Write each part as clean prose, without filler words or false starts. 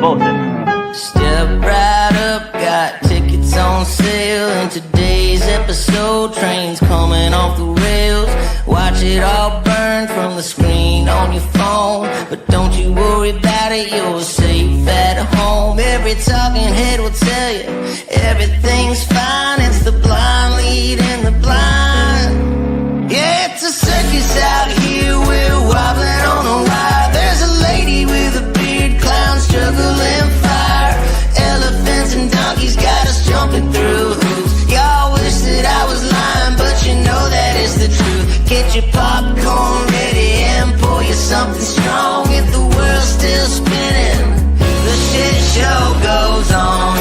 bullshit. Step right up, got tickets on sale. In today's episode, trains coming off the rails. Watch it all burn from the screen on your phone. But don't you worry about it, you're safe at home. Every talking head will tell you everything's fine. It's the blind leading the blind. Yeah, it's a circus out here, we're wobbling on a wire. There's a lady with a beard, clowns juggling fire. Elephants and donkeys got us jumping through hoops. Y'all wish that I was lying, but you know that is the truth. Get your popcorn ready and pour you something strong. If the world's still spinning, the shit show goes on.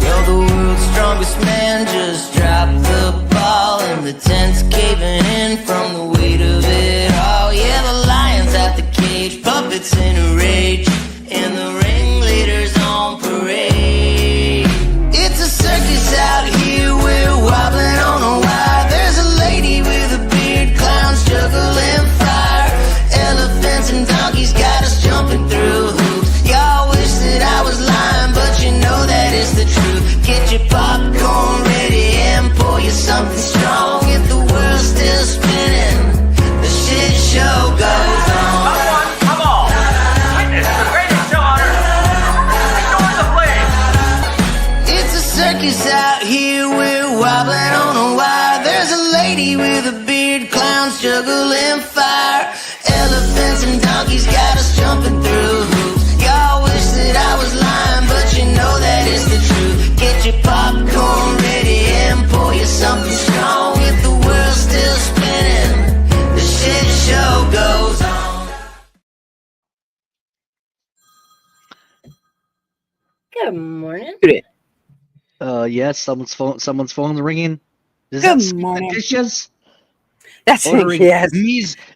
Well, the world's strongest man just dropped the ball, and the tent's caving in from the weight of it all. Yeah, the lion's at the cage, puppets in a rage, and the ringleader's on parade. It's a circus out here, we're wobbling on a wire. There's a lady with a beard, clowns juggling fire. Elephants and donkeys got us jumping through hoops. Y'all wish that I was lying, but you know that is the truth. Get your popcorn ready and pour you something strong. If the world's still spinning, the shit show goes on. Come on! Witness the greatest show on earth! Ignore the flame! It's a circus out here, we're wobbling on a wire. There's a lady with a beard, clowns juggling fire. Elephants and donkeys got us jumping through hoops. Y'all wish that I was lying, but you know that is the truth. Get your popcorn ready and pour you something strong. If the world's still spinning, the shit show goes on. Good morning. Yes, someone's phone's ringing. Does Good that morning. Dishes? That's Ordering yes.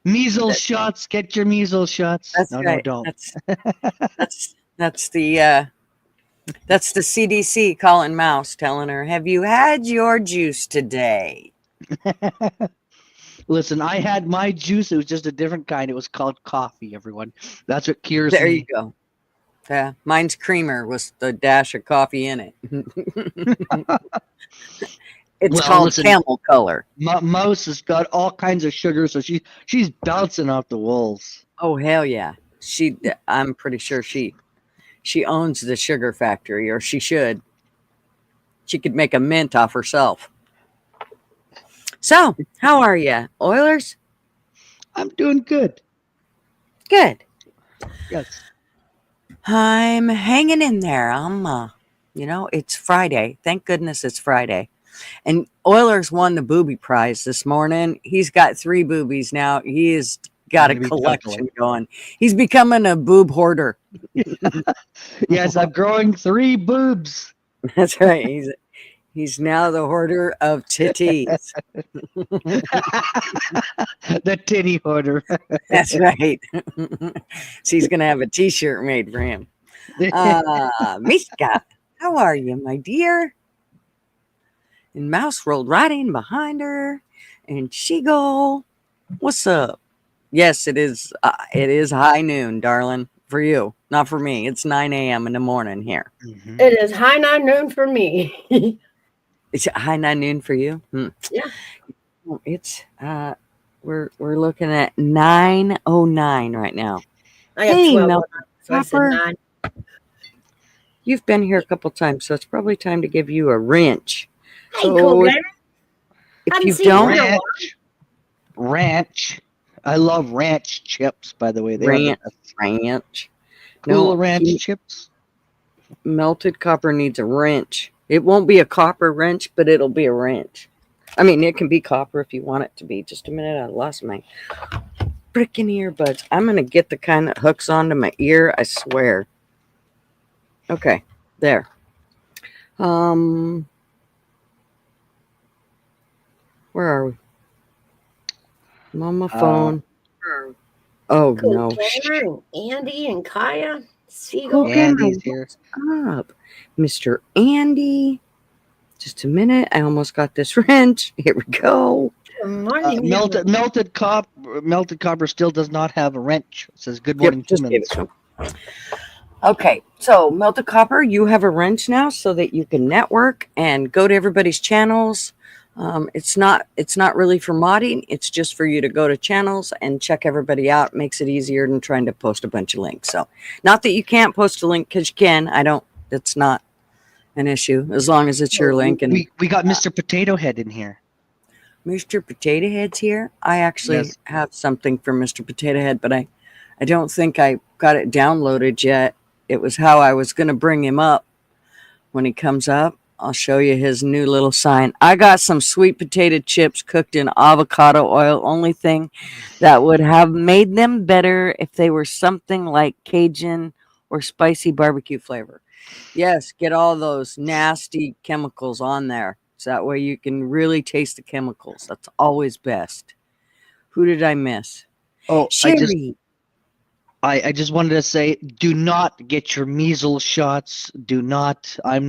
Measles shots. Get your measles shots. That's no, right. No, don't. That's the CDC calling Mouse, telling her, "Have you had your juice today?" Listen, I had my juice. It was just a different kind. It was called coffee, everyone. That's what cures There me. you go. Yeah, mine's creamer with a dash of coffee in it. It's called camel color. Mouse has got all kinds of sugar, so she's bouncing off the walls. Oh hell yeah! I'm pretty sure she owns the sugar factory, or she should. She could make a mint off herself. So, how are you, Oilers? I'm doing good. Good. Yes. I'm hanging in there. It's Friday. Thank goodness it's Friday. And Oilers won the booby prize this morning. He's got 3 boobies now. He has got a collection going. He's becoming a boob hoarder. Yes, I'm growing 3 boobs. That's right. He's now the hoarder of titties. The titty hoarder. That's right. So he's going to have a t-shirt made for him. Mishka, how are you, my dear? And Mouse rolled right in behind her. And she go, what's up? Yes, it is high noon, darling, for you. Not for me. It's 9 a.m. in the morning here. Mm-hmm. It is high 9 noon for me. It's high 9 noon for you? Yeah. It's we're looking at 9:09 right now. I got 12, so I said 9. You've been here a couple times, so it's probably time to give you a wrench. Hey, cool, Gary. If you don't ranch. I love ranch chips, by the way. Ranch. Cool ranch chips. Melted copper needs a wrench. It won't be a copper wrench, but it'll be a wrench. I mean, it can be copper if you want it to be. Just a minute, I lost my freaking earbuds. I'm going to get the kind that hooks onto my ear, I swear. Okay, there. Where are we? I'm on my phone. Oh, cool, no. Tanner and Andy and Kaya. Cool, Andy's here. Up, Mr. Andy. Just a minute. I almost got this wrench. Here we go. Good morning. Melted copper still does not have a wrench. It says good Yep, morning just give humans. it to him. Okay, so Melted Copper, you have a wrench now so that you can network and go to everybody's channels. It's not really for modding. It's just for you to go to channels and check everybody out. It makes it easier than trying to post a bunch of links. So, not that you can't post a link, because you can. It's not an issue as long as it's your link. And We got Mr. Potato Head in here. Mr. Potato Head's here. I actually have something for Mr. Potato Head, but I don't think I got it downloaded yet. It was how I was going to bring him up when he comes up. I'll show you his new little sign. I got some sweet potato chips cooked in avocado oil. Only thing that would have made them better if they were something like Cajun or spicy barbecue flavor. Yes, get all those nasty chemicals on there. So that way you can really taste the chemicals. That's always best. Who did I miss? Oh, Sherry. I just wanted to say, do not get your measles shots. Do not. I've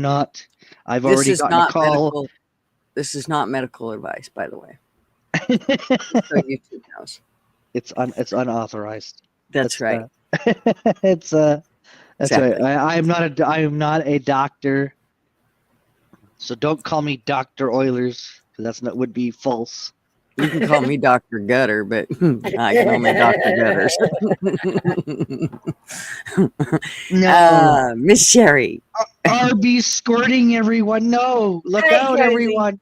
already gotten a call. This is not medical advice, by the way. So YouTube knows. It's unauthorized. That's right. That's Exactly. right. I am not a doctor. So don't call me Dr. Oilers, because would be false. You can call me Dr. Gutter, but I can only Dr. Gutters. No. Miss Sherry. RB squirting, everyone. No. Look Hey, out, Crazy. everyone.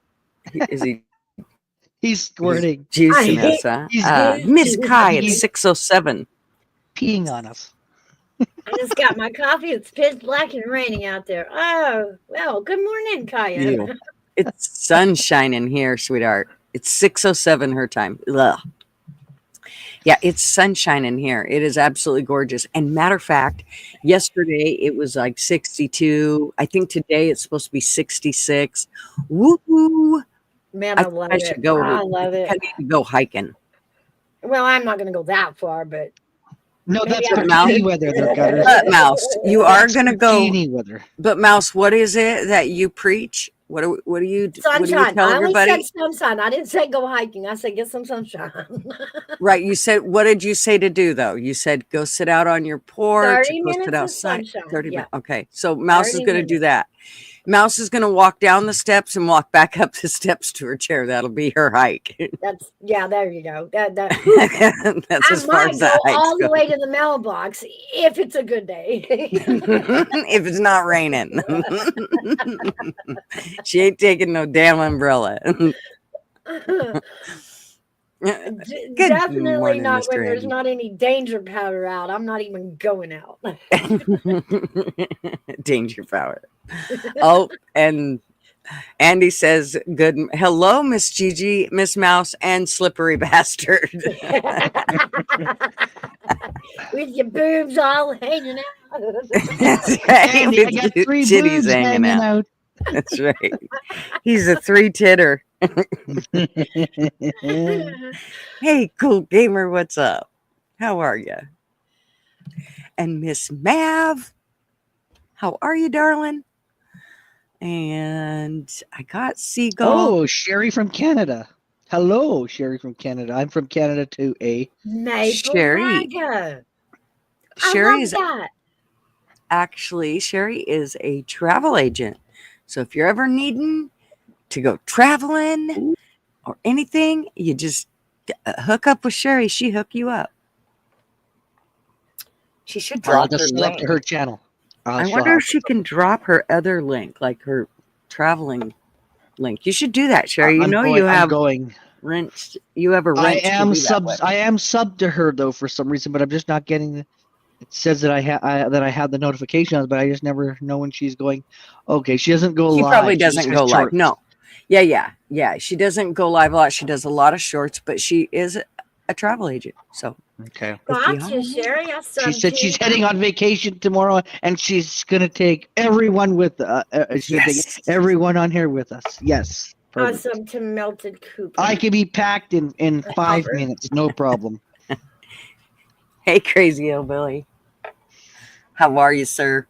Is he He's squirting. juicing us, huh? He's Miss Kai at he's- 6:07. peeing on us. I just got my coffee. It's pitch black and raining out there. Oh, well, good morning, Kaya. Ew. It's sunshine in here, sweetheart. It's 6:07 her time. Ugh. Yeah, it's sunshine in here. It is absolutely gorgeous. And matter of fact, yesterday it was like 62. I think today it's supposed to be 66. Woo! Man, I I think love I it. should go. I love I it. need to go hiking. Well, I'm not going to go that far, but No, Maybe that's I- bikini weather, there, Gutters. But Mouse, you are gonna go. Bikini weather. But Mouse, what is it that you preach? What do you sunshine. tell I only everybody? said sunshine. I didn't say go hiking. I said get some sunshine. Right, you said, what did you say to do though? You said go sit out on your porch, 30 go sit minutes of outside. sunshine. 30 Yeah. minutes. Okay, so Mouse is 30 going to do minutes. that. Mouse is going to walk down the steps and walk back up the steps to her chair. That'll be her hike. There you go. That's I as far as that all the way to the mailbox if it's a good day. If it's not raining. She ain't taking no damn umbrella. Definitely morning, not Mr. when there's Andy. not any danger powder out. I'm not even going out. Danger power. Oh, and Andy says, "Good. Hello, Miss Gigi, Miss Mouse, and Slippery Bastard." With your boobs all hanging out. That's right. Andy, I With got your 3 titties boobs hanging hanging out. out. That's right. He's a 3-titter. Hey, cool gamer, what's up? How are you? And Miss Mav, how are you, darling? And I got Seagull. Oh, Sherry from Canada. Hello, Sherry from Canada. I'm from Canada too, eh? Maple Sherry. Lager. Sherry is that. actually, Sherry is a travel agent. So if you're ever needing to go traveling or anything, you just hook up with Sherry. She hook you up. She should I'll drop her just show up link. to her channel. I wonder if she can drop her other link, like her traveling link. You should do that, Sherry. I'm going. Wrench. You have a I wrench. am to do that with. I am subbed to her though for some reason, but I'm just not getting. It says that I have the notification on, but I just never know when she's going. Okay, she doesn't go live. She probably She just doesn't has go live. shorts. No. Yeah. She doesn't go live a lot. She does a lot of shorts, but she is a travel agent. So Okay. Gotcha, Sherry. I She said she's heading on vacation tomorrow, and she's gonna take everyone with. She's gonna take everyone on here with us. Yes. Perfect. Awesome to melted coupon. I can be packed in 5 minutes, no problem. Hey, crazy hillbilly. How are you, sir?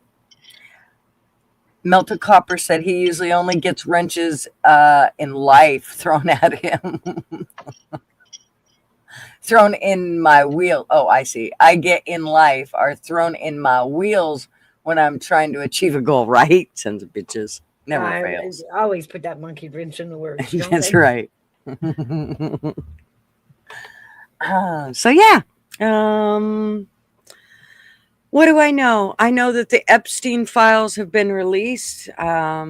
Melted Copper said he usually only gets wrenches in life thrown at him. Thrown in my wheel. Oh, I see. I get in life are thrown in my wheels when I'm trying to achieve a goal, right? Sons of bitches. Never fails. I always put that monkey wrench in the works. Don't That's they? right. So yeah. What do I know? I know that the Epstein files have been released. Let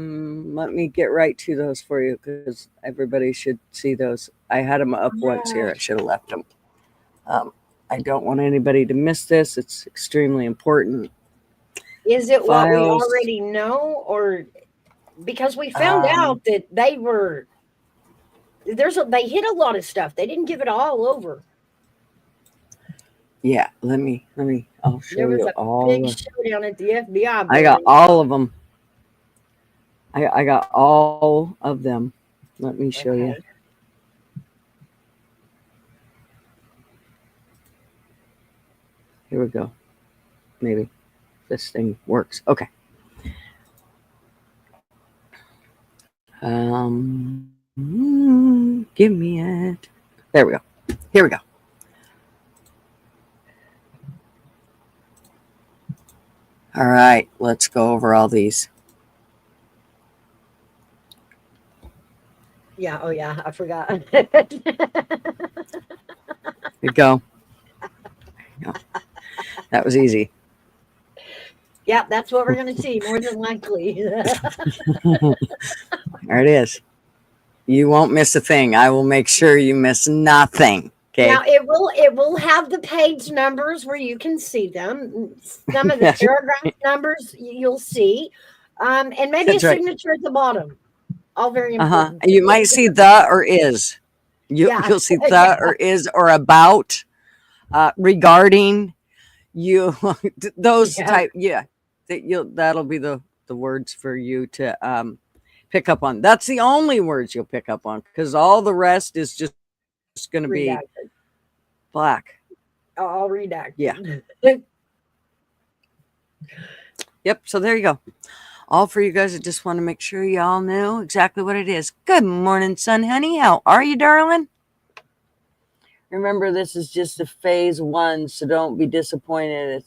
me get right to those for you because everybody should see those. I had them up once here. I should have left them. I don't want anybody to miss this. It's extremely important. Is it what we Files. already know, or because we found out that they hit a lot of stuff. They didn't give it all over. Yeah, let me. I'll show There was you a all. big showdown at the FBI. I got building. all of them. I got all of them. Let me show you. Okay. Here we go. Maybe this thing works. Okay. Give me it. There we go. Here we go. All right, let's go over all these. Yeah. Oh, yeah. I forgot. Here we go. That was easy. Yeah, that's what we're going to see, more than likely. There it is. You won't miss a thing. I will make sure you miss nothing. Okay. Now it will have the page numbers where you can see them. Some of the That's paragraph numbers you'll see, and maybe That's a right. signature at the bottom. All very important. You might see the or is. Yeah. You'll see the or is or about, regarding you. Those Yeah. type. Yeah. That'll be the words for you to pick up on. That's the only words you'll pick up on because all the rest is just going to be Redacted. black. All redacted. Yeah. Yep. So there you go. All for you guys. I just want to make sure y'all know exactly what it is. Good morning, son, honey. How are you, darling? Remember, this is just a phase 1, so don't be disappointed.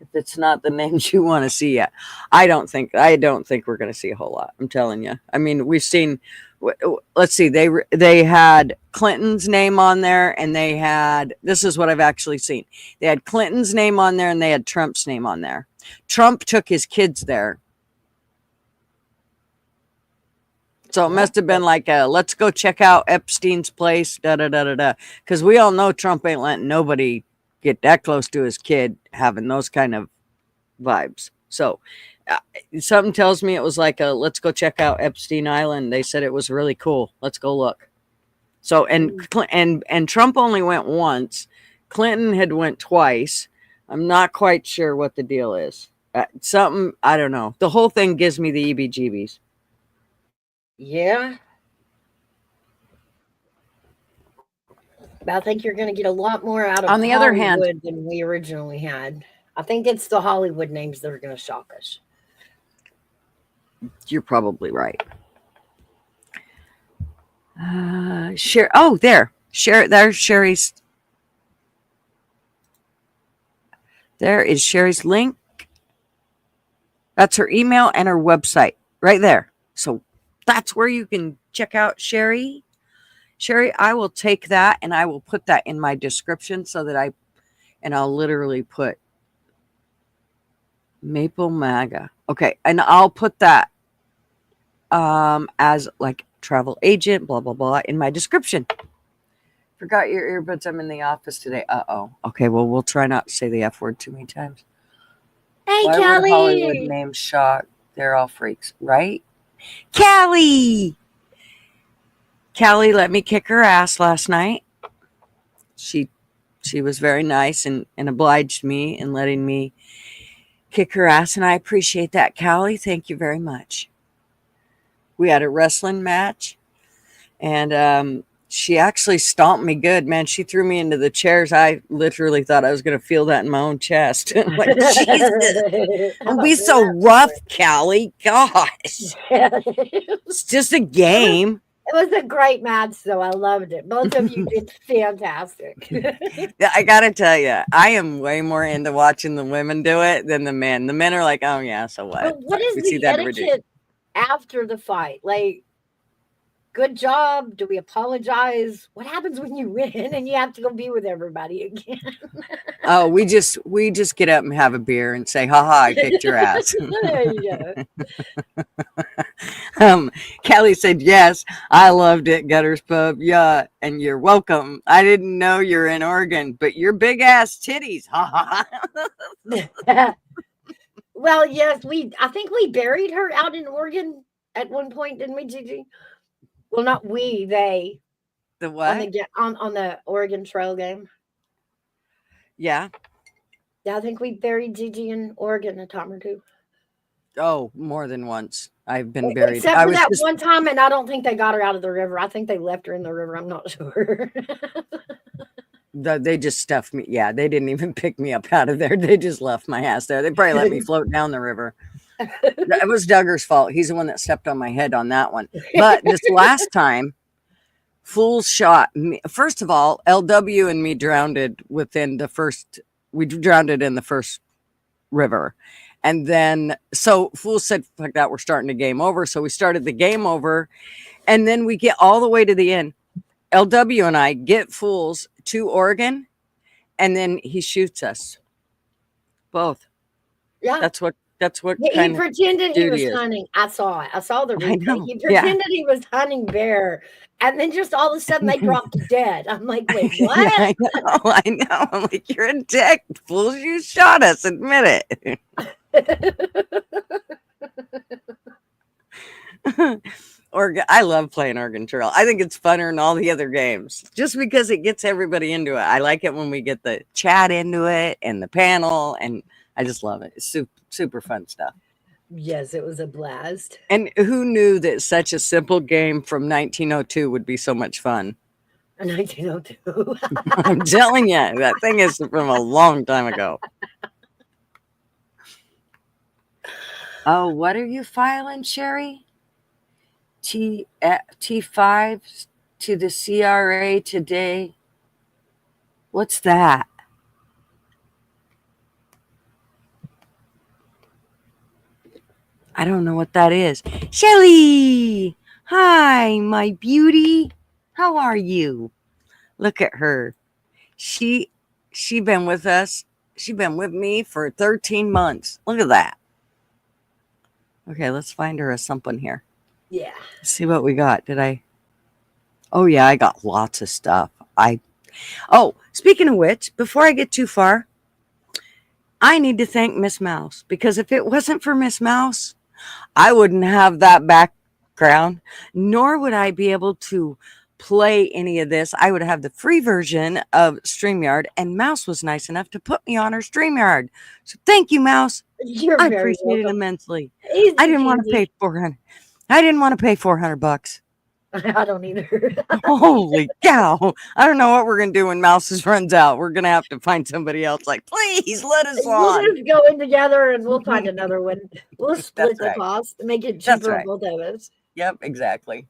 If it's not the names you want to see yet. I don't think we're going to see a whole lot. I'm telling you. I mean, we've seen. Let's see. They had Clinton's name on there, and they had. This is what I've actually seen. They had Clinton's name on there, and they had Trump's name on there. Trump took his kids there. So it must have been like let's go check out Epstein's place, because we all know Trump ain't letting nobody get that close to his kid having those kind of vibes. So something tells me it was like let's go check out Epstein Island. They said it was really cool. Let's go look. So and Trump only went once. Clinton had went twice. I'm not quite sure what the deal is. Something, I don't know. The whole thing gives me the EBGBs. Yeah. I think you're going to get a lot more out of On the other hand- Hollywood than we originally had. I think it's the Hollywood names that are going to shock us. You're probably right. Share. Oh, there. Share. There's Sherry's. There is Sherry's link. That's her email and her website right there. So that's where you can check out Sherry. Sherry, I will take that and I will put that in my description so that I'll literally put Maple MAGA. Okay. And I'll put that as like travel agent, blah, blah, blah, in my description. Forgot your earbuds. I'm in the office today. Uh-oh. Okay. Well, we'll try not to say the F word too many times. Hey, Why Kelly. would Hollywood names shock? They're all freaks, right? Callie let me kick her ass last night. She was very nice and obliged me in letting me kick her ass, and I appreciate that, Callie. Thank you very much. We had a wrestling match, and She actually stomped me good, man. She threw me into the chairs. I literally thought I was going to feel that in my own chest. Like, Jesus, How don't about be so that? rough, Callie. Gosh, It it's just a game. was a great match, though. I loved it. Both of you did fantastic. Yeah, I gotta tell you, I am way more into watching the women do it than the men. The men are like, oh yeah, so what? But what is We see the that every day. etiquette after the fight? Like, good job. Do we apologize? What happens when you win and you have to go be with everybody again? Oh, we just get up and have a beer and say, haha, I kicked your ass. There you go. Kelly said, yes, I loved it, Gutter's Pub. Yeah, and you're welcome. I didn't know you're in Oregon, but your big ass titties. Ha ha. Well, yes, I think we buried her out in Oregon at one point, didn't we, Gigi? Well, not we, they The on what? on the Oregon Trail game. Yeah. Yeah, I think we buried Gigi in Oregon a time or two. Oh, more than once. I've been buried. Except I for was that just one time, and I don't think they got her out of the river. I think they left her in the river. I'm not sure. they just stuffed me. Yeah, they didn't even pick me up out of there. They just left my ass there. They probably let me float down the river. It was Duggar's fault. He's the one that stepped on my head on that one. But this last time, Fool shot me. First of all, LW and me drowned within the first. We drowned in the first river, and then so Fool said, "Fuck that, we're starting the game over." So we started the game over, and then we get all the way to the end. LW and I get Fools to Oregon, and then he shoots us both. Yeah. That's what He kind of pretended he was duty is. hunting. I saw it. I saw the I replay. know. He Yeah. pretended he was hunting bear, and then just all of a sudden they dropped dead. I'm like, wait, Yeah, what? I know. I know. I'm like, you're a dick, Fools. You shot us. Admit it. I love playing Oregon Trail. I think it's funner than all the other games just because it gets everybody into it. I like it when we get the chat into it and the panel, and I just love it. It's super fun stuff. Yes, it was a blast. And who knew that such a simple game from 1902 would be so much fun? 1902. I'm telling you, that thing is from a long time ago. Oh, what are you filing, Sherry? T5 to the CRA today. What's that? I don't know what that is. Shelly! Hi, my beauty. How are you? Look at her. She been with us. She been with me for 13 months. Look at that. Okay, let's find her a something here. Yeah. Let's see what we got. Oh yeah, I got lots of stuff. Speaking of which, before I get too far, I need to thank Miss Mouse, because if it wasn't for Miss Mouse, I wouldn't have that background, nor would I be able to play any of this. I would have the free version of StreamYard, and Mouse was nice enough to put me on her StreamYard. So thank you, Mouse. You're I very appreciate it welcome. immensely. Easy I didn't want to peasy. pay 400. I didn't want to pay $400. I don't either. Holy cow. I don't know what we're going to do when Mouses runs out. We're going to have to find somebody else. Like, please let us We'll on. just go in together and we'll find another one. We'll split That's the right. cost and make it That's cheaper right. on both of us. Yep, exactly.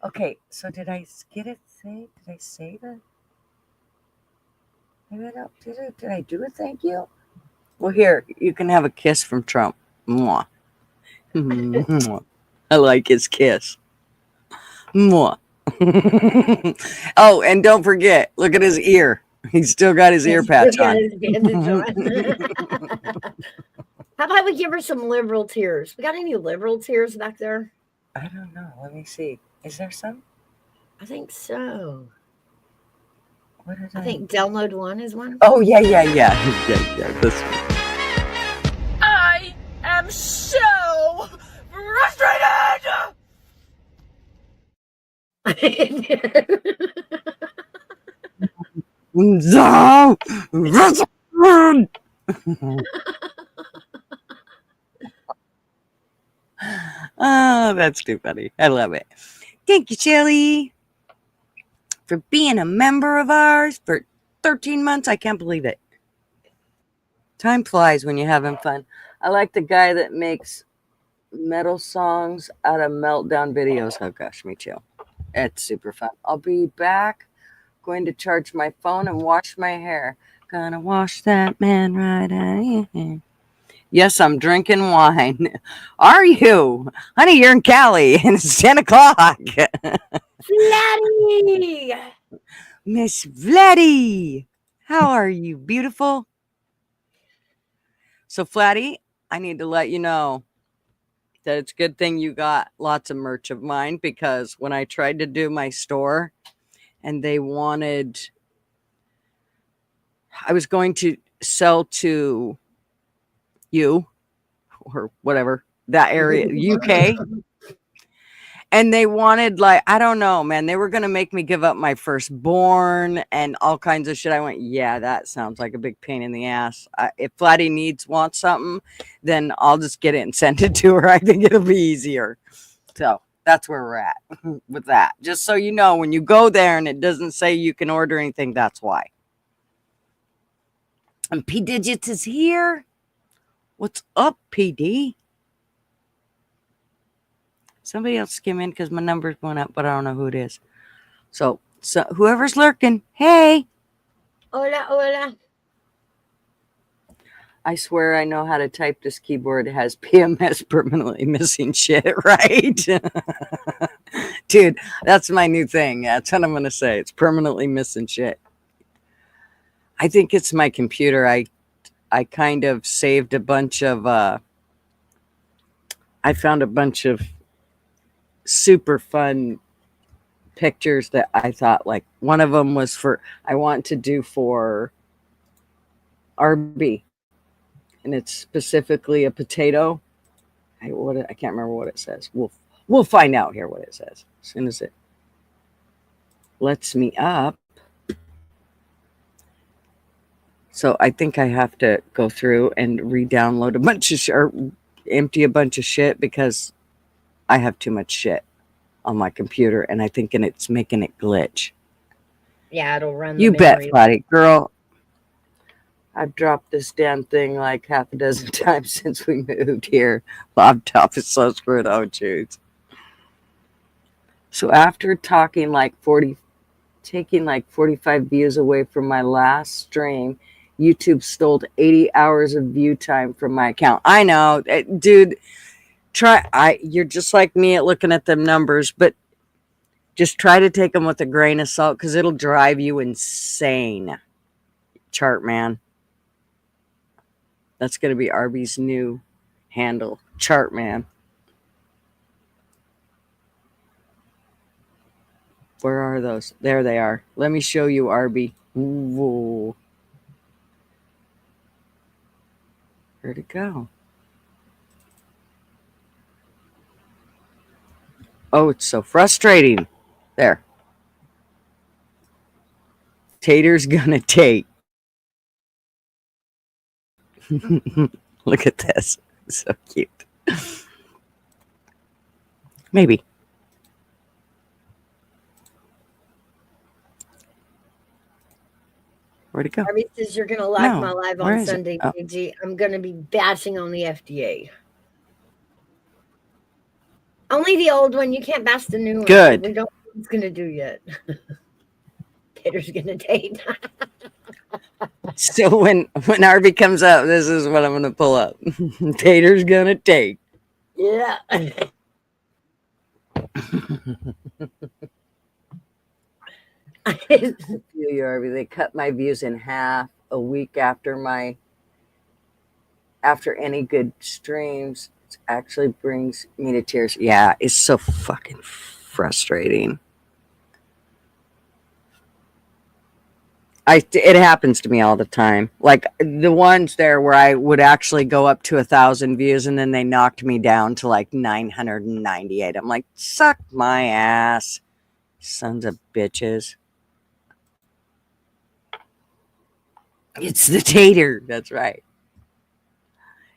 Okay, so did I get it saved? Did I save it? Maybe I don't. Did I do a thank you? Well, here, you can have a kiss from Trump. Mwah. Mwah. I like his kiss. Mwah. Oh, and don't forget, look at his ear. He's still got his ear patch Got on. his bandage on. How about we give her some liberal tears? We got any liberal tears back there? I don't know. Let me see. Is there some? I think so. What did I think download one is one. Oh, yeah. This one. I am so frustrated! Oh, that's too funny. I love it. Thank you, Shelly. for being a member of ours for 13 months. I can't believe it. Time flies when you're having fun. I like the guy that makes metal songs out of meltdown videos. Oh gosh, me too. It's super fun. I'll be back. Going to charge my phone and wash my hair. Gonna wash that man right out of here. Yes, I'm drinking wine. Are you? Honey, you're in Cali and it's 10 o'clock. Flatty! Miss Vladdy, how are you, beautiful? So, Flatty, I need to let you know that it's a good thing you got lots of merch of mine, because when I tried to do my store and they wanted, I was going to sell to you or whatever, that area, UK. And they wanted, like, I don't know, man. They were going to make me give up my firstborn and all kinds of shit. I went, yeah, that sounds like a big pain in the ass. If Flatty wants something, then I'll just get it and send it to her. I think it'll be easier. So that's where we're at with that. Just so you know, when you go there and it doesn't say you can order anything, that's why. And P Digits is here. What's up, PD? Somebody else came in because my number's going up, but I don't know who it is. So whoever's lurking, hey. Hola, hola. I swear I know how to type this keyboard. It has PMS, permanently missing shit, right? Dude, that's my new thing. That's what I'm going to say. It's permanently missing shit. I think it's my computer. I kind of saved a bunch of, I found a bunch of super fun pictures that I thought, like, one of them was for, I want to do for RB, and it's specifically a potato. I can't remember what it says. We'll find out here what it says as soon as it lets me up. So I think I have to go through and re-download a bunch of or empty a bunch of shit, because I have too much shit on my computer, and I think it's making it glitch. Yeah, it'll run. You bet, buddy. Girl, I've dropped this damn thing like half a dozen times since we moved here. Laptop is so screwed. Oh, jeez. So after taking like 45 views away from my last stream, YouTube stole 80 hours of view time from my account. I know, dude. You're just like me at looking at them numbers, but just try to take them with a grain of salt, because it'll drive you insane. Chart man. That's going to be Arby's new handle. Chart man. Where are those? There they are. Let me show you Arby. Ooh. Where'd it go? Oh, it's so frustrating. There. Tater's gonna take. Look at this. So cute. Maybe. Where'd it go? Arby says you're going to like No. my live Where on is it? Sunday, Oh. PG. I'm going to be bashing on the FDA. Only the old one. You can't bash the new one. Good. We don't know what it's going to do yet. Tater's going to date. So when Arby comes up, this is what I'm gonna pull up. Tater's gonna take. Yeah. Arby, they cut my views in half a week after any good streams. It actually brings me to tears. Yeah, it's so fucking frustrating. It happens to me all the time. Like the ones there where I would actually go up to 1,000 views, and then they knocked me down to like 998. I'm like, suck my ass, sons of bitches. It's the tater. That's right.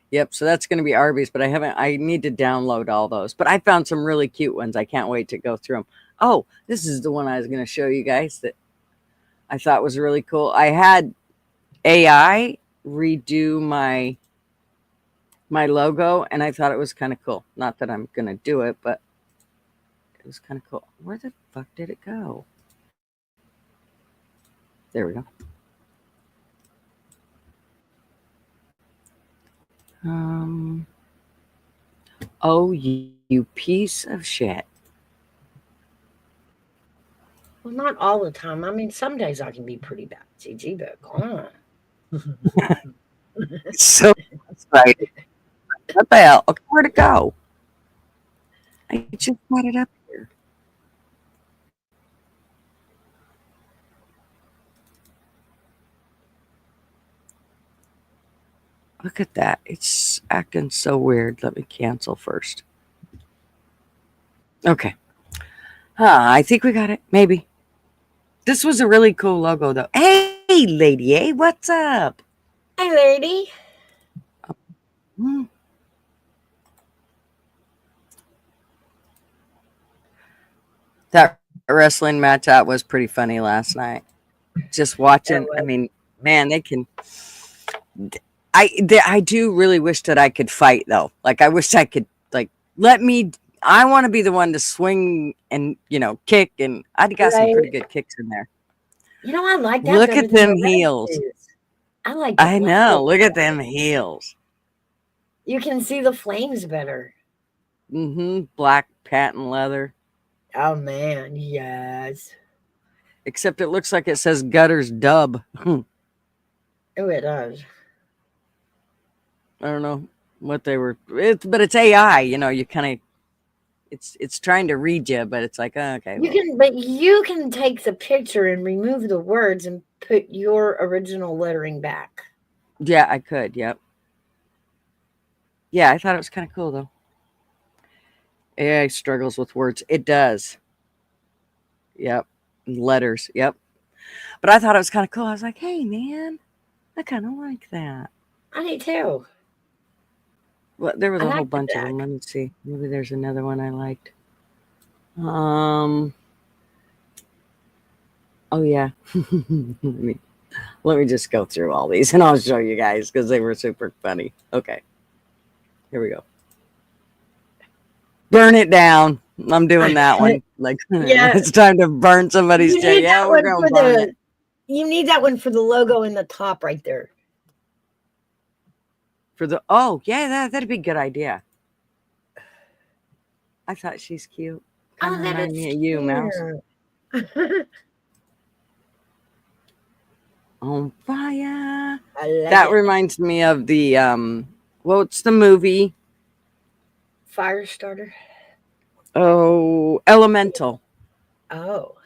Yep. So that's going to be Arby's, but I need to download all those. But I found some really cute ones. I can't wait to go through them. Oh, this is the one I was going to show you guys that I thought was really cool. I had AI redo my logo, and I thought it was kind of cool. Not that I'm going to do it, but it was kind of cool. Where the fuck did it go? There we go. Oh, you piece of shit. Well, not all the time. I mean, some days I can be pretty bad, GG, but come on. So excited. What the hell? Okay, where'd it go? I just got it up here. Look at that. It's acting so weird. Let me cancel first. Okay. I think we got it. Maybe. This was a really cool logo, though. Hey, Lady A, what's up? Hey, lady. That wrestling match out was pretty funny last night. Just watching. I mean, man, they can. I do really wish that I could fight, though. Like, I wish I could, like, let me. I want to be the one to swing and, kick. And I got some pretty good kicks in there. I like that. Look at them heels. I like I know. Look at them heels. You can see the flames better. Black patent leather. Oh, man. Yes. Except it looks like it says Gutter's dub. Oh, it does. I don't know what they were. But it's AI, you kind of. It's trying to read you, but it's like, okay. You can take the picture and remove the words and put your original lettering back. Yeah, I could. Yep. Yeah, I thought it was kind of cool, though. AI struggles with words. It does. Yep. Letters. Yep. But I thought it was kind of cool. I was like, hey, man, I kind of like that. I do too. Well, there was a whole bunch of them. Let me see. Maybe there's another one I liked. Oh yeah. let me just go through all these and I'll show you guys because they were super funny. Okay. Here we go. Burn it down. I'm doing that one. Like, yeah. It's time to burn somebody's chair. Yeah, we're going to burn it. You need that one for the logo in the top right there. Yeah, that'd be a good idea. I thought she's cute. Oh, that is me of you, Mouse. On fire. That reminds me of the what's the movie? Firestarter. Oh, Elemental. Oh.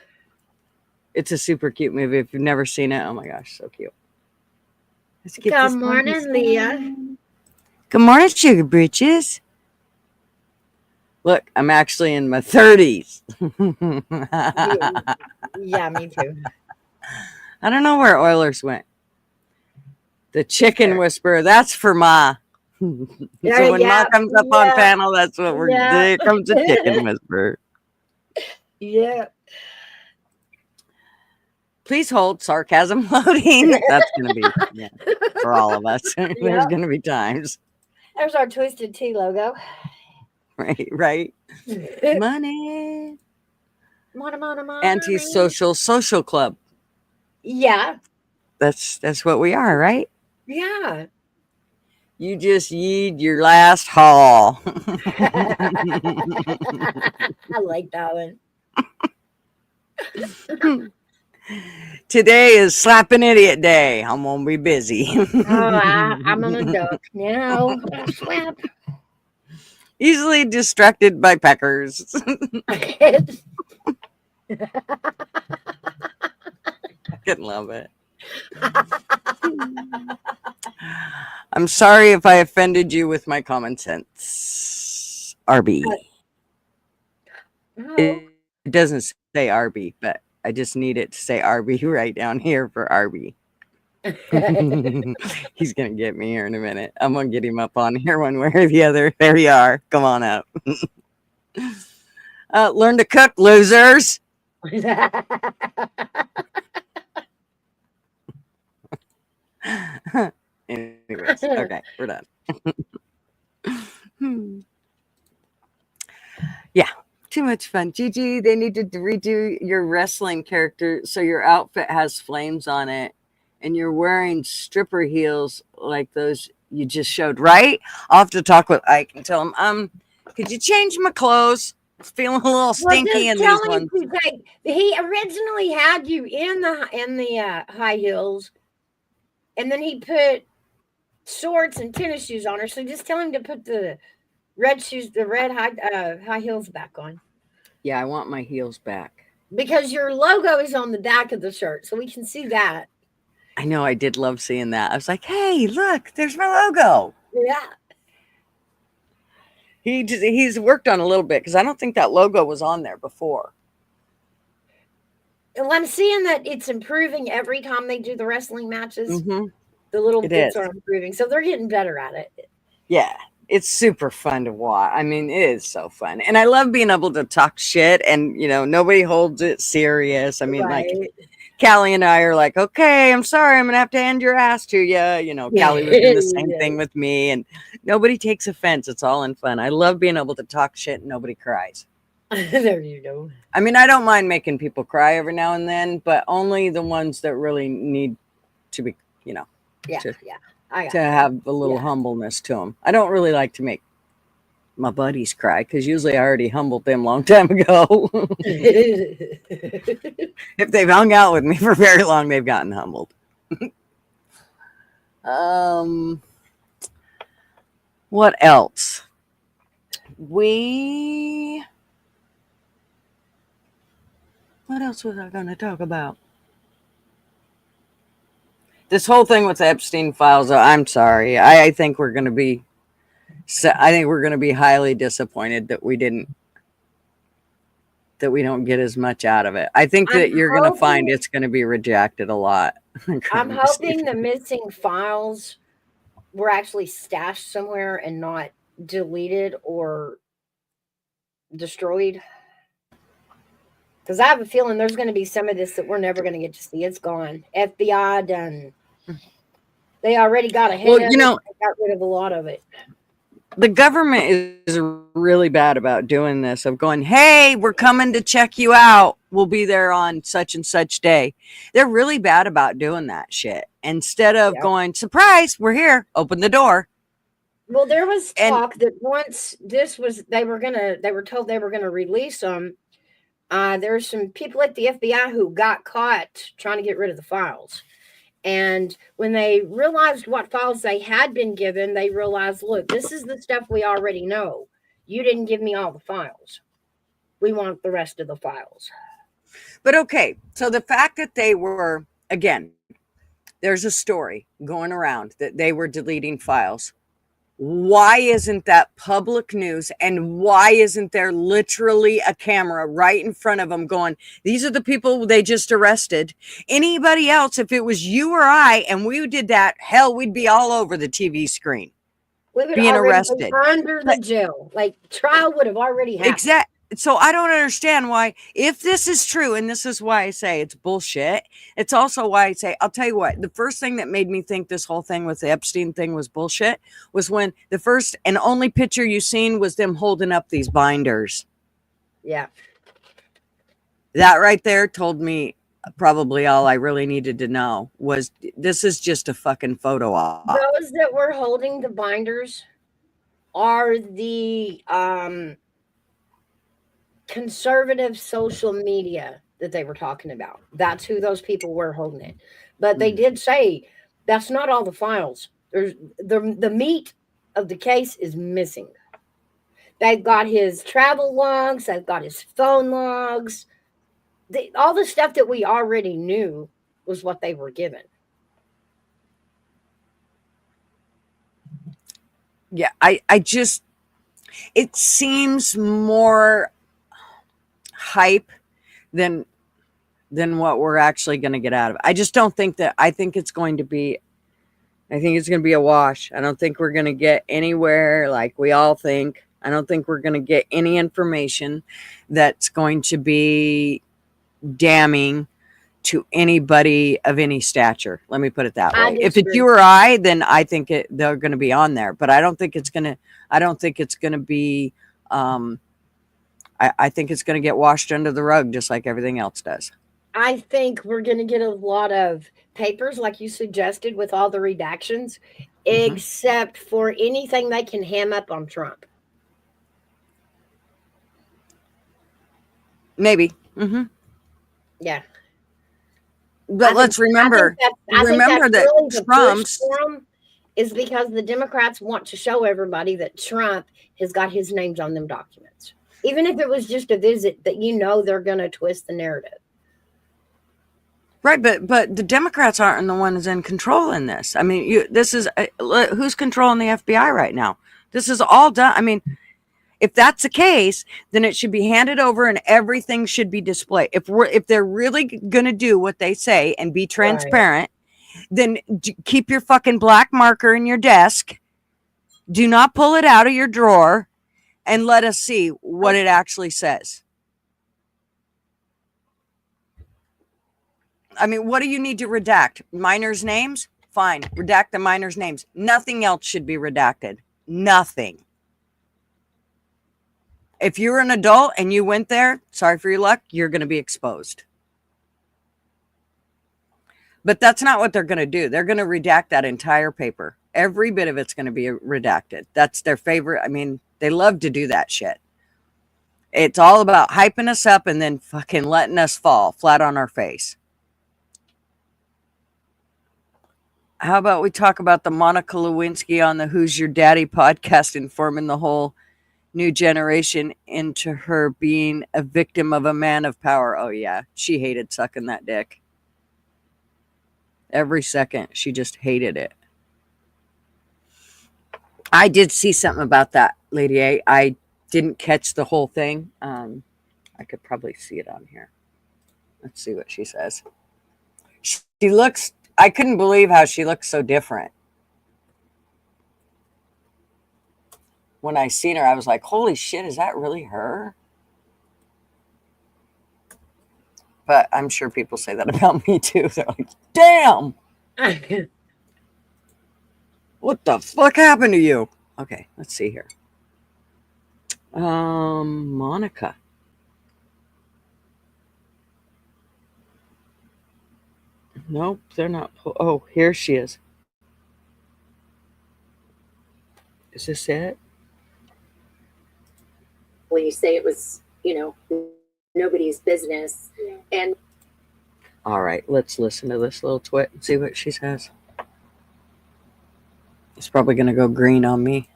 It's a super cute movie. If you've never seen it, oh my gosh, so cute. Let's get Good morning, Leah. Good morning, Sugar Britches. Look, I'm actually in my 30s. Yeah, me too. I don't know where Oilers went. The chicken whisperer, that's for Ma. So when Ma comes up on panel, that's what we're doing. Here comes the chicken whisperer. Yeah. Please hold sarcasm loading. That's going to be for all of us. There's going to be times. There's our Twisted Tea logo. Right. Money. Money. Antisocial social club. Yeah. That's what we are, right? Yeah. You just yeed your last haul. I like that one. Today is slapping idiot day. I'm gonna be busy. I'm on a duck now. Slap. Easily distracted by peckers. I couldn't love it. I'm sorry if I offended you with my common sense. RB. No. It doesn't say RB, but I just need it to say RB right down here for RB. He's going to get me here in a minute. I'm going to get him up on here one way or the other. There you are. Come on up. Learn to cook, losers. Anyways, okay, we're done. Yeah, too much fun. Gigi, they need to redo your wrestling character so your outfit has flames on it and you're wearing stripper heels like those you just showed, right? I'll have to talk with Ike and tell him, could you change my clothes? It's feeling a little Well, stinky just in tell these him ones. to take. He originally had you in the high heels, and then he put shorts and tennis shoes on her. So just tell him to put the red shoes, the red high heels back on, Yeah, I want my heels back. because your logo is on the back of the shirt, so we can see that. I know, I did love seeing that. I was like, hey, look, there's my logo. Yeah. He's worked on a little bit because I don't think that logo was on there before. Well, I'm seeing that it's improving every time they do the wrestling matches. Mm-hmm. The little It bits is. are improving, so they're getting better at it. Yeah, it's super fun to watch. I mean, it is so fun. And I love being able to talk shit and, nobody holds it serious. I mean, like, Right. Callie and I are like, okay, I'm sorry, I'm going to have to hand your ass to you. Callie was doing the same Yeah. thing with me, and nobody takes offense. It's all in fun. I love being able to talk shit and nobody cries. There you go. I mean, I don't mind making people cry every now and then, but only the ones that really need to be, Yeah, to, yeah. I got to have a little humbleness to them. I don't really like to make my buddies cry because usually I already humbled them a long time ago. it. If they've hung out with me for very long, they've gotten humbled. What else? What else was I going to talk about? This whole thing with the Epstein files, I'm sorry. I think we're going to be highly disappointed that we don't get as much out of it. I think that you're going to find it's going to be rejected a lot. I'm hoping the missing files were actually stashed somewhere and not deleted or destroyed. Because I have a feeling there's going to be some of this that we're never going to get to see. It's gone. FBI done. They already got ahead of it. They got rid of a lot of it. The government is really bad about doing this, of going, hey, we're coming to check you out. We'll be there on such and such day. They're really bad about doing that shit. Instead of going, surprise, we're here, open the door. Well, there was talk that once they were told they were going to release them. There's some people at the FBI who got caught trying to get rid of the files. And when they realized what files they had been given, they realized, look, this is the stuff we already know. You didn't give me all the files. We want the rest of the files. But okay, so the fact that they were, again, there's a story going around that they were deleting files. Why isn't that public news? And why isn't there literally a camera right in front of them going, these are the people they just arrested? Anybody else, if it was you or I and we did that, hell, we'd be all over the TV screen. We would being already arrested. be under the jail. Like, trial would have already happened. Exactly. So I don't understand why, if this is true, and this is why I say it's bullshit, it's also why I say, I'll tell you what, the first thing that made me think this whole thing with the Epstein thing was bullshit was when the first and only picture you seen was them holding up these binders. Yeah. That right there told me probably all I really needed to know was this is just a fucking photo op. Those that were holding the binders are the conservative social media that they were talking about. That's who those people were holding it. But they did say that's not all the files. There's the meat of the case is missing. They've got his travel logs, they've got his phone logs. All the stuff that we already knew was what they were given. Yeah, I just, it seems more hype than what we're actually going to get out of it. I just don't think that, I think it's going to be a wash. I don't think we're going to get anywhere like we all think. I don't think we're going to get any information that's going to be damning to anybody of any stature. Let me put it that I way. If it's disagree. you or I, then I think they're going to be on there, but I don't think it's going to be, I think it's going to get washed under the rug just like everything else does. I think we're going to get a lot of papers, like you suggested, with all the redactions, except for anything they can ham up on Trump. Maybe. Yeah. But let's remember, that that Trump's forum is because the Democrats want to show everybody that Trump has got his names on them documents. Even if it was just a visit, that they're going to twist the narrative. right, but the Democrats aren't the ones in control in this. I mean, this is who's controlling the FBI right now? This is all done. I mean, if that's the case, then it should be handed over and everything should be displayed. If they're really going to do what they say and be transparent, then keep your fucking black marker in your desk. Do not pull it out of your drawer and let us see what it actually says. I mean, what do you need to redact? Minors' names? Fine. Redact the minors' names. Nothing else should be redacted. Nothing. If you're an adult and you went there, sorry for your luck, you're going to be exposed. But that's not what they're going to do. They're going to redact that entire paper. Every bit of it's going to be redacted. That's their favorite. I mean, they love to do that shit. It's all about hyping us up and then fucking letting us fall flat on our face. How about we talk about the Monica Lewinsky on the Who's Your Daddy podcast informing the whole new generation into her being a victim of a man of power. Oh, yeah. She hated sucking that dick. Every second. She just hated it. I did see something about that, Lady A. I didn't catch the whole thing. I could probably see it on here. Let's see what she says. She looks... I couldn't believe how she looks so different. When I seen her, I was like, holy shit, is that really her? But I'm sure people say that about me too. They're like, damn. What the fuck happened to you? Okay, let's see here. Monica. Nope, they're not. Oh, here she is. Is this it? When you say it was, nobody's business. Yeah. And all right, let's listen to this little twit and see what she says. It's probably going to go green on me.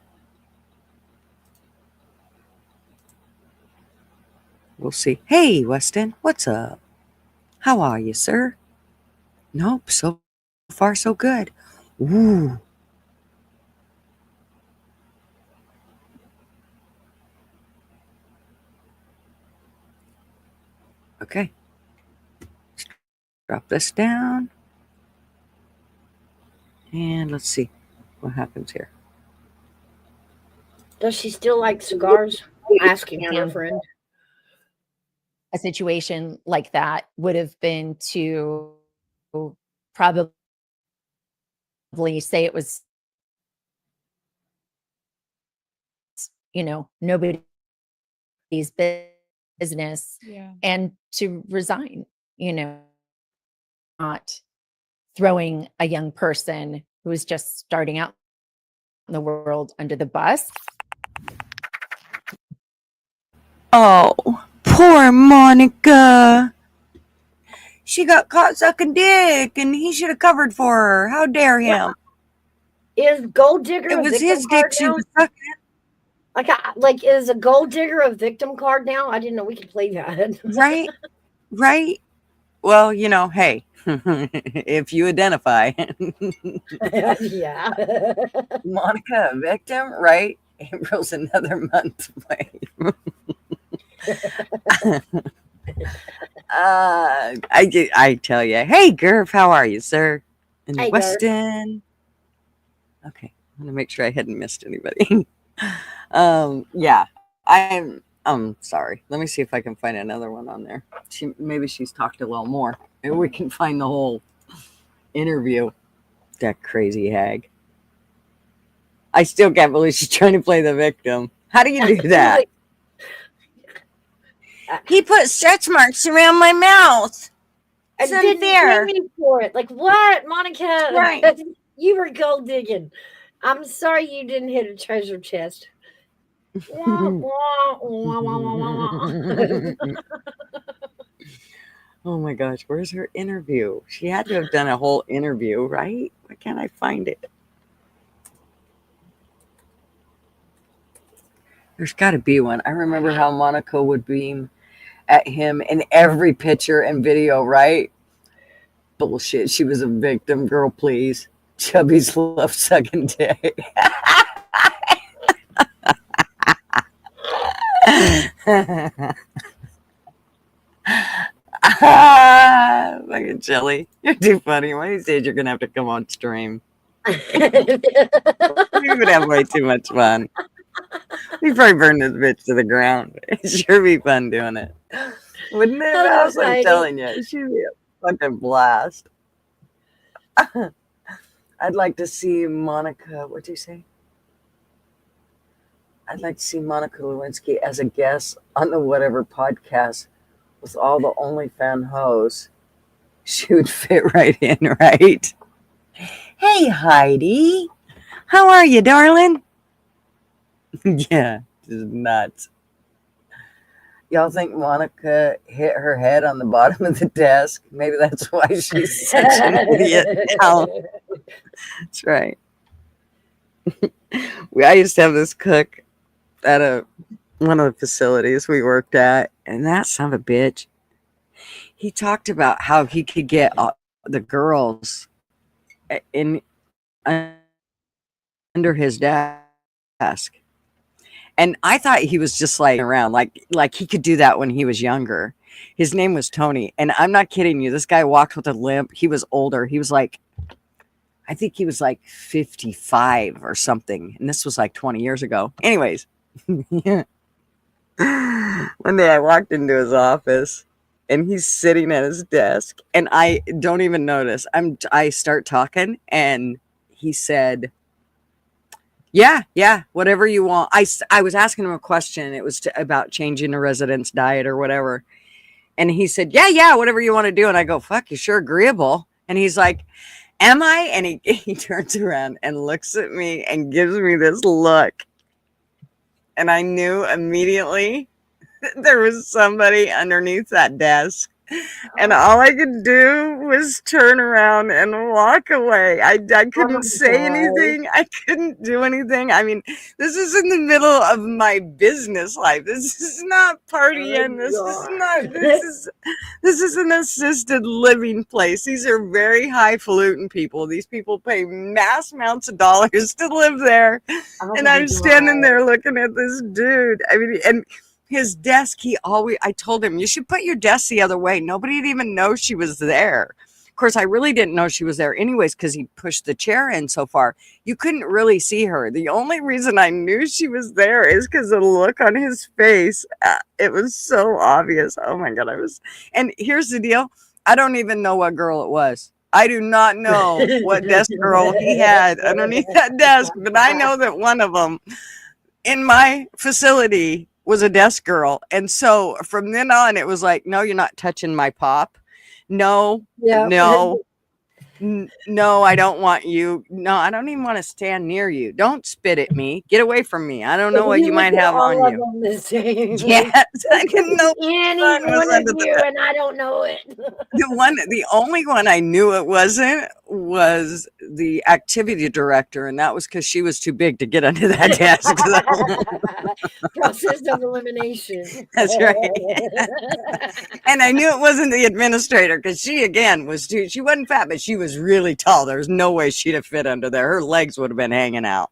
We'll see. Hey, Weston, what's up? How are you, sir? Nope, so far so good. Ooh. Okay. Let's drop this down. And let's see what happens here. Does she still like cigars? Asking her friend. A situation like that would have been to probably say it was, nobody's business, and to resign, not throwing a young person who is just starting out in the world under the bus. Oh, poor Monica. She got caught sucking dick and he should have covered for her. How dare him? Is Gold Digger It was his dick she was sucking. Like, is a Gold Digger a victim card now? I didn't know we could play that. Right? Right? Well, hey, if you identify. Yeah. Monica, a victim, right? April's another month away. I tell you, hey, Gerv, how are you, sir? In Hey, Weston. Okay, I'm gonna make sure I hadn't missed anybody. Yeah, I'm sorry. Let me see if I can find another one on there. Maybe she's talked a little more. Maybe we can find the whole interview. That crazy hag. I still can't believe she's trying to play the victim. How do you do that? He put stretch marks around my mouth. And It's didn't unfair. pay me for it. Like what, Monica? Right. You were gold digging. I'm sorry you didn't hit a treasure chest. Oh my gosh, where's her interview? She had to have done a whole interview, right? Why can't I find it? There's got to be one. I remember how Monica would beam at him in every picture and video, right? Bullshit. She was a victim. Girl, please. Chubby's love sucking dick. Fucking Jelly. You're too funny. One of these days you're going to have to come on stream. We would have way too much fun. We probably burn this bitch to the ground. It'd sure be fun doing it. Wouldn't it? I was like telling you, it should be a fucking blast. I'd like to see Monica, what'd you say? I'd like to see Monica Lewinsky as a guest on the whatever podcast with all the OnlyFans hoes. She would fit right in, right? Hey, Heidi. How are you, darling? Yeah, just nuts. Y'all think Monica hit her head on the bottom of the desk? Maybe that's why she's such an idiot now. That's right. I used to have this cook at one of the facilities we worked at, and that son of a bitch, he talked about how he could get the girls in under his desk. And I thought he was just like around, like he could do that when he was younger. His name was Tony, and I'm not kidding you. This guy walked with a limp. He was older. He was like, I think he was like 55 or something, and this was like 20 years ago. Anyways, yeah. One day I walked into his office, and he's sitting at his desk, and I don't even notice. I start talking, and he said, yeah, whatever you want. I was asking him a question. It was about changing a resident's diet or whatever. And he said, yeah, whatever you want to do. And I go, fuck, you're sure agreeable. And he's like, am I? And he turns around and looks at me and gives me this look. And I knew immediately there was somebody underneath that desk. And all I could do was turn around and walk away. I couldn't say anything. I couldn't do anything. I mean, this is in the middle of my business life. This is not partying. This is an assisted living place. These are very highfalutin people. These people pay mass amounts of dollars to live there. And I'm standing there looking at this dude. I mean, and his desk, I told him, you should put your desk the other way. Nobody would even know she was there. Of course, I really didn't know she was there anyways, because he pushed the chair in so far. You couldn't really see her. The only reason I knew she was there is because of the look on his face. It was so obvious. Oh my God. And here's the deal. I don't even know what girl it was. I do not know what desk girl he had underneath that desk, but I know that one of them in my facility was a desk girl. And so from then on, it was like, no, you're not touching my pop. No, no, I don't want you. No, I don't even want to stand near you. Don't spit at me. Get away from me. I don't know what you might have on you. Yes, I didn't know. Any one of you, and I don't know it. The only one I knew it wasn't was the activity director, and that was because she was too big to get under that desk. Process of elimination. That's right. And I knew it wasn't the administrator, because she again she wasn't fat, but she was really tall. There was no way she'd have fit under there. Her legs would have been hanging out.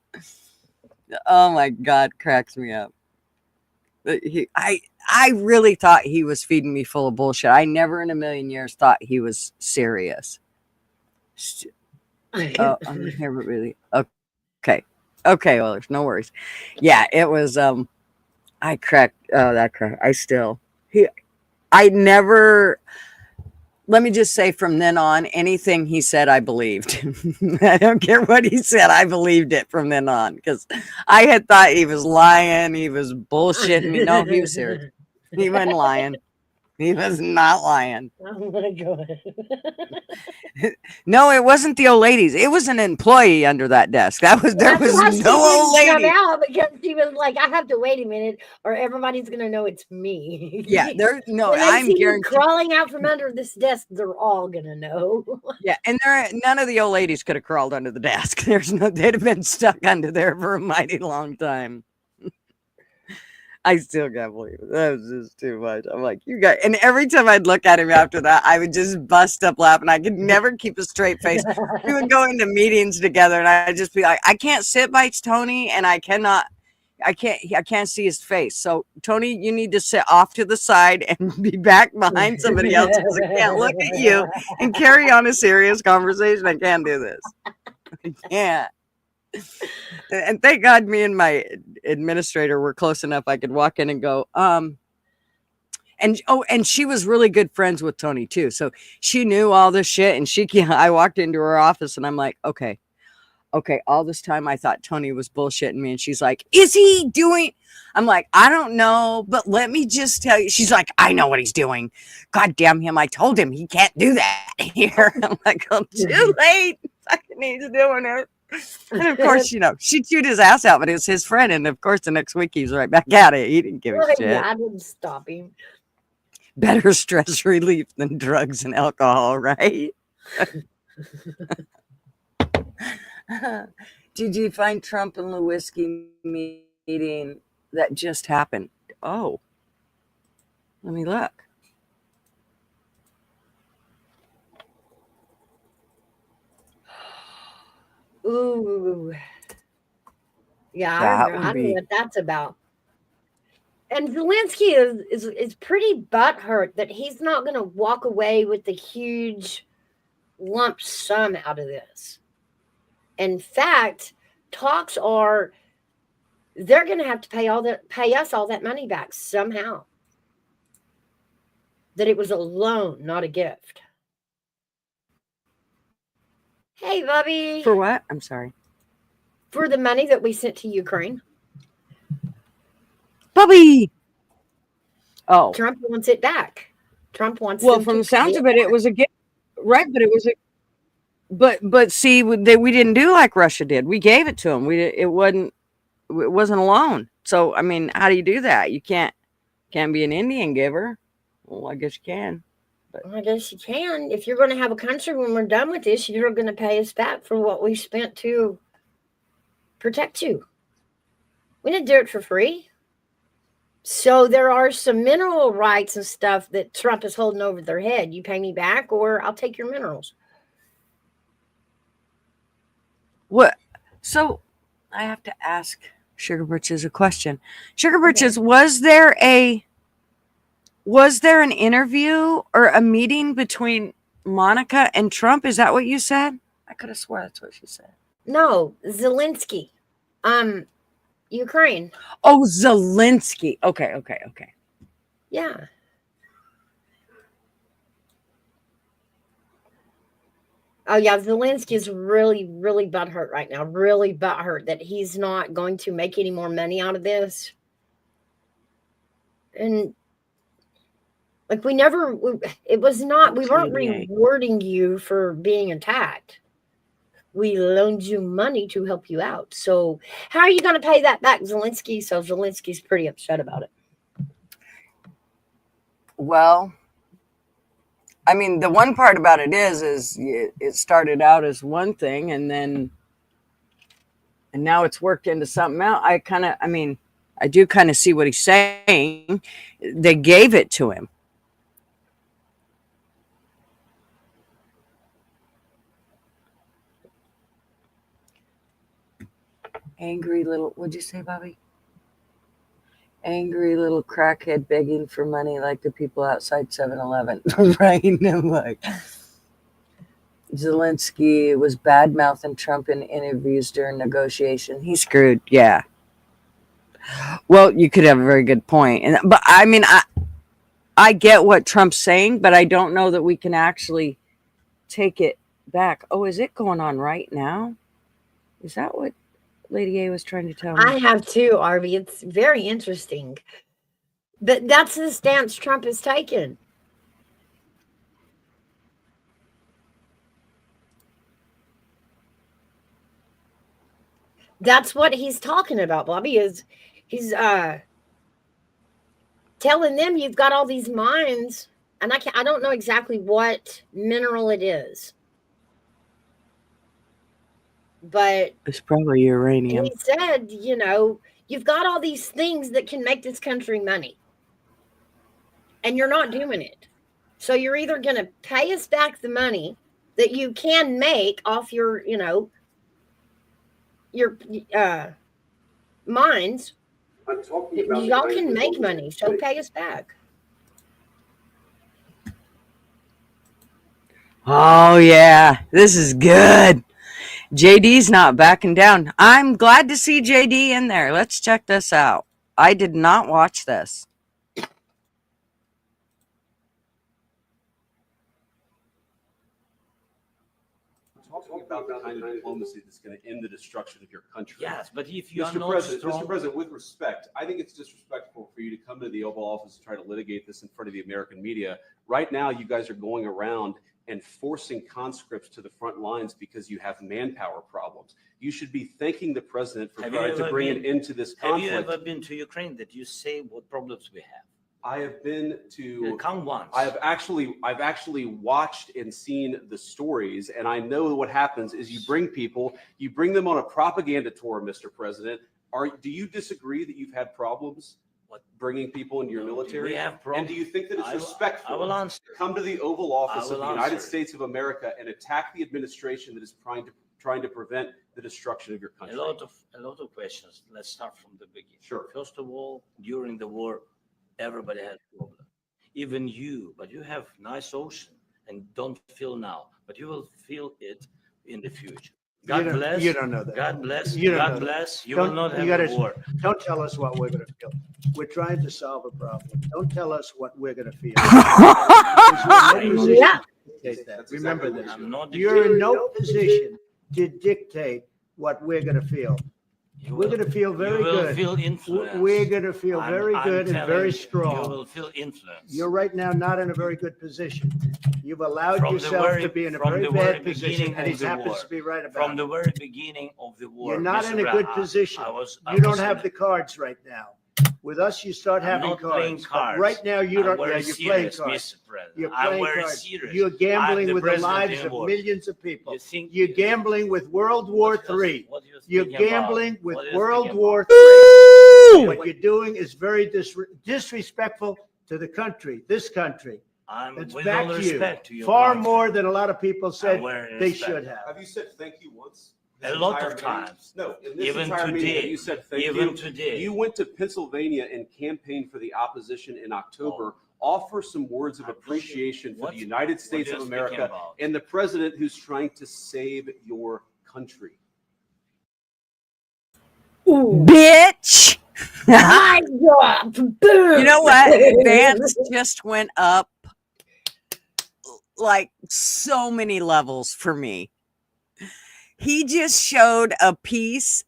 Oh my God, cracks me up. I really thought he was feeding me full of bullshit. I never in a million years thought he was serious. Oh, I'm here, but really. Okay. Okay, well, there's no worries. Yeah, it was. I cracked. Oh, that crack. I still. He. I never. Let me just say from then on, anything he said, I believed. I don't care what he said. I believed it from then on because I had thought he was lying. He was bullshitting me. No, he was serious. He wasn't lying. He was not lying. I'm gonna go ahead. No, it wasn't the old ladies. It was an employee under that desk. There That's was why she no old didn't come lady. out because she was like, I have to wait a minute or everybody's gonna know it's me. Yeah, there's no. When they I'm see me guaranteed. crawling out from under this desk, they're all gonna know. Yeah, and none of the old ladies could have crawled under the desk. They'd have been stuck under there for a mighty long time. I still can't believe it. That was just too much. I'm like, you guys, and every time I'd look at him after that, I would just bust up laughing. I could never keep a straight face. We would go into meetings together, and I'd just be like, I can't sit by Tony, and I can't see his face. So Tony, you need to sit off to the side and be back behind somebody else because I can't look at you and carry on a serious conversation. I can't do this. I can't. And thank God me and my administrator were close enough I could walk in and go, and she was really good friends with Tony too. So she knew all this shit and I walked into her office and I'm like, okay, all this time I thought Tony was bullshitting me. And she's like, is he doing? I'm like, I don't know, but let me just tell you. She's like, I know what he's doing. God damn him. I told him he can't do that here. I'm like, oh, too late. Fucking he's doing it. And of course, she chewed his ass out, but it was his friend. And of course, the next week he was right back at it. He didn't give a shit. Yeah, I didn't stop him. Better stress relief than drugs and alcohol, right? Did you find Trump and Lewinsky meeting that just happened? Oh, let me look. Ooh. Yeah, That I would know be. what that's about. And Zelensky is pretty butthurt that he's not going to walk away with the huge lump sum out of this. In fact, talks are they're going to have to pay us all that money back somehow. That it was a loan, not a gift. Hey, Bubby. For what? I'm sorry. For the money that we sent to Ukraine. Bubby. Oh. Trump wants it back. Trump wants. Well, from the sounds of it, it was a gift, right? But it was a. But see, we didn't do like Russia did. We gave it to them. It wasn't a loan. So I mean, how do you do that? You can't be an Indian giver. Well, I guess you can. But I guess you can. If you're going to have a country when we're done with this, you're going to pay us back for what we spent to protect you. We didn't do it for free. So there are some mineral rights and stuff that Trump is holding over their head. You pay me back or I'll take your minerals. what? So I have to ask Sugar Britches a question. Sugar Britches, was there an interview or a meeting between Monica and Trump? Is that what you said? I could have swore that's what she said. No, Zelensky. Ukraine. Oh, Zelensky. Okay. Yeah. Oh, yeah. Zelensky is really, really butthurt right now. Really butthurt that he's not going to make any more money out of this. And like we weren't rewarding you for being attacked. We loaned you money to help you out. So how are you going to pay that back, Zelensky? So Zelensky's pretty upset about it. Well, I mean, the one part about it is it started out as one thing and now it's worked into something else. I do kind of see what he's saying. They gave it to him. Angry little, what'd you say, Bobby? Angry little crackhead begging for money like the people outside 7-Eleven. Right? I'm like, Zelensky was bad mouthing Trump in interviews during negotiation. He's screwed. Yeah. Well, you could have a very good point. But I mean, I get what Trump's saying, but I don't know that we can actually take it back. Oh, is it going on right now? Is that what Lady A was trying to tell me? I have too, Arby. It's very interesting. But that's the stance Trump has taken. That's what he's talking about, Bobby, is he's telling them you've got all these mines, and I don't know exactly what mineral it is. But It's probably uranium. he said, you've got all these things that can make this country money, and you're not doing it. So you're either going to pay us back the money that you can make off your mines. Y'all can make money, so pay us back. Oh, yeah. This is good. JD's not backing down. I'm glad to see JD in there. Let's check this out. I did not watch this. Talking about the kind of diplomacy that's going to end the destruction of your country. Yes, but if you are Mr. not President, strong, Mr. President, with respect, I think it's disrespectful for you to come to the Oval Office and try to litigate this in front of the American media. Right now, you guys are going around and forcing conscripts to the front lines because you have manpower problems. You should be thanking the president for trying to bring an end to this conflict. have you ever been to Ukraine that you say what problems we have? I have been to. Count once. I've actually watched and seen the stories, and I know what happens is you bring them on a propaganda tour, Mr. President. Do you disagree that you've had problems bringing people into your military? We have problems. And do you think that it's respectful I will answer. to come to the Oval Office of the United answer. States of America and attack the administration that is trying to prevent the destruction of your country? A lot of questions. Let's start from the beginning. Sure. First of all, during the war, everybody had problem. Even you, but you have nice ocean and don't feel now, but you will feel it in the future. God bless. You don't know that. God bless. You don't God know bless. You Don't- will not you have gotta- a war. Don't tell us what we're going to feel. We're trying to solve a problem. Don't tell us what we're going to feel. Yeah. That's Remember exactly what this. I'm not You're in no position to dictate what we're going to feel. We're going to feel very you will good. Feel influence. We're going to feel very good and very You strong. will feel influence. You're right now not in a very good position. You've allowed From the yourself very- to be in a from very the very bad position, beginning and he of the happens war. to be right about From it. the very beginning of the war. You're not Mr. in a Brown, good position. I You don't was have in the cards right now. With us, you start I'm having not playing cards. But cards. right now, you I'm don't. Yeah, very you're playing serious, cards. Mr. President. You're I'm playing very cards. serious. You're gambling I'm with the president lives in of war. millions of people. You think You're gambling with World War what else- III. what are you You're thinking about? gambling with What are you World thinking War about? III. What you're doing is very disrespectful to the country, this country. I'm It's with back all to you. respect to your Far country. more than a lot of people said I'm wearing they respect. should have. Have you said thank you once? A lot of Entire meeting? times. No, in this Even entire meeting, today. have you said thank Even you? today. You went to Pennsylvania and campaigned for the opposition in October. Offer some words of appreciation for What- the United what States are of you America speaking about? and the president who's trying to save your country. Bitch. My God. Boom. You know what? Vance just went up like so many levels for me. He just showed a piece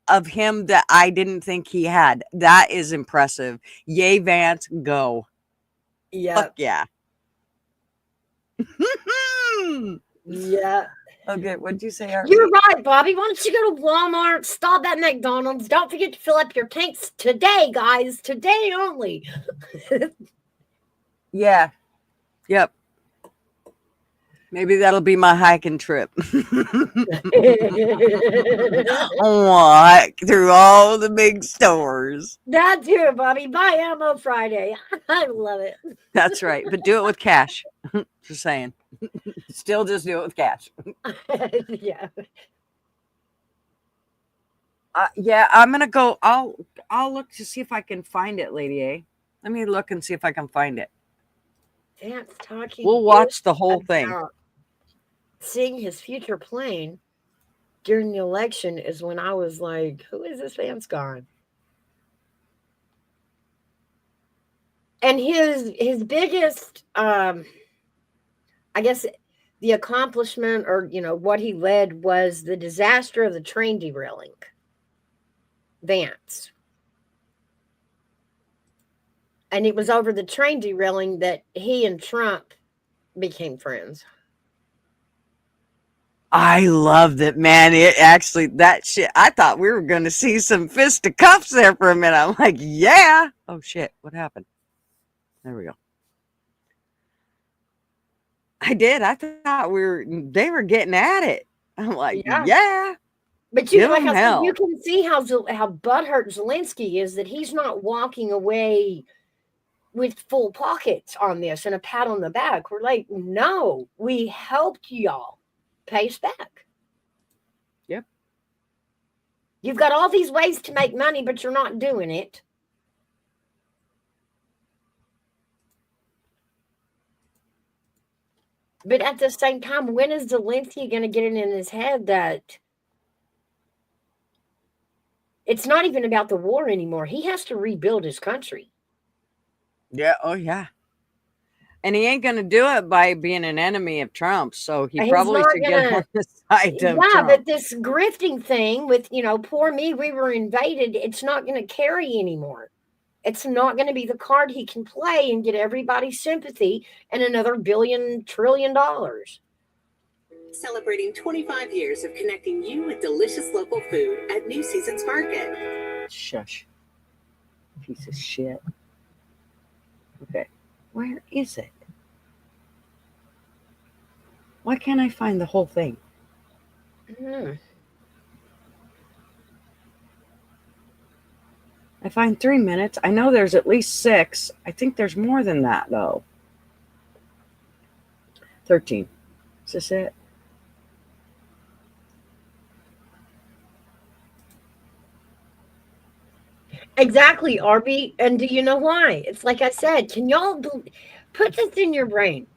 of him that I didn't think he had. That is impressive. Yay, Vance, go. Yeah. Fuck yeah. Yeah. Okay, what'd you say, Art? You're right, Bobby. Why don't you go to Walmart, stop at McDonald's? Don't forget to fill up your tanks today, guys. Today only. Yeah. Yep. Maybe that'll be my hiking trip. Walk through all the big stores. That too, Bobby. Buy ammo Friday. I love it. That's right. But do it with cash. Just saying. Still just do it with cash. Yeah. Yeah, I'm gonna go. I'll look to see if I can find it, Lady A. Let me look and see if I can find it. Vance talking. We'll watch the whole thing. about seeing his future playing during the election is when I was like, who is this Vance guy? And his biggest, I guess, the accomplishment or, what he led was the disaster of the train derailing. Vance. And it was over the train derailing that he and Trump became friends. I loved it, man. It actually, that shit, I thought we were going to see some fisticuffs there for a minute. I'm like, yeah. Oh, shit. What happened? There we go. I did. I thought they were getting at it. I'm like, yeah. But like I said, you can see how butthurt Zelensky is that he's not walking away with full pockets on this and a pat on the back. We're like, no, we helped y'all. Pay us back. Yep. You've got all these ways to make money, but you're not doing it. But at the same time, when is Zelensky going to get it in his head that it's not even about the war anymore? He has to rebuild his country. Yeah. Oh, yeah. And he ain't going to do it by being an enemy of Trump. So he probably should get on the side of Trump. Yeah, but this grifting thing with, poor me, we were invaded. It's not going to carry anymore. It's not going to be the card he can play and get everybody's sympathy and another $1 trillion. Celebrating 25 years of connecting you with delicious local food at New Seasons Market. Shush. Piece of shit. Okay. Where is it? Why can't I find the whole thing? I find 3 minutes. I know there's at least 6. I think there's more than that, though. 13. Is this it? Exactly, Arby. And do you know why? It's like I said, can y'all put this in your brain?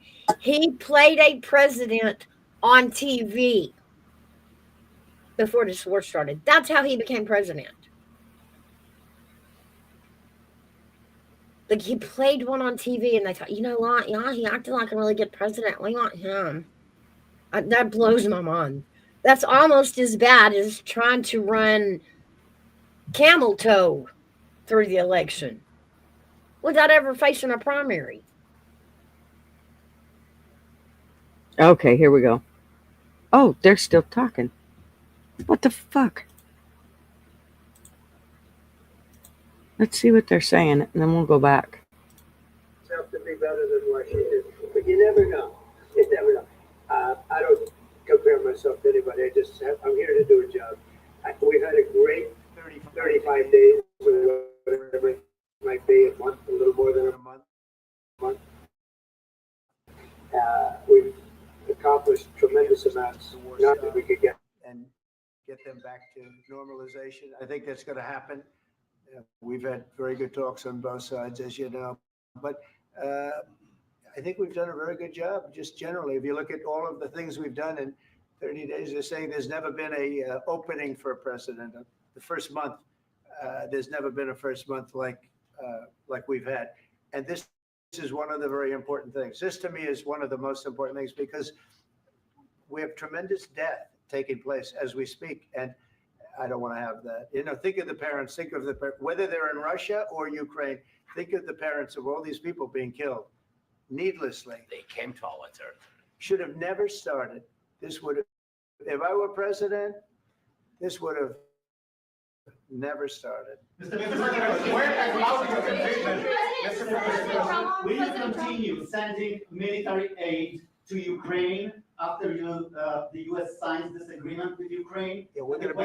He played a president on TV before this war started. That's how he became president. Like, he played one on TV, and they thought, you know what? Yeah, he acted like a really good president. We want him. That blows my mind. That's almost as bad as trying to run camel toe through the election without ever facing a primary. Okay, here we go. Oh, they're still talking. What the fuck? Let's see what they're saying, and then we'll go back. To be better than what she did, but you never know. You never know. I don't compare myself to anybody. I'm here to do a job. We've had a great 35 days, whatever it might be, a month, a little more than a month. We've accomplished tremendous amounts. Not that we could get them back to normalization. I think that's going to happen. We've had very good talks on both sides, as you know, but I think we've done a very good job. Just generally, if you look at all of the things we've done in 30 days, they're saying there's never been a opening for a president. The first month, there's never been a first month like we've had, and this is one of the very important things. This, to me, is one of the most important things because we have tremendous death taking place as we speak, and I don't want to have that. Think of the parents. Think of whether they're in Russia or Ukraine. Think of the parents of all these people being killed needlessly. They came to our territory. Should have never started. This would have, if I were president, this would have never started. Mr. President, will you continue sending military aid to Ukraine after the U.S. signs this agreement with Ukraine? Yeah, we're going to be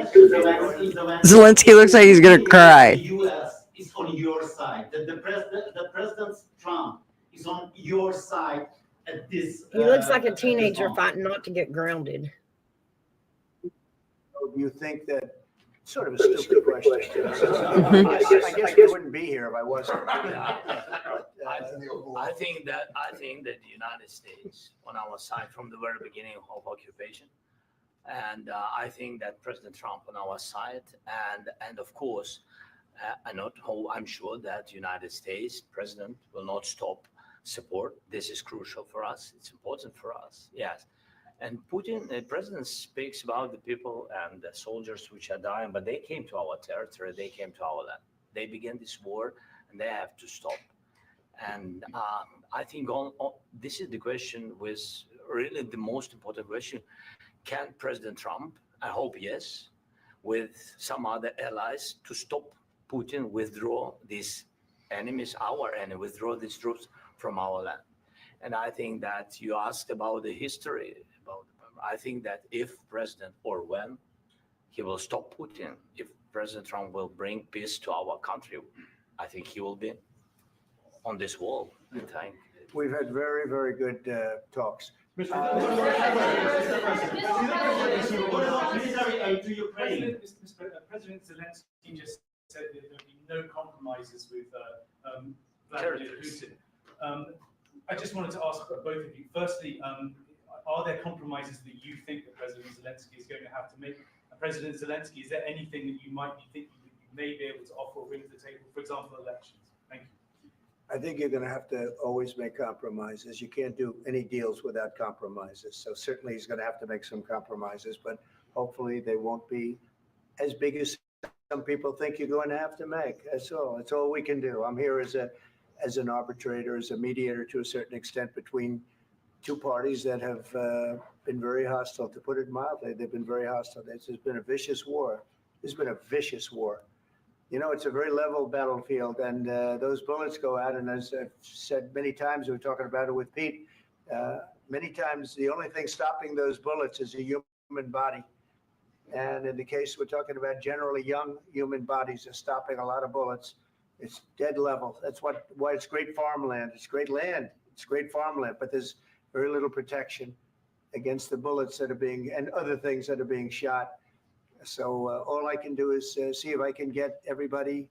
Zelensky looks like he's going to cry. The U.S. is on your side. The President Trump is on your side at this. He looks like a teenager fighting not to get grounded. Do you think that? Sort of a stupid question. I guess we wouldn't be here if I wasn't. I think that the United States on our side from the very beginning of occupation, and I think that President Trump on our side, and of course, I'm sure that United States President will not stop support. This is crucial for us. It's important for us. Yes. And Putin, the president speaks about the people and the soldiers which are dying, but they came to our territory, they came to our land. They began this war, and they have to stop. And I think this is the question, with really the most important question. Can President Trump, I hope yes, with some other allies, to stop Putin, withdraw these enemies, our enemy, withdraw these troops from our land? And I think that you asked about the history. I think that if President, or when he will stop Putin, if President Trump will bring peace to our country, I think he will be on this wall. I think. We've had very, very good talks. President Zelensky just said that there will be no compromises with Vladimir Putin. I just wanted to ask both of you. Firstly, are there compromises that you think that President Zelensky is going to have to make? President Zelensky, is there anything that you might be thinking that you may be able to offer or bring to the table, for example, elections? Thank you. I think you're going to have to always make compromises. You can't do any deals without compromises. So certainly he's going to have to make some compromises, but hopefully they won't be as big as some people think you're going to have to make. That's all. That's all we can do. I'm here as an arbitrator, as a mediator to a certain extent between two parties that have been very hostile, to put it mildly. They've been very hostile. This has been a vicious war. This has been a vicious war. You know, it's a very level battlefield, and those bullets go out. And as I've said many times, we were talking about it with Pete, many times the only thing stopping those bullets is a human body. And in the case we're talking about, generally young human bodies are stopping a lot of bullets. It's dead level. That's why it's great farmland. It's great land. It's great farmland, but there's very little protection against the bullets that are being, and other things that are being shot. So all I can do is see if I can get everybody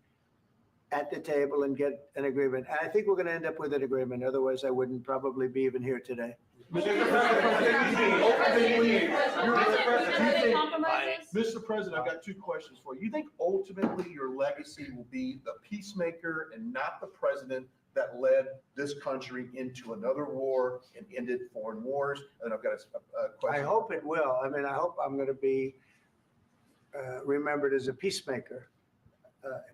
at the table and get an agreement. And I think we're going to end up with an agreement. Otherwise, I wouldn't probably be even here today. Mr. President, I've got two questions for you. You think ultimately your legacy will be the peacemaker and not the president that led this country into another war and ended foreign wars? And I've got a question. I hope it will. I mean, I hope I'm going to be remembered as a peacemaker.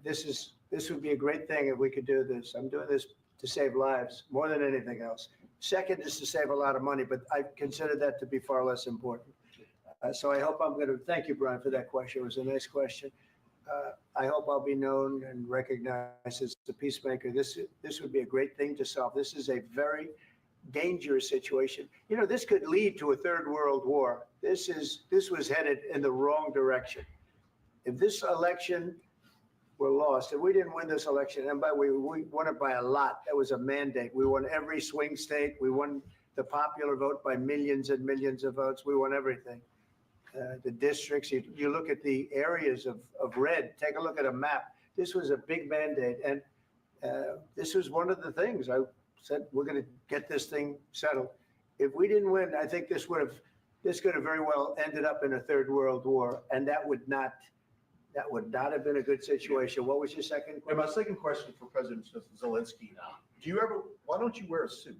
This would be a great thing if we could do this. I'm doing this to save lives more than anything else. Second is to save a lot of money, but I consider that to be far less important. So I hope I'm going to, thank you, Brian, for that question. It was a nice question. I hope I'll be known and recognized as the peacemaker. This would be a great thing to solve. This is a very dangerous situation. You know, this could lead to a third world war. This was headed in the wrong direction. If this election were lost, if we didn't win this election, and we won it by a lot, that was a mandate. We won every swing state. We won the popular vote by millions and millions of votes. We won everything. The districts, you look at the areas of red, take a look at a map. This was a big mandate. And this was one of the things I said, we're going to get this thing settled. If we didn't win, I think this could have very well ended up in a third world war. And that would not have been a good situation. What was your second question? And my second question for President Zelensky, why don't you wear a suit?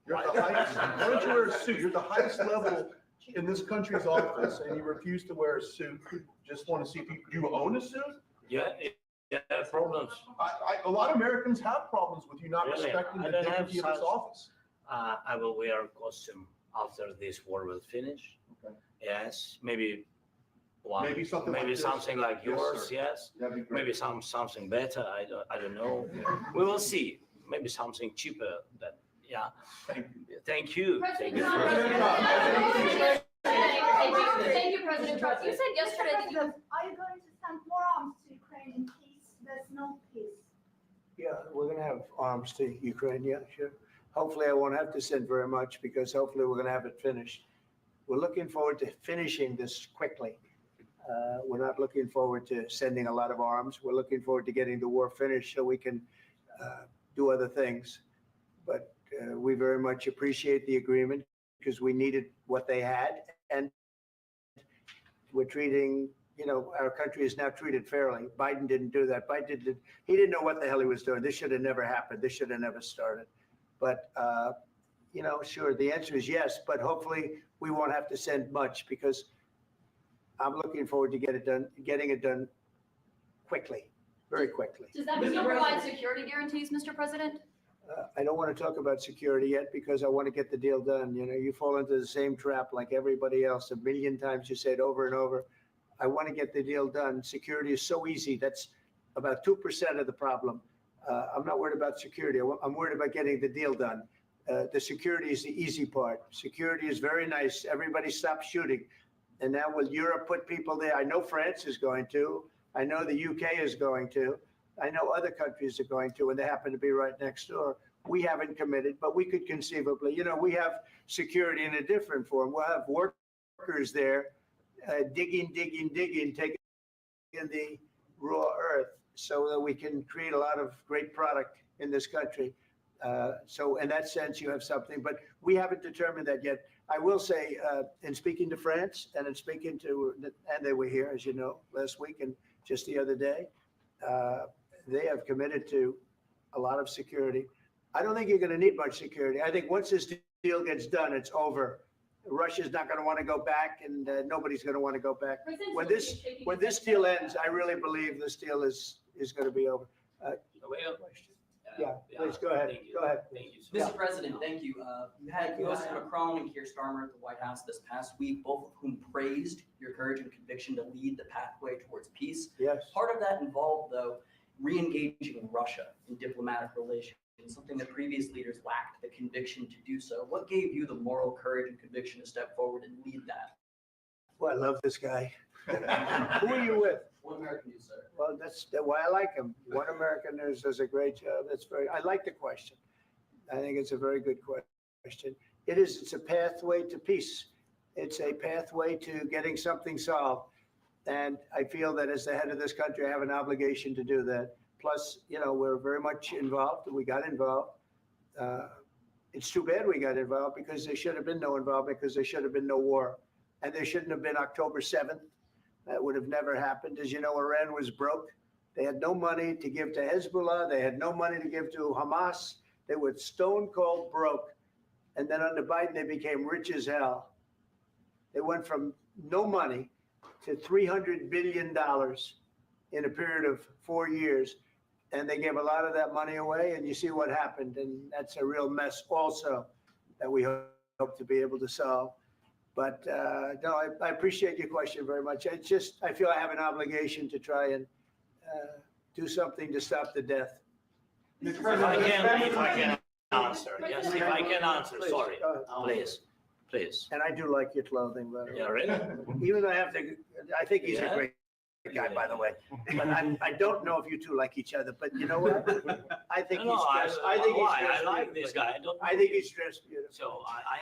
You're at the highest, why don't you wear a suit? You're the highest level in this country's office, and you refuse to wear a suit. Just want to see if do you own a suit? Yeah, problems. A lot of Americans have problems with you not respecting the dignity of this office. I will wear a costume after this war will finish. Okay. Yes, maybe something like yours. Yes, maybe something better. I don't know. We will see. Maybe something cheaper than. Yeah. Thank you. Thank you, President Trump. You said yesterday that you. Are you going to send more arms to Ukraine in case there's no peace? Yeah, we're going to have arms to Ukraine. Yeah, sure. Hopefully, I won't have to send very much because hopefully we're going to have it finished. We're looking forward to finishing this quickly. We're not looking forward to sending a lot of arms. We're looking forward to getting the war finished so we can do other things. But we very much appreciate the agreement because we needed what they had, and we're treating, our country is now treated fairly. Biden didn't do that. He didn't know what the hell he was doing. This should have never happened. This should have never started. But, sure, the answer is yes, but hopefully we won't have to send much because I'm looking forward to getting it done quickly, very quickly. Does that mean you'll provide security guarantees, Mr. President? I don't want to talk about security yet because I want to get the deal done. You fall into the same trap like everybody else. A million times you say it over and over. I want to get the deal done. Security is so easy. That's about 2% of the problem. I'm not worried about security. I'm worried about getting the deal done. The security is the easy part. Security is very nice. Everybody stops shooting. And now will Europe put people there? I know France is going to. I know the UK is going to. I know other countries are going to, and they happen to be right next door. We haven't committed, but we could conceivably, we have security in a different form. We'll have workers there digging, taking in the raw earth so that we can create a lot of great product in this country. So in that sense, you have something, but we haven't determined that yet. I will say, in speaking to France and in speaking to, and they were here, as you know, last week and just the other day, they have committed to a lot of security. I don't think you're going to need much security. I think once this deal gets done, it's over. Russia's not going to want to go back, and nobody's going to want to go back. When this deal ends, I really believe this deal is going to be over. Yeah, please go ahead. Go ahead. Mr. President, thank you. You had U.S. Macron and Keir Starmer at the White House this past week, both of whom praised your courage and conviction to lead the pathway towards peace. Yes. Part of that involved, though, re-engaging Russia in diplomatic relations, something that previous leaders lacked the conviction to do so. What gave you the moral courage and conviction to step forward and lead that? Well, I love this guy. Who are you with? One American News, sir. Well, that's why I like him. One American News does a great job. I like the question. I think it's a very good question. It's a pathway to peace. It's a pathway to getting something solved. And I feel that as the head of this country, I have an obligation to do that. Plus, we're very much involved. We got involved. It's too bad we got involved because there should have been no involvement because there should have been no war. And there shouldn't have been October 7th. That would have never happened. As you know, Iran was broke. They had no money to give to Hezbollah. They had no money to give to Hamas. They were stone cold broke. And then under Biden, they became rich as hell. They went from no money to $300 billion in a period of 4 years. And they gave a lot of that money away. And you see what happened. And that's a real mess also that we hope to be able to solve. But no, I appreciate your question very much. I feel I have an obligation to try and do something to stop the death. If I can answer, yes, if I can answer, Please, sorry, go ahead. please. And I do like your clothing, by the way. Yeah, really? Even though I think he's a great guy, by the way. But I don't know if you two like each other, but you know what? I think he's dressed. I like this guy. I think he's dressed beautiful. So I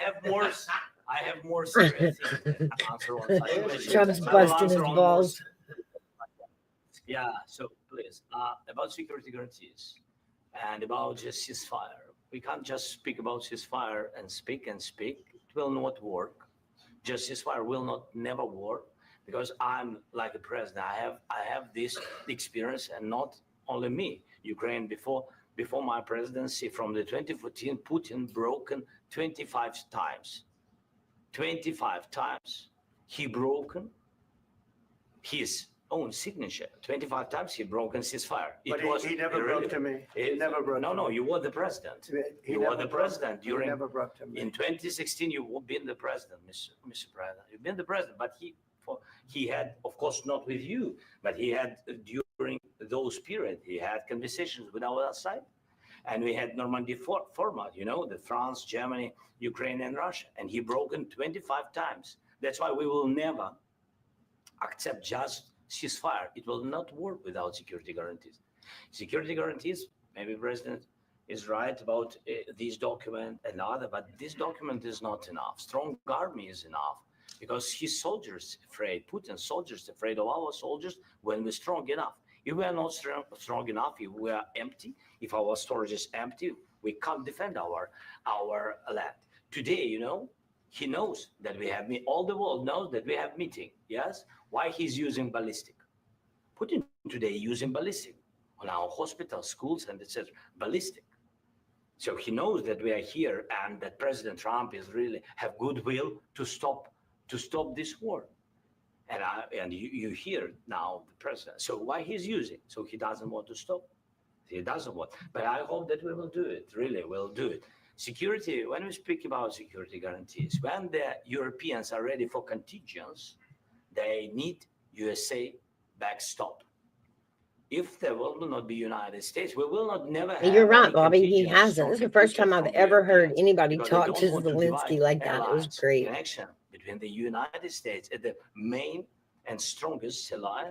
have more serious things to answer on such questions. Trump's I will busting his answer on balls. Yeah, so please, about security guarantees and about just ceasefire. We can't just speak about ceasefire and speak. It will not work. Just ceasefire will never work because I'm like the president. I have this experience, and not only me. Ukraine before my presidency, from the 2014, Putin broken 25 times. 25 times he broken his own signature. 25 times he broken ceasefire. But he never broke to me. He never broke to me. No, you were the president. You were the president during. He never broke to me. In 2016, you've been the president, Mr. President. You've been the president, but he had, of course, not with you, but he had during those periods, he had conversations with our side. And we had Normandy format, the France, Germany, Ukraine, and Russia. And he broken 25 times. That's why we will never accept just ceasefire. It will not work without security guarantees. Security guarantees, maybe President is right about this document and other, but this document is not enough. Strong army is enough because his soldiers afraid, Putin's soldiers afraid of our soldiers when we're strong enough. If we are not strong enough, if we are empty, if our storage is empty, we can't defend our land. Today, you know, he knows that we have all the world knows that we have meeting. Yes, why he's using ballistic? Putin today using ballistic on our hospitals, schools, and etc. Ballistic. So he knows that we are here and that President Trump is really have goodwill to stop this war. And you hear now the president. So why he's using? So he doesn't want to stop. He doesn't want. But I hope that we will do it. Really, we'll do it. Security. When we speak about security guarantees, when the Europeans are ready for contingents, they need USA backstop. If there will not be United States, we will not never have. You're right, any Bobby. He contingents hasn't. or This is the first time I've contingents from ever heard Europeans, anybody because they talk don't to want to Zelensky divide like that. It was alliance, great. connection between the United States and the main and strongest ally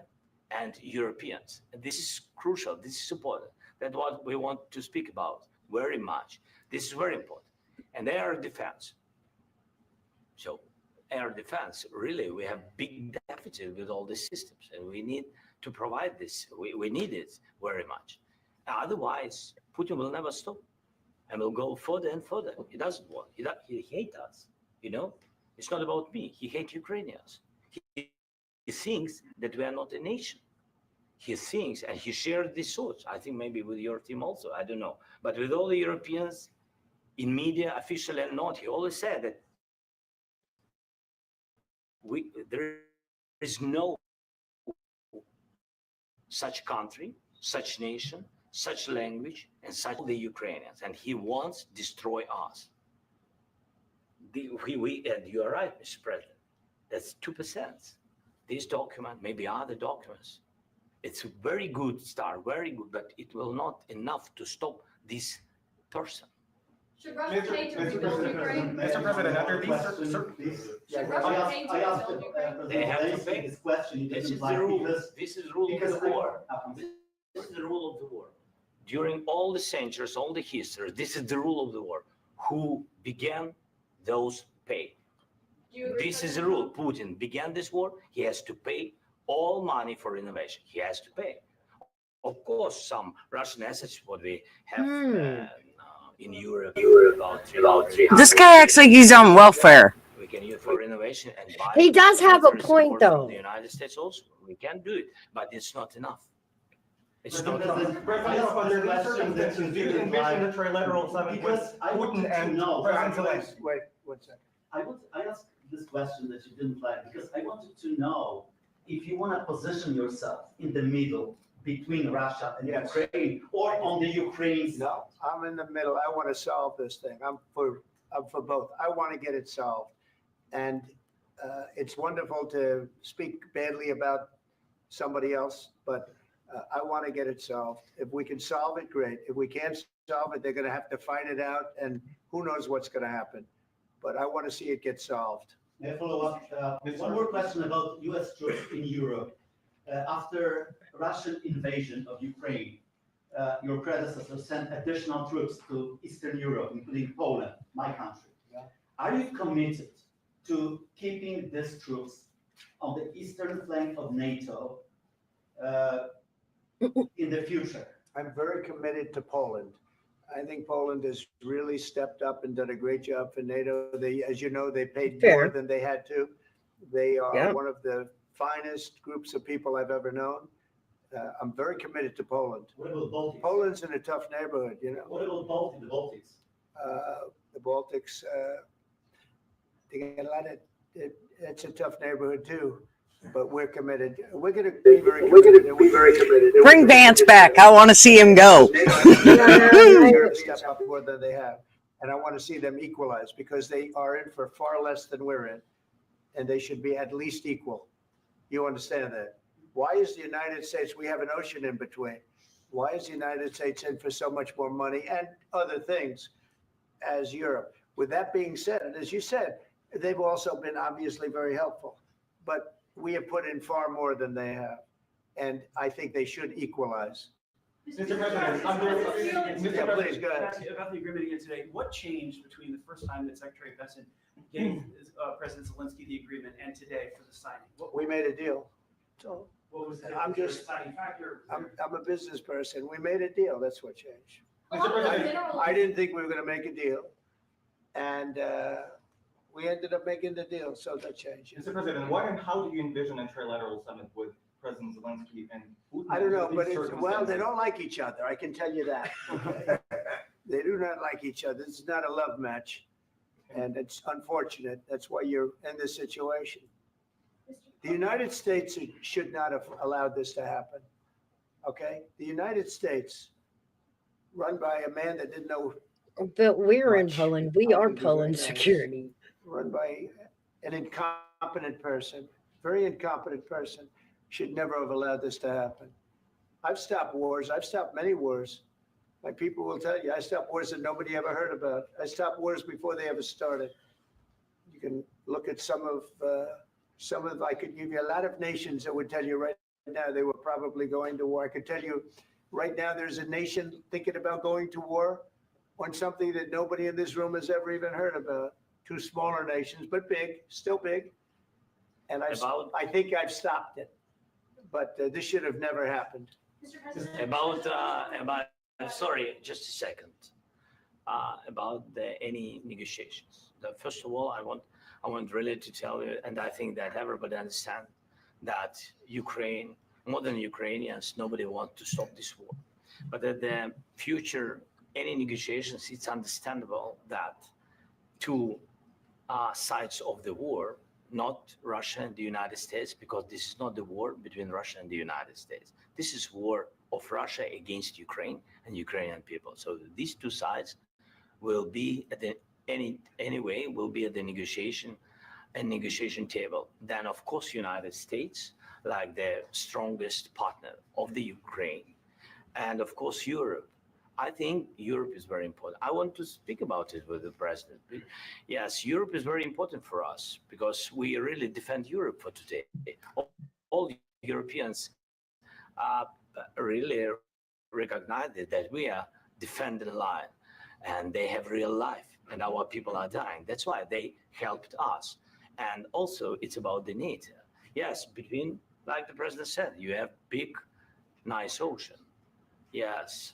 and Europeans. And this is crucial. This is important. That's what we want to speak about very much. This is very important. And air defense. So air defense, really, we have big deficit with all these systems, and we need to provide this. We need it very much. Otherwise, Putin will never stop and will go further and further. He doesn't want. He hates us. You know, it's not about me. He hates Ukrainians. He thinks that we are not a nation. He thinks, and he shared these thoughts, I think maybe with your team also, I don't know. But with all the Europeans in media, official and not, he always said that there is no such country, such nation, such language, and such the Ukrainians. And he wants to destroy us. And you are right, Mr. President. That's 2%. This document, maybe other documents, it's a very good start, very good, but it will not enough to stop this person. Should Russia pay to rebuild Ukraine? Mr. President, under these Should Russia pay to rebuild Ukraine? They have to pay. This question. This is the rule. This is rule of the war. This is the rule of the war. During all the centuries, all the history, this is the rule of the war. Who began, those pay. This is the rule. Putin began this war. He has to pay all money for innovation. He has to pay. Of course, some Russian assets, what we have in Europe, about 300. This guy acts like he's on welfare. We can use for innovation and buy. He does have a point, though. The United States also, we can do it, but it's not enough. It's Do not enough. you envision a trilateral summit with Putin and President Zelensky? Wait, 1 second. I asked this question that you didn't like because I wanted to know if you want to position yourself in the middle between Russia and Ukraine or on the Ukraine's. No, I'm in the middle. I want to solve this thing. I'm for both. I want to get it solved. And it's wonderful to speak badly about somebody else, but I want to get it solved. If we can solve it, great. If we can't solve it, they're going to have to fight it out, and who knows what's going to happen. But I want to see it get solved. May I follow up? One more question about U.S. troops in Europe. After Russian invasion of Ukraine, your predecessor sent additional troops to Eastern Europe, including Poland, my country. Are you committed to keeping these troops on the eastern flank of NATO in the future? I'm very committed to Poland. I think Poland has really stepped up and done a great job for NATO. They, as you know, they paid more than they had to. They are one of the finest groups of people I've ever known. I'm very committed to Poland. What about Baltics? Poland's in a tough neighborhood, you know. What about the Baltics? The Baltics, they get a lot of, it's a tough neighborhood too. But we're committed. We're going to be very committed. Bring Vance back. I want to see him go. Step up more than they have. And I want to see them equalize because they are in for far less than we're in. And they should be at least equal. You understand that? Why is the United States, we have an ocean in between. Why is the United States in for so much more money and other things as Europe? With that being said, and as you said, they've also been obviously very helpful. But we have put in far more than they have. And I think they should equalize. Mr. President, please go ahead. About the agreement again today, what changed between the first time that Secretary Bessent gave President Zelensky the agreement and today for the signing? We made a deal. So What was the I'm just, deciding factor? I'm a business person. We made a deal. That's what changed. Mr. President, I didn't think we were gonna make a deal. And we ended up making the deal, so that changed. Mr. President, what and how do you envision a trilateral summit with President Zelensky and Putin? I don't know, under but these well, they circumstances? don't like each other. I can tell you that. Okay? They do not like each other. This is not a love match. And it's unfortunate. That's why you're in this situation. The United States should not have allowed this to happen. Okay? The United States, run by a man that didn't know, But we're in Much. Poland. We I are think you're very Poland nice. security. run by an incompetent person, very incompetent person, should never have allowed this to happen. I've stopped wars. I've stopped many wars. My people will tell you, I stopped wars that nobody ever heard about. I stopped wars before they ever started. You can look at some of, I could give you a lot of nations that would tell you right now they were probably going to war. I could tell you right now there's a nation thinking about going to war on something that nobody in this room has ever even heard about. Two smaller nations, but big, still big. And I think I've stopped it. But this should have never happened. Sorry, just a second. About any negotiations. First of all, I want really to tell you, and I think that everybody understands that Ukraine, more than Ukrainians, nobody wants to stop this war. But at the future, any negotiations, it's understandable that two sides of the war, not Russia and the United States, because this is not the war between Russia and the United States. This is war of Russia against Ukraine and Ukrainian people. So these two sides will be at the will be at the negotiation table. Then of course United States, like the strongest partner of the Ukraine, and of course Europe. I think Europe is very important. I want to speak about it with the president. Yes, Europe is very important for us because we really defend Europe for today. All Europeans really recognize that we are defending the line and they have real life and our people are dying. That's why they helped us. And also it's about the need. Yes, between, like the president said, you have big, nice ocean. Yes,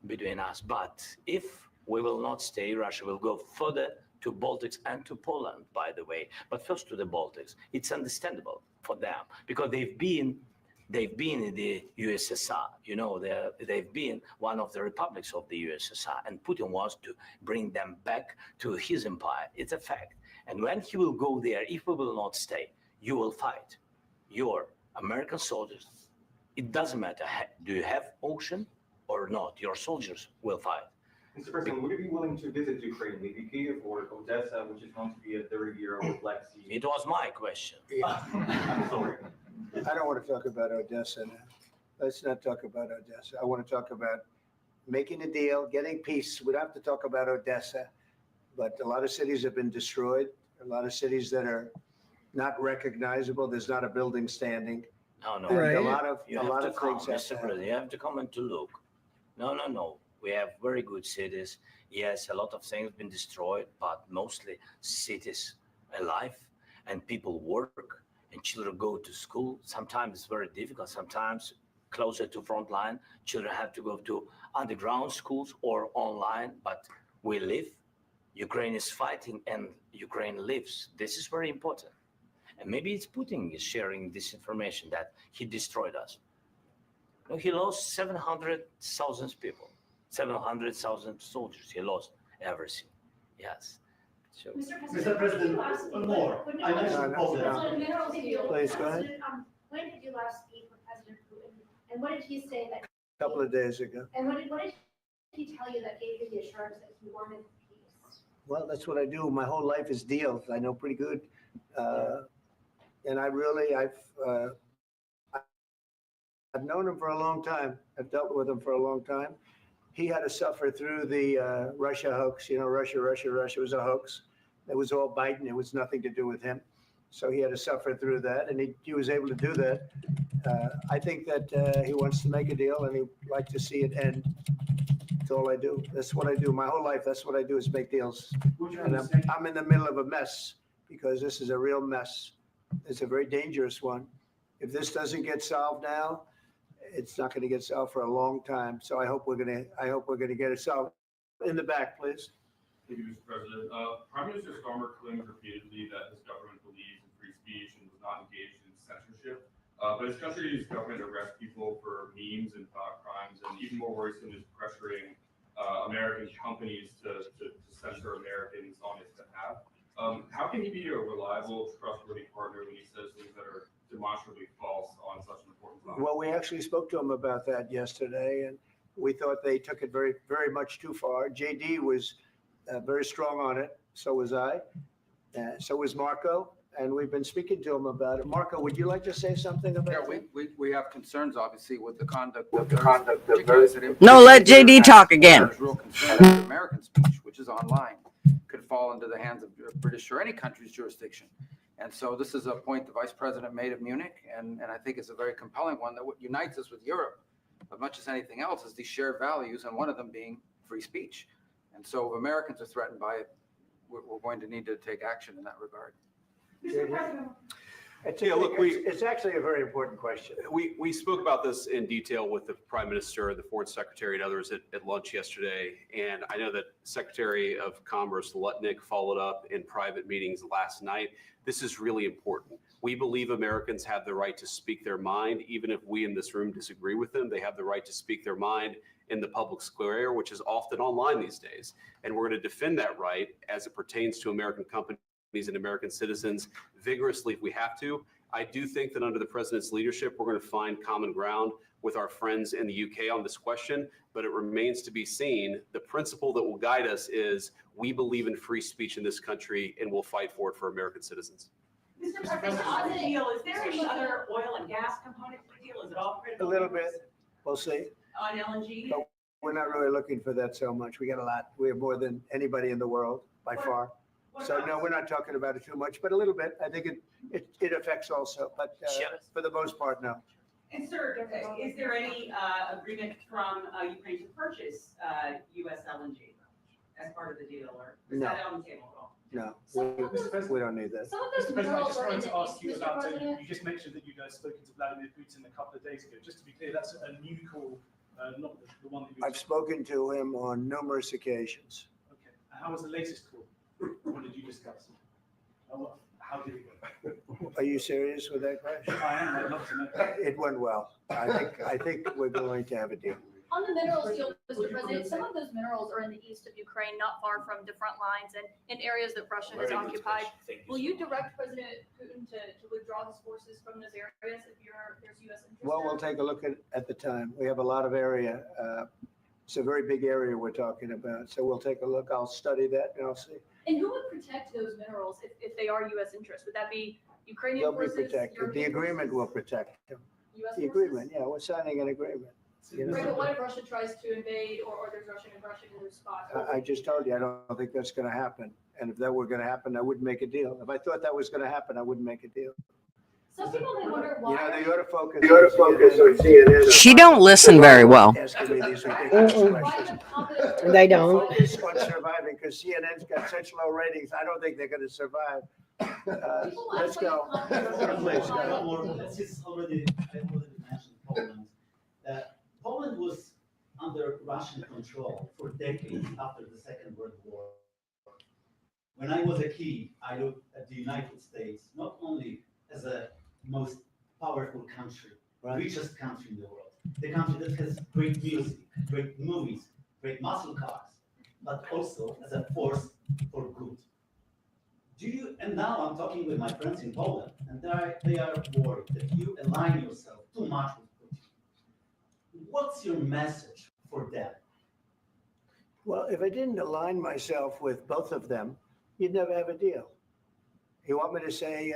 between us. But if we will not stay, Russia will go further to Baltics and to Poland, by the way. But first to the Baltics. It's understandable for them because they've been in the USSR. You know, they've been one of the republics of the USSR, and Putin wants to bring them back to his empire. It's a fact. And when he will go there, if we will not stay, you will fight. Your American soldiers, it doesn't matter, do you have ocean or not, your soldiers will fight. Mr. President, would you be willing to visit Ukraine, maybe Kyiv or Odessa, which is going to be a 30-year-old Black Sea? It was my question. I'm sorry. I don't want to talk about Odessa now. Let's not talk about Odessa. I want to talk about making a deal, getting peace. We don't have to talk about Odessa, but a lot of cities have been destroyed. A lot of cities that are not recognizable. There's not a building standing. No. Right. You A have lot to of come, things have Mr. to happen. President, you have to come and to look. No. We have very good cities. Yes, a lot of things have been destroyed, but mostly cities alive and people work and children go to school. Sometimes it's very difficult. Sometimes closer to front line, children have to go to underground schools or online, but we live. Ukraine is fighting and Ukraine lives. This is very important. And maybe it's Putin is sharing this information that he destroyed us. No, he lost 700,000 people, 700,000 soldiers. He lost everything. Yes. So, Mr. President, one more. I mentioned Poland. Please, go ahead. When did you last speak with President Putin? And what did he say that? A couple of days ago. And what did he tell you that gave you the assurance that he wanted peace? Well, that's what I do. My whole life is deals. I know pretty good. And I've known him for a long time. I've dealt with him for a long time. He had to suffer through the Russia hoax. You know, Russia was a hoax. It was all Biden. It was nothing to do with him. So he had to suffer through that, and he was able to do that. I think that he wants to make a deal, and he'd like to see it end. That's all I do. That's what I do. My whole life, that's what I do is make deals. And I'm in the middle of a mess because this is a real mess. It's a very dangerous one. if this doesn't get solved now, it's not going to get solved for a long time. So I hope we're going to get it solved. In the back, please. Thank you, Mr. President. Prime Minister Starmer claimed repeatedly that his government believes in free speech and was not engaged in censorship. But his country's government arrests people for memes and thought crimes, and even more worrisome is pressuring American companies to censor Americans on his behalf. How can he be a reliable, trustworthy partner when he says things that are demonstrably false on such an important topic? Well, we actually spoke to him about that yesterday, and we thought they took it very, very much too far. JD was very strong on it. So was I. So was Marco. And we've been speaking to him about it. Marco, would you like to say something about that? We have concerns, obviously, with the conduct of the No, let JD talk again. There's real concern that American speech, which is online, could fall into the hands of British or any country's jurisdiction. And so this is a point the Vice President made at Munich, and I think it's a very compelling one, that what unites us with Europe, as much as anything else, is these shared values, and one of them being free speech. And so if Americans are threatened by it, we're going to need to take action in that regard. Mr. President. It's actually a very important question. We spoke about this in detail with the Prime Minister, the Foreign Secretary, and others at lunch yesterday. And I know that Secretary of Commerce Lutnick followed up in private meetings last night. This is really important. We believe Americans have the right to speak their mind, even if we in this room disagree with them. They have the right to speak their mind in the public square, which is often online these days. And we're going to defend that right as it pertains to American companies and American citizens vigorously if we have to. I do think that under the president's leadership, we're going to find common ground with our friends in the UK on this question, but it remains to be seen. The principle that will guide us is we believe in free speech in this country and we'll fight for it for American citizens. Mr. President, on the deal, is there any other oil and gas component to the deal? Is it all critical? A little bit. We'll see. On LNG? But we're not really looking for that so much. We got a lot. We have more than anybody in the world by far. So no, we're not talking about it too much, but a little bit. I think it affects also, but for the most part, no. And sir, is there any agreement from Ukraine to purchase U.S. LNG as part of the deal, or is that on the table at all? No, we don't need that. Mr. President, I just wanted to ask you about it. You just mentioned that you guys spoken to Vladimir Putin a couple of days ago. Just to be clear, that's a new call, not the one that you. I've spoken to him on numerous occasions. Okay. And how was the latest call? What did you discuss? How did it go? Are you serious with that question? I am. I'd love to know. It went well. I think we're going to have a deal. On the minerals deal, Mr. President, some of those minerals are in the east of Ukraine, not far from the front lines and in areas that Russia has occupied. Will you direct President Putin to withdraw his forces from those areas if there's U.S. interest? Well, we'll take a look at the time. We have a lot of area. It's a very big area we're talking about. So we'll take a look. I'll study that and I'll see. And who would protect those minerals if they are U.S. interests? Would that be Ukrainian They'll forces? be protected. The agreement will protect them. US The agreement, yeah, we're signing an agreement. You know? Right, but what if Russia tries to invade or there's Russian aggression in their spot? I just told you, I don't think that's going to happen. And if that were going to happen, I wouldn't make a deal. If I thought that was going to happen, I wouldn't make a deal. Some people may wonder why. You know, they ought to focus on CNN. She don't listen very well. Asking me these ridiculous questions. They don't. Focus on surviving because CNN's got such low ratings. I don't think they're going to survive. Let's go. Please go. Since already mentioned Poland. Poland was under Russian control for decades after the Second World War. When I was a kid, I looked at the United States not only as a most powerful country, richest country in the world, the country that has great music, great movies, great muscle cars, but also as a force for good. And now I'm talking with my friends in Poland, and they are worried that you align yourself too much with Putin. What's your message for them? Well, if I didn't align myself with both of them, you'd never have a deal. You want me to say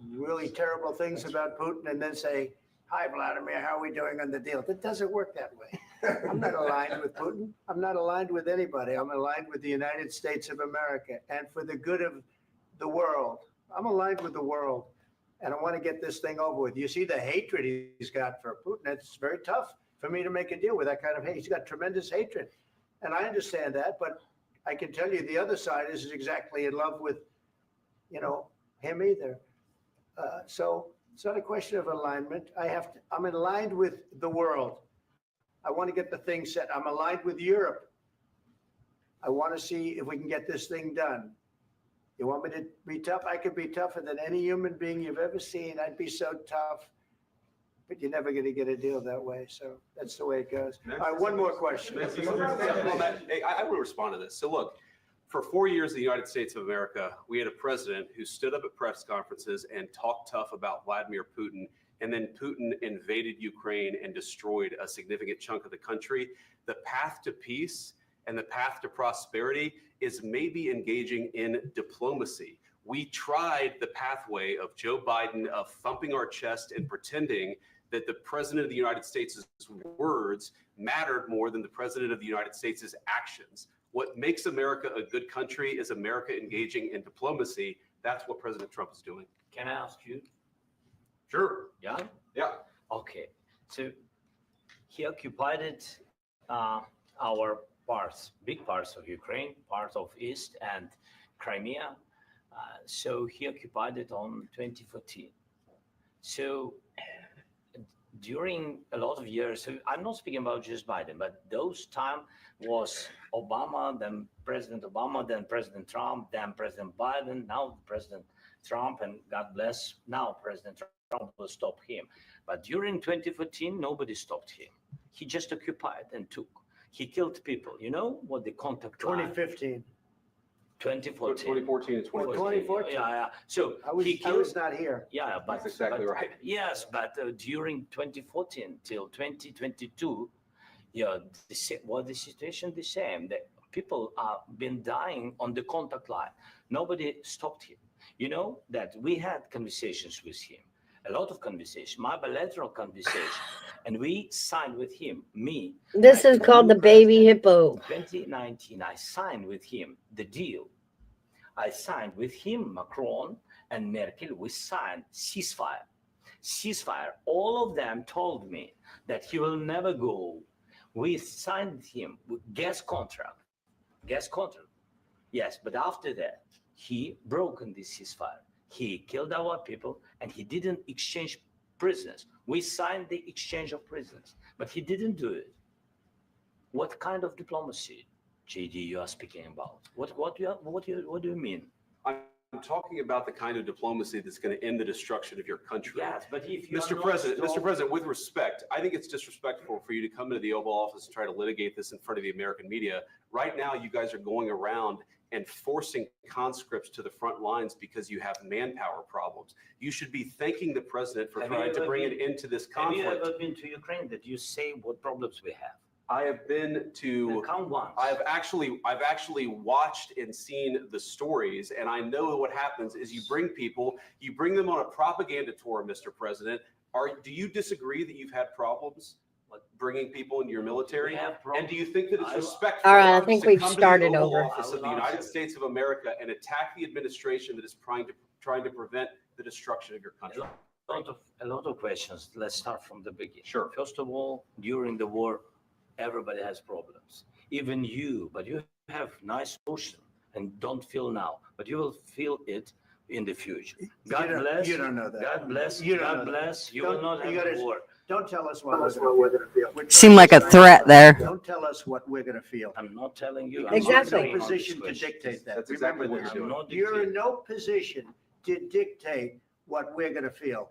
really terrible things about Putin and then say, "Hi, Vladimir, how are we doing on the deal?" That doesn't work that way. I'm not aligned with Putin. I'm not aligned with anybody. I'm aligned with the United States of America and for the good of the world. I'm aligned with the world, and I want to get this thing over with. You see the hatred he's got for Putin. It's very tough for me to make a deal with that kind of hate. He's got tremendous hatred, and I understand that, but I can tell you the other side isn't exactly in love with, him either. So It's not a question of alignment. I'm aligned with the world. I want to get the thing set. I'm aligned with Europe. I want to see if we can get this thing done. You want me to be tough? I could be tougher than any human being you've ever seen. I'd be so tough. But you're never going to get a deal that way. So that's the way it goes. All right, one more question. Hey, I will respond to this. So look, for 4 years in the United States of America, we had a president who stood up at press conferences and talked tough about Vladimir Putin, and then Putin invaded Ukraine and destroyed a significant chunk of the country. The path to peace and the path to prosperity is maybe engaging in diplomacy. We tried the pathway of Joe Biden of thumping our chest and pretending that the president of the United States' words mattered more than the president of the United States' actions. What makes America a good country is America engaging in diplomacy. That's what President Trump is doing. Can I ask you? Sure. Yeah? Yeah. Okay. So he occupied our parts, big parts of Ukraine, part of East and Crimea. So he occupied it on 2014. So during a lot of years, so I'm not speaking about just Biden, but those time was Obama, then President Obama, then President Trump, then President Biden, now President Trump, and God bless, now President Trump will stop him. But during 2014, nobody stopped him. He just occupied and took. He killed people. You know what the contact line? 2015. 2014 and 2014. Yeah. So I was not here. Yeah, but That's exactly but- right. Yes, but during 2014 till 2022, yeah, the situation the same. The people are been dying on the contact line. Nobody stopped him. You know that we had conversations with him, a lot of conversations, my bilateral conversation, and we signed with him. This is called the baby hippo. 2019, I signed with him the deal. I signed with him, Macron and Merkel. We signed ceasefire. Ceasefire. All of them told me that he will never go. We signed with him with gas contract. Gas contract. Yes, but after that, he broken this ceasefire. He killed our people and he didn't exchange prisoners. We signed the exchange of prisoners, but he didn't do it. What kind of diplomacy, JD, you are speaking about? What do you mean? I'm talking about the kind of diplomacy that's going to end the destruction of your country. Yes, but if you Mr. President, with respect, I think it's disrespectful for you to come into the Oval Office and try to litigate this in front of the American media. Right now, you guys are going around and forcing conscripts to the front lines because you have manpower problems. You should be thanking the president for trying to bring an end to this conflict. Have you ever been to Ukraine that you say what problems we have? I have been to. Count once. I've actually watched and seen the stories, and I know what happens is you bring them on a propaganda tour, Mr. President. Do you disagree that you've had problems bringing people into your military? And do you think that it's respectful? All right, I think to we've come to the started Oval over. Office of the United States of America and attack the administration that is trying to prevent the destruction of your country? A lot of questions. Let's start from the beginning. Sure. First of all, during the war, everybody has problems. Even you, but you have nice ocean and don't feel now, but you will feel it in the future. God bless. You don't know that. God bless. You don't God know that. bless. You Don't- will not you have gotta- a war. Don't tell us what we're going to feel. Seemed like a threat there. Don't tell us what we're going to feel. I'm not telling you. You're Exactly. in no position to dictate that. That's exactly Remember what this. you're doing. You're in no position to dictate what we're going to feel.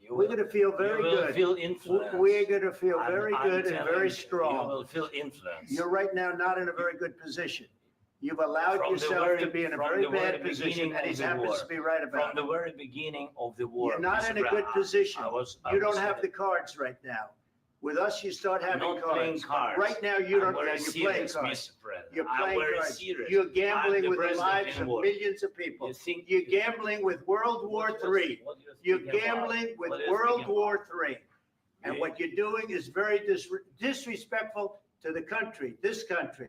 We're going to feel very You will good. feel influence. We're going to feel I'm- very I'm good and telling very you, strong. You will feel influence. You're right now not in a very good position. You've allowed From the yourself very- to be in a from very the very bad position, beginning and he of the happens war. to be right From about the it. very beginning of the war. You're not Mr. in a good Brown, position. I You don't was- have the cards right now. With us, you start having not playing cards. cards. Right now, you I'm don't. very You're playing serious, cards. Mr. President. You're I'm playing very cards. serious. You're I'm gambling the with the president lives in of war. millions of people. You think You're gambling with World War III. You're gambling with World War III. And what you're doing is very disrespectful to the country, this country.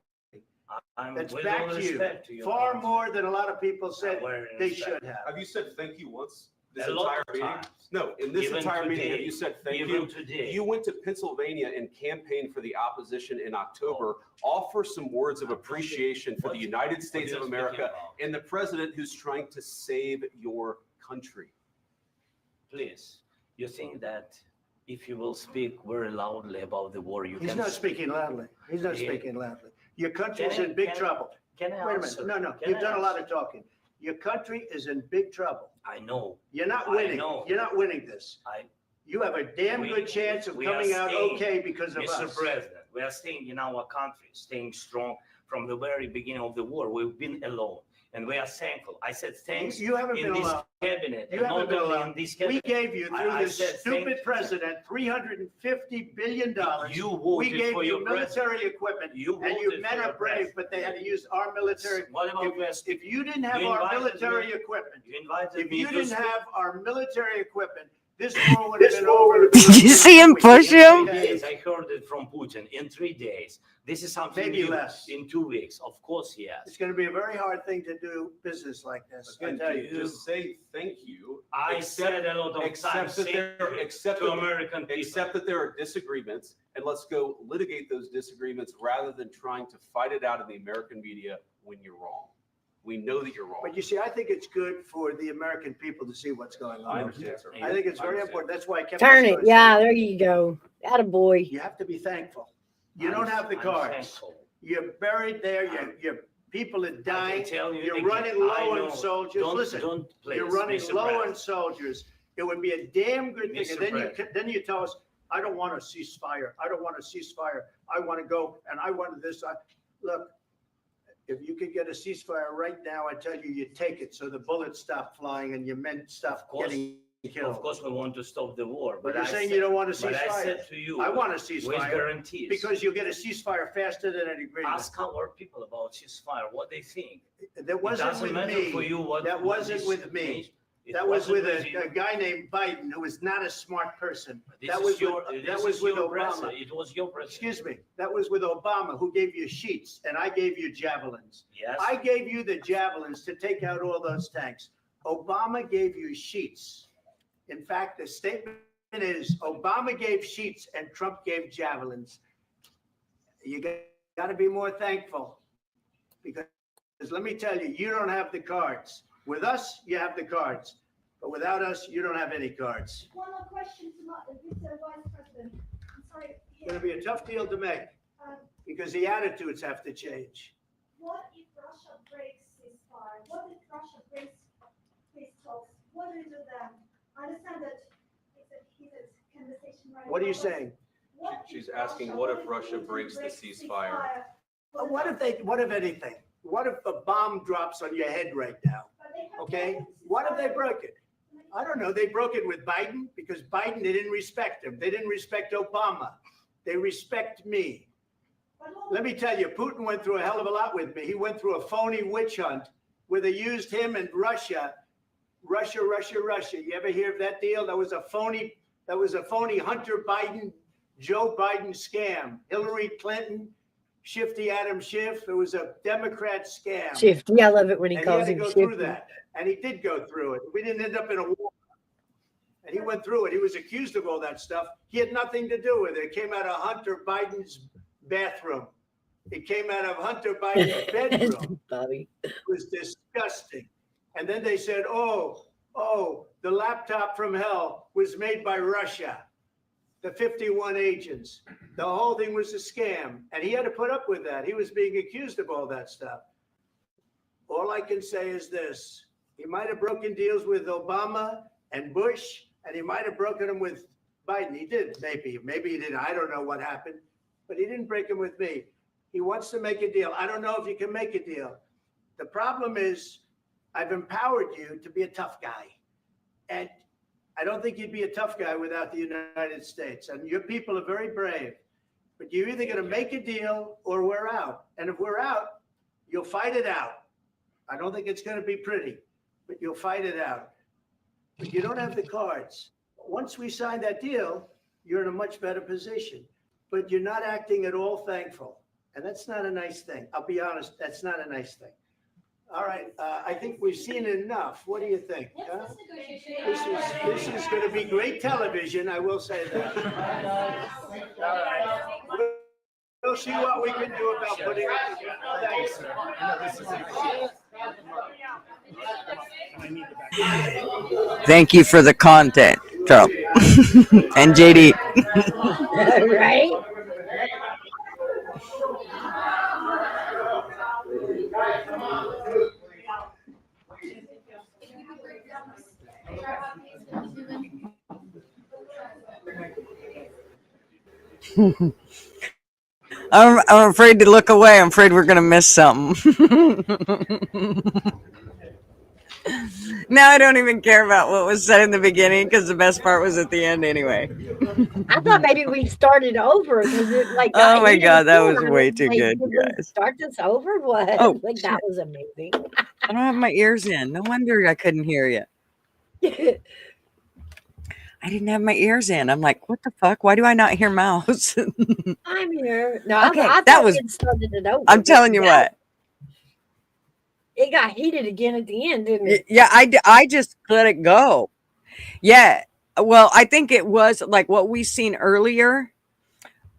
I'm That's with back all to you. respect to your Far country. more than a lot of people said Very they respect. should have. Have you said thank you once? This A lot entire of meeting? times. No, in this Even entire meeting, have today. you said thank Even you? today. You went to Pennsylvania and campaigned for the opposition in October. Offer some words of appreciation for the United States you of speaking America about? and the president who's trying to save your country. Please. You think that if you will speak very loudly about the war, you He's can. not speaking loudly. He's not Yeah. speaking loudly. Your country's Can I- in big can I- trouble. Can I Wait a answer? minute. No, Can you've I done a lot answer? of talking. Your country is in big trouble. I know. You're not I winning. know. You're not winning this. You have a damn We- good chance of we are coming out staying, okay because of Mr. us. President, we are staying in our country, staying strong from the very beginning of the war. We've been alone, and we are thankful. I said thanks You haven't in been this alone. cabinet, You and haven't not been only alone. in this We cabinet. gave you, through I this said stupid thank- president, $350 billion. You We voted gave for you your military president. equipment, You and you voted men for are your brave, president. but they had to use our military. What about West? If you didn't have You our invited military me- equipment, You invited if me you to didn't speak. have our military equipment, this war would have been over. Did you see him push him? 3 days, I heard it from Putin. In 3 days. This is something Maybe new. less. In 2 weeks. Of course, yes. It's going to be a very hard thing to do business like this. I Again, tell you. just say thank you. I Accept- said a lot of accept times, that say there- accept to that- American people. Accept that there are disagreements, and let's go litigate those disagreements rather than trying to fight it out in the American media when you're wrong. We know that you're wrong. But you see, I think it's good for the American people to see what's going on. I understand, sir. I think it's I very understand. important. That's why I kept. Turn this it. going. Yeah, there you go. Attaboy. You have to be thankful. You don't have the I'm cards. thankful. You're buried there. Your people are I can dying. tell you You're again, running I low know. on soldiers. Don't- Listen, don't please, you're running Mr. low on President. soldiers. It would be a damn good thing. Mr. And then President. then you tell us, I don't want a ceasefire. I don't want a ceasefire. I want to go and I want this. Look, if you could get a ceasefire right now, I tell you, you take it so the bullets stop flying and your men stop course. getting killed. Of course, we want to stop the war. But you're I saying said- you don't want a But I ceasefire. said to you. I want a With ceasefire. guarantees. Because you'll get a ceasefire faster than an agreement. Ask our people about ceasefire, what they think. That wasn't doesn't with matter me. for you what- That what wasn't this with me. means. It That was wasn't with you. a guy named Biden, who was not a smart person. This That is was your- with, this that was is with your Obama. president. It was your president. Excuse me, that was with Obama, who gave you sheets, and I gave you javelins. Yes. I gave you the javelins to take out all those tanks. Obama gave you sheets. In fact, the statement is Obama gave sheets and Trump gave javelins. You got to be more thankful, because let me tell you, you don't have the cards. With us, you have the cards, but without us, you don't have any cards. One more question to Mr. Vice President. I'm sorry. It's going to be a tough deal to make, because the attitudes have to change. What if Russia breaks ceasefire? What if Russia breaks peace talks? What do you do then? I understand that it's a heated conversation right now. What are you but saying? what She's if asking, what if Russia Putin breaks the ceasefire? What if anything? What if a bomb drops on your head right now? Okay? What if they broke it? I don't know. They broke it with Biden because Biden, they didn't respect him. They didn't respect Obama. They respect me. Let me tell you, Putin went through a hell of a lot with me. He went through a phony witch hunt where they used him and Russia. You ever hear of that deal? That was a phony Hunter Biden, Joe Biden scam. Hillary Clinton, Shifty Adam Schiff. It was a Democrat scam. Shifty. I love it when he And calls he him had to go through Shifty. that. And he did go through it. We didn't end up in a war. And he went through it. He was accused of all that stuff. He had nothing to do with it. It came out of Hunter Biden's bathroom. It came out of Hunter Biden's bedroom. Bobby. It was disgusting. And then they said, oh, the laptop from hell was made by Russia. The 51 agents. The whole thing was a scam. And he had to put up with that. He was being accused of all that stuff. All I can say is this. He might have broken deals with Obama and Bush, and he might have broken them with Biden. He did, maybe. Maybe he didn't. I don't know what happened. But he didn't break them with me. He wants to make a deal. I don't know if you can make a deal. The problem is I've empowered you to be a tough guy. And I don't think you'd be a tough guy without the United States. And your people are very brave. But you're either going to make a deal or we're out. And if we're out, you'll fight it out. I don't think it's going to be pretty, but you'll fight it out. But you don't have the cards. Once we sign that deal, you're in a much better position. But you're not acting at all thankful. And that's not a nice thing. I'll be honest, that's not a nice thing. All right, I think we've seen enough. What do you think? Huh? This is going to be great television, I will say that. All right. We'll see what we can do about putting it together. Thanks. Thank you for the content. Trump and JD. Right? I'm afraid to look away. I'm afraid we're gonna miss something. Now I don't even care about what was said in the beginning because the best part was at the end anyway. I thought maybe we started over because it like got Oh my heated God, that again. was I way was too like, good, did you we guys. start this over? What? Oh, Like that shit. was amazing. I don't have my ears in. No wonder I couldn't hear you. I didn't have my ears in. I'm like, what the fuck? Why do I not hear Mouse? I'm here. No, Okay, I that thought was. we had started it over. I'm but telling you that- what. It got heated again at the end, didn't it? Yeah, I just let it go. Yeah. Well, I think it was like what we seen earlier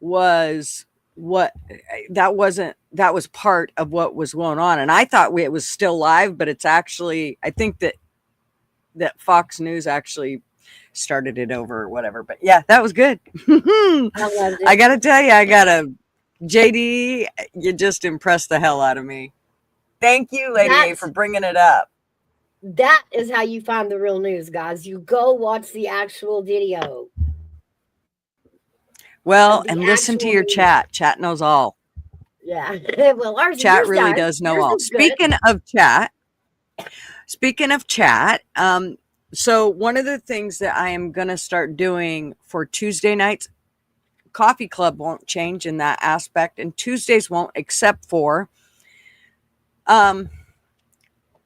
was what that was part of what was going on. And I thought it was still live, but it's actually, I think that Fox News actually started it over or whatever. But yeah, that was good. I loved it. I got to tell you, JD, you just impressed the hell out of me. Thank you, Lady A, That's- for bringing it up. That is how you find the real news, guys. You go watch the actual video. Well, The and listen to actual your news. chat. Chat knows all. Yeah. Well, ours Chat yours really does know Yours all. is good. Speaking of chat, so one of the things that I am going to start doing for Tuesday nights, Coffee Club won't change in that aspect, and Tuesdays won't, except for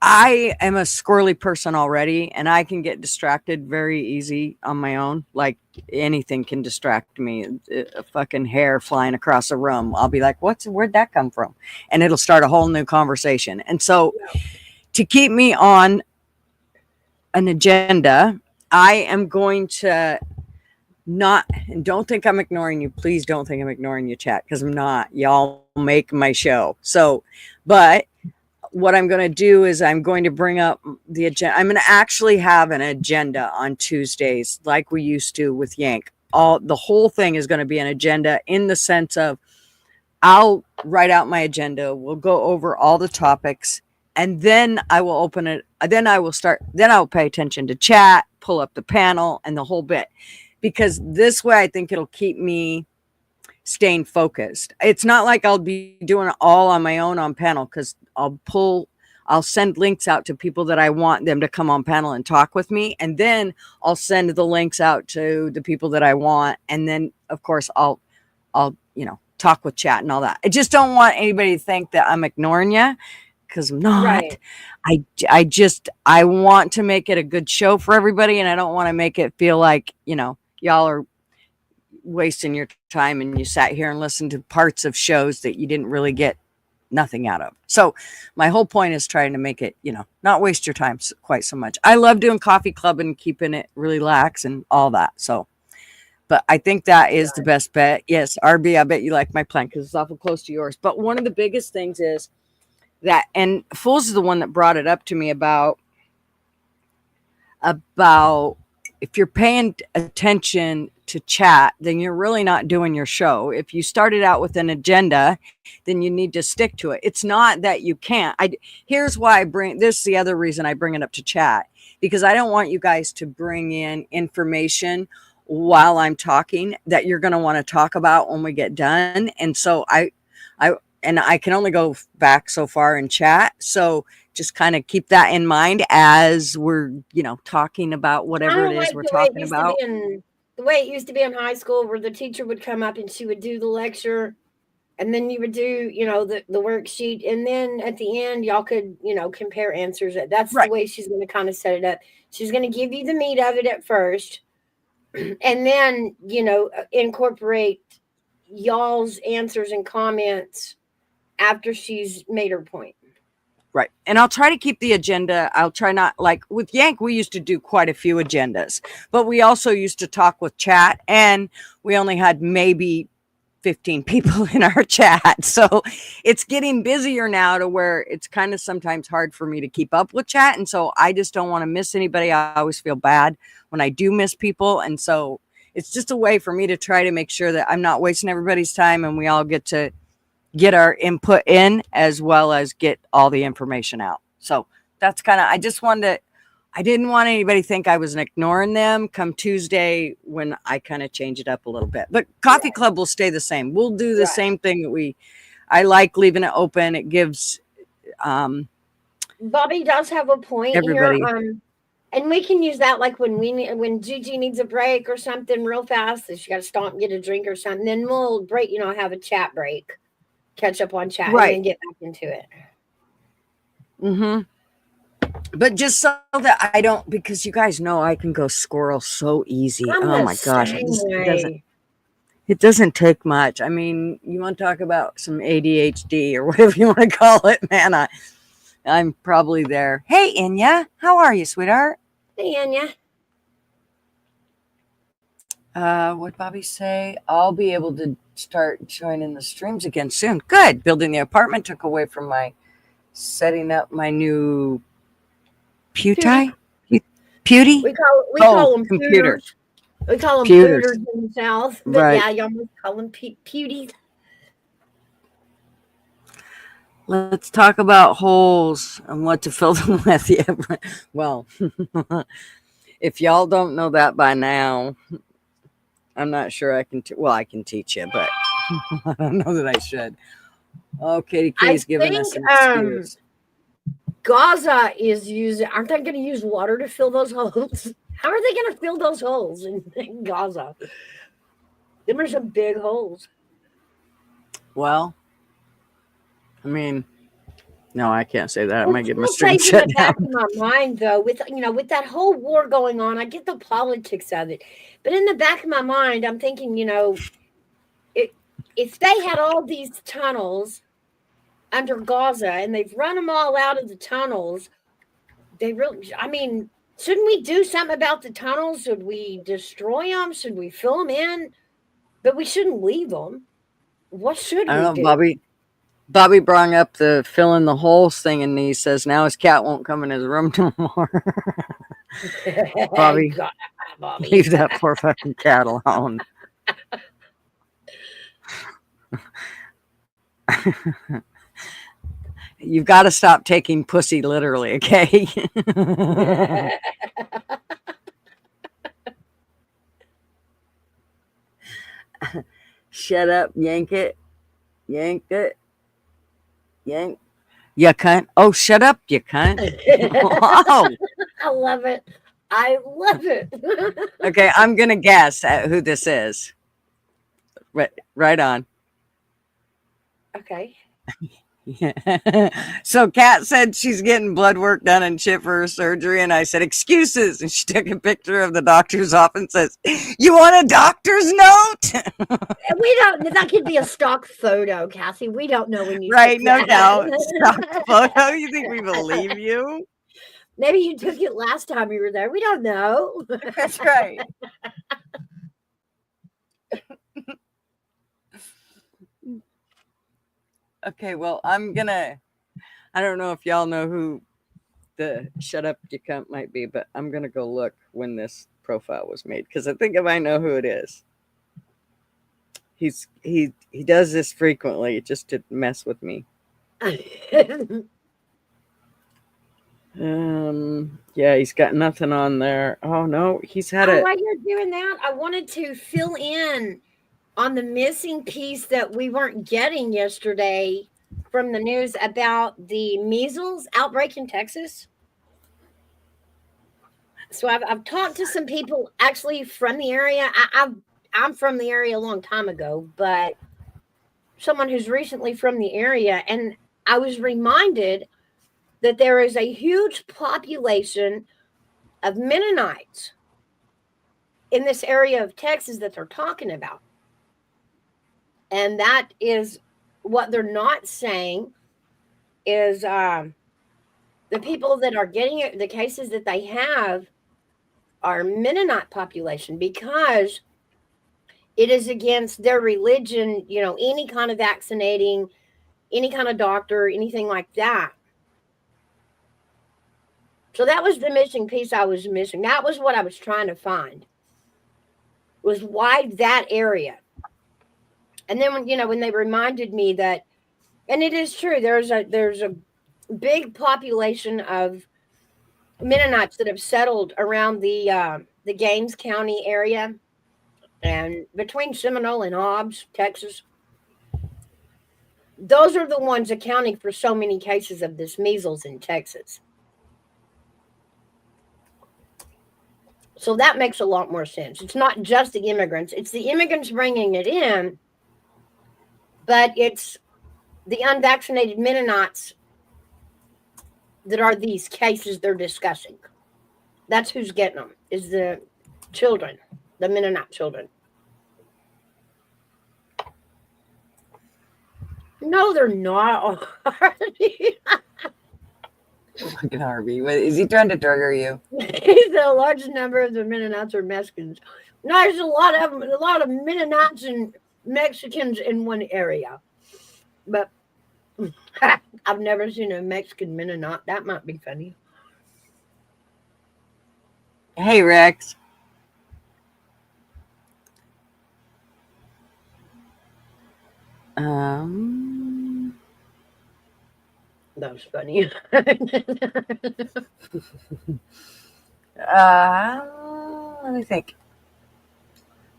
I am a squirrely person already, and I can get distracted very easy on my own. Like anything can distract me. A fucking hair flying across a room, I'll be like, where'd that come from? And it'll start a whole new conversation. And so to keep me on an agenda, I am going to not, and don't think I'm ignoring you. Please don't think I'm ignoring you, chat, because I'm not. Y'all make my show. So, but what I'm going to do is I'm going to bring up the agenda. I'm going to actually have an agenda on Tuesdays like we used to with Yank. The whole thing is going to be an agenda in the sense of I'll write out my agenda. We'll go over all the topics, and then I will open it. Then I'll pay attention to chat, pull up the panel and the whole bit, because this way I think it'll keep me staying focused. It's not like I'll be doing it all on my own on panel, because I'll send links out to people that I want them to come on panel and talk with me. And then I'll send the links out to the people that I want. And then of course I'll talk with chat and all that. I just don't want anybody to think that I'm ignoring you, because I'm not. Right. I want to make it a good show for everybody. And I don't want to make it feel like, y'all are wasting your time and you sat here and listened to parts of shows that you didn't really get nothing out of. So my whole point is trying to make it, not waste your time quite so much. I love doing Coffee Club and keeping it really lax and all that. So, but I think that is the best bet. Yes, RB, I bet you like my plan because it's awful close to yours. But one of the biggest things is that, and Fools is the one that brought it up to me about if you're paying attention to chat, then you're really not doing your show. If you started out with an agenda, then you need to stick to it. It's not that you can't. Here's why this is the other reason I bring it up to chat, because I don't want you guys to bring in information while I'm talking that you're going to want to talk about when we get done. And so I can only go back so far in chat. So just kind of keep that in mind as we're, talking about whatever it is we're talking about. The way it used to be in high school, where the teacher would come up and she would do the lecture, and then you would do, the worksheet. And then at the end, y'all could, compare answers. That's right. The way she's going to kind of set it up. She's going to give you the meat of it at first, and then, incorporate y'all's answers and comments after she's made her point. Right. And I'll try to keep the agenda. I'll try not, like with Yank, we used to do quite a few agendas, but we also used to talk with chat, and we only had maybe 15 people in our chat. So it's getting busier now to where it's kind of sometimes hard for me to keep up with chat. And so I just don't want to miss anybody. I always feel bad when I do miss people. And so it's just a way for me to try to make sure that I'm not wasting everybody's time and we all get to get our input in as well as get all the information out. So that's kind of, I didn't want anybody to think I was ignoring them come Tuesday when I kind of change it up a little bit. But Coffee Club will stay the same. We'll do the same thing that I like leaving it open. It gives Bobby does have a point everybody. here. And we can use that like when Gigi needs a break or something real fast, she got to stop and get a drink or something. Then we'll break, have a chat break, catch up on chat, and then get back into it. Mm-hmm. But just so that I don't, because you guys know I can go squirrel so easy. Oh my gosh. It doesn't take much. I mean, you want to talk about some ADHD or whatever you want to call it, man. I'm probably there. Hey, Inya, how are you, sweetheart? Hey, Inya. What'd Bobby say? I'll be able to start joining the streams again soon. Good. Building the apartment took away from my setting up my new Pewty? Pewty? We call them computer. Pewters. We call them Pewters Pewters in the South. But right. Yeah, y'all call them Pewties. Let's talk about holes and what to fill them with. Yeah. Well, if y'all don't know that by now, I'm not sure I can. I can teach you, but I don't know that I should. Oh, Katie K's giving us an excuse. Gaza is using. Aren't they going to use water to fill those holes? How are they going to fill those holes in Gaza? Them are some big holes. Well, I mean, no, I can't say that. I might get my stream shut down. In my mind, though, with that whole war going on, I get the politics of it, but in the back of my mind, I'm thinking, if they had all these tunnels under Gaza and they've run them all out of the tunnels, shouldn't we do something about the tunnels? Should we destroy them? Should we fill them in? But we shouldn't leave them. What should we do? I don't know, Bobby brought up the fill in the holes thing, and he says now his cat won't come in his room no more. Bobby, leave that poor fucking cat alone. You've got to stop taking pussy literally, okay? Shut up, yank it. Yank it. Yank. You cunt. Oh, shut up, you cunt. Oh. I love it. I love it. Okay, I'm going to guess at who this is. Right on. Okay. Yeah. So Kat said she's getting blood work done and shit for her surgery, and I said excuses, and she took a picture of the doctor's office and says, "You want a doctor's note?" We don't. That could be a stock photo, Cassie. We don't know when you. Right, took no that. doubt. Stock photo. You think we believe you? Maybe you took it last time you were there. We don't know. That's right. Okay, well, I don't know if y'all know who the shut up you cunt might be, but I'm gonna go look when this profile was made, because I think if I know who it is. He does this frequently just to mess with me. Yeah, he's got nothing on there. Oh no, he's had it. While you're doing that, I wanted to fill in on the missing piece that we weren't getting yesterday from the news about the measles outbreak in Texas. So I've talked to some people actually from the area. I'm from the area a long time ago, but someone who's recently from the area, and I was reminded that there is a huge population of Mennonites in this area of Texas that they're talking about. And that is what they're not saying is the people that are getting it, the cases that they have are Mennonite population, because It is against their religion, you know, any kind of vaccinating, any kind of doctor, anything like that. So that was the missing piece I was missing. That was what I was trying to find. Was why that area. And then when, you know, when they reminded me that, and it is true, there's a big population of Mennonites that have settled around the Gaines County area and between Seminole and Hobbs, Texas. Those are the ones accounting for so many cases of this measles in Texas. So that makes a lot more sense. It's not just the immigrants. It's the immigrants bringing it in, but it's the unvaccinated Mennonites that are these cases they're discussing. That's who's getting them, is the children, the Mennonite children. No, they're not. Fucking Harvey. What, is he trying to trigger you? The largest number of the Mennonites are Mexicans. No, there's a lot of them, a lot of Mennonites and Mexicans in one area. But I've never seen a Mexican Mennonite. That might be funny. Hey, Rex. That was funny. Let me think.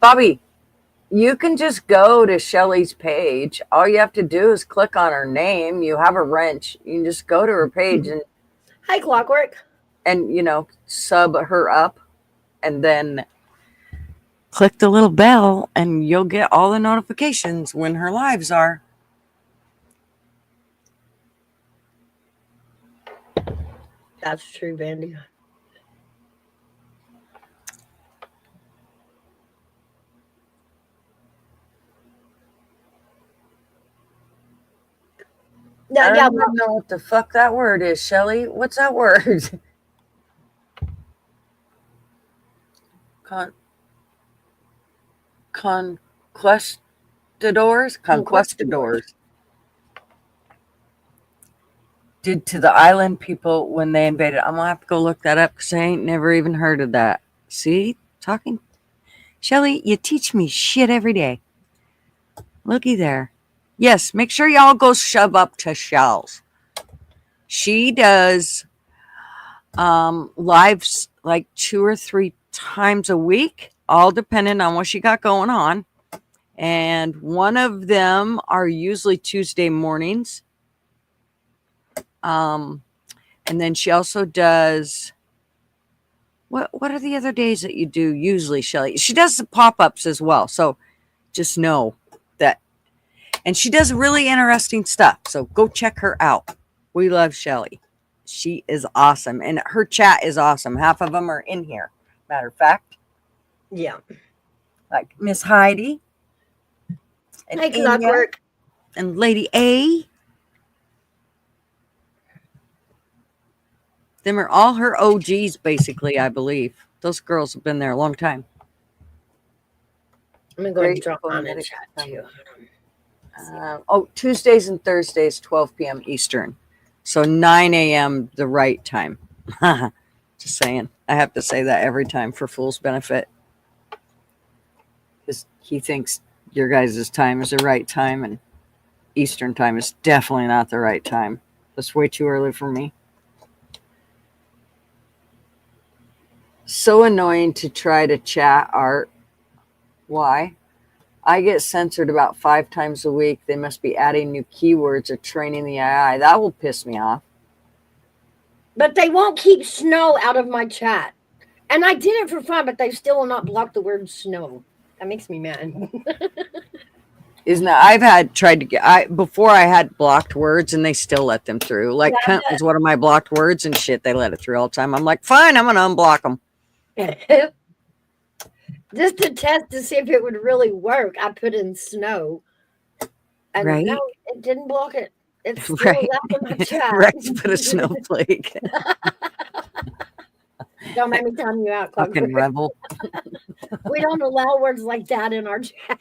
Bobby, you can just go to Shelly's page. All you have to do is click on her name. You have a wrench. You can just go to her page and Hi, Clockwork. And you know, sub her up and then click the little bell and you'll get all the notifications when her lives are. That's true, Vandy. I don't even know what the fuck that word is, Shelly. What's that word? Conquistadors. Did to the island people when they invaded. I'm gonna have to go look that up because I ain't never even heard of that. See, talking, Shelly, you teach me shit every day. Looky there. Yes, make sure y'all go shove up to Shells. She does lives like 2 or 3 times a week, all depending on what she got going on. And one of them are usually Tuesday mornings. And then she also does what are the other days that you do usually, Shelly? She does the pop-ups as well. So just know that. And she does really interesting stuff. So go check her out. We love Shelly. She is awesome. And her chat is awesome. Half of them are in here. Matter of fact. Yeah. Like Miss Heidi. And Hey, Clockwork. And Lady A. Them are all her OGs, basically, I believe. Those girls have been there a long time. I'm going to go ahead and drop on in chat, too. Tuesdays and Thursdays, 12 p.m. Eastern. So 9 a.m. the right time. Just saying. I have to say that every time for Fool's benefit. Because he thinks your guys' time is the right time, and Eastern time is definitely not the right time. That's way too early for me. So annoying to try to chat, Art. Why? I get censored about 5 times a week. They must be adding new keywords or training the AI. That will piss me off. But they won't keep snow out of my chat. And I did it for fun, but they still will not block the word snow. That makes me mad. Isn't that? I've had tried to get before I had blocked words and they still let them through. Like cunt was one of my blocked words and shit. They let it through all the time. I'm like, fine, I'm gonna unblock them. Just to test to see if it would really work, I put in snow. And right? no, it didn't block it. It's still right. left in my chat. Rex put a snowflake. Don't make me time you out, Fucking Clockwork. rebel. We don't allow words like that in our chat.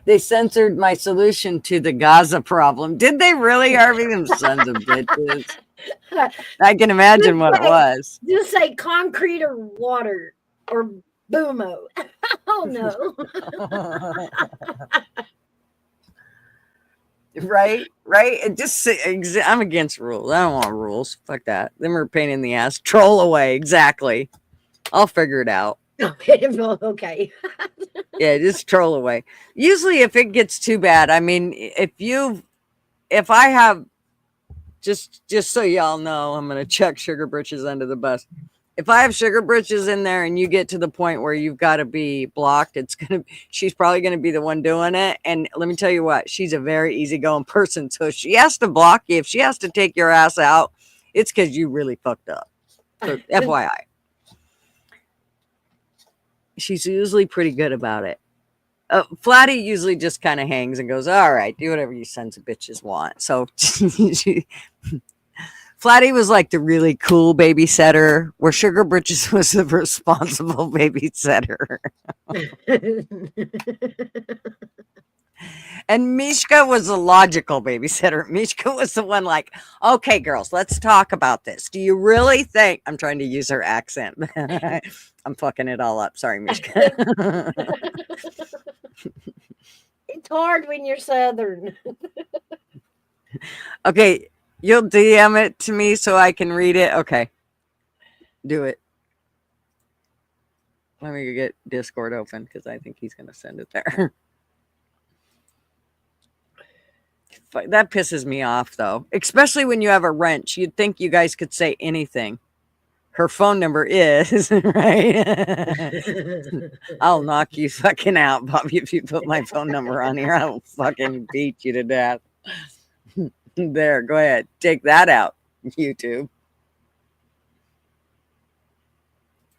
They censored my solution to the Gaza problem. Did they really, Harvey? Them sons of bitches. I can imagine what it was. Just say concrete or water or boomo. Oh no. Right? It just I'm against rules. I don't want rules. Fuck that. Them are a pain in the ass. Troll away. Exactly. I'll figure it out. Okay. Yeah, just troll away. Usually if it gets too bad, I mean, if I have just so y'all know, I'm gonna chuck Sugar Britches under the bus. If I have Sugar Britches in there and you get to the point where you've got to be blocked, she's probably gonna be the one doing it. And let me tell you what, she's a very easygoing person. So if she has to block you, if she has to take your ass out, it's because you really fucked up. So FYI. She's usually pretty good about it. Flatty usually just kind of hangs and goes, all right, do whatever you sons of bitches want. So Flatty was like the really cool babysitter, where Sugar Britches was the responsible babysitter. And Mishka was the logical babysitter. Mishka was the one like, okay, girls, let's talk about this. Do you really think I'm trying to use her accent? I'm fucking it all up. Sorry, Mishka. It's hard when you're Southern. Okay, you'll DM it to me so I can read it. Okay, do it. Let me get Discord open because I think he's going to send it there. That pisses me off, though, especially when you have a wrench. You'd think you guys could say anything. Her phone number is, right? I'll knock you fucking out, Bobby, if you put my phone number on here. I'll fucking beat you to death. There, go ahead. Take that out, YouTube.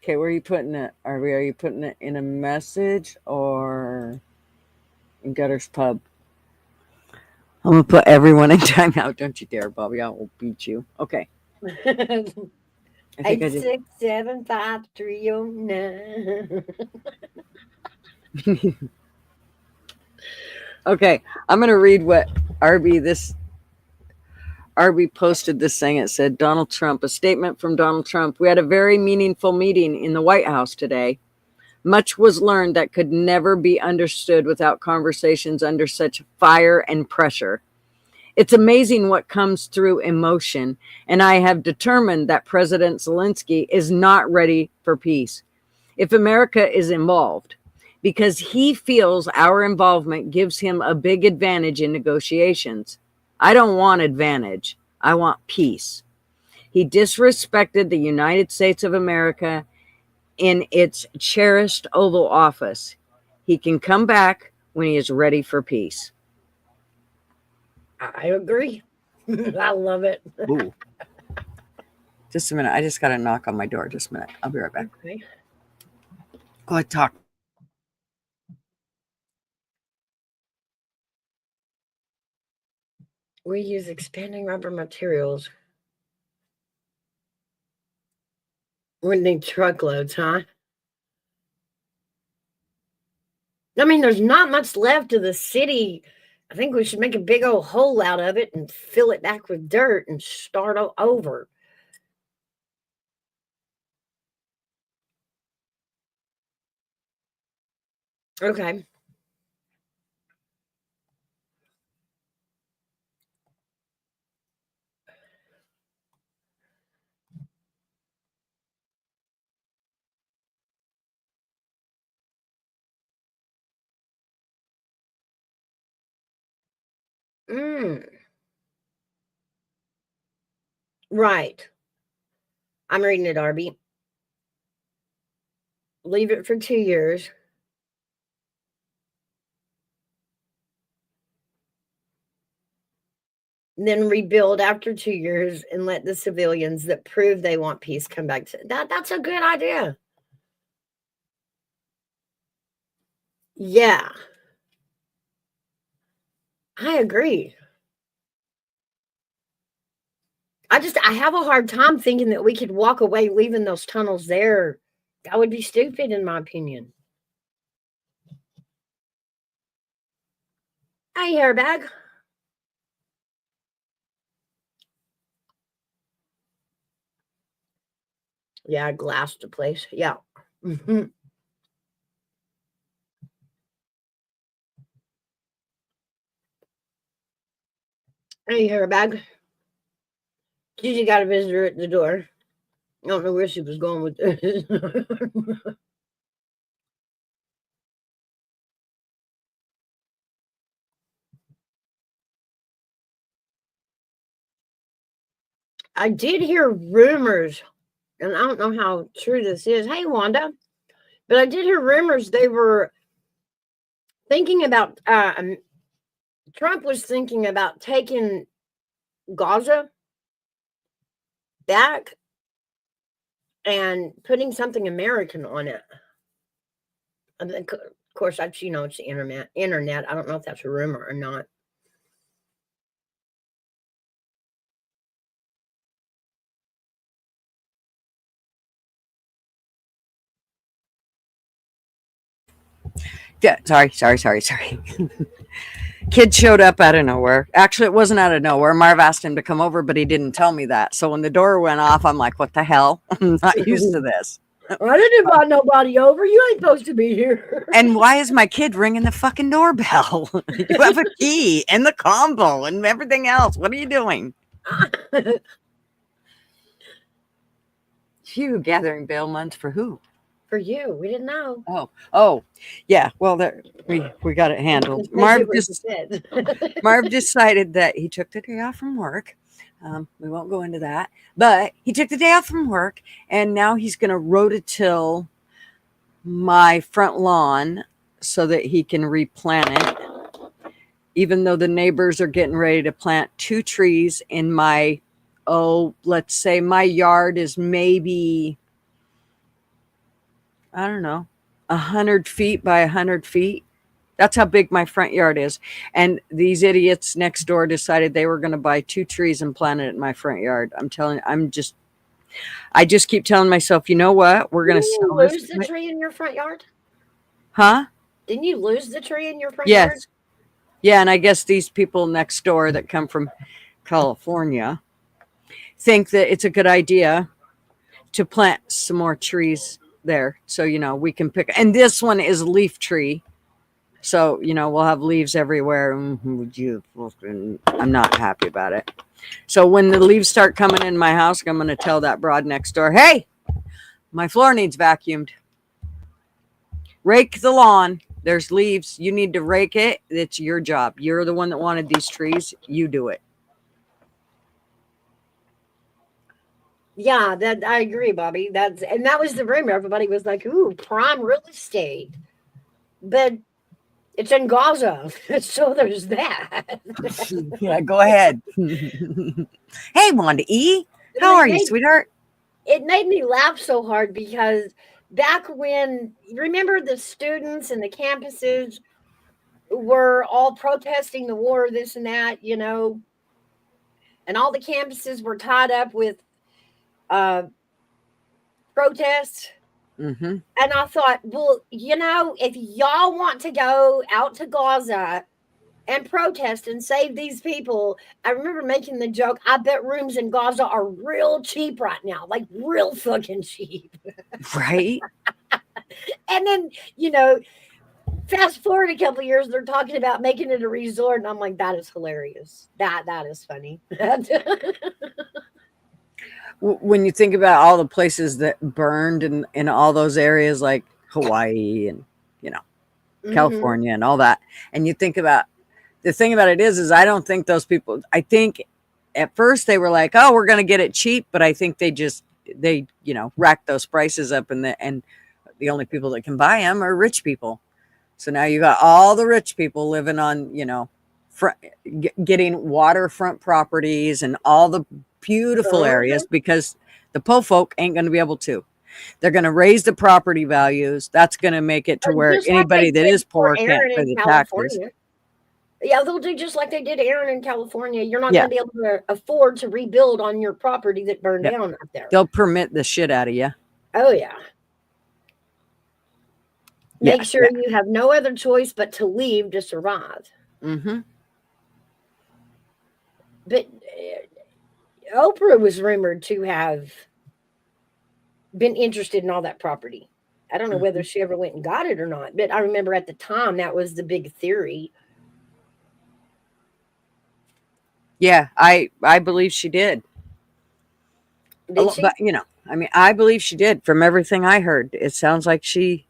Okay, where are you putting it? Are you putting it in a message or in Gutter's Pub? I'm gonna put everyone in timeout. Don't you dare, Bobby. I will beat you. Okay. 8675309. Okay, I'm gonna read what RB posted this thing. It said, Donald Trump, a statement from Donald Trump. We had a very meaningful meeting in the White House today. Much was learned that could never be understood without conversations under such fire and pressure. It's amazing what comes through emotion, and I have determined that President Zelensky is not ready for peace. If America is involved, because he feels our involvement gives him a big advantage in negotiations. I don't want advantage. I want peace. He disrespected the United States of America in its cherished Oval Office. He can come back when he is ready for peace. I agree. I love it. Ooh. Just a minute. I just got a knock on my door. Just a minute. I'll be right back. Okay. Go ahead, talk. We use expanding rubber materials. We need truckloads, huh? I mean, there's not much left of the city. I think we should make a big old hole out of it and fill it back with dirt and start over. Okay. Right. I'm reading it, Arby. Leave it for 2 years. Then rebuild after 2 years and let the civilians that prove they want peace come back to that. That's a good idea. Yeah. I agree. I have a hard time thinking that we could walk away leaving those tunnels there. That would be stupid, in my opinion. Hey, hairbag. Yeah, I glassed the place. Yeah. Mhm. Hey, hairbag. Gigi got a visitor at the door. I don't know where she was going with this. I did hear rumors, and I don't know how true this is. Hey, Wanda. But I did hear rumors they were thinking about, Trump was thinking about taking Gaza back and putting something American on it. And then, of course, it's the internet. I don't know if that's a rumor or not. Yeah, sorry. Kid showed up out of nowhere. Actually, it wasn't out of nowhere. Marv asked him to come over, but he didn't tell me that. So when the door went off, I'm like, what the hell? I'm not used to this. I didn't invite nobody over. You ain't supposed to be here. And why is my kid ringing the fucking doorbell? You have a key and the combo and everything else. What are you doing? Phew, gathering bail months for who? For you. We didn't know. Oh, yeah. Well, we got it handled. Marv decided that he took the day off from work. We won't go into that, but he took the day off from work, and now he's going to rototill my front lawn so that he can replant it. Even though the neighbors are getting ready to plant 2 trees in my, let's say my yard is maybe, I don't know, 100 feet by 100 feet. That's how big my front yard is. And these idiots next door decided they were going to buy 2 trees and plant it in my front yard. I just keep telling myself, you know what? We're going to sell this. Didn't you lose the tree in your front yard? Huh? Didn't you lose the tree in your front yard? Yes. Yeah. And I guess these people next door that come from California think that it's a good idea to plant some more trees there. So, we can pick. And this one is a leaf tree. So, we'll have leaves everywhere. I'm not happy about it. So when the leaves start coming in my house, I'm going to tell that broad next door, hey, my floor needs vacuumed. Rake the lawn. There's leaves. You need to rake it. It's your job. You're the one that wanted these trees. You do it. Yeah, that I agree, Bobby. That was the rumor. Everybody was like, ooh, prime real estate. But it's in Gaza, so there's that. Yeah, go ahead. Hey, Wanda E. How are you, sweetheart? It made me laugh so hard because back when, remember the students and the campuses were all protesting the war, this and that, and all the campuses were tied up with protests. Mm-hmm. And I thought, well, if y'all want to go out to Gaza and protest and save these people, I remember making the joke, I bet rooms in Gaza are real cheap right now, like real fucking cheap. Right. And then, fast forward a couple of years, they're talking about making it a resort. And I'm like, that is hilarious. That is funny. When you think about all the places that burned in all those areas like Hawaii and, California and all that, and you think about the thing about it is I don't think those people, I think at first they were like, oh, we're going to get it cheap. But I think they racked those prices up and the only people that can buy them are rich people. So now you got all the rich people living on, getting waterfront properties and all the beautiful areas because the po folk ain't going to be able to. They're going to raise the property values. That's going to make it to where anybody that is poor can't pay the taxes. Yeah, they'll do just like they did Aaron in California. You're not Yeah. going to be able to afford to rebuild on your property that burned Yeah. down out there. They'll permit the shit out of you. Oh, yeah. Yeah, Make sure you have no other choice but to leave to survive. Mm-hmm. But Oprah was rumored to have been interested in all that property. I don't know whether she ever went and got it or not, but I remember at the time that was the big theory. Yeah, I believe she did. Did she? But you know, I mean, I believe she did. From everything I heard, it sounds like she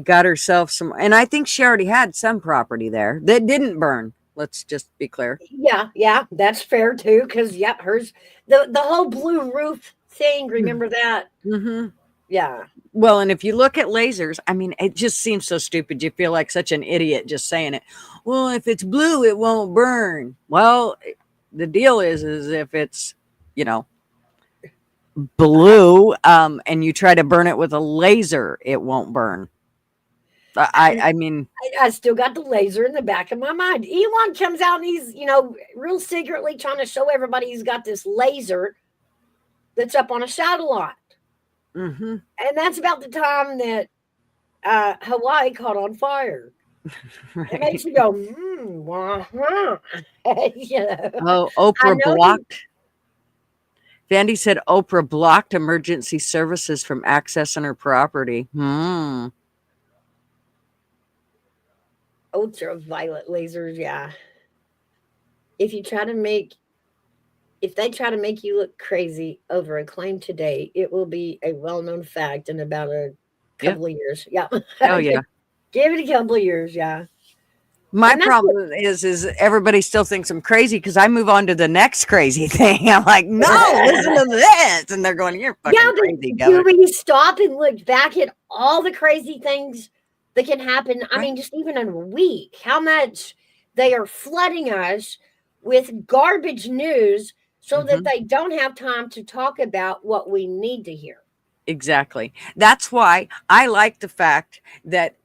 got herself some, and I think she already had some property there that didn't burn. Let's just be clear. Yeah, that's fair too. Because hers, the whole blue roof thing. Remember that? Mm-hmm. Yeah. Well, and if you look at lasers, I mean, it just seems so stupid. You feel like such an idiot just saying it. Well, if it's blue, it won't burn. Well, the deal is if it's, you know, blue, and you try to burn it with a laser, it won't burn. I mean, I still got the laser in the back of my mind. Elon comes out and he's, real secretly trying to show everybody he's got this laser that's up on a satellite. Mm-hmm. And that's about the time that Hawaii caught on fire. Right. It makes you go, Oh, Oprah blocked. Vandy said Oprah blocked emergency services from accessing her property. Ultraviolet lasers, yeah. If they try to make you look crazy over a claim today, it will be a well-known fact in about a couple of years. Yeah. Oh yeah. Give it a couple of years, yeah. My problem is everybody still thinks I'm crazy because I move on to the next crazy thing. I'm like, no, listen to this. And they're going, you're fucking crazy. Do we stop and look back at all the crazy things that can happen? I mean, just even in a week, how much they are flooding us with garbage news so that they don't have time to talk about what we need to hear. Exactly. That's why I like the fact that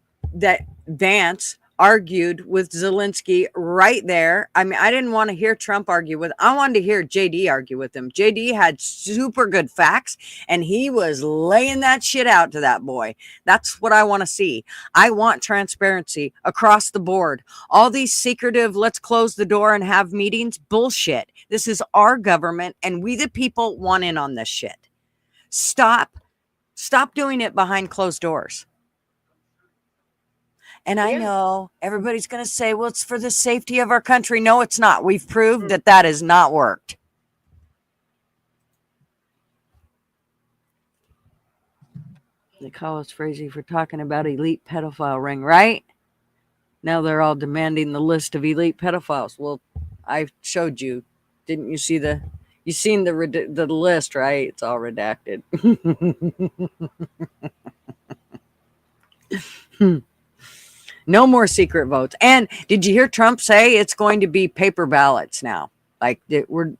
Vance argued with Zelensky right there. I mean, I didn't want to hear Trump argue with, I wanted to hear JD argue with him. JD had super good facts and he was laying that shit out to that boy. That's what I want to see. I want transparency across the board. All these secretive, let's close the door and have meetings, bullshit. This is our government and we the people want in on this shit. Stop doing it behind closed doors. And I know everybody's going to say, well, it's for the safety of our country. No, it's not. We've proved that has not worked. They call us crazy for talking about elite pedophile ring, right? Now they're all demanding the list of elite pedophiles. Well, I showed you. Didn't you see you seen the list, right? It's all redacted. No more secret votes. And did you hear Trump say it's going to be paper ballots now? Like we're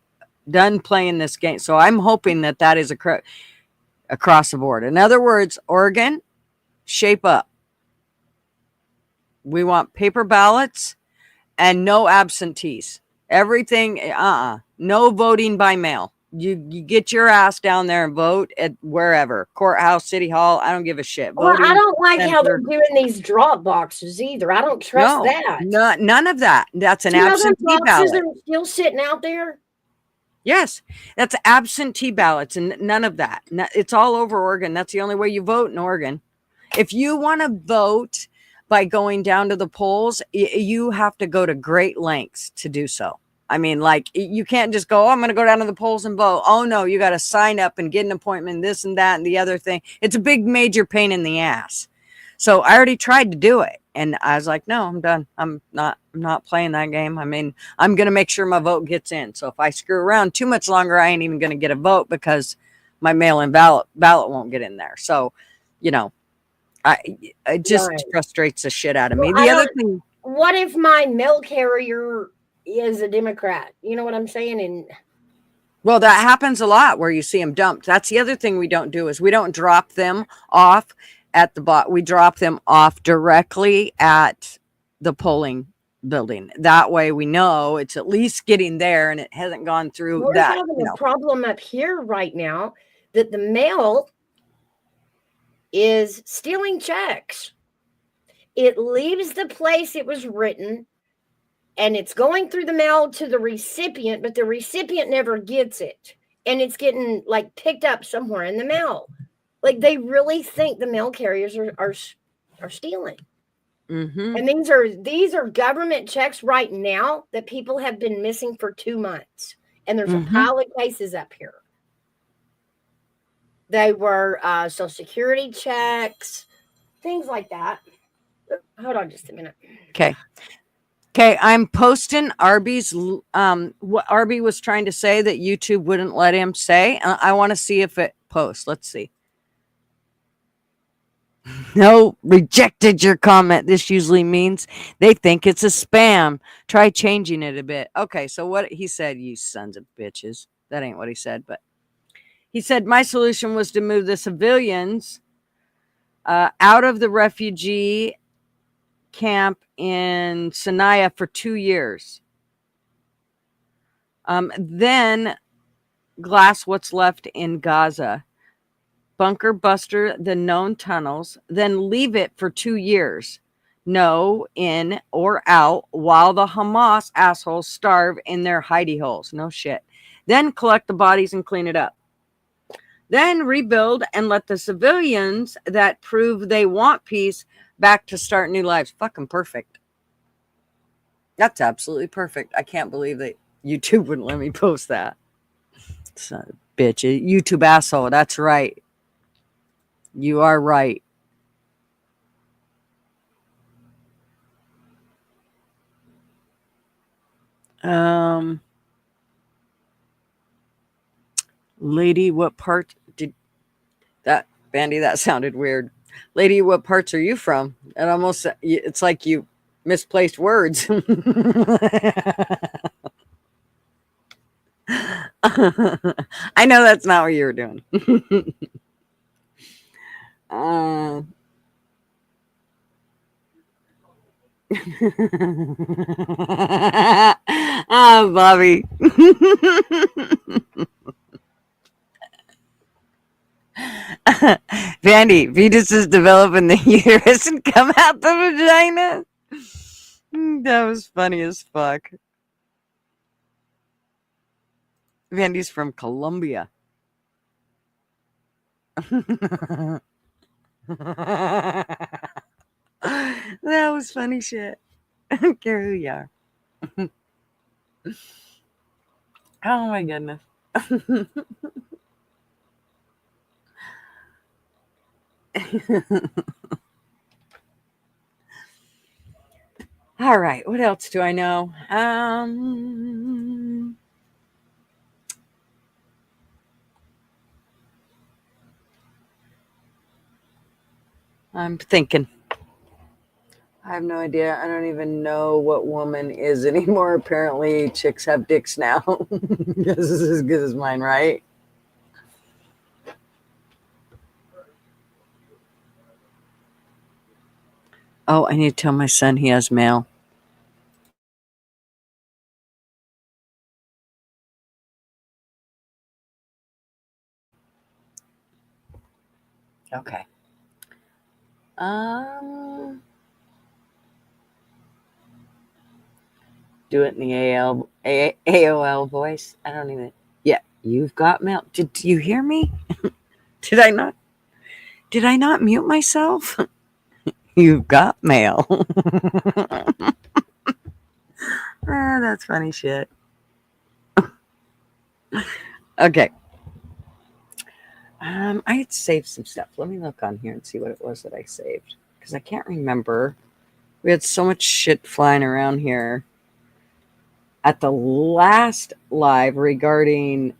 done playing this game. So I'm hoping that is across the board. In other words, Oregon, shape up. We want paper ballots and no absentees. Everything, no voting by mail. You get your ass down there and vote at wherever, courthouse, city hall. I don't give a shit. Well, I don't like how they're doing these drop boxes either. I don't trust that. No, none of that. That's an absentee ballot. Are still sitting out there. Yes, that's absentee ballots and none of that. It's all over Oregon. That's the only way you vote in Oregon. If you want to vote by going down to the polls, you have to go to great lengths to do so. I mean, like, you can't just go, I'm going to go down to the polls and vote. Oh, no, you got to sign up and get an appointment, this and that and the other thing. It's a big major pain in the ass. So I already tried to do it. And I was like, no, I'm done. I'm not playing that game. I mean, I'm going to make sure my vote gets in. So if I screw around too much longer, I ain't even going to get a vote because my mail-in ballot won't get in there. So, it just frustrates the shit out of me. The other thing. What if my mail carrier is a Democrat? You know what I'm saying? And well, that happens a lot where you see them dumped. That's the other thing we don't do is we don't drop them off at the bot. We drop them off directly at the polling building. That way we know it's at least getting there and it hasn't gone through We're that. having a problem up here right now that the mail is stealing checks. It leaves the place it was written and it's going through the mail to the recipient, but the recipient never gets it. And it's getting like picked up somewhere in the mail. Like they really think the mail carriers are stealing. Mm-hmm. And these are government checks right now that people have been missing for 2 months. And there's a pile of cases up here. They were Social Security checks, things like that. Hold on just a minute. Okay. Okay, I'm posting Arby's, what Arby was trying to say that YouTube wouldn't let him say. I want to see if it posts. Let's see. No, rejected your comment. This usually means they think it's a spam. Try changing it a bit. Okay, so what he said, you sons of bitches. That ain't what he said, but he said, my solution was to move the civilians out of the refugee camp in Sinai for 2 years. Then glass what's left in Gaza. Bunker buster the known tunnels, then leave it for 2 years. No in or out while the Hamas assholes starve in their hidey holes. No shit. Then collect the bodies and clean it up. Then rebuild and let the civilians that prove they want peace back to start new lives. Fucking perfect. That's absolutely perfect. I can't believe that YouTube wouldn't let me post that. Son of a bitch. YouTube asshole. That's right. You are right. Lady, what part did that, Bandy? That sounded weird. Lady, what parts are you from? And almost, it's like you misplaced words. I know that's not what you were doing. Bobby. Vandy, fetuses develop in the uterus and come out the vagina. That was funny as fuck. Vandy's from Colombia. That was funny shit. I don't care who you are. Oh my goodness. All right, what else do I know? I'm thinking. I have no idea. I don't even know what woman is anymore. Apparently, chicks have dicks now. This is as good as mine, right? Oh, I need to tell my son he has mail. Okay. Do it in the AOL voice. I don't even. Yeah, you've got mail. Did you hear me? Did I not mute myself? You've got mail. That's funny shit. Okay. I had saved some stuff. Let me look on here and see what it was that I saved, because I can't remember. We had so much shit flying around here at the last live regarding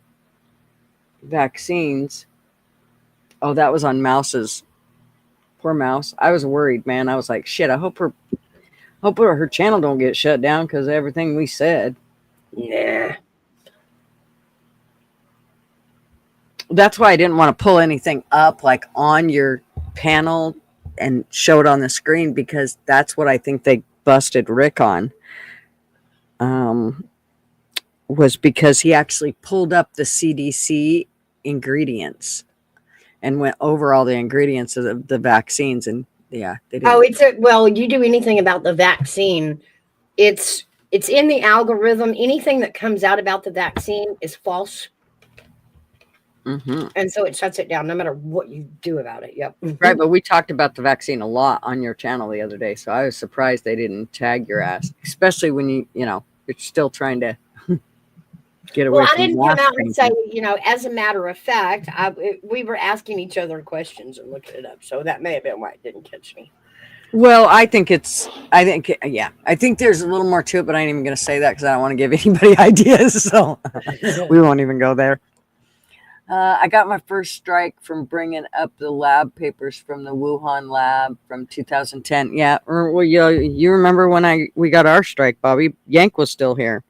vaccines. Oh, that was on Mouse's. Poor Mouse. I was worried, man. I was like, shit, I hope her channel don't get shut down because of everything we said. Yeah. That's why I didn't want to pull anything up like on your panel and show it on the screen, because that's what I think they busted Rick on was because he actually pulled up the CDC ingredients and went over all the ingredients of the vaccines, and yeah, they didn't. Oh, well, you do anything about the vaccine, it's in the algorithm. Anything that comes out about the vaccine is false. Mm-hmm. And so it shuts it down no matter what you do about it. Yep. Right, but we talked about the vaccine a lot on your channel the other day, so I was surprised they didn't tag your ass, especially when you're still trying to get away Well, I from didn't come mask out and say, painting. as a matter of fact, we were asking each other questions and looking it up. So that may have been why it didn't catch me. Well, I think there's a little more to it, but I ain't even going to say that because I don't want to give anybody ideas, so we won't even go there. I got my first strike from bringing up the lab papers from the Wuhan lab from 2010. Yeah, well, you remember when we got our strike, Bobby? Yank was still here,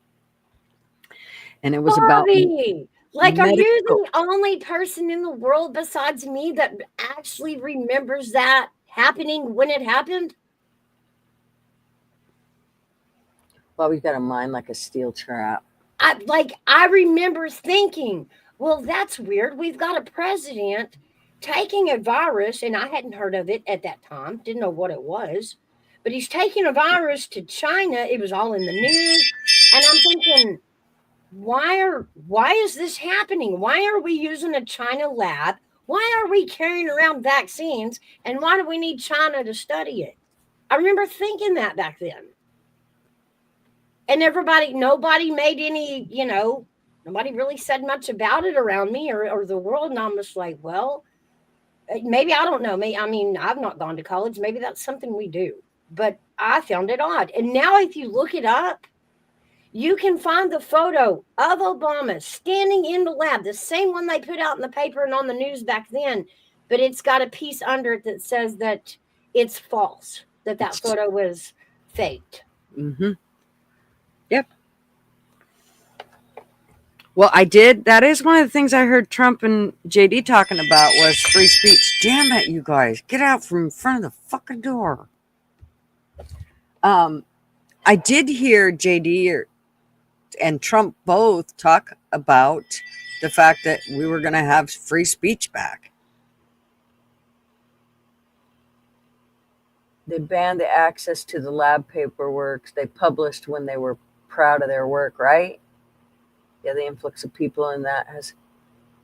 and it was Bobby, like, are you medical. the only person in the world besides me that actually remembers that happening when it happened? Bobby's got a mind like a steel trap. I remember thinking, well, that's weird. We've got a president taking a virus, and I hadn't heard of it at that time, didn't know what it was, but he's taking a virus to China. It was all in the news, and I'm thinking, why is this happening? Why are we using a China lab? Why are we carrying around vaccines? And why do we need China to study it? I remember thinking that back then. And nobody made any, nobody really said much about it around me or the world. And I'm just like, well, maybe, I don't know. I've not gone to college. Maybe that's something we do. But I found it odd. And now if you look it up, you can find the photo of Obama standing in the lab, the same one they put out in the paper and on the news back then, but it's got a piece under it that says that it's false, that photo was faked. Mm-hmm. Yep. Well, that is one of the things I heard Trump and JD talking about was free speech. Damn it, you guys. Get out from in front of the fucking door. I did hear JD and Trump both talk about the fact that we were going to have free speech back. They banned the access to the lab paperwork they published when they were proud of their work, right? Yeah, the influx of people in that has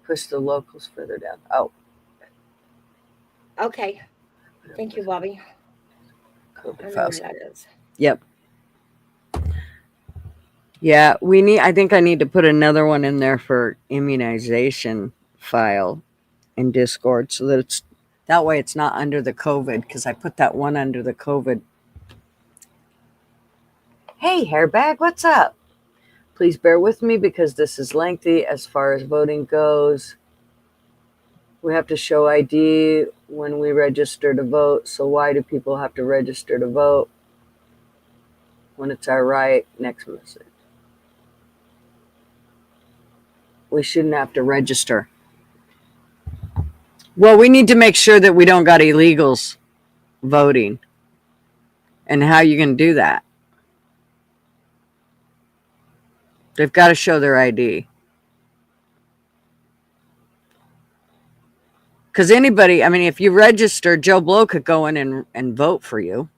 pushed the locals further down. Oh. Okay. Thank you, Bobby. I know where that is. Yep. Yeah, I think I need to put another one in there for immunization file in Discord so that that way it's not under the COVID, because I put that one under the COVID. Hey, hairbag, what's up? Please bear with me because this is lengthy as far as voting goes. We have to show ID when we register to vote. So why do people have to register to vote when it's our right? Next message. We shouldn't have to register. Well, we need to make sure that we don't got illegals voting. And how you can do that? They've got to show their ID. Because anybody, if you register, Joe Blow could go in and vote for you.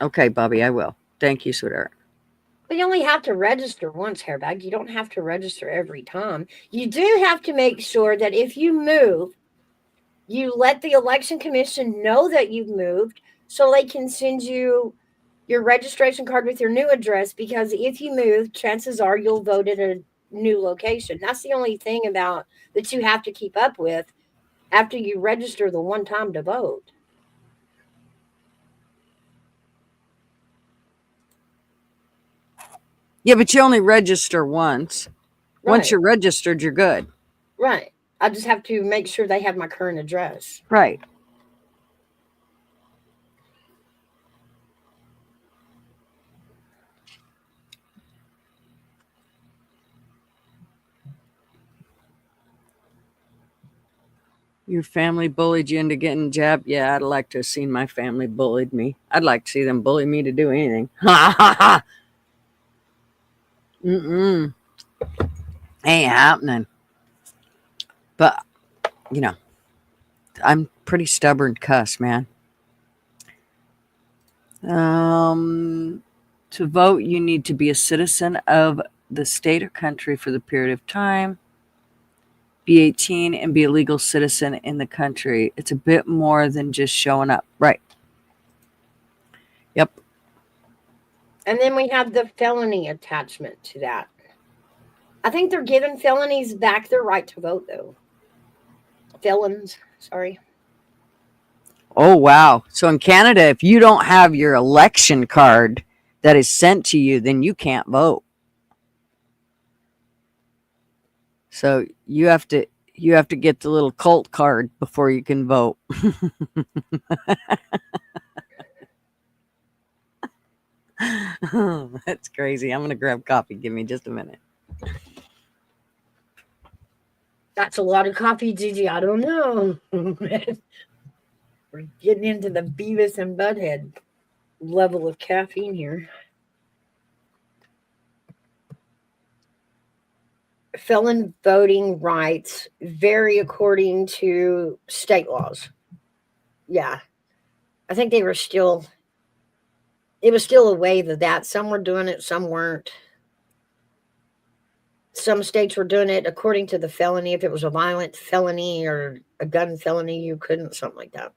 Okay, Bobby, I will. Thank you, sweetheart. But you only have to register once, hairbag. You don't have to register every time. You do have to make sure that if you move, you let the election commission know that you've moved so they can send you your registration card with your new address, because if you move, chances are you'll vote at a new location. That's the only thing about that you have to keep up with after you register the one time to vote. Yeah, but you only register once. Right. Once you're registered, you're good. Right. I just have to make sure they have my current address. Right. Your family bullied you into getting jabbed? Yeah, I'd like to have seen my family bullied me. I'd like to see them bully me to do anything. Ha ha ha! Mm-mm. Ain't happening. But, you know, I'm pretty stubborn cuss, man. To vote, you need to be a citizen of the state or country for the period of time, be 18, and be a legal citizen in the country. It's a bit more than just showing up. Right. Yep. And then we have the felony attachment to that. I think they're giving felonies back their right to vote, though. Felons, sorry. Oh, wow. So in Canada, if you don't have your election card that is sent to you, then you can't vote. So you have to get the little cult card before you can vote. That's crazy. I'm going to grab coffee. Give me just a minute. That's a lot of coffee, Gigi. I don't know. We're getting into the Beavis and Butthead level of caffeine here. Felon voting rights vary according to state laws. Yeah. I think it was still a wave of that. Some were doing it, some weren't. Some states were doing it according to the felony. If it was a violent felony or a gun felony, you couldn't, something like that.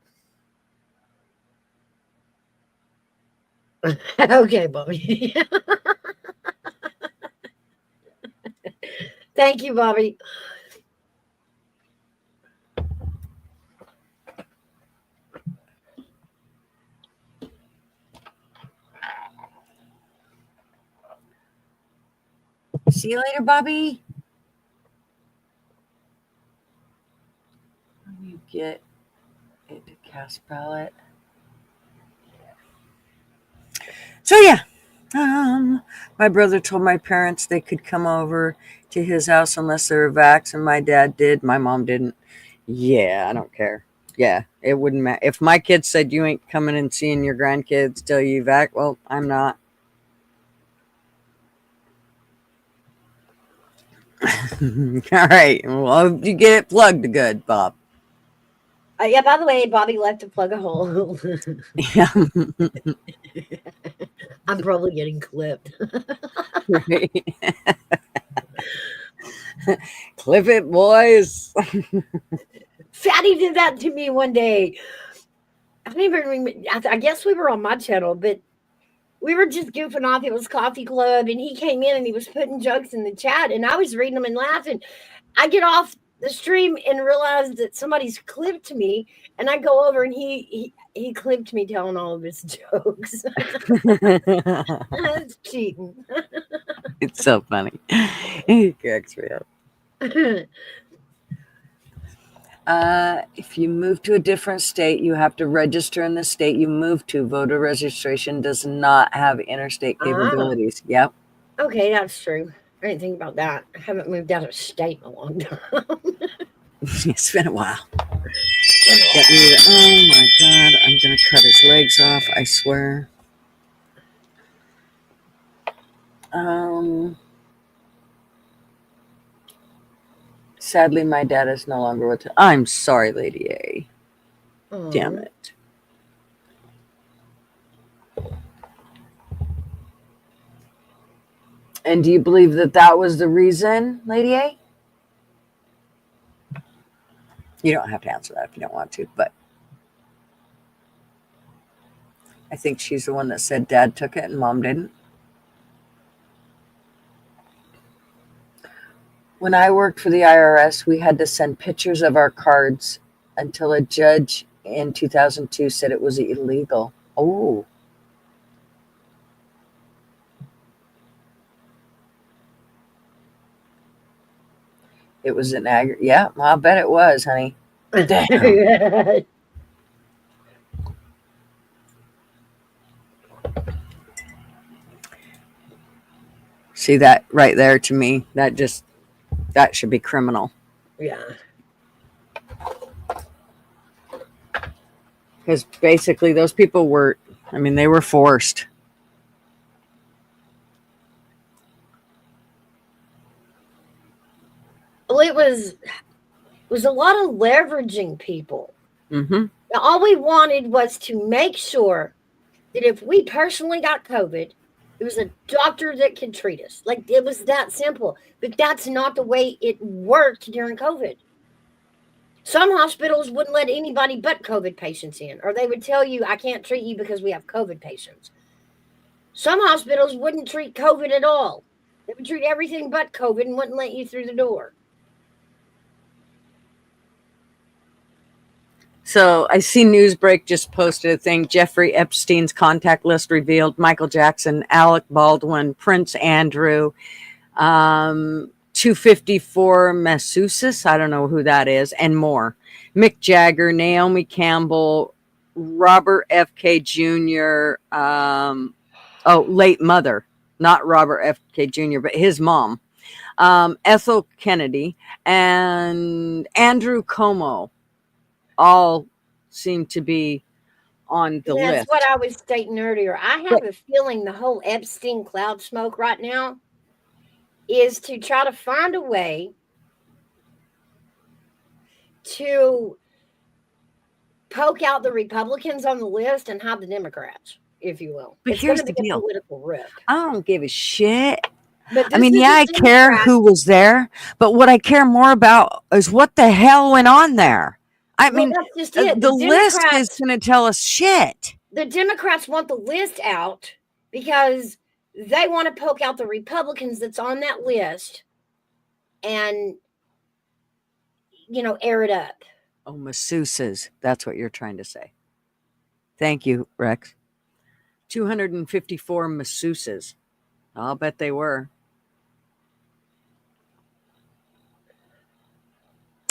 Okay, Bobby. Thank you, Bobby. See you later, Bobby. Let me get it to cast ballot. So yeah, my brother told my parents they could come over to his house unless they were vax, and my dad did. My mom didn't. Yeah, I don't care. Yeah, it wouldn't matter. If my kids said you ain't coming and seeing your grandkids till you vax, well, I'm not. All right. Well, you get it plugged good, Bob. Yeah, by the way, Bobby left to plug a hole. Yeah. I'm probably getting clipped. Right. Clip it, boys. Fatty did that to me one day. I don't even remember. I guess we were on my channel, but we were just goofing off. It was Coffee Club, and he came in and he was putting jokes in the chat, and I was reading them and laughing. I get off the stream and realize that somebody's clipped me, and I go over and he clipped me telling all of his jokes. That's cheating. It's so funny. He cracks me up. If you move to a different state, you have to register in the state you move to. Voter registration does not have interstate capabilities. Yep. Okay, that's true. I didn't think about that. I haven't moved out of state in a long time. It's been a while. Oh my God, I'm going to cut his legs off, I swear. Sadly, my dad is no longer with us. I'm sorry, Lady A. Damn it. And do you believe that that was the reason, Lady A? You don't have to answer that if you don't want to, but I think she's the one that said Dad took it and Mom didn't. When I worked for the IRS, we had to send pictures of our cards until a judge in 2002 said it was illegal. Oh. It was an yeah, I bet it was, honey. Damn. See that right there to me? That should be criminal. Yeah. Because basically those people were, I mean, they were forced. Well, it was a lot of leveraging people. Mm-hmm. Now, all we wanted was to make sure that if we personally got COVID, there was a doctor that could treat us. Like, it was that simple. But that's not the way it worked during COVID. Some hospitals wouldn't let anybody but COVID patients in, or they would tell you, I can't treat you because we have COVID patients. Some hospitals wouldn't treat COVID at all. They would treat everything but COVID and wouldn't let you through the door. So I see Newsbreak just posted a thing. Jeffrey Epstein's contact list revealed: Michael Jackson, Alec Baldwin, Prince Andrew, 254 Masseusis, I don't know who that is, and more. Mick Jagger, Naomi Campbell, Robert F.K. Jr., late mother, not Robert F.K. Jr., but his mom, Ethel Kennedy, and Andrew Cuomo. All seem to be on the That's list. what I was stating earlier. I have a feeling the whole Epstein cloud smoke right now is to try to find a way to poke out the Republicans on the list and hide the Democrats, if you will. But It's here's going to the be a deal. political rift. I don't give a shit. But I mean, this is yeah, a I care Democrat. who was there, but what I care more about is what the hell went on there. I Well, mean, that's just it. the list is going to tell us shit. The Democrats want the list out because they want to poke out the Republicans that's on that list and, air it up. Oh, masseuses. That's what you're trying to say. Thank you, Rex. 254 masseuses. I'll bet they were.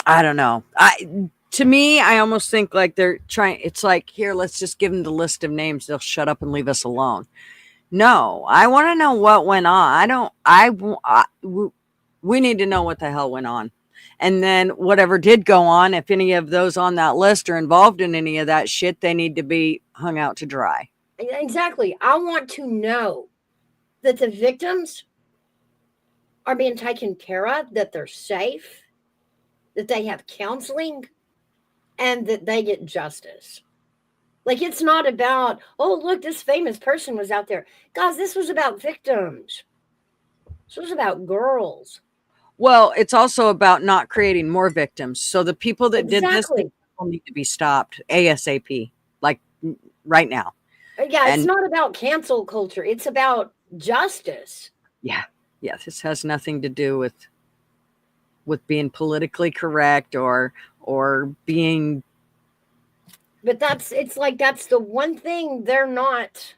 I don't know. To me, I almost think like they're trying. It's like, here, let's just give them the list of names. They'll shut up and leave us alone. No, I want to know what went on. We need to know what the hell went on. And then whatever did go on, if any of those on that list are involved in any of that shit, they need to be hung out to dry. Exactly. I want to know that the victims are being taken care of, that they're safe, that they have counseling, and that they get justice. Like, it's not about, oh, look, this famous person was out there. Guys, this was about victims. This was about girls. Well, it's also about not creating more victims. So the people that did this need to be stopped ASAP, like right now. Yeah, it's not about cancel culture. It's about justice. Yeah. This has nothing to do with being politically correct or being. But that's the one thing they're not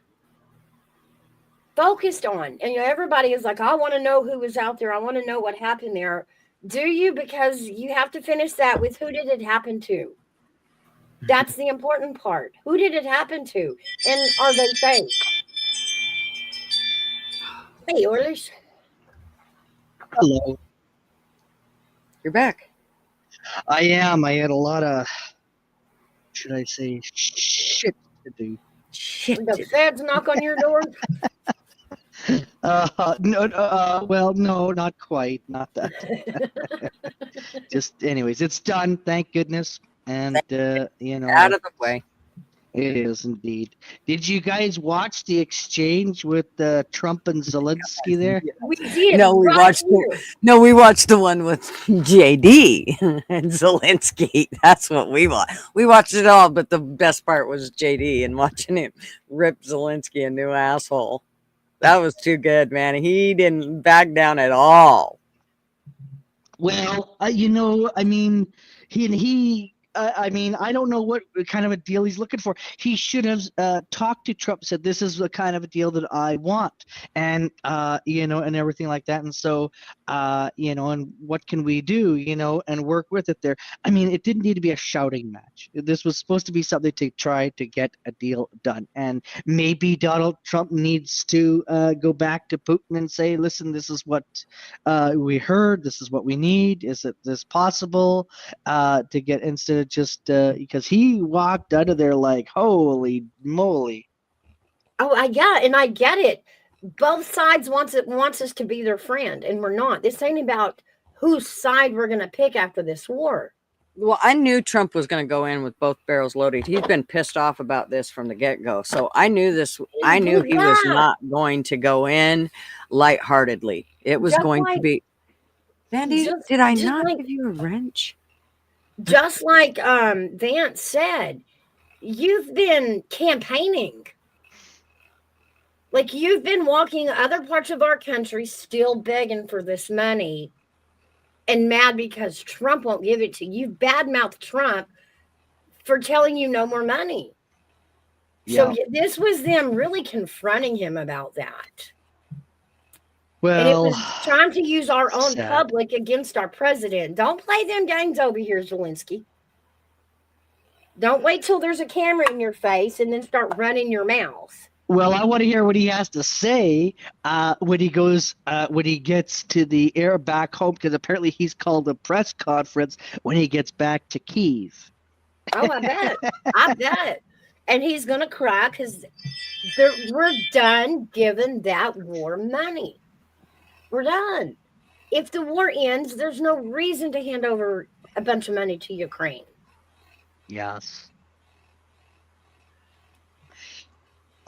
focused on. And everybody is like, I want to know who was out there. I want to know what happened there. Do you? Because you have to finish that with who did it happen to? That's the important part. Who did it happen to? And are they safe? Hey, Orlish. Hello. You're back. I am. I had a lot of, should I say, shit to do. The feds knock on your door? Well, no, not quite. Not that. Just, anyways, it's done. Thank goodness. And, out of the way. It is indeed. Did you guys watch the exchange with Trump and Zelensky there? We did. No, we watched the one with JD and Zelensky. That's what we watched. We watched it all, but the best part was JD and watching him rip Zelensky a new asshole. That was too good, man. He didn't back down at all. Well, I mean, I don't know what kind of a deal he's looking for. He should have talked to Trump, said, this is the kind of a deal that I want, and, and everything like that. And so, and what can we do, and work with it there. I mean, it didn't need to be a shouting match. This was supposed to be something to try to get a deal done. And maybe Donald Trump needs to go back to Putin and say, listen, this is what we heard. This is what we need. Is it this possible to get, instead of just because he walked out of there like, holy moly. Oh, I get it. Both sides wants us to be their friend, and we're not. This ain't about whose side we're gonna pick after this war. Well, I knew Trump was going to go in with both barrels loaded. He's been pissed off about this from the get-go. So I knew this. I knew he was not going to go in lightheartedly. It was going to be. Vandy, did I not give you a wrench? Just like Vance said, you've been campaigning. Like, you've been walking other parts of our country still begging for this money and mad because Trump won't give it to you. Badmouth Trump for telling you no more money. So this was them really confronting him about that. Well, and it was trying to use our own sad. public against our president. Don't play them games over here, Zelensky. Don't wait till there's a camera in your face and then start running your mouth. Well, I want to hear what he has to say when he goes, when he gets to the air back home, because apparently he's called a press conference when he gets back to Kyiv. Oh, I bet. I bet. And he's going to cry because we're done giving that war money. We're done. If the war ends, there's no reason to hand over a bunch of money to Ukraine. Yes.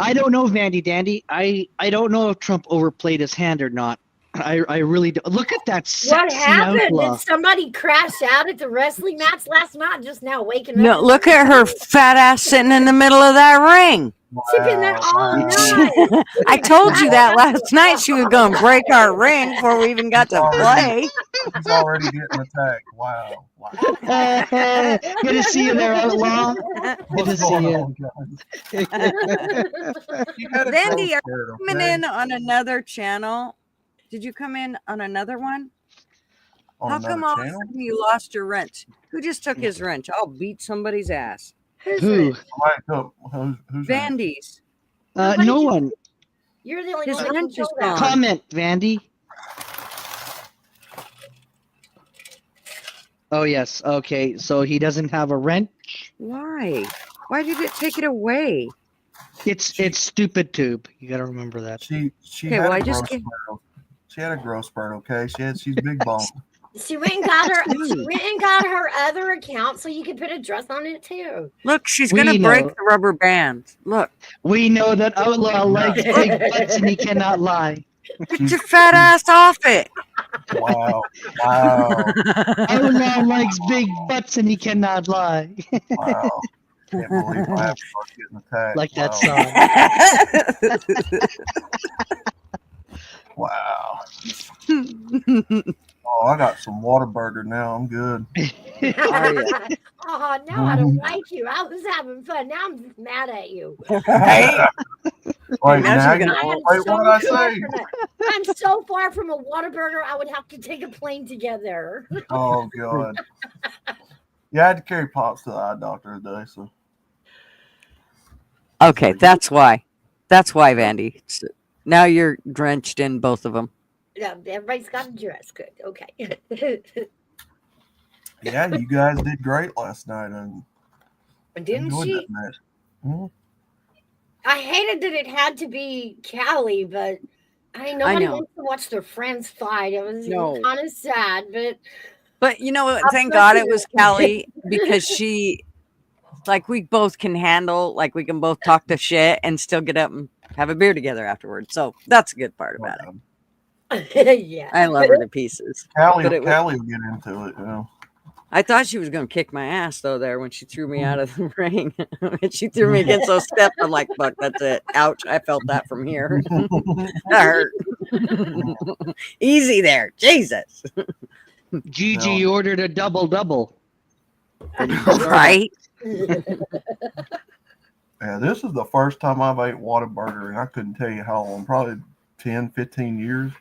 I don't know, Vandy Dandy. I don't know if Trump overplayed his hand or not. I really do. Look at that sexy What happened? outlaw. Did somebody crash out at the wrestling match last night? Just now waking up. No, look at her fat ass sitting in the middle of that ring. She's been there all night. I told you that last night. She was going to break our ring before we even got to play. He's already getting attacked. Wow. Good to see you there, outlaw. Good to see you. Vandy, are you coming in on another channel? Did you come in on another one? On How come all of a sudden you lost your wrench? Who just took his wrench? I'll beat somebody's ass. Who? Who's Vandy's. No one. You're the only His one that can wrench is control that. gone. Comment, Vandy. Oh, yes. Okay. So he doesn't have a wrench. Why? Why did it take it away? It's stupid tube. You got to remember that. She Okay, had well, a I just growth get- spurt. She had a growth spurt, okay? She's big bone. She went and got her. She went and got her other account so you could put a dress on it too. Look, she's We going to break know. the rubber band. Look. We know that outlaw likes big butts and he cannot lie. Get your fat ass off it. Wow. Wow. Outlaw likes big butts and he cannot lie. Wow. Can't believe I have to start getting attacked. Like that song. Wow. Oh, I got some Whataburger now. I'm good. Oh, now I don't like you. I was having fun. Now I'm just mad at you. Wait, now I'm wait, so what did I far say? from I'm so far from a Whataburger, I would have to take a plane together. Oh, God. Yeah, I had to carry Pops to the eye doctor today, so. Okay, that's why. That's why, Vandy. Now you're drenched in both of them. Yeah, everybody's got a dress. Good. Okay. Yeah, you guys did great last night. And Didn't enjoyed she? that match. Mhm. I hated that it had to be Callie, but nobody know. wants to watch their friends fight. It was No. kind of sad, But you know what? I'm Thank God it pushing was it. Kelly because she, like, we both can handle, like, we can both talk the shit and still get up and have a beer together afterwards. So that's a good part about it. yeah. I love her to pieces. Callie, But it was- Callie will get into it, you know. I thought she was going to kick my ass, though, there when she threw me out of the ring. When she threw me against those steps, I'm like, fuck, that's it. Ouch. I felt that from here. That hurt. Easy there. Jesus. Gigi ordered a double. Right? Yeah, this is the first time I've ate Whataburger, and I couldn't tell you how long, probably 10, 15 years.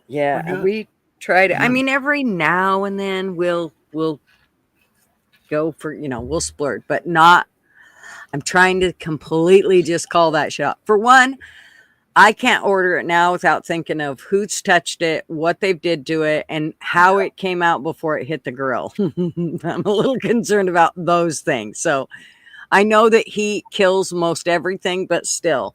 Yeah, Pretty and good. we try to. I mean, every now and then we'll go for, we'll splurge, but not. I'm trying to completely just call that shit off. For one, I can't order it now without thinking of who's touched it, what they did to it, and how it came out before it hit the grill. I'm a little concerned about those things. So I know that heat kills most everything, but still,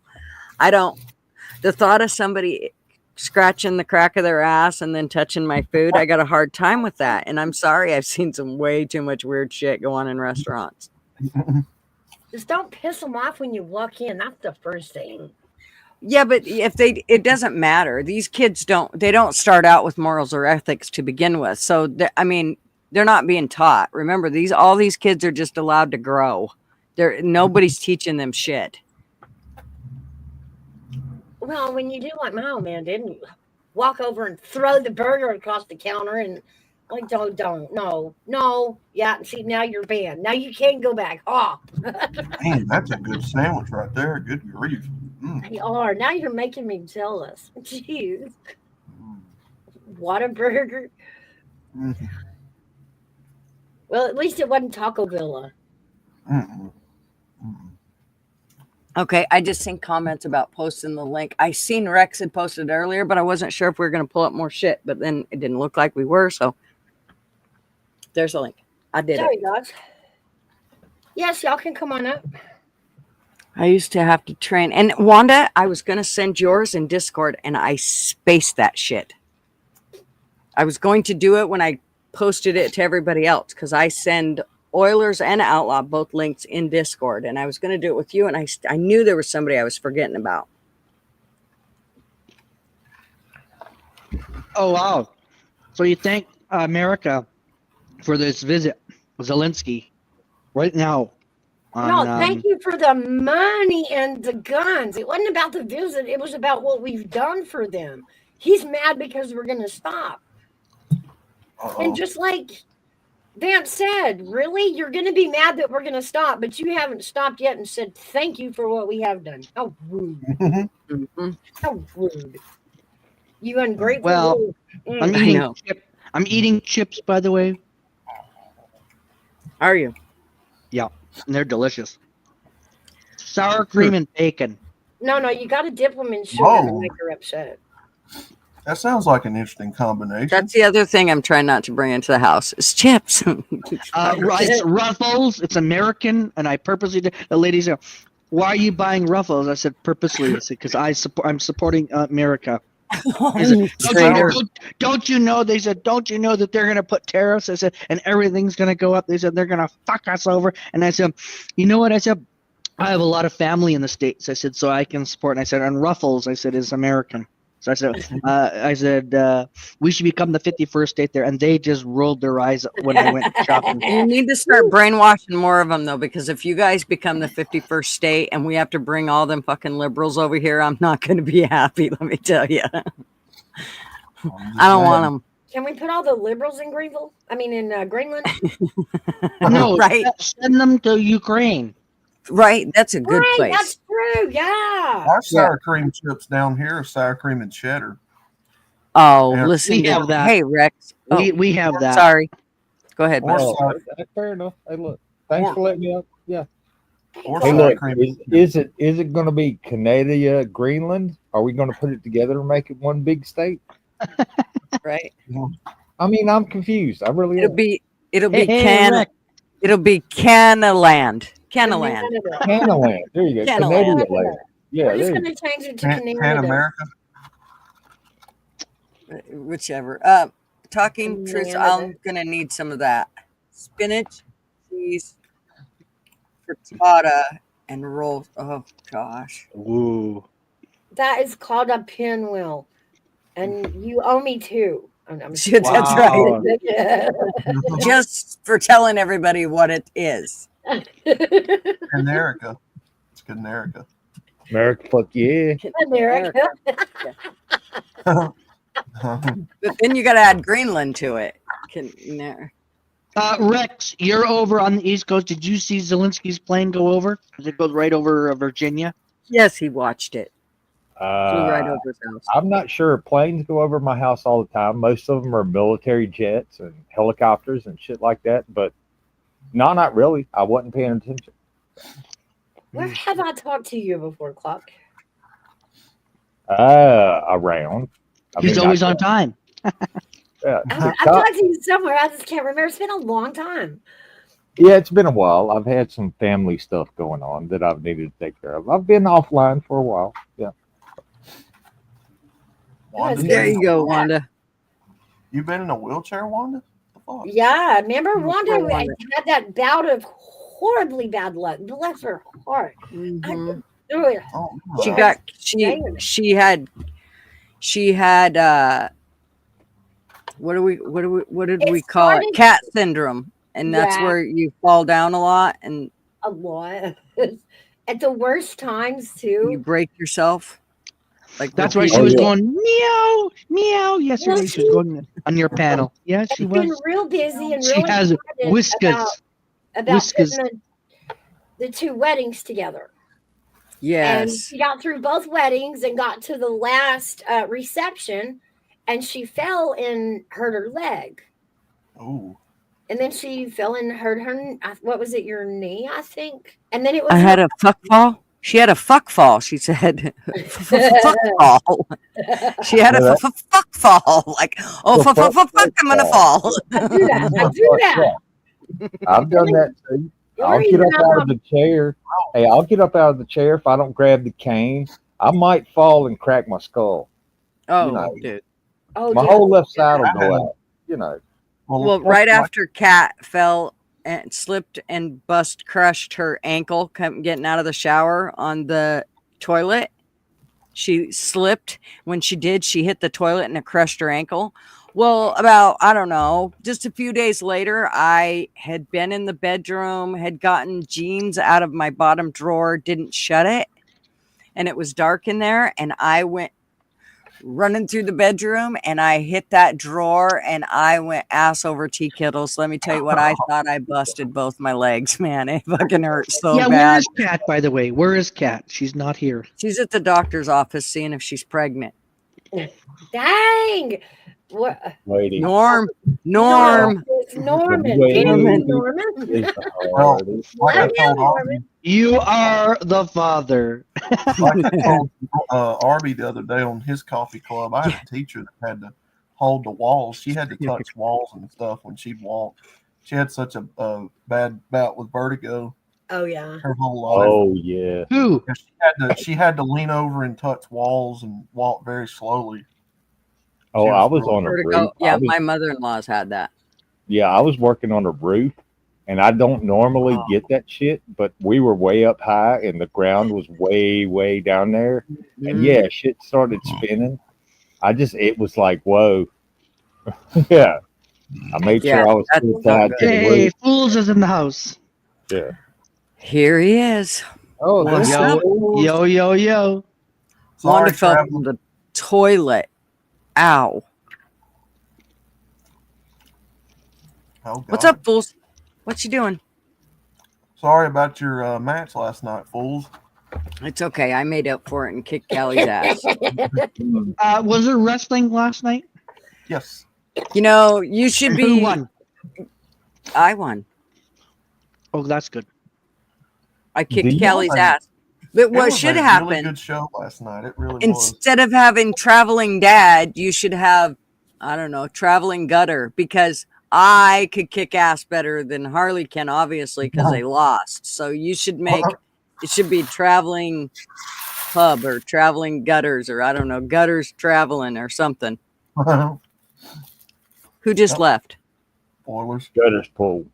the thought of somebody scratching the crack of their ass and then touching my food, I got a hard time with that. And I'm sorry, I've seen some way too much weird shit go on in restaurants. Just don't piss them off when you walk in. That's the first thing. Yeah, but it doesn't matter. These kids don't start out with morals or ethics to begin with. So, they're not being taught. Remember, all these kids are just allowed to grow. Nobody's teaching them shit. Well, when you do like my old man did, walk over and throw the burger across the counter and like, no. Yeah, see, now you're banned. Now you can't go back. Oh. Man, that's a good sandwich right there. Good grief. You are. Now you're making me jealous. Jeez. Whataburger. Well, at least it wasn't Taco Villa. Okay, I just seen comments about posting the link. I seen Rex had posted earlier, but I wasn't sure if we were going to pull up more shit. But then it didn't look like we were, so there's a link. I did Sorry, it. guys. Yes, y'all can come on up. I used to have to train. And Wanda, I was going to send yours in Discord, and I spaced that shit. I was going to do it when I posted it to everybody else, because I send Oilers and Outlaw both links in Discord, and I was going to do it with you, and I knew there was somebody I was forgetting about. Oh, wow. So you thank America for this visit, Zelensky, right now. Thank you for the money and the guns. It wasn't about the visit. It was about what we've done for them. He's mad because we're going to stop. And just like Vance said, really? You're going to be mad that we're going to stop, but you haven't stopped yet and said thank you for what we have done. How rude. How rude. You ungrateful. Well, I'm eating chips, by the way. Are you? Yeah, and they're delicious. Sour cream and bacon. No, you got to dip them in sugar to make her upset. That sounds like an interesting combination. That's the other thing I'm trying not to bring into the house is chips. It's Ruffles. It's American, and I purposely did. The lady said, "Why are you buying Ruffles?" I said, "Purposely." I said, "Because I'm supporting America." Said, don't you know? They said, "Don't you know that they're going to put tariffs?" I said, "And everything's going to go up." They said, "They're going to fuck us over." And I said, "You know what?" I said, "I have a lot of family in the States." I said, "So I can support." And I said, "And Ruffles," I said, "is American." So I said, we should become the 51st state there. And they just rolled their eyes when I went shopping. You need to start brainwashing more of them, though, because if you guys become the 51st state and we have to bring all them fucking liberals over here, I'm not going to be happy, let me tell you. I don't want them. Can we put all the liberals in Greenville? I mean, in Greenland? No, right. Send them to Ukraine. Right, that's a good place. That's true, yeah. Our sour cream chips down here are sour cream and cheddar. Oh, Yeah. listen We to have that. Hey, Rex. We have that. Sorry. Go ahead. Or Bud. sour, Fair enough. Hey, look. Thanks for letting me up. Yeah. or Hey, sour look, cream. is it going to be Canada, Greenland? Are we going to put it together and make it one big state? Right. I mean, I'm confused. I really It'll am. be Rick. It'll be Canaland. Canaland. Canaland. There you go. Canaland. Canadian. Yeah, We're just there you going to change it to Pan Canada. America. Whichever. Talking truth, Canada. I'm gonna need some of that. Spinach, cheese, frittata, and roll. Oh gosh. Ooh. That is called a pinwheel. And you owe me two. Shit, that's Wow. right. Just for telling everybody what it is. America. It's good America. America, fuck yeah. America. But then you got to add Greenland to it. Rex, you're over on the East Coast. Did you see Zelensky's plane go over? It goes right over Virginia. Yes, he watched it. Flew right over his house. I'm not sure. Planes go over my house all the time. Most of them are military jets and helicopters and shit like that. But no, not really. I wasn't paying attention. Where have I talked to you before, Clock? Around. He's always on time. Yeah. I've talked to you somewhere. I just can't remember. It's been a long time. Yeah, it's been a while. I've had some family stuff going on that I've needed to take care of. I've been offline for a while. Yeah. Wanda, There you go, Wanda. You been in a wheelchair, Wanda? The fuck? Yeah, remember Wanda poor Wanda. had that bout of horribly bad luck. Bless her heart. Mhm. Really, She I got was she had what did It we call it? started- Cat syndrome. And that's Yeah. where you fall down a lot and a lot at the worst times you too. break yourself. Like That's why she was going meow, meow yesterday. She was going on your panel. Yeah, she She's been was. real busy and She really has excited whiskers. about Whiskers. putting the two weddings together. And Yes. she got through both weddings and got to the last reception, and she fell and hurt her leg. Ooh. And then she fell and hurt her. What was it? Your knee, I think. And then it was. I had a fuck fall. She had a fuck fall. She said, "Fuck fall." She had a fuck fall. Like, oh, fuck! I'm gonna fall. I do that. I do that. I've done that too. I'll Really? get up out of the chair. Hey, I'll get up out of the chair if I don't grab the cane. I might fall and crack my skull. Oh, You know, dude. Oh, my yeah. whole left side will go out. You know. Well, right after Kat fell and slipped and crushed her ankle getting out of the shower on the toilet. She slipped. When she did, she hit the toilet and it crushed her ankle. Well, about, I don't know, just a few days later, I had been in the bedroom, had gotten jeans out of my bottom drawer, didn't shut it, and it was dark in there, and I went running through the bedroom and I hit that drawer and I went ass over tea kettles. Let me tell you what, I thought I busted both my legs, man. It fucking hurt so Yeah, bad. where is Kat, by the way? Where is Kat? She's not here. She's at the doctor's office seeing if she's pregnant. Dang. What? Waiting. Norm. It's Norman. Waiting. Norman. Is the hardest. Like I Love you, told Norman. You are the father. Like I told Arby the other day on his coffee club, I had a teacher that had to hold the walls. She had to touch walls and stuff when she'd walk. She had such a bad bout with vertigo Oh yeah. her whole life. Oh yeah. Who? She had to lean over and touch walls and walk very slowly. Oh, I was on a Vertigo. roof. Yeah, I was, my mother-in-law's had that. yeah, I was working on a roof, and I don't normally get that shit, but we were way up high, and the ground was way, way down there, and yeah, shit started spinning. It was like, whoa. Yeah. I made Yeah, sure I was that's still tied to the Hey, roof. Fools is in the house. Yeah. Here he is. Oh, What's yo, up? yo. Wanda Sorry, fell Travis. from the toilet. Ow. Oh, What's God. up, fools? What you doing? Sorry about your match last night, fools. It's okay. I made up for it and kicked Callie's ass. Was there wrestling last night? Yes. You know, you should And be. who won? I won. Oh, that's good. I kicked you- Callie's It ass. But what was should a happen, really good show last night. It really was. instead of having traveling dad, you should have, I don't know, traveling gutter, because I could kick ass better than Harley can, obviously, because they lost. So you should make it should be traveling pub or traveling gutters, or I don't know, gutters traveling or something. Who just left? Spoilers. Gutter's pool.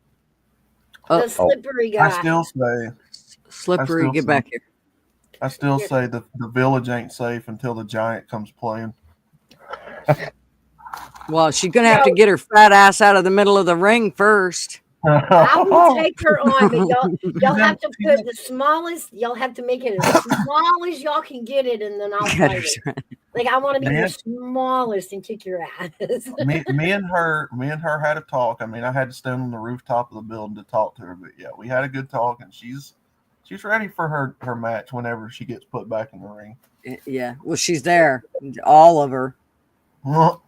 The slippery guy. I still say. Slippery, get back here. I still say the village ain't safe until the giant comes playing. Well, she's gonna have to get her fat ass out of the middle of the ring first. I will take her on, but y'all have to put the smallest. Y'all have to make it as small as y'all can get it, and then I'll fight it. Like I want to be the Man. smallest and kick your ass. me and her had a talk. I mean, I had to stand on the rooftop of the building to talk to her, but yeah, we had a good talk, and she's ready for her match whenever she gets put back in the ring. Yeah, well, she's there, all of her. Oh,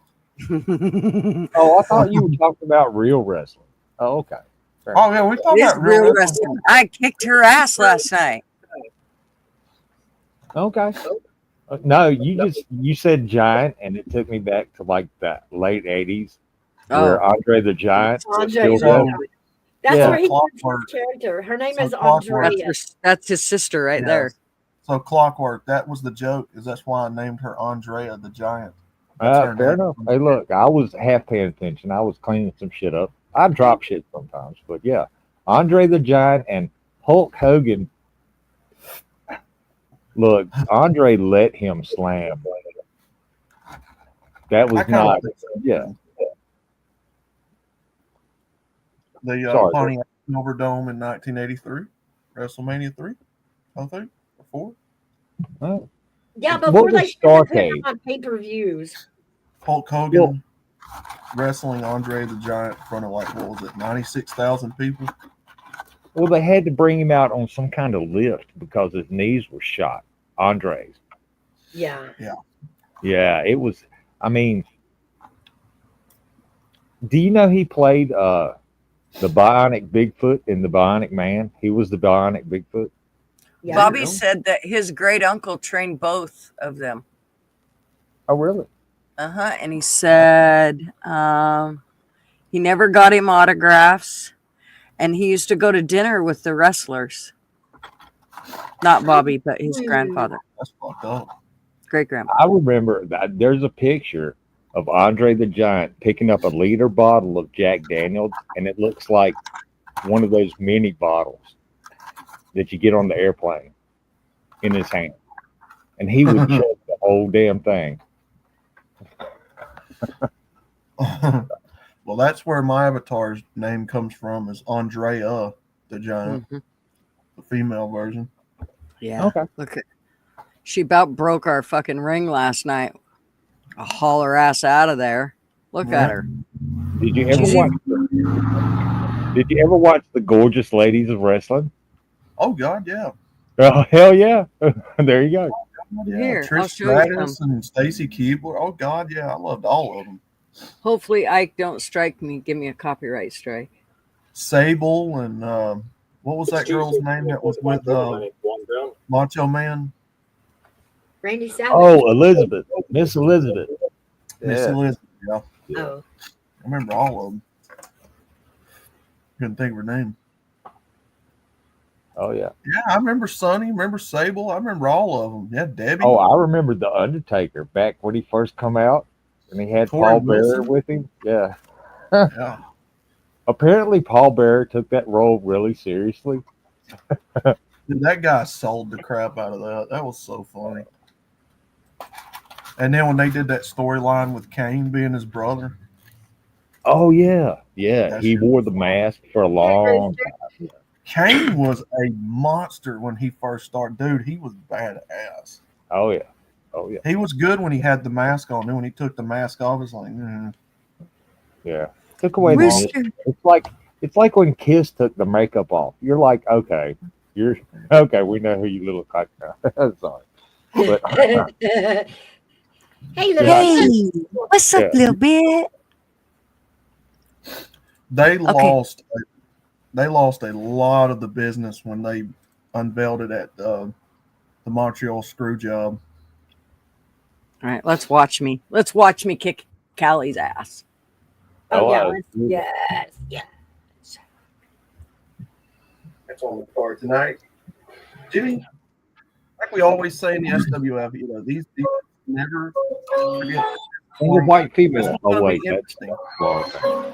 I thought you were talking about real wrestling. Oh, okay. Fair Oh yeah, we talking It's about real real wrestling. wrestling. I kicked her ass last night. Okay. No, you said giant, and it took me back to like the late '80s, where Oh, Andre the Giant was Andre, still going. that's Yeah. where he gets Clockwork. his character. Her name So is Clockwork. Andrea. that's his sister right there. Yes. So Clockwork, that was the joke, is that's why I named her Andrea the Giant. That's her Fair name. enough. Hey, look, I was half paying attention. I was cleaning some shit up. I drop shit sometimes, but yeah, Andre the Giant and Hulk Hogan. Look, Andre let him slam. That I was kinda not. think so. Yeah. The Sorry. Pontiac Silverdome in 1983, WrestleMania 3, I think, or 4. Yeah, What before they was started putting Starcade? them on pay-per-views. Hulk Hogan wrestling Andre the Giant in front of like, what was it, 96,000 people? Well, they had to bring him out on some kind of lift because his knees were shot. Andre's. Yeah. Yeah. Yeah, it was. I mean, do you know he played the Bionic Bigfoot in the Bionic Man? He was the Bionic Bigfoot. Yeah. Bobby said that his great uncle trained both of them. Oh, really? And he said he never got him autographs, and he used to go to dinner with the wrestlers. Not Bobby, but his grandfather. That's fucked up. Great grandpa. I remember that there's a picture of Andre the Giant picking up a liter bottle of Jack Daniels, and it looks like one of those mini bottles that you get on the airplane in his hand. And he would chug the whole damn thing. Well, that's where my avatar's name comes from, is Andrea the Giant, the female version. Yeah. Okay. Look at, she about broke our fucking ring last night. I'll haul her ass out of there. Look at her. Did you ever watch? Did you ever watch the Gorgeous Ladies of Wrestling? Oh God, yeah. Oh hell yeah! There you go. Yeah, Here, I'll Trish show you Stratus and Stacy Keibler. Oh God, yeah, I loved all of them. Hopefully Ike don't strike me, give me a copyright strike. Sable and what was that girl's name that was with Macho Man? Randy Savage. Oh, Elizabeth, Miss Elizabeth. Miss Elizabeth. Yeah, Oh. I remember all of them. Couldn't think of her name. Oh yeah. Yeah, I remember Sonny. Remember Sable. I remember all of them. Yeah, Debbie. Oh, I remember the Undertaker back when he first come out, and he had Torrey Paul Bearer Wilson. with him. Yeah. Yeah. Apparently, Paul Bearer took that role really seriously. Dude, that guy sold the crap out of that. That was so funny. And then when they did that storyline with Kane being his brother. Oh yeah, yeah. That's He wore the mask for a long time. Kane was a monster when he first started. Dude, he was badass. Oh yeah, oh yeah, He was good when he had the mask on. Then when he took the mask off, it's like, yeah. Took away the Where's mystery. It's like when Kiss took the makeup off. You're like, okay, we know who you look like now. Sorry, but Hey, little What's up, little bit? they lost a lot of the business when they unveiled it at the Montreal screw job. All right, let's watch me. Let's watch me kick Callie's ass. Oh, yeah. wow. Yes. Yes. That's on the card tonight. Jimmy, like we always say in the SWF, you know, these never forget. Single white female. It's Oh gonna wait, be that's interesting. well,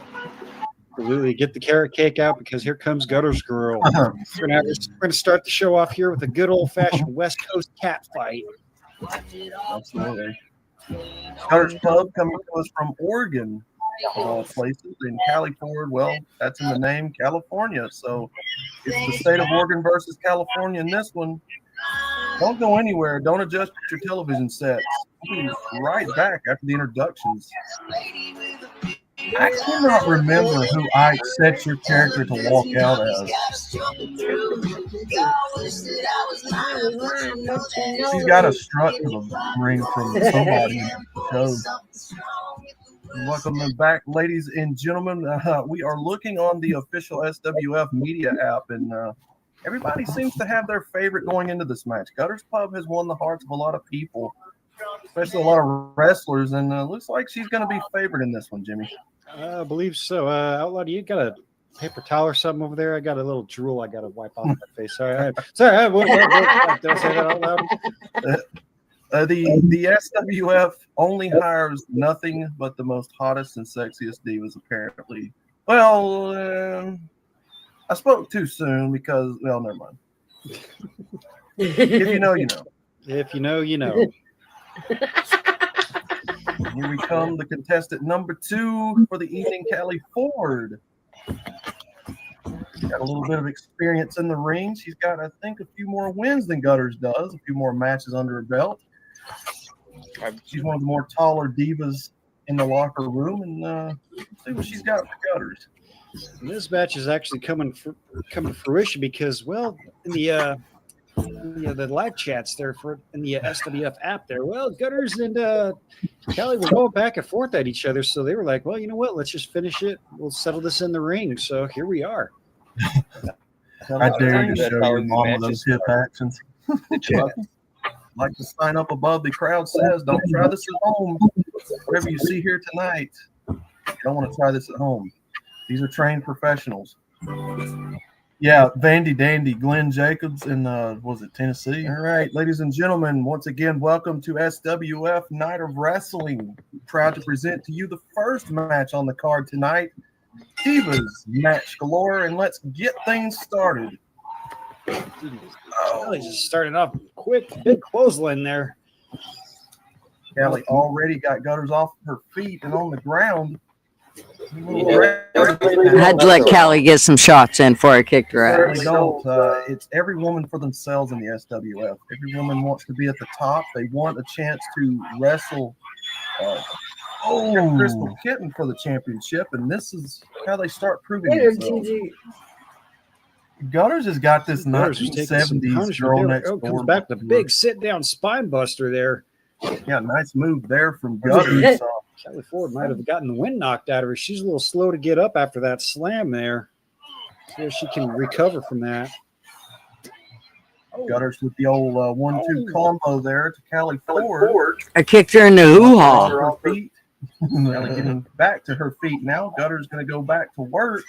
Absolutely. Get the carrot cake out because here comes Gutter's girl. We're gonna start the show off here with a good old fashioned West Coast cat fight. Absolutely. Gutter'S Pub coming to us from Oregon, of all places, in Cali Ford. Well, that's in the name, California. So it's the state of Oregon versus California in this one. Don't go anywhere. Don't adjust your television sets. We'll be right back after the introductions. I cannot remember who I set your character to walk out as. She's got a strut to the ring from somebody in the show. Welcome back, ladies and gentlemen. We are looking on the official SWF media app, and everybody seems to have their favorite going into this match. Gutter's Pub has won the hearts of a lot of people, especially a lot of wrestlers, and looks like she's going to be favored in this one, Jimmy. I believe so. Outlaw, do you got a paper towel or something over there? I got a little drool I got to wipe off my face. Sorry. Did I say that out loud? The SWF only hires nothing but the most hottest and sexiest divas, apparently. Well, I spoke too soon because, well, never mind. If you know, you know. If you know, you know. Here we come, the contestant number 2 for the evening, Callie Ford. Got a little bit of experience in the ring. She's got, I think, a few more wins than Gutter's does, a few more matches under her belt. She's one of the more taller divas in the locker room, and let's see what she's got for Gutter's. And this match is actually coming to fruition because, well, in the live chats there in the SWF app there, well, Gutter's and Callie were going back and forth at each other, so they were like, well, you know what, let's just finish it. We'll settle this in the ring. So here we are. I dare you to show your mama those hip actions. Like to sign up above, the crowd says, don't try this at home. Whatever you see here tonight, you don't want to try this at home. These are trained professionals. Yeah, Vandy Dandy, Glenn Jacobs in, was it Tennessee? All right, ladies and gentlemen, once again, welcome to SWF Night of Wrestling. Proud to present to you the first match on the card tonight, Divas Match Galore, and let's get things started. Callie just starting off quick, big clothesline there. Callie already got Gutters off her feet and on the ground. I had to let Callie get some shots in before I kicked her ass. Don't. It's every woman for themselves in the SWF. Every woman wants to be at the top. They want a chance to wrestle Crystal Kitten for the championship, and this is how they start proving themselves. Gutters has got this 1970s girl next door. Comes back the big sit-down spine buster there. Yeah, nice move there from Gutters. Callie Ford might have gotten the wind knocked out of her. She's a little slow to get up after that slam there. See if she can recover from that. Gutters with the old 1-2 combo there to Callie Ford. I kicked her in the hoo-ha. Her feet. Getting back to her feet now. Gutter's going to go back to work.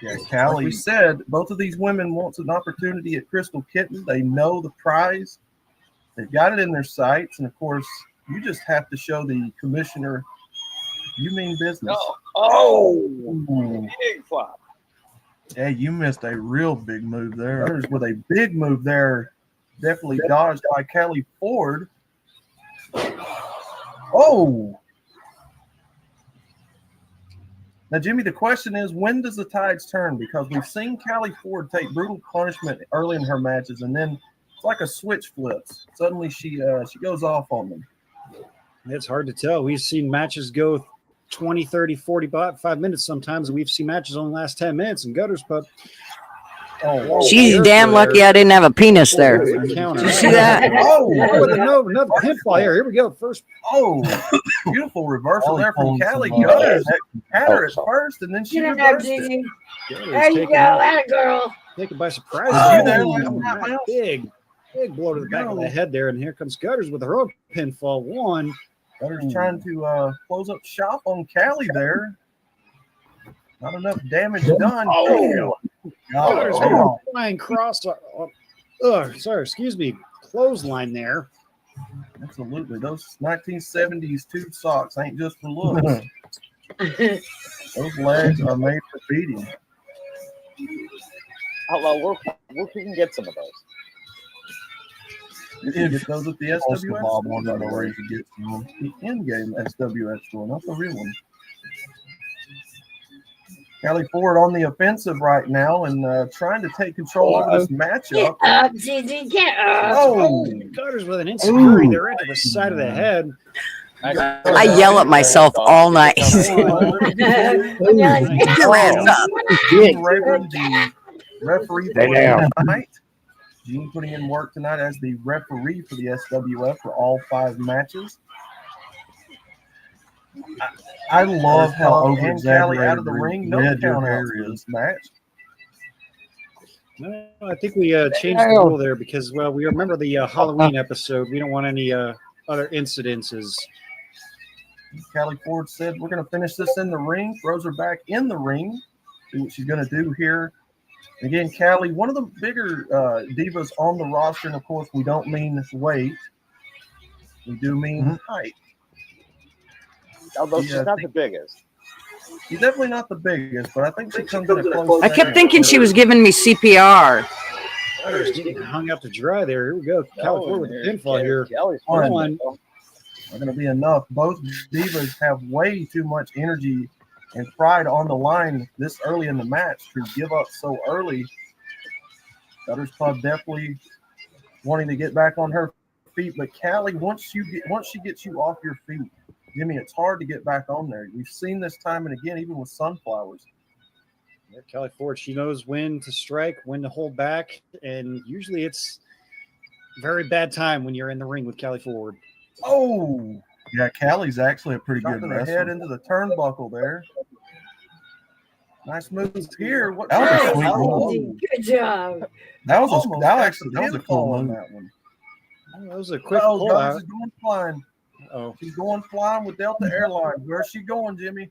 Yeah, Callie, like we said, both of these women want an opportunity at Crystal Kitten. They know the prize. They've got it in their sights. And, of course, you just have to show the commissioner you mean business. Big flop. Yeah, you missed a real big move there. Others with a big move there, definitely dodged by Callie Ford. Oh! Now, Jimmy, the question is, when does the tides turn? Because we've seen Callie Ford take brutal punishment early in her matches, and then it's like a switch flips. Suddenly she goes off on them. It's hard to tell. We've seen matches go 20, 30, 45 minutes sometimes, and we've seen matches only last 10 minutes in Gutter's Pub. She's damn lucky I didn't have a penis there. Did you see that? Another pinfall here. Here we go. First. Beautiful reversal there from Callie. Gutters had her at first, and then she reversed it. There you go, that girl. Taken by surprise. Big blow to the back of the head there, and here comes Gutters with her own pinfall. One. Gutters trying to close up shop on Callie there. Not enough damage done. Gutters flying cross. Clothesline there. Absolutely. Those 1970s tube socks ain't just for looks. Those legs are made for beating. Outlaw, we can get some of those. You can get those at the SWF store. I don't know where you can get them. The in-game SWF store, not the real one. Callie Ford on the offensive right now and trying to take control over this matchup. Get up, Gigi, get up. Gutters with an insecurity there right to the side of the head. I yell at myself all night. Referee for tonight. Gene putting in work tonight as the referee for the SWF for all 5 matches. I love how over-exaggerated out of the ring. No count out for this match. No, I think we changed the rule there because, well, we remember the Halloween episode. We don't want any other incidences. Callie Ford said, we're going to finish this in the ring. Throws her back in the ring. See what she's going to do here. Again, Callie, one of the bigger divas on the roster. And, of course, we don't mean weight. We do mean height. Although she's not the biggest. She's definitely not the biggest, but I think she comes in a close I kept second. thinking she was giving me CPR. Gutter's getting hung up to dry there. Here we go. California with the pinfall here. Not going to be enough. Both divas have way too much energy and pride on the line this early in the match to give up so early. Gutter's Pub definitely wanting to get back on her feet, but Callie, once she gets you off your feet, Jimmy, it's hard to get back on there. We've seen this time and again, even with Sunflowers. Yeah, Callie Ford, she knows when to strike, when to hold back, and usually it's a very bad time when you're in the ring with Callie Ford. Oh, yeah, Callie's actually a pretty good wrestler. Head into the turnbuckle there. Nice moves here. What? That was a sweet move. Good job. That was a cool move. That one. That was a quick pull out. She's going flying. Oh, she's going flying with Delta Airlines. Where's she going, Jimmy?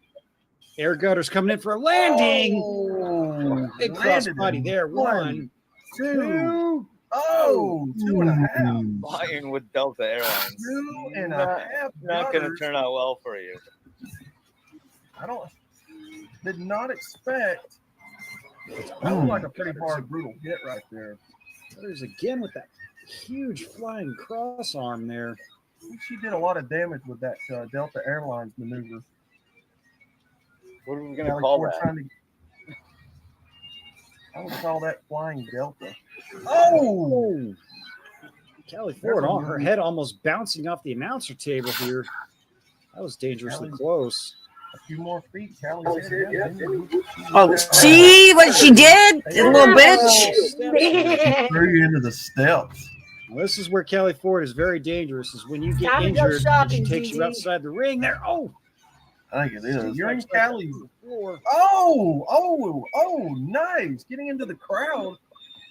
Air Gutter's coming in for a landing. Oh, big cross body there. 1, 2. Oh, 2.5. Flying with Delta Airlines. 2.5. Not going to turn out well for you. Did not expect. That was like a pretty hard, brutal hit right there. There's again with that huge flying cross arm there. She did a lot of damage with that Delta Airlines maneuver. What are we going to call that? I would call that flying Delta. Oh! Callie Ford on her head almost bouncing off the announcer table here. That was dangerously close. A few more feet. Callie's here. Oh, see what she did, you little bitch? She threw you into the steps. Well, this is where Callie Ford is very dangerous, is when you get injured and she takes you outside the ring there. Oh! I think it is. You're in Callie's. Oh, nice. Getting into the crowd.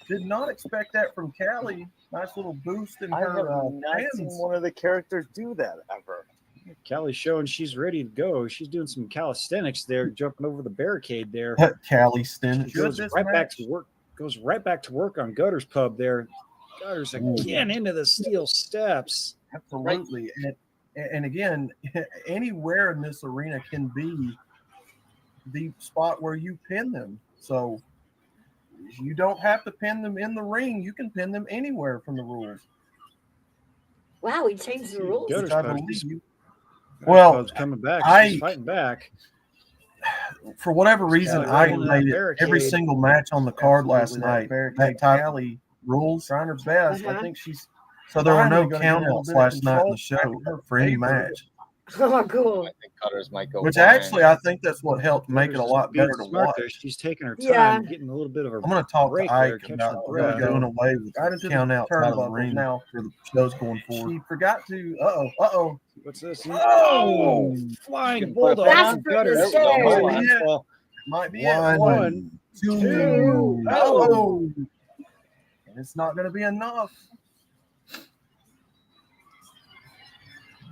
Did not expect that from Callie. Nice little boost in her I have not seen one of the characters do that ever. Callie's showing she's ready to go. She's doing some calisthenics there, jumping over the barricade there. Calisthenics. Goes right back to work on Gutter's Pub there. Gutter's again into the steel steps. Absolutely. And again, anywhere in this arena can be the spot where you pin them. So you don't have to pin them in the ring. You can pin them anywhere from the rules. Wow, we changed the rules. Well, coming back. She's fighting back. For whatever reason, I made it every single match on the card last night. That Callie rules, trying her best. I think she's. So there were no countouts last night in the show for any match. Oh, cool. I think Gutter's might go. Which actually, I think that's what helped make it a lot better to watch. She's taking her time, getting a little bit of a. I'm going to talk to Ike about doing away with countouts out of the ring now for the shows going forward. She forgot to. Uh-oh. What's this? Oh, flying bulldog on Gutter. Might be it. 1, 2. Oh, and it's not going to be enough.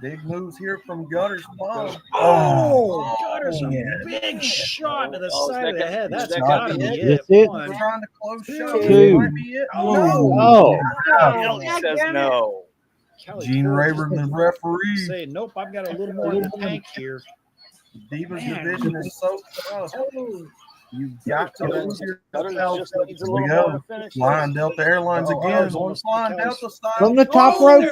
Big moves here from Gutter's Pub. Oh, Gutter's a big shot to the side of the head. That's got to be it. One. Trying to close show. 2. Might be it. No. Kelly says no. Gene Rayburn, the referee. Saying, nope, I've got a little more in the tank here. The Divas division is so tough. You've got to lose yourself. Here we go. Flying Delta Airlines again. Flying Delta style. From the top rope.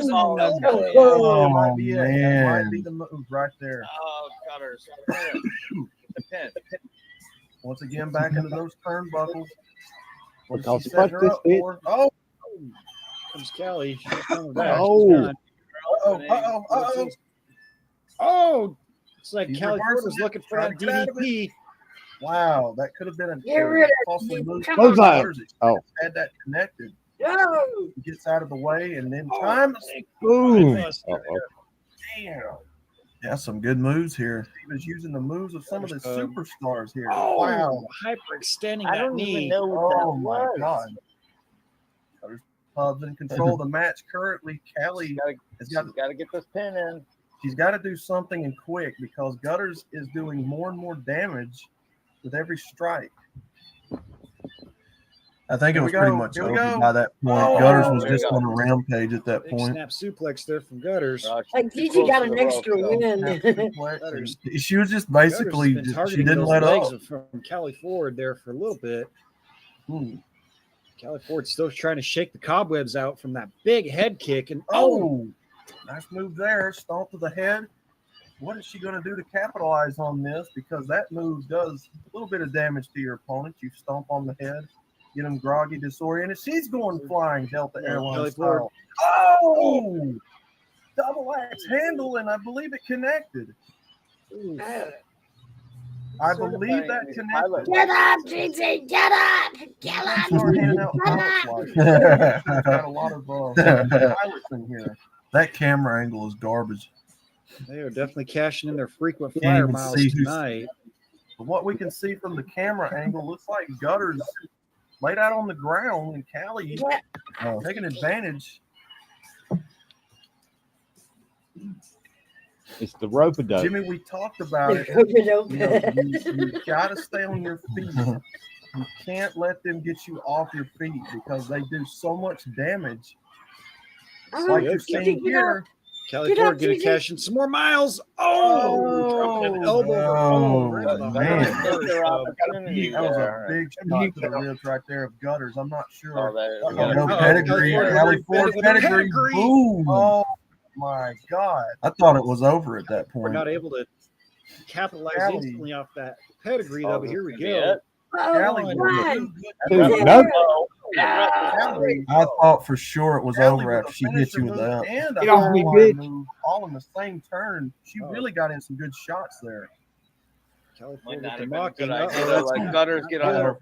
Oh, might be it. That might be the move right there. Oh, Gutter's. The pin. Once again, back into those turnbuckles. What did she set her up for? Oh, comes Callie. She's coming back. Oh, it's like Callie Ford was looking for that DDP. Wow, that could have been a costly move. Oh, Had that connected. No. Gets out of the way and then time. Boom. Damn. Yeah, some good moves here. He was using the moves of some of the superstars here. Oh, Wow. hyperextending I that don't knee. even know what that Oh my was. God. There's Pub's in control of the match currently. Callie has got to get this pin in. She's got to do something and quick because Gutter's is doing more and more damage with every strike. I think it was pretty much over by that point. Gutter's was just on a rampage at that Big point. snap suplex there from Gutters. Like Gigi got an extra win. She was just basically, she didn't let up. From Callie Ford there for a little bit. Callie Ford still trying to shake the cobwebs out from that big head kick. And nice move there. Stomp to the head. What is she going to do to capitalize on this? Because that move does a little bit of damage to your opponent. You stomp on the head, get them groggy, disoriented. She's going flying Delta Airlines style. Oh! Double axe handle, and I believe it connected. I believe that connected. Get up, Gigi! Get up! Get up! Got a lot of pilots in here. That camera angle is garbage. They are definitely cashing in their frequent flyer miles tonight. But what we can see from the camera angle looks like Gutter's laid out on the ground and Callie taking advantage. It's the rope-a-dope. Jimmy, we talked about it. You got to stay on your feet. You can't let them get you off your feet because they do so much damage. Like you're seeing here. Kelly Ford going to cash in some more miles. Dropping an elbow. Man. That was a big shot to the ribs right there of Gutter's. I'm not sure. No pedigree. Kelly Ford pedigree. Boom. Oh, my God. I thought it was over at that point. We're not able to capitalize instantly off that pedigree, though, but here we go. I thought for sure it was over after she hit you with that. And Get off me, bitch. All in the same turn. She really got in some good shots there. Like Gutter's get on.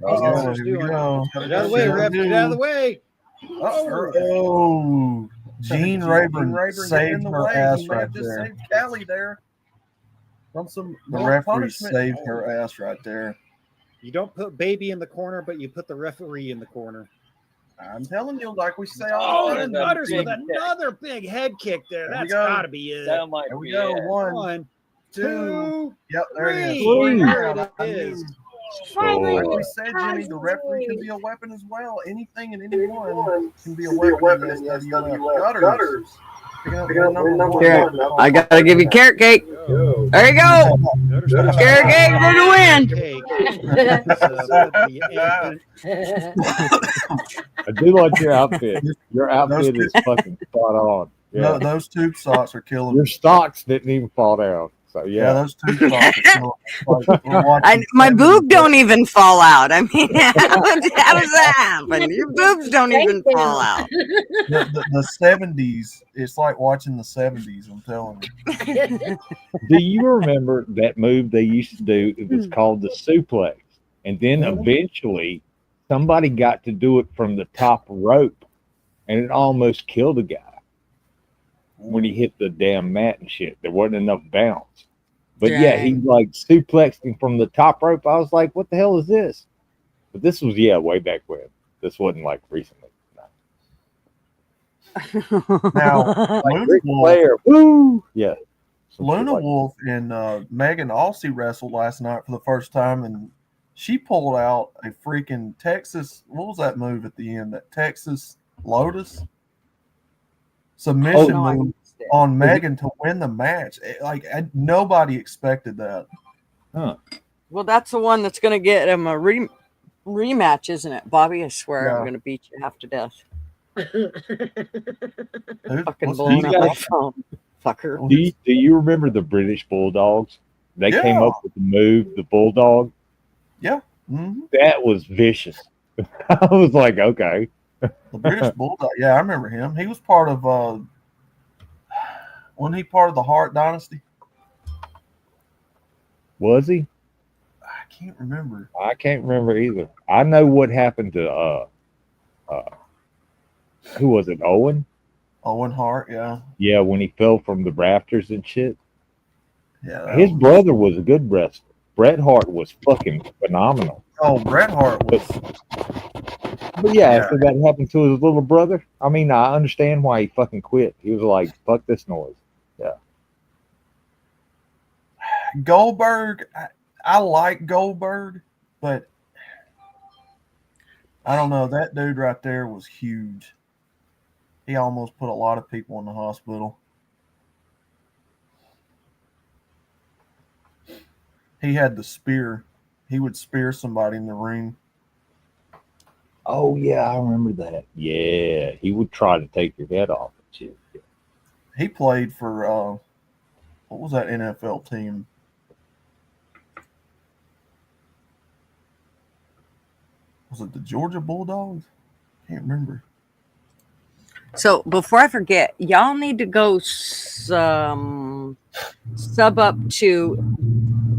Here we go. Get out of the way, ref. Get out of the way. Oh, Gene Rayburn saved her ass right there. Saved Callie there. From some the referee saved her ass right there. You don't put baby in the corner, but you put the referee in the corner. I'm telling you, like we say all the time. Gutters with another big head kick there. That's got to be it. That might There we be go. it. 1, 2. Yep, there it is. There it is. Like we said, Jimmy, the referee can be a weapon as well. Anything and anyone can be a weapon in the SWF. Gutters. Here, I gotta give you carrot cake. There you go. Carrot cake for the I do like your outfit. Your outfit is fucking spot on. Yeah. Those tube socks are killing. Your socks didn't even fall down. So yeah, those tube socks are killing. My boob don't even fall out. I mean, how does that happen? Your boobs don't even fall out. The 70s, it's like watching the 70s, I'm telling you. Do you remember that move they used to do? It was called the suplex. And then eventually somebody got to do it from the top rope and it almost killed a guy when he hit the damn mat and shit. There wasn't enough bounce. But yeah, he like suplexed him from the top rope. I was like, what the hell is this? But this was, way back when. This wasn't like recently. Now, like Ric Flair. Woo! Yeah. Luna Wolf and Megan Alsey wrestled last night for the first time, and she pulled out a freaking Texas. What was that move at the end? That Texas Lotus submission move on Megan to win the match. Nobody expected that. Huh. Well, that's the one that's going to get him a rematch, isn't it, Bobby? I swear I'm going to beat you half to death. Fucking blowing up my phone, fucker. Do you remember the British Bulldogs? They came up with the move, the Bulldog. Yeah. That was vicious. I was like, okay. The British Bulldog. Yeah, I remember him. He was part of wasn't he part of the Hart Dynasty? Was he? I can't remember. I can't remember either. I know what happened to who was it? Owen? Owen Hart, yeah. Yeah, when he fell from the rafters and shit. Yeah, His brother was a good wrestler. Bret Hart was fucking phenomenal. Oh, Bret Hart was. But yeah, after that happened to his little brother, I mean, I understand why he fucking quit. He was like, "Fuck this noise." Yeah. Goldberg, I like Goldberg, but I don't know. That dude right there was huge. He almost put a lot of people in the hospital. He had the spear. He would spear somebody in the ring. Oh yeah, I remember that. Yeah, he would try to take your head off. Shit. He played for what was that NFL team? Was it the Georgia Bulldogs? Can't remember. So before I forget, y'all need to go sub up to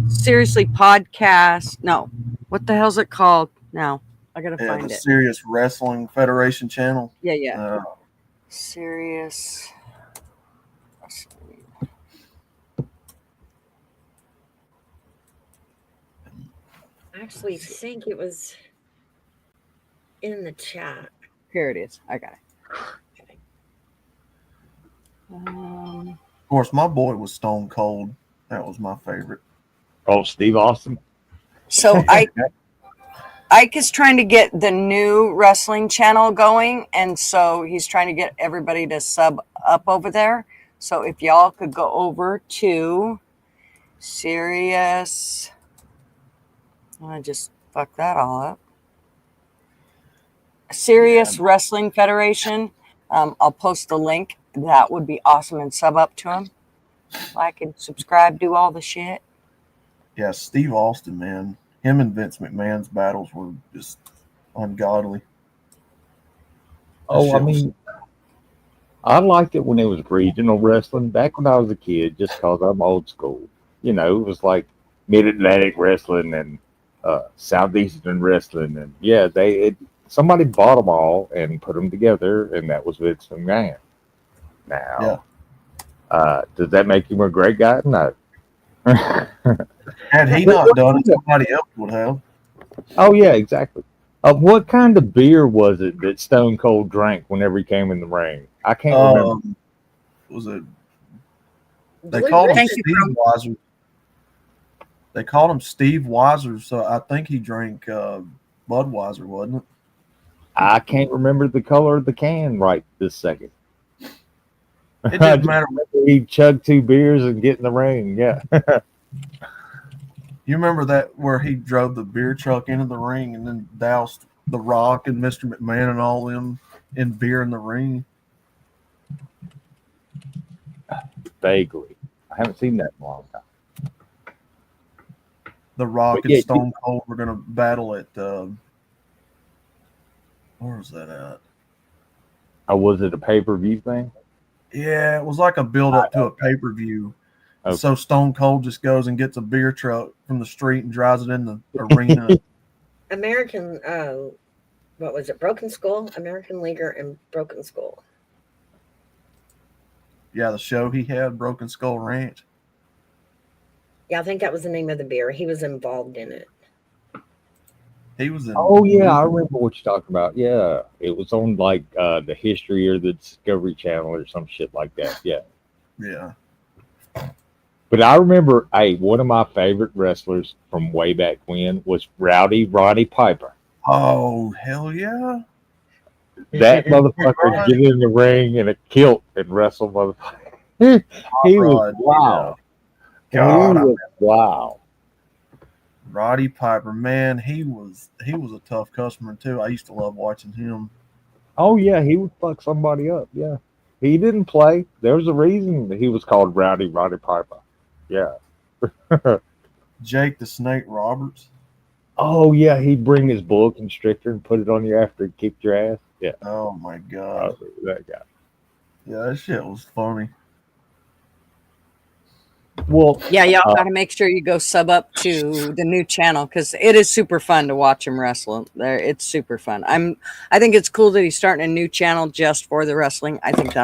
Seriously Podcast. No, what the hell's it called now? I gotta Yeah, find the it. Serious Wrestling Federation channel. Yeah. Serious. I actually think it was in the chat. Here it is. I got it. Of course, my boy was Stone Cold. That was my favorite. Oh, Steve Austin. So Ike is trying to get the new wrestling channel going, and so he's trying to get everybody to sub up over there. So if y'all could go over to Serious, I just fucked that all up. Serious Wrestling Federation. I'll post the link. That would be awesome, and sub up to him. Like and subscribe, do all the shit. Yeah, Steve Austin, man. Him and Vince McMahon's battles were just ungodly. Oh, I mean, I liked it when it was regional wrestling back when I was a kid, just because I'm old school. You know, it was like Mid-Atlantic wrestling and Southeastern wrestling, and yeah, somebody bought them all and put them together, and that was Vince McMahon. Now, does that make him a great guy? No. Had he not done it, somebody else would have. Oh yeah, exactly. What kind of beer was it that Stone Cold drank whenever he came in the ring? I can't remember. Was it? They called him Steve Weiser. They called him Steve Weiser, so I think he drank Budweiser, wasn't it? I can't remember the color of the can right this second. It didn't matter. He chugged 2 beers and get in the ring. Yeah. You remember that where he drove the beer truck into the ring and then doused The Rock and Mr. McMahon and all them in beer in the ring? Vaguely. I haven't seen that in a long time. The Rock But and yeah, Stone Cold were going to battle at where was that at? Oh, was it a pay-per-view thing? Yeah, it was like a build-up to a pay-per-view. Okay. So Stone Cold just goes and gets a beer truck from the street and drives it in the arena. American, what was it? Broken Skull, American Leaguer, and Broken Skull. Yeah, the show he had, Broken Skull Ranch. Yeah, I think that was the name of the beer. He was involved in it. He was in. Oh yeah, I remember what you're talking about. Yeah, it was on like the History or the Discovery Channel or some shit like that. Yeah. Yeah. But I remember, one of my favorite wrestlers from way back when was Rowdy Roddy Piper. Oh hell yeah! That motherfucker get in the ring in a kilt and wrestle motherfucker. He was wow. God, He was wow. Roddy Piper, man, he was a tough customer too. I used to love watching him. Oh yeah, he would fuck somebody up. Yeah, he didn't play. There was a reason that he was called Rowdy Roddy Piper. Yeah. Jake the Snake Roberts. Oh yeah, he'd bring his boa constrictor and put it on you after he kicked your ass. Yeah. Oh my god. That guy. Yeah, that shit was funny. Well, yeah, y'all got to make sure you go sub up to the new channel because it is super fun to watch him wrestle. There, it's super fun. I think it's cool that he's starting a new channel just for the wrestling. I think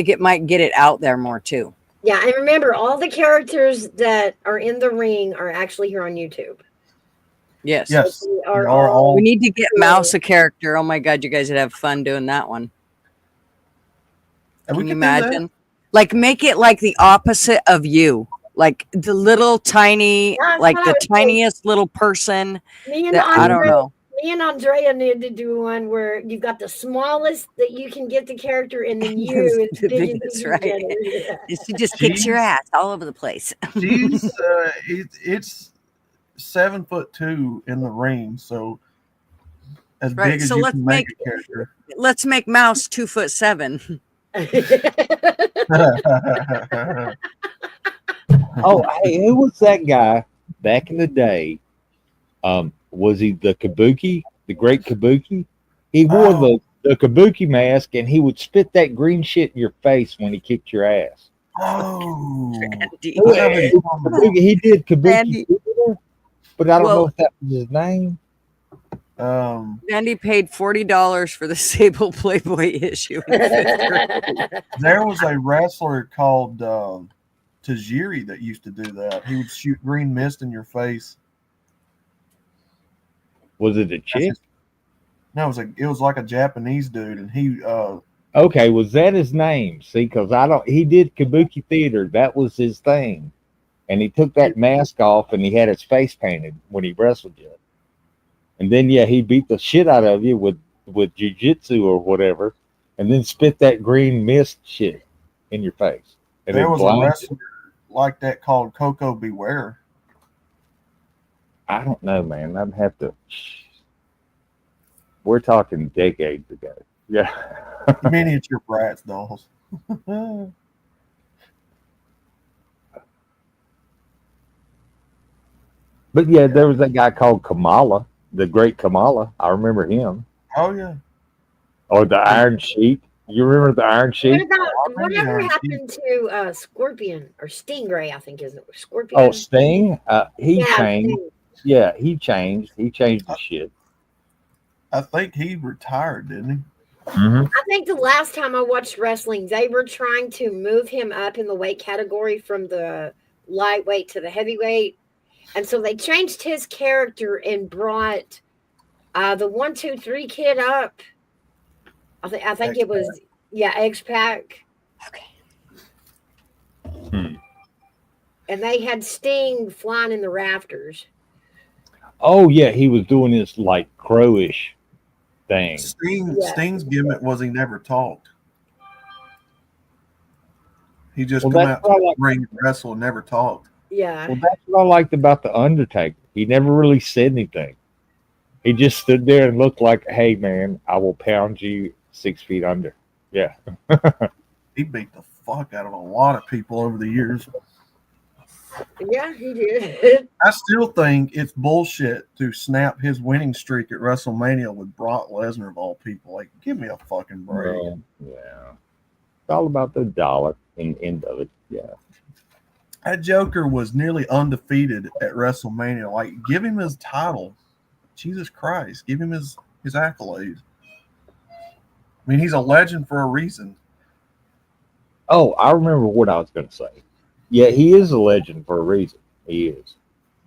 it might get it out there more too. Yeah, and remember, all the characters that are in the ring are actually here on YouTube. Yes. Yes, We they are are all. We need to get Mouse a character. Oh my God, you guys would have fun doing that one. And we Can you could do that. imagine? Like, make it like the opposite of you. Like the little tiny, That's like what I the was thinking. tiniest little person. Me and That I don't Andrea, know. me and Andrea need to do one where you've got the smallest that you can get the character, and then you as big as That's you right. can get it. Yeah. She just kicks your ass all over the place. She's it's 7'2" in the ring, so as Right. big as So you let's can make a character. Mouse 2'7". Oh, hey, who was that guy back in the day? Was he the Kabuki, the great Kabuki? He wore the Kabuki mask, and he would spit that green shit in your face when he kicked your ass. Oh, He did Kabuki theater, but I don't know if that was his name. Andy paid $40 for the Sable Playboy issue. There was a wrestler called Tajiri that used to do that. He would shoot green mist in your face. Was it a chick? No, it was like a Japanese dude, and he Okay, was that his name? See, because he did Kabuki theater. That was his thing. And he took that mask off and he had his face painted when he wrestled you. And then, yeah, he beat the shit out of you with jujitsu or whatever, and then spit that green mist shit in your face. And there then was a blinded. wrestler like that called Coco Beware. I don't know, man. I'd have to. We're talking decades ago. Yeah. Miniature Bratz dolls. But yeah, there was that guy called Kamala, the great Kamala. I remember him. Oh yeah. Or the Iron Sheik. You remember the Iron Sheik? Whatever happened to Scorpion or Stingray? I think, isn't it? Scorpion. Oh, Sting. He Yeah, changed. Sting. Yeah, he changed. He changed the shit. I think he retired, didn't he? Mm-hmm. I think the last time I watched wrestling, they were trying to move him up in the weight category from the lightweight to the heavyweight. And so they changed his character and brought the 1, 2, 3 kid up. I think it was X-Pac. Okay. And they had Sting flying in the rafters. Oh yeah, he was doing this like crowish thing. Sting's gimmick was he never talked. He just Well, come that's out to what I the like. ring and wrestle and never talked. Yeah. Well, that's what I liked about the Undertaker. He never really said anything. He just stood there and looked like, "Hey man, I will pound you 6 feet under." Yeah. He beat the fuck out of a lot of people over the years. Yeah, he did. I still think it's bullshit to snap his winning streak at WrestleMania with Brock Lesnar of all people. Like, give me a fucking break. Well, yeah. It's all about the dollar and end of it. Yeah. That Joker was nearly undefeated at WrestleMania. Like, give him his title. Jesus Christ. Give him his accolades. I mean, he's a legend for a reason. Oh, I remember what I was going to say. Yeah, he is a legend for a reason. He is.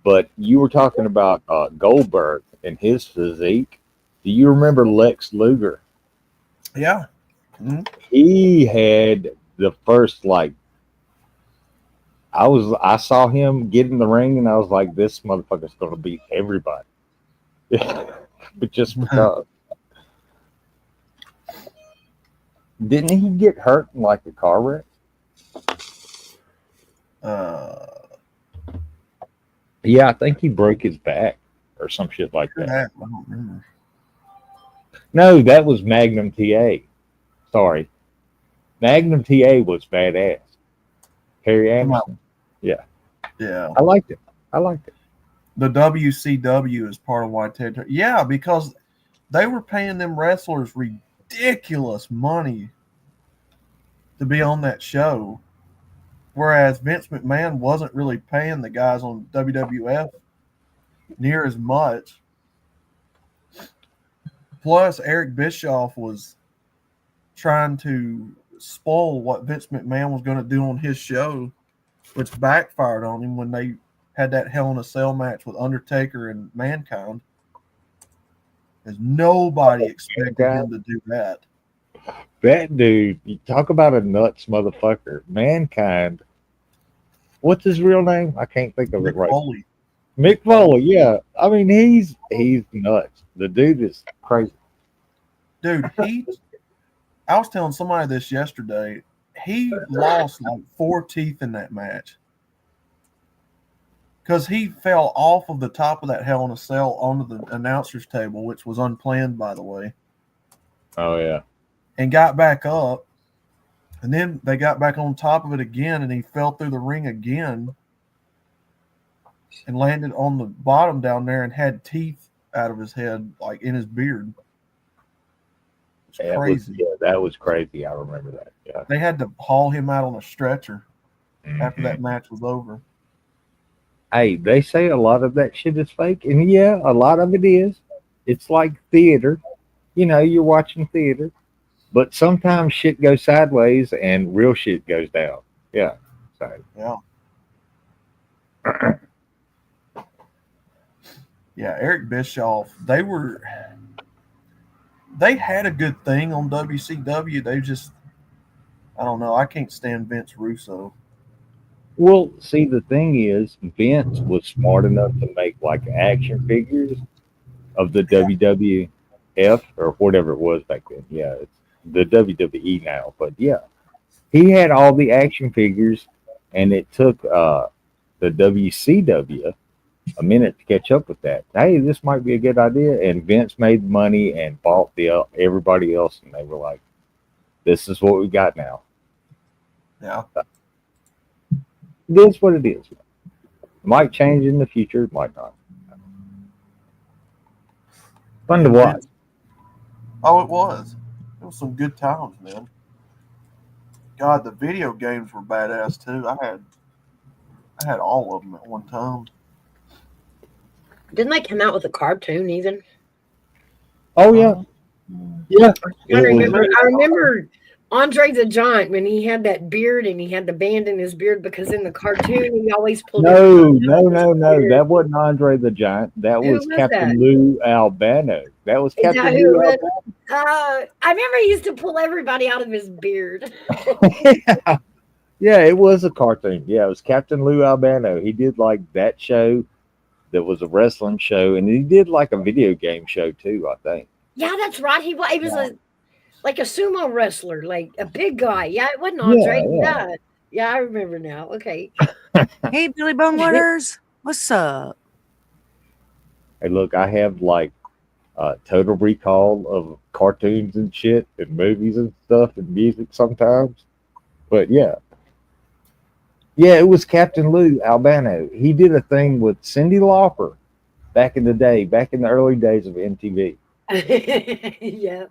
But you were talking about Goldberg and his physique. Do you remember Lex Luger? Yeah. Mm-hmm. He had the first, like, I saw him get in the ring and I was like, this motherfucker's going to beat everybody. But just because. Didn't he get hurt in like a car wreck? Yeah, I think he broke his back or some shit like that. I don't remember. No, that was Magnum TA. Sorry. Magnum TA was badass. Harry Anderson. Yeah. Yeah. I liked it. The WCW is part of why Ted. Yeah, because they were paying them wrestlers ridiculous money to be on that show. Whereas Vince McMahon wasn't really paying the guys on WWF near as much. Plus, Eric Bischoff was trying to spoil what Vince McMahon was going to do on his show, which backfired on him when they had that Hell in a Cell match with Undertaker and Mankind. Because nobody expected him to do that. That dude, you talk about a nuts motherfucker. Mankind. What's his real name? I can't think of it right. Foley. Mick Foley, yeah. I mean, he's nuts. The dude is crazy. Dude, I was telling somebody this yesterday. He lost like 4 teeth in that match. Because he fell off of the top of that Hell in a Cell onto the announcer's table, which was unplanned, by the way. Oh, yeah. And got back up. And then they got back on top of it again, and he fell through the ring again and landed on the bottom down there and had teeth out of his head, like in his beard. It's crazy. That was crazy. I remember that. Yeah. They had to haul him out on a stretcher after that match was over. Hey, they say a lot of that shit is fake, and yeah, a lot of it is. It's like theater. You know, you're watching theater, but sometimes shit goes sideways and real shit goes down. Yeah. So. Yeah. Yeah, Eric Bischoff, they had a good thing on WCW. They just, I don't know. I can't stand Vince Russo. Well, see, the thing is, Vince was smart enough to make like action figures of the WWF or whatever it was back then. Yeah, it's the WWE now. But yeah, he had all the action figures, and it took the WCW a minute to catch up with that. Hey, this might be a good idea. And Vince made money and bought everybody else, and they were like, this is what we got now. Yeah. It is what it is. It might change in the future, it might not. Fun to watch. Oh, it was. It was some good times, man. God, the video games were badass too. I had all of them at one time. Didn't they come out with a cartoon even? Oh yeah. Yeah. I remember Andre the Giant when he had that beard and he had the band in his beard, because in the cartoon he always pulled. No. That wasn't Andre the Giant. That was Captain Lou Albano. That was Captain Lou Albano. I remember he used to pull everybody out of his beard. Yeah, it was a cartoon. Yeah, it was Captain Lou Albano. He did like that show that was a wrestling show, and he did like a video game show too, I think. Yeah, that's right. He was like a sumo wrestler, like a big guy. Yeah, it wasn't Andre. Yeah, I remember now. Okay. Hey, Billy Bone Waters. What's up? Hey, look, I have like total recall of cartoons and shit and movies and stuff and music sometimes. But yeah. Yeah, it was Captain Lou Albano. He did a thing with Cyndi Lauper back in the day, back in the early days of MTV. Yeah.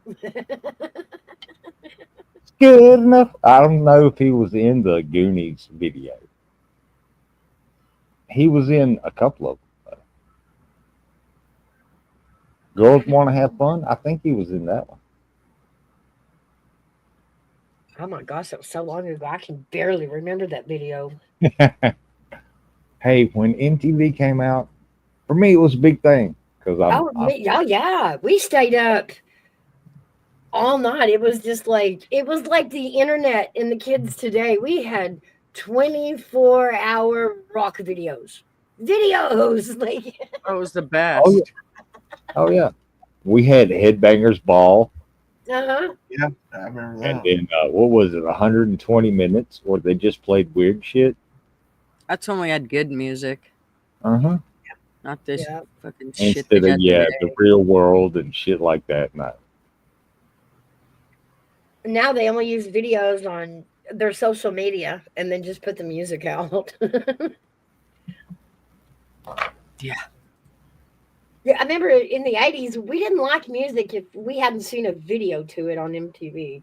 Good enough. I don't know if he was in the Goonies video. He was in a couple of them. Girls Want to Have Fun? I think he was in that one. Oh my gosh, that was so long ago. I can barely remember that video. Hey, when MTV came out, for me it was a big thing because yeah, we stayed up all night. It was like the internet and the kids today. We had 24-hour rock videos. Like that was the best. Oh yeah. We had Headbangers Ball. Uh-huh. Yeah, I remember that. And then what was it, 120 minutes where they just played weird shit? That's when we had good music. Uh-huh. Not this fucking shit. Instead of the real world and shit like that. No. Now they only use videos on their social media and then just put the music out. Yeah. Yeah, I remember in the 80s, we didn't like music if we hadn't seen a video to it on MTV.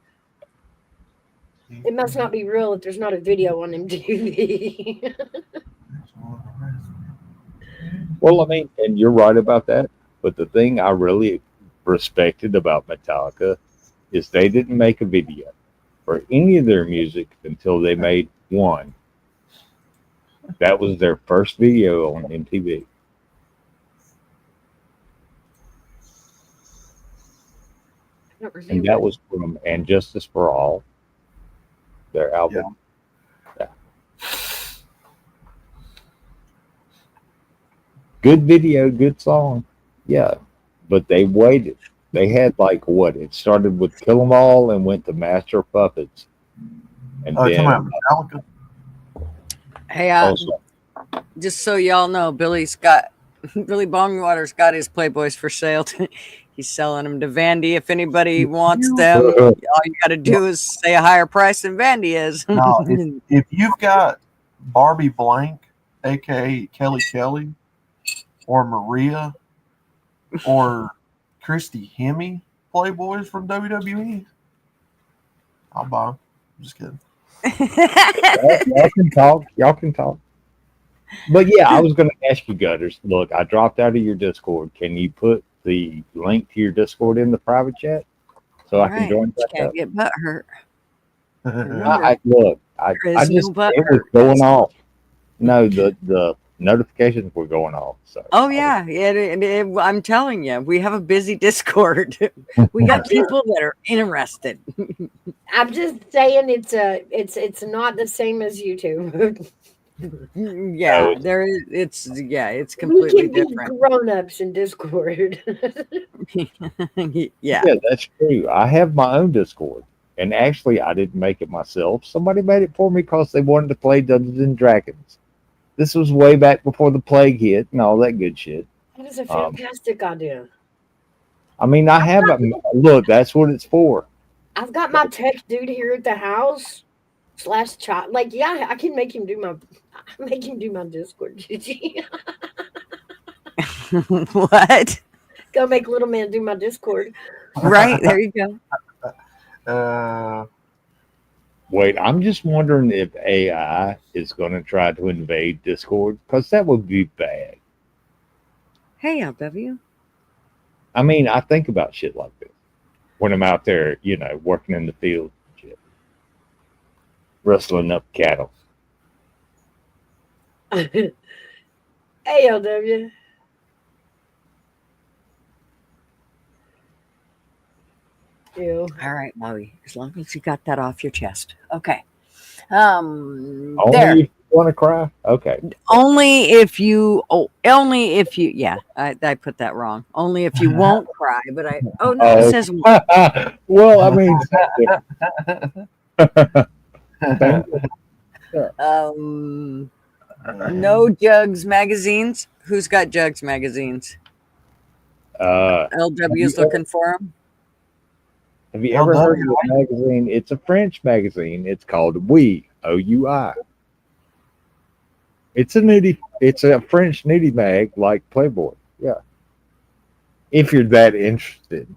It must not be real if there's not a video on MTV. Well, I mean, and you're right about that. But the thing I really respected about Metallica is they didn't make a video for any of their music until they made one. That was their first video on MTV. And that was from And Justice for All, their album. Yeah. Good video, good song. Yeah. But they waited. They had like what? It started with Kill 'Em All and went to Master of Puppets. And then Hey, just so y'all know, Billy Bongwater's got his Playboys for sale. He's selling them to Vandy. If anybody wants them, all you got to do is say a higher price than Vandy is. No, if you've got Barbie Blank, aka Kelly Kelly, or Maria, or Christy Hemme Playboys from WWE, I'll buy them. I'm just kidding. Y'all can talk. Y'all can talk. But yeah, I was going to ask you, Gutters. Look, I dropped out of your Discord. Can you put the link to your Discord in the private chat so I can join back Can't up? get butt hurt. I just no butt it was hurt. going off. No, the notifications were going off. So Oh yeah, I'm telling you, we have a busy Discord. We got people that are interested. I'm just saying it's not the same as YouTube. Yeah, there is. It's We completely can be different. grown-ups in Discord. Yeah, that's true. I have my own Discord, and actually, I didn't make it myself. Somebody made it for me because they wanted to play Dungeons and Dragons. This was way back before the plague hit and all that good shit. That is a fantastic idea. I mean, I haven't. Look, that's what it's for. I've got my tech dude here at the house / chat. Like, yeah, I can make him do my Discord. Gigi. What? Go make little man do my Discord. Right, there you go. Wait, I'm just wondering if AI is going to try to invade Discord, because that would be bad. Hey, LW. I mean, I think about shit like this when I'm out there, working in the field, shit, rustling up cattle. Hey, LW. Ew. All right, Bobby. As long as you got that off your chest. Okay. Only There. if you want to cry? Okay. Only if you. Yeah, I put that wrong. Only if you won't cry. But it says. Well, I mean. No Jugs magazines. Who's got Jugs magazines? LW's looking for them. Have you ever heard of the magazine? It's a French magazine. It's called Oui, OUI. It's a French nudie mag like Playboy. Yeah. If you're that interested.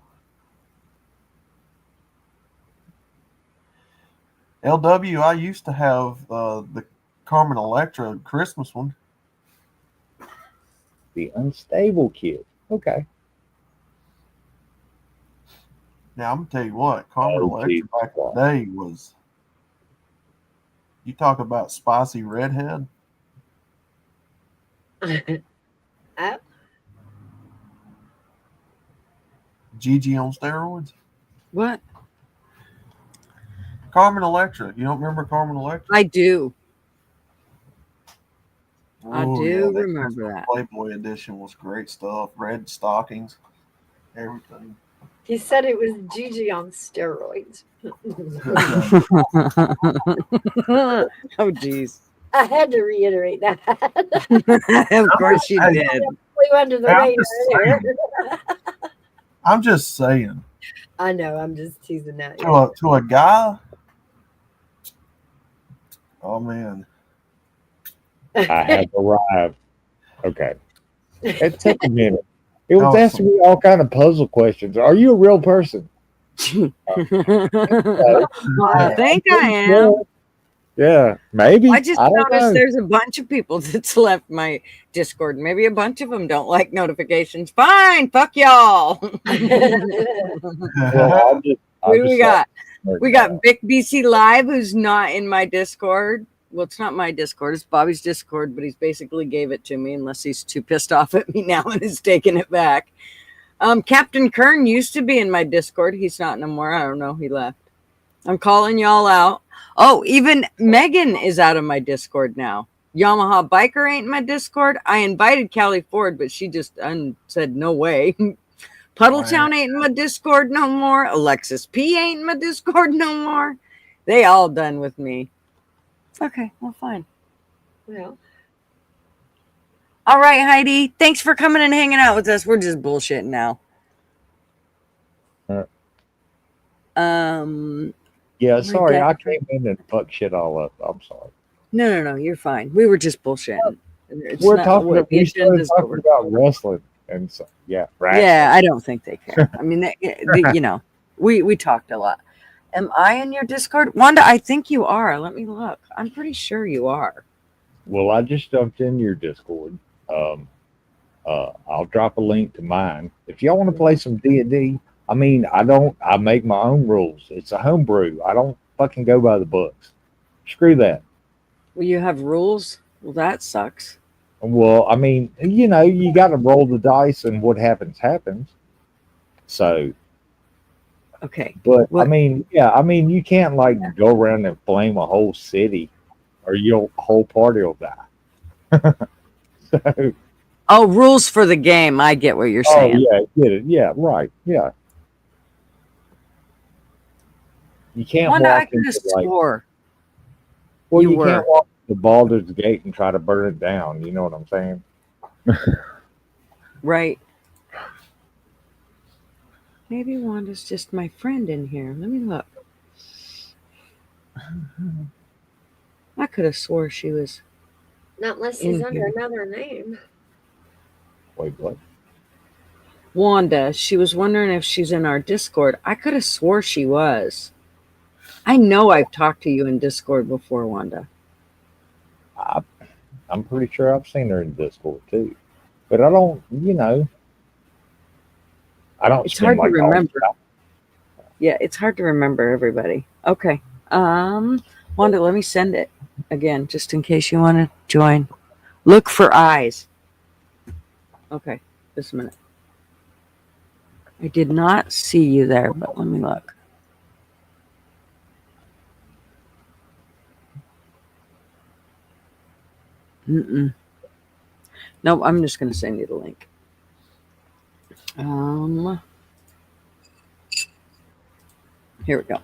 LW, I used to have the Carmen Electra Christmas one. The Unstable Kid. Okay. Now, I'm going to tell you what, Carmen Electra back in the day was, you talk about spicy redhead. Gigi on steroids. What? Carmen Electra. You don't remember Carmen Electra? I do. I Oh, do yeah, remember that. Playboy edition was great stuff. Red stockings, everything. He said it was Gigi on steroids. Oh, geez. I had to reiterate that. Of course you did. Flew under the radar. I'm just saying. I know. I'm just teasing that. To a guy. Oh man. I have arrived. Okay. It took a minute. It was asking me all kind of puzzle questions. Are you a real person? I think I am. Yeah, maybe. I just don't noticed know. there's a bunch of people that's left my Discord. Maybe a bunch of them don't like notifications. Fine, fuck y'all. Well, Who do we got? We got Vic BC Live, who's not in my Discord. Well, it's not my Discord. It's Bobby's Discord, but he's basically gave it to me unless he's too pissed off at me now and is taking it back. Captain Kern used to be in my Discord. He's not no more. I don't know. He left. I'm calling y'all out. Oh, even Megan is out of my Discord now. Yamaha Biker ain't in my Discord. I invited Callie Ford, but she just said no way. Puddletown ain't in my Discord no more. Alexis P ain't in my Discord no more. They all done with me. Okay, well, fine. Well. All right, Heidi. Thanks for coming and hanging out with us. We're just bullshitting now. Yeah, sorry, I came in and fucked shit all up. I'm sorry. No, you're fine. We were just bullshitting. We started talking about wrestling, and so right. Yeah, I don't think they care. I mean, you know, we talked a lot. Am I in your Discord, Wanda? I think you are. Let me look. I'm pretty sure you are. Well, I just jumped in your Discord. I'll drop a link to mine if y'all want to play some D&D. I mean, I make my own rules. It's a homebrew. I don't fucking go by the books. Screw that. Well, you have rules? Well, that sucks. Well, I mean, you know, you got to roll the dice and what happens, happens. So. Okay. But, I mean, you can't, like, go around and flame a whole city or your whole party will die. So. Oh, rules for the game. I get what you're saying. Oh, yeah, get it. Yeah, right. Yeah. You can't Wanda, walk I could have swore. Well, you can't walk the Baldur's Gate and try to burn it down. You know what I'm saying? Right. Maybe Wanda's just my friend in here. Let me look. I could have swore she was. Not unless she's under another name. Wait, what? Wanda, she was wondering if she's in our Discord. I could have swore she was. I know I've talked to you in Discord before, Wanda. I'm pretty sure I've seen her in Discord too. But I don't, you know. I don't. It's hard to remember. Yeah, it's hard to remember everybody. Okay. Wanda, let me send it again, just in case you want to join. Look for eyes. Okay, just a minute. I did not see you there, but let me look. Nope, I'm just going to send you the link. Here we go.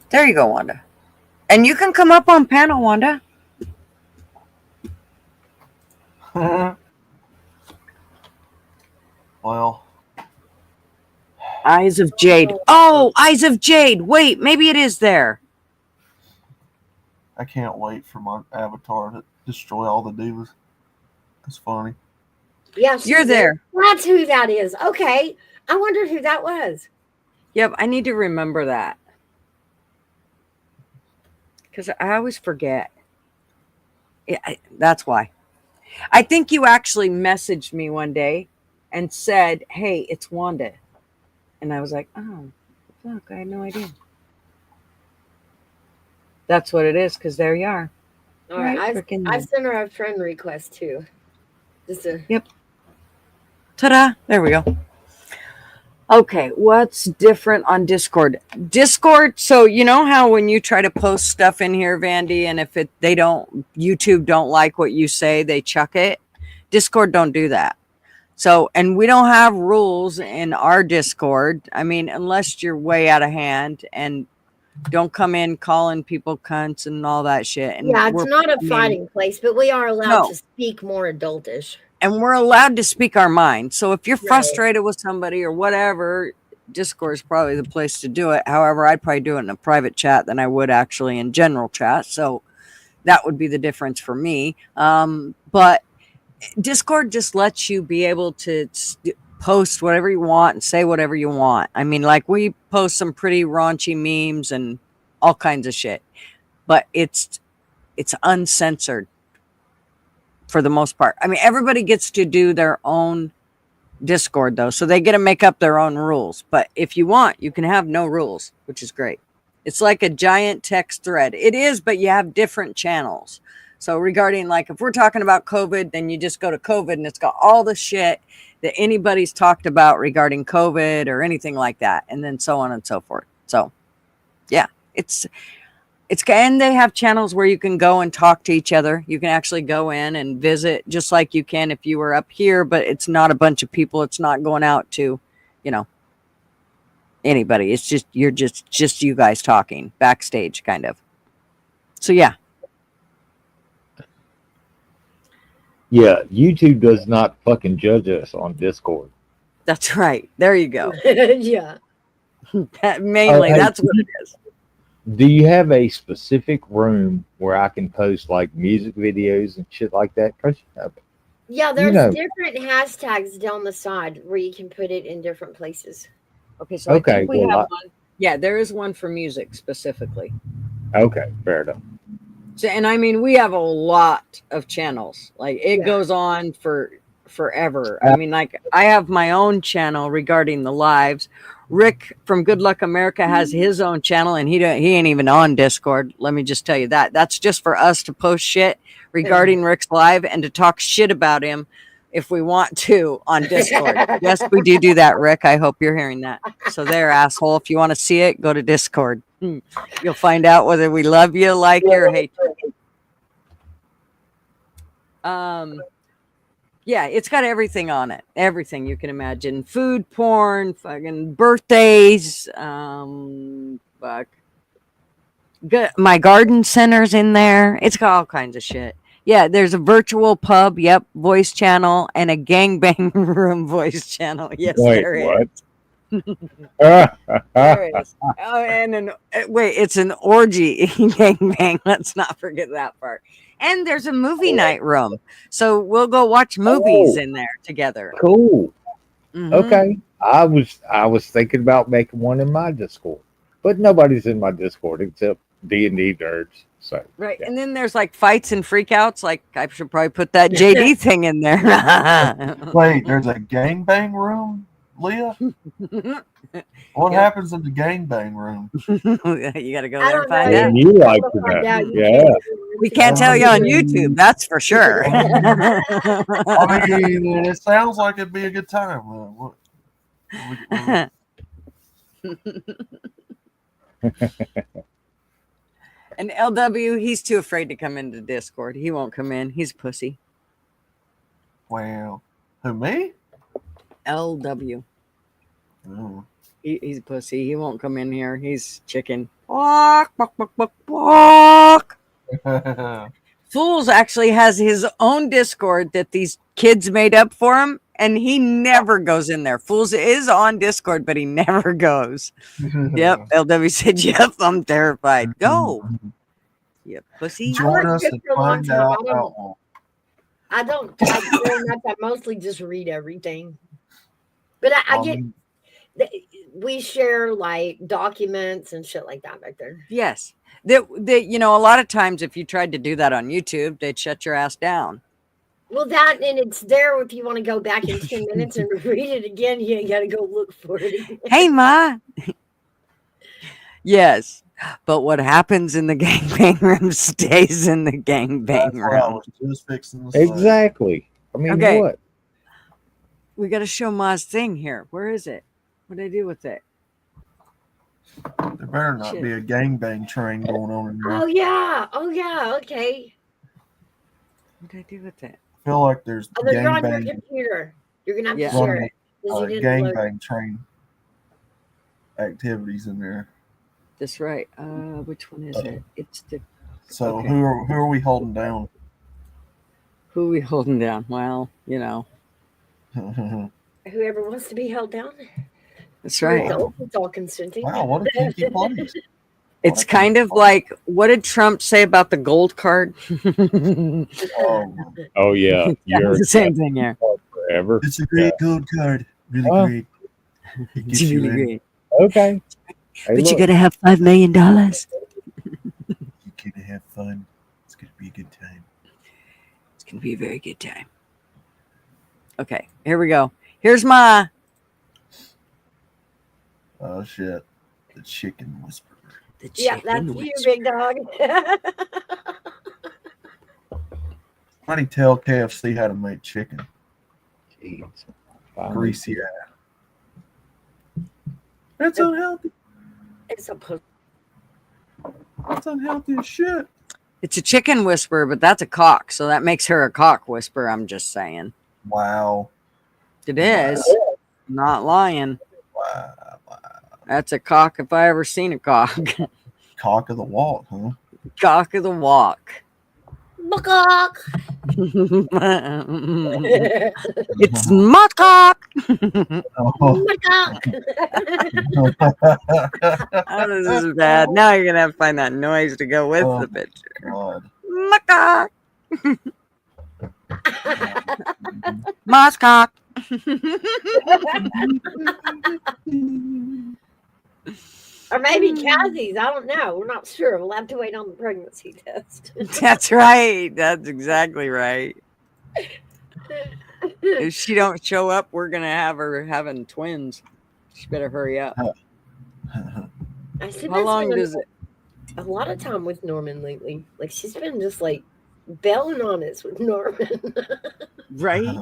There you go, Wanda. And you can come up on panel, Wanda. Well. Eyes of Jade. Oh, Eyes of Jade. Wait, maybe it is there. I can't wait for my avatar to destroy all the divas. That's funny. Yes, you're there. That's who that is. Okay. I wondered who that was. Yep, I need to remember that. Because I always forget. Yeah, that's why. I think you actually messaged me one day and said, hey, it's Wanda. And I was like, oh, fuck, I had no idea. That's what it is, because there you are. All right. I sent her a friend request too. Yep. Ta-da. There we go. Okay, what's different on Discord? Discord, so you know how when you try to post stuff in here, Vandy, and if YouTube don't like what you say, they chuck it. Discord don't do that. So, and we don't have rules in our Discord. I mean, unless you're way out of hand and don't come in calling people cunts and all that shit. And yeah, it's not a fighting place, but we are allowed to speak more adultish. And we're allowed to speak our mind. So if you're frustrated with somebody or whatever, Discord is probably the place to do it. However, I'd probably do it in a private chat than I would actually in general chat. So that would be the difference for me. But Discord just lets you be able to post whatever you want and say whatever you want. I mean, like we post some pretty raunchy memes and all kinds of shit, but it's uncensored for the most part. I mean, everybody gets to do their own Discord though, so they get to make up their own rules. But if you want, you can have no rules, which is great. It's like a giant text thread. It is, but you have different channels. So regarding, like, if we're talking about COVID, then you just go to COVID and it's got all the shit that anybody's talked about regarding COVID or anything like that, and then so on and so forth. So yeah, it's and they have channels where you can go and talk to each other. You can actually go in and visit just like you can if you were up here, but it's not a bunch of people. It's not going out to, you know, anybody. It's just, you're just you guys talking backstage kind of. So yeah. Yeah, YouTube does not fucking judge us on Discord. That's right. There you go. Yeah. Mainly, that's what it is. Do you have a specific room where I can post like music videos and shit like that? Yeah, there's different hashtags down the side where you can put it in different places. Okay, so I think we have one. Yeah, there is one for music specifically. Okay, fair enough. So, and I mean, we have a lot of channels. Like, it goes on for forever. I mean, like, I have my own channel regarding the lives. Rick from Good Luck America has his own channel, and he ain't even on Discord. Let me just tell you that. That's just for us to post shit regarding Rick's live and to talk shit about him if we want to on Discord. Yes, we do that, Rick. I hope you're hearing that. So there, asshole. If you want to see it, go to Discord. You'll find out whether we love you, like you, or hate you. Yeah, it's got everything on it. Everything you can imagine. Food porn, fucking birthdays, fuck. My garden center's in there. It's got all kinds of shit. Yeah, there's a virtual pub, voice channel, and a gangbang room voice channel. Yes, wait, there what? is. There is. Oh, and it's an orgy gangbang. Let's not forget that part. And there's a movie night room, so we'll go watch movies in there together. Cool. Mhm. Okay, I was thinking about making one in my Discord, but nobody's in my Discord except D&D nerds. So Right, and then there's like fights and freakouts. Like, I should probably put that JD thing in there. Wait, there's a gangbang room, Leah? What happens in the gangbang room? You got to go there and find yeah, out. you like to know. Yeah. We can't tell you on YouTube, that's for sure. I mean, it sounds like it'd be a good time. And LW, he's too afraid to come into Discord. He won't come in. He's a pussy. Wow. Who, me? LW. Oh. He's a pussy. He won't come in here. He's chicken. Walk, walk, walk, walk, walk. Fools actually has his own Discord that these kids made up for him, and he never goes in there. Fools is on Discord, but he never goes. Yep, LW said, yep, I'm terrified. Go. Yep, pussy. Join us and find out. I don't type very much. I mostly just read everything. But I get, we share like documents and shit like that back there. Yes. That you know, a lot of times if you tried to do that on YouTube, they'd shut your ass down. Well, that, and it's there if you want to go back in 10 minutes and read it again. You got to go look for it again. Hey, Ma. Yes. But what happens in the gangbang room stays in the gangbang room. I was just fixing to say. Exactly. I mean, Okay. what? We got to show Ma's thing here. Where is it? What did I do with it? There better not be a gangbang train going on in here. Oh, yeah. Oh, yeah. Okay. What did I do with it? I feel like there's Oh, you're on your gangbang computer. You're going to have to share it. 'Cause you didn't load it. gangbang train activities in there. That's right. Which one is it? It's the. So okay. who are we holding down? Who are we holding down? Well, you know. Whoever wants to be held down. That's right. It's all consenting. Wow, what a kinky place. It's kind of like, what did Trump say about the gold card? Oh yeah, You're the same thing here. Forever. It's a great gold card. Really great. It gets It's you really in. great. Okay. Hey, But you look. got to have $5 million. You're gonna have fun. It's gonna be a good time. It's going to be a very good time. Okay, here we go. Here's my. Oh shit! The chicken whisperer. The Yeah, that's you, big dog. Why do you tell KFC how to make chicken? Jeez. Greasy ass. That's unhealthy. It's a pussy. That's unhealthy as shit. It's a chicken whisperer, but that's a cock, so that makes her a cock whisperer. I'm just saying. Wow. It is. I'm not lying. Wow. That's a cock if I ever seen a cock. Cock of the walk, huh? Cock of the walk. Cock. It's my cock. My cock. Oh, this is bad. Now you're gonna have to find that noise to go with the picture. God. My cock. My cock. Or maybe Cassie's. I don't know. We're not sure. We'll have to wait on the pregnancy test. That's right. That's exactly right. If she don't show up, we're gonna have her having twins. She better hurry up. I said How long does it? A lot of time with Norman lately. Like she's been just like belling on us with Norman. Right?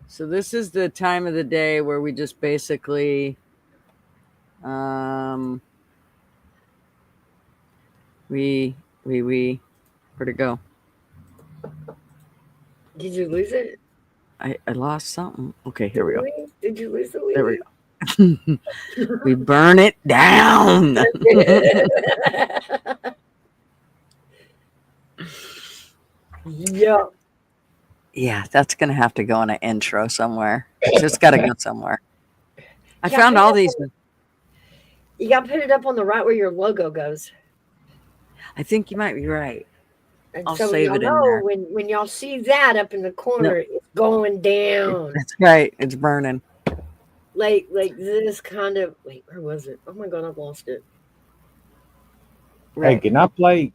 So this is the time of the day where we just basically where'd it go? Did you lose it? I lost something. Okay, here we go. Did you lose the wheel? There we go. We burn it down. Yeah. Yeah, that's gonna have to go in an intro somewhere. It's just gotta go somewhere. I found all these. You got to put it up on the right where your logo goes. I think you might be right. And I'll so save y'all it in know there. when y'all see that up in the corner, it's going down. That's right. It's burning. Like this kind of. Wait, where was it? Oh my god, I've lost it. Hey, can I play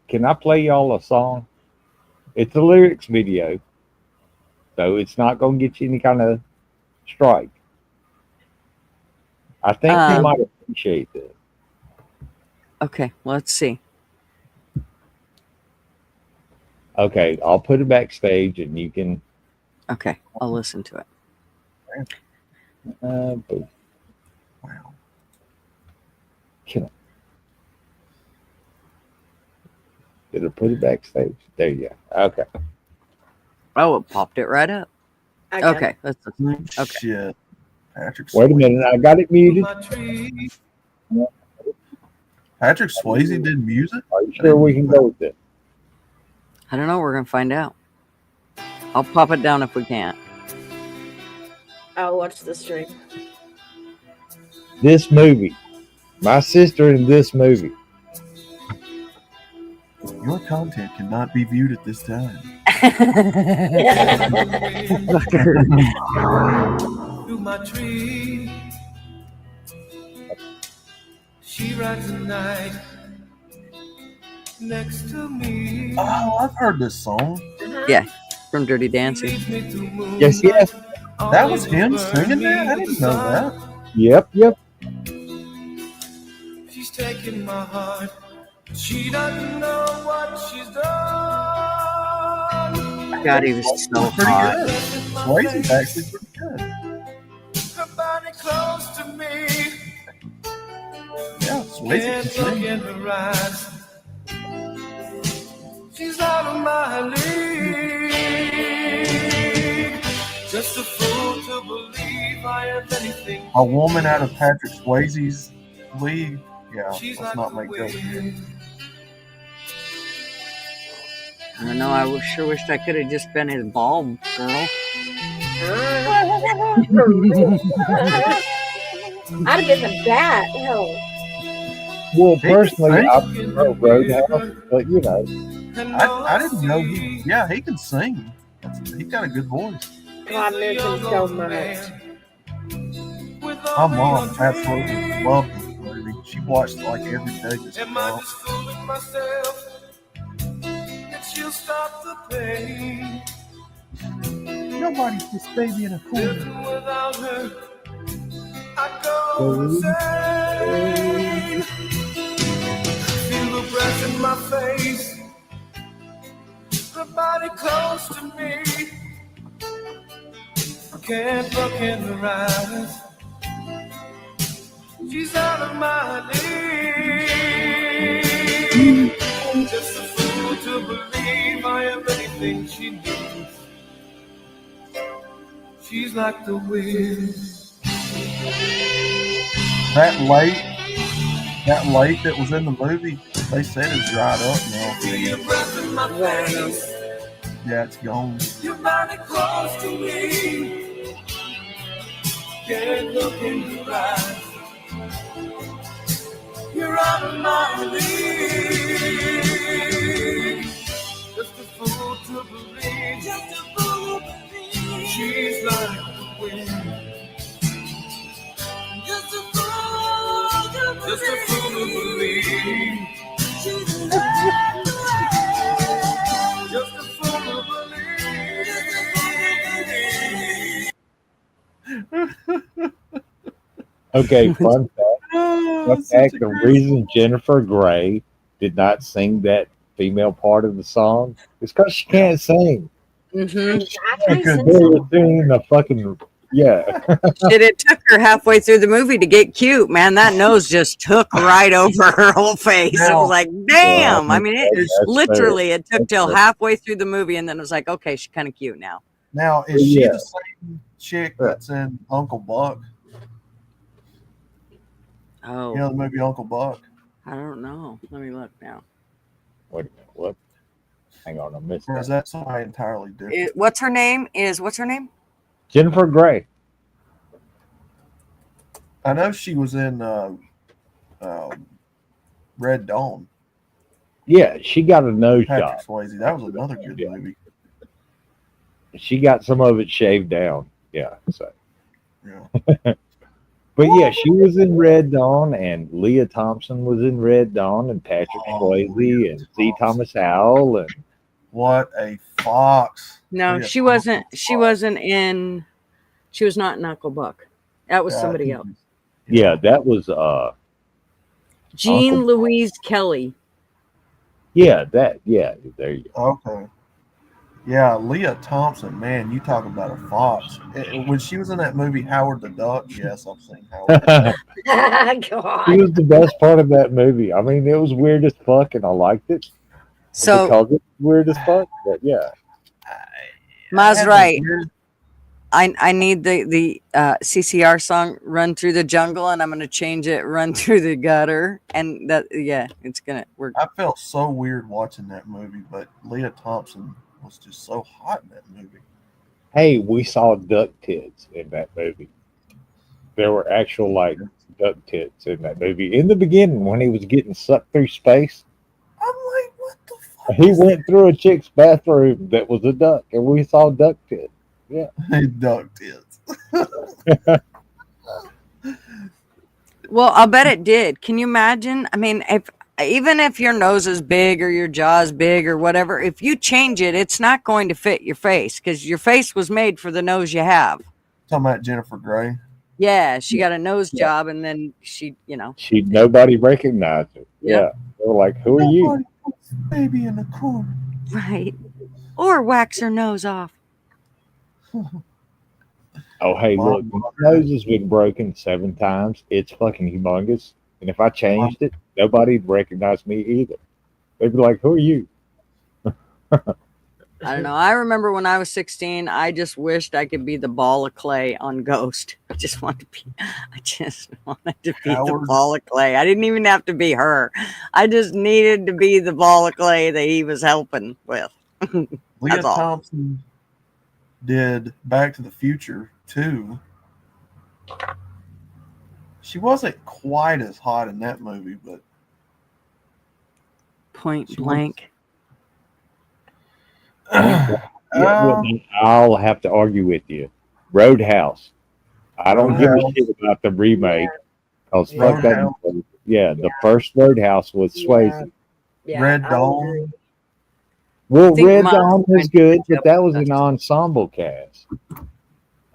y'all a song? It's a lyrics video, so it's not gonna get you any kind of strike. I think you might appreciate it. Okay, well, let's see. Okay, I'll put it backstage and you can. Okay, I'll listen to it. Boom. Wow. Kill it. Did it put it backstage? There you go. Okay. Oh, it popped it right up. Okay, let's listen. Okay. Shit. Patrick Wait a minute, I got it muted. Patrick Swayze did music? Are you sure we can go with it? I don't know. We're gonna find out. I'll pop it down if we can't. I'll watch the stream. This movie. My sister in this movie. Your content cannot be viewed at this time. Through my tree, she rides the night next to me. Oh, I've heard this song. Yeah, from Dirty Dancing. Yes, yes. That was him singing that? I didn't know that. Yep. She's taking my heart. She doesn't know what she's done. God, he was so Pretty hot. good. Swayze's actually pretty good. Her body close to me. Yeah, Swayze can Can't look sing. in her eyes. She's out of my league. Just a fool to believe I have anything. A woman out of Patrick Swayze's league. Yeah, let's not make jokes here. I don't know. I sure wished I could have just been his bald girl. I'd have been the bat. Hell. Well, personally, I prefer Roadhouse, but you know. I didn't know he. Yeah, he can sing. He got a good voice. Oh, I miss him so much. My mom absolutely loved this movie. She watched it like every day. Just Am I just fooling myself? And she'll stop the pain. Nobody puts baby in a corner. Living without her, I go insane. Feel the breath in my face, her body close to me. Can't look in her eyes, she's out of my league. Just a fool to believe I am anything she needs. She's like the wind. That lake that was in the movie, they said it's dried up now. Feel your breath in my face, Yeah, it's gone. your body close to me. Can't look in your eyes, you're out of my league. Just a fool to believe, she's like the wind. Just a fool to believe. Just a fool to believe. Okay, fun fact. The reason Jennifer Grey did not sing that female part of the song is because she can't sing. Mm-hmm. Doing the fucking Shit, it took her halfway through the movie to get cute, man. That nose just took right over her whole face. It was like, damn. I mean, it literally, it took till halfway through the movie, and then it was like, okay, she's kind of cute now. Now, is she the same chick that's in Uncle Buck? Oh, You know the movie Uncle Buck? I don't know. Let me look now. Wait a minute, what? Hang on, I missed Or is that. that somebody entirely different? What's her name? What's her name? Jennifer Grey. I know she was in Red Dawn. Yeah, she got a nose job. Patrick Swayze. That was another good movie. She got some of it shaved down. Yeah, so. Yeah. But yeah, she was in Red Dawn, and Leah Thompson was in Red Dawn, and Patrick Swayze, and C. Thomas Howell, and What a fox! No, Leah she wasn't. She wasn't in. She was not in Uncle Buck. That was somebody else. yeah, that was Jean Uncle- Louise Kelly. yeah, there you go. Okay. Yeah, Leah Thompson, man, you talk about a fox. When she was in that movie Howard the Duck, yes, I've seen Howard. God. It was the best part of that movie. I mean, it was weird as fuck, and I liked it. So because it's weird as fuck. But yeah, Ma's right. I need the CCR song "Run Through the Jungle," and I'm gonna change it "Run Through the Gutter," and that it's gonna work. I felt so weird watching that movie, but Leah Thompson was just so hot in that movie. hey, we saw duck tits in that movie. There were actual like duck tits in that movie in the beginning when he was getting sucked through space. I'm like, what the fuck? He went through a chick's bathroom that was a duck, and we saw duck tits. Yeah, duck tits. Well, I'll bet it did. Can you imagine? I mean, even if your nose is big or your jaw is big or whatever, if you change it, it's not going to fit your face because your face was made for the nose you have. Talking about Jennifer Grey. Yeah, she got a nose job, and then she, nobody recognized her. Yeah, they were like, "Who are you?" Nobody puts baby in the corner. right? Or wax her nose off. Oh, hey, look, my nose has been broken 7 times. It's fucking humongous. And if I changed it, nobody'd recognize me either. They'd be like, "Who are you?" I don't know. I remember when I was 16, I just wished I could be the ball of clay on Ghost. I just wanted to be the ball of clay. I didn't even have to be her. I just needed to be the ball of clay that he was helping with. Leah Thompson did Back to the Future 2. She wasn't quite as hot in that movie, but Point Blank. I'll have to argue with you. Roadhouse. I don't give a shit about the remake. Because fuck that. Yeah, the first Roadhouse was Swayze. Red Dawn. Well, think Red Mom's Dawn trying was to good, catch but up that with was an us. ensemble cast.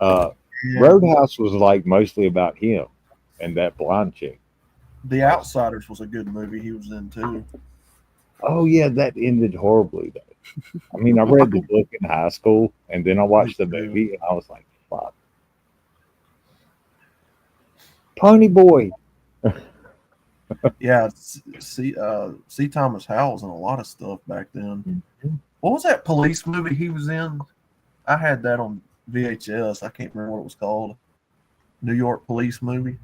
Uh, Yeah. Roadhouse was like mostly about him and that blonde chick. The Outsiders was a good movie he was in too. Oh yeah, that ended horribly though. I mean, I read the book in high school, and then I watched the movie, and I was like, "Fuck, Pony Boy." Yeah, C. Thomas Howell was in a lot of stuff back then. What was that police movie he was in? I had that on VHS. I can't remember what it was called. New York police movie.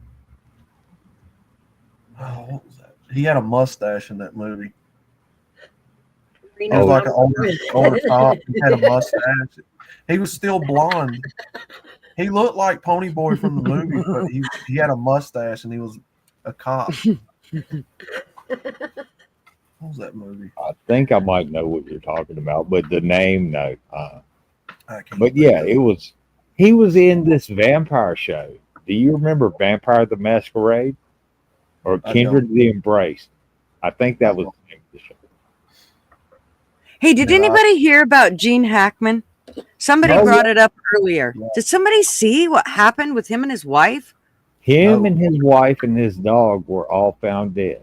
Oh, what was that? He had a mustache in that movie. He was like an older cop. He had a mustache. He was still blonde. He looked like Pony Boy from the movie, but he had a mustache and he was a cop. What was that movie? I think I might know what you're talking about, but the name, no. I can't But yeah, it was. He was in this vampire show. Do you remember Vampire the Masquerade or I Kindred the Embrace? I think that was the name of the show. Hey, did anybody hear about Gene Hackman? Somebody Oh, brought yeah. it up earlier. Did somebody see what happened with him and his wife? Him and his wife and his dog were all found dead.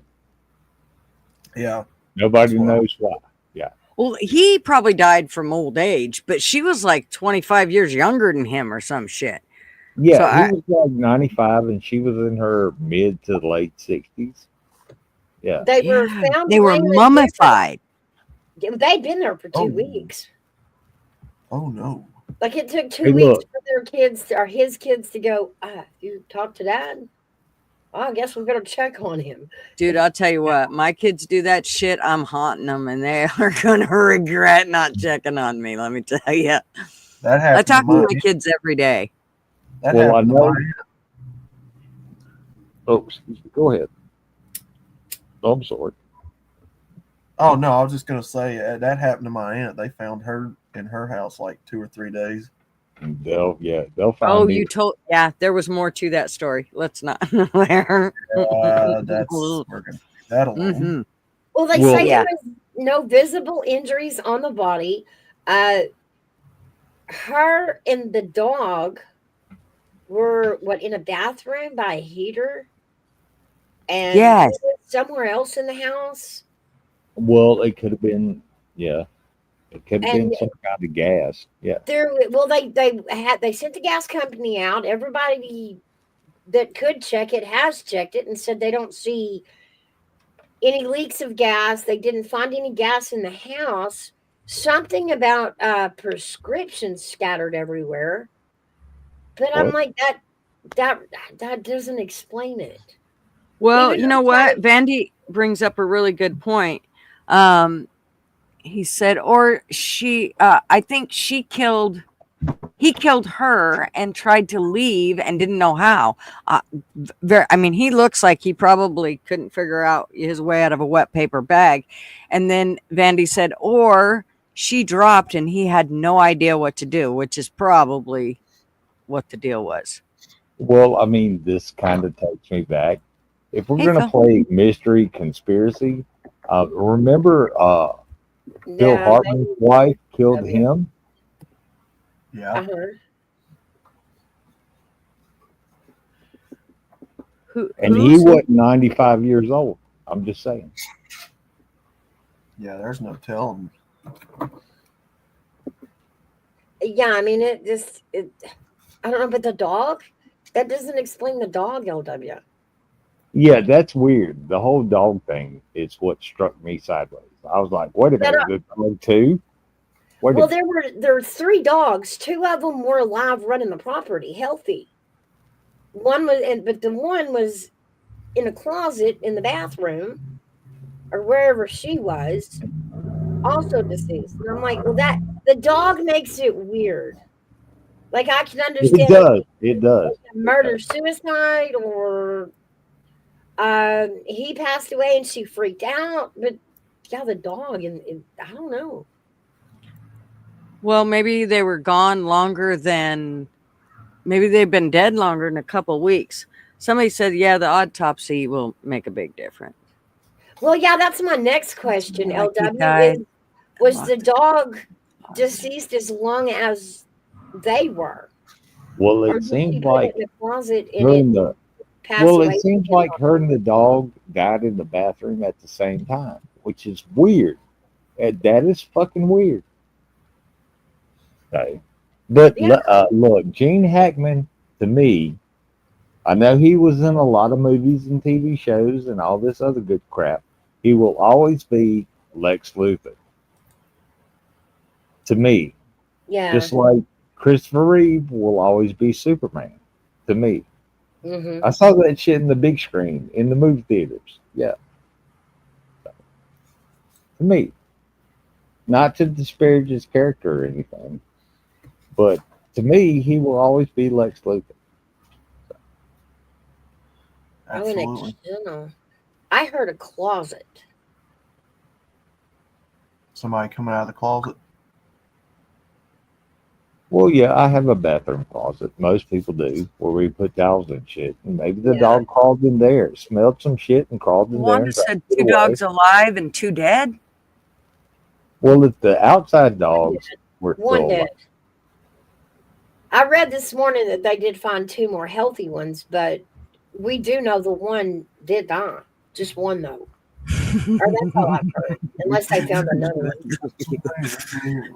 Yeah. Nobody knows why. Yeah. Well, he probably died from old age, but she was like 25 years younger than him or some shit. Yeah, So he was like 95 and she was in her mid to late 60s. Yeah. They were found. They were laying in mummified. different- They'd been there for 2 weeks. Oh no. Like it took 2 Hey, weeks look. for their kids or his kids to go, you talked to dad? Well, I guess we're gonna check on him. Dude, I'll tell you what, my kids do that shit. I'm haunting them and they are going to regret not checking on me. Let me tell you. That I happened talk to to my kids every day. That Well, I happened to know. my Oh, excuse me. Go ahead. Oh, I'm sorry. Oh no, I was just gonna say that happened to my aunt. They found her in her house like 2 or 3 days. They'll find Oh, me. you told, yeah, there was more to that story. Let's not there. That's we're gonna leave that alone. Mhm. Well, they Well, say yeah. there was no visible injuries on the body. Her and the dog were in a bathroom by a heater, and Yes. somewhere else in the house. Well, it could have been, yeah. It could have been And some kind of gas. Yeah. They sent the gas company out. Everybody that could check it has checked it and said they don't see any leaks of gas. They didn't find any gas in the house. Something about prescriptions scattered everywhere. But I'm What? like that doesn't explain it. Well, Even you know outside- what? Vandy brings up a really good point. He said, or she, I think he killed her and tried to leave and didn't know how. I mean, he looks like he probably couldn't figure out his way out of a wet paper bag. And then Vandy said, or she dropped and he had no idea what to do, which is probably what the deal was. Well, I mean, this kind of takes me back. If we're Hey, going to Phil. play mystery conspiracy, remember Phil Yeah, Hartman's wife killed him? Yeah. And he wasn't 95 years old. I'm just saying. Yeah, there's no telling. Yeah, I mean it I don't know, but the dog, that doesn't explain the dog, LW. Yeah, that's weird. The whole dog thing is what struck me sideways. I was like, wait a minute, the dog too? Wait a Well, minute. there were 3 dogs. 2 of them were alive, running the property, healthy. But the one was in a closet in the bathroom, or wherever she was, also deceased. And I'm like, well, the dog makes it weird. Like I can understand It does. It does. murder, suicide, or he passed away and she freaked out. But yeah, the dog, and I don't know. Well, maybe they were gone longer than, maybe they've been dead longer than a couple weeks. Somebody said, yeah, the autopsy will make a big difference. Well, yeah, that's my next question, Like he LW. died Was the dog deceased as long as they were? Well, Or it did she seems put like it in the closet her and and it the pass well, away? it seems like her and the dog died in the bathroom at the same time, which is weird. That is fucking weird. Okay. But look, Gene Hackman, to me, I know he was in a lot of movies and TV shows and all this other good crap. He will always be Lex Luthor. To me, Yeah. just like Christopher Reeve will always be Superman. To me, Mm-hmm. I saw that shit in the big screen in the movie theaters. Yeah, to me, not to disparage his character or anything, but to me, he will always be Lex Luthor. Absolutely. I heard a closet. Somebody coming out of the closet. Well, yeah, I have a bathroom closet. Most people do, where we put towels and shit. And maybe the dog crawled in there, smelled some shit, and crawled in there. Wanda And tried said to get 2 away. dogs alive and 2 dead. Well, if the outside dogs were One still dead. alive, I read this morning that they did find 2 more healthy ones, but we do know the one did die. Just one though. Or that's all I've heard. Unless they found another one.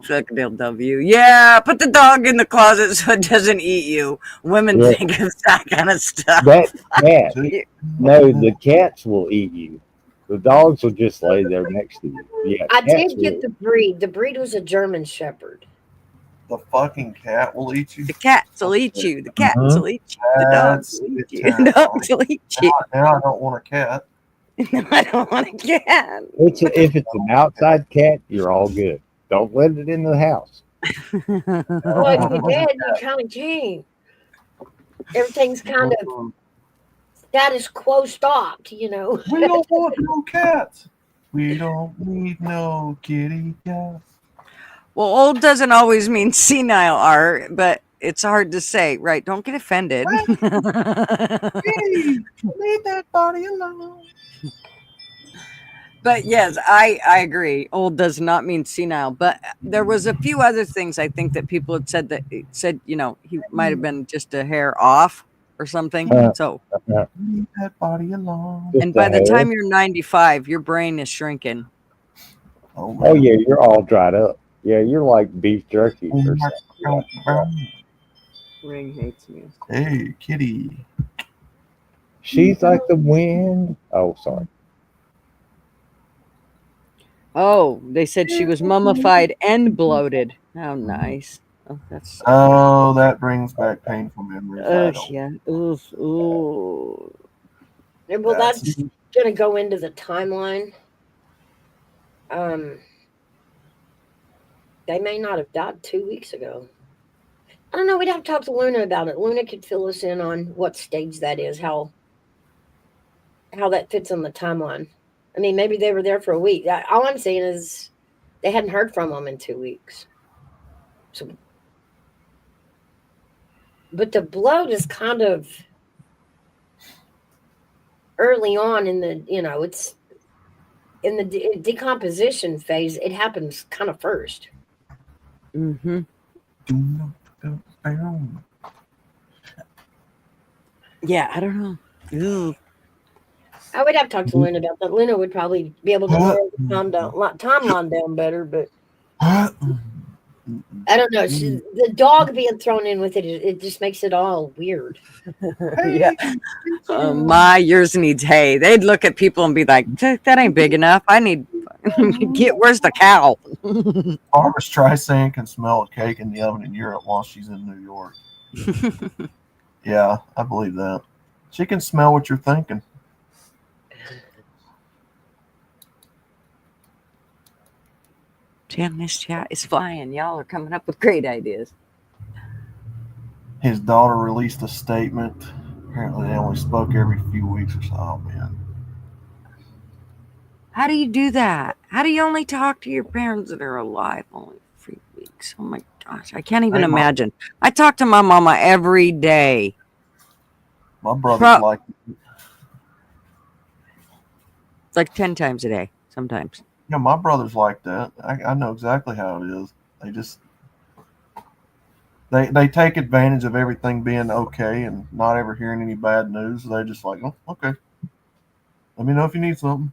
Suckdale W. Yeah, put the dog in the closet so it doesn't eat you. Women Yeah. think of that kind of stuff. that cat, no, the cats will eat you. The dogs will just lay there next to you. Yeah, I cats did get will. the breed. The breed was a German Shepherd. The fucking cat will eat you. The cats will eat you. The cats Mhm. will eat you. The dogs will eat you. The dogs will eat you. Now I don't want a cat. No, I don't want a cat. If it's an outside cat, you're all good. Don't let it in the house. Well, if you're dead, you kind of can't. Everything's kind of status quo stopped, you know. We don't want no cats. We don't need no kitty cats. Well, old doesn't always mean senile, Art, but it's hard to say, right? Don't get offended. Leave that body alone. But yes, I agree. Old does not mean senile. But there was a few other things I think that people had said you know, he might have been just a hair off or something. So Leave that body alone. and by the time you're 95, your brain is shrinking. Oh yeah, you're all dried up. Yeah, you're like beef jerky or something. Ring hates me. Hey, kitty. She's like the wind. Oh, sorry. Oh, they said she was mummified and bloated. How nice. Oh, that's Oh, that brings back painful memories. I don't- yeah. Ooh. Well, that's going to go into the timeline. They may not have died 2 weeks ago. I don't know. We'd have to talk to Luna about it. Luna could fill us in on what stage that is, how that fits on the timeline. I mean, maybe they were there for a week. All I'm saying is they hadn't heard from them in 2 weeks. So, but the bloat is kind of early on in the, you know, it's in the decomposition phase. It happens kind of first. Mm-hmm. Yeah, I don't know. Ew. I would have to talk to Luna about that. Luna would probably be able to narrow the timeline down better, but I don't know. The dog being thrown in with it, it just makes it all weird. Yeah. Yours needs hay. They'd look at people and be like, that ain't big enough. I need where's the cow? Barbara Streisand can smell a cake in the oven in Europe while she's in New York. Yeah, I believe that. She can smell what you're thinking. Damn, this chat is flying. Y'all are coming up with great ideas. His daughter released a statement. Apparently, they only spoke every few weeks or so. Oh, man. How do you do that? How do you only talk to your parents that are alive only 3 weeks? Oh my gosh, I can't even imagine. I talk to my mama every day. My brother's like it's like 10 times a day sometimes. Yeah, my brother's like that. I know exactly how it is. They just they take advantage of everything being okay and not ever hearing any bad news. They're just like, oh, okay. Let me know if you need something.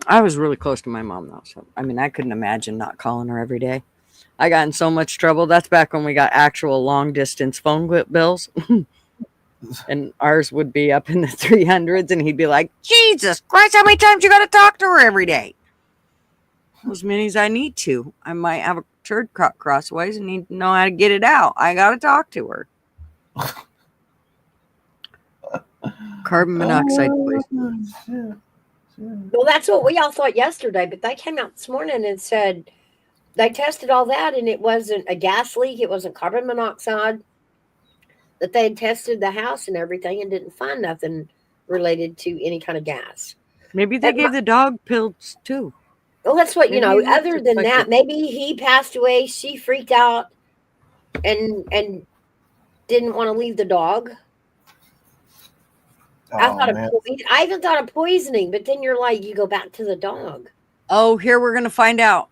I was really close to my mom though, so I mean, I couldn't imagine not calling her every day. I got in so much trouble. That's back when we got actual long distance phone bills. And ours would be up in the 300s, and he'd be like, Jesus Christ, how many times you got to talk to her every day? As many as I need to. I might have a turd crossways and need to know how to get it out. I got to talk to her. Carbon monoxide poisoning. Well, that's what we all thought yesterday, but they came out this morning and said they tested all that, and it wasn't a gas leak. It wasn't carbon monoxide. That they had tested the house and everything and didn't find nothing related to any kind of gas. Maybe they gave the dog pills too. Well, that's what, Maybe other than that, maybe he passed away. She freaked out and didn't want to leave the dog. I even thought of poisoning, but then you're like, you go back to the dog. Oh, here we're going to find out.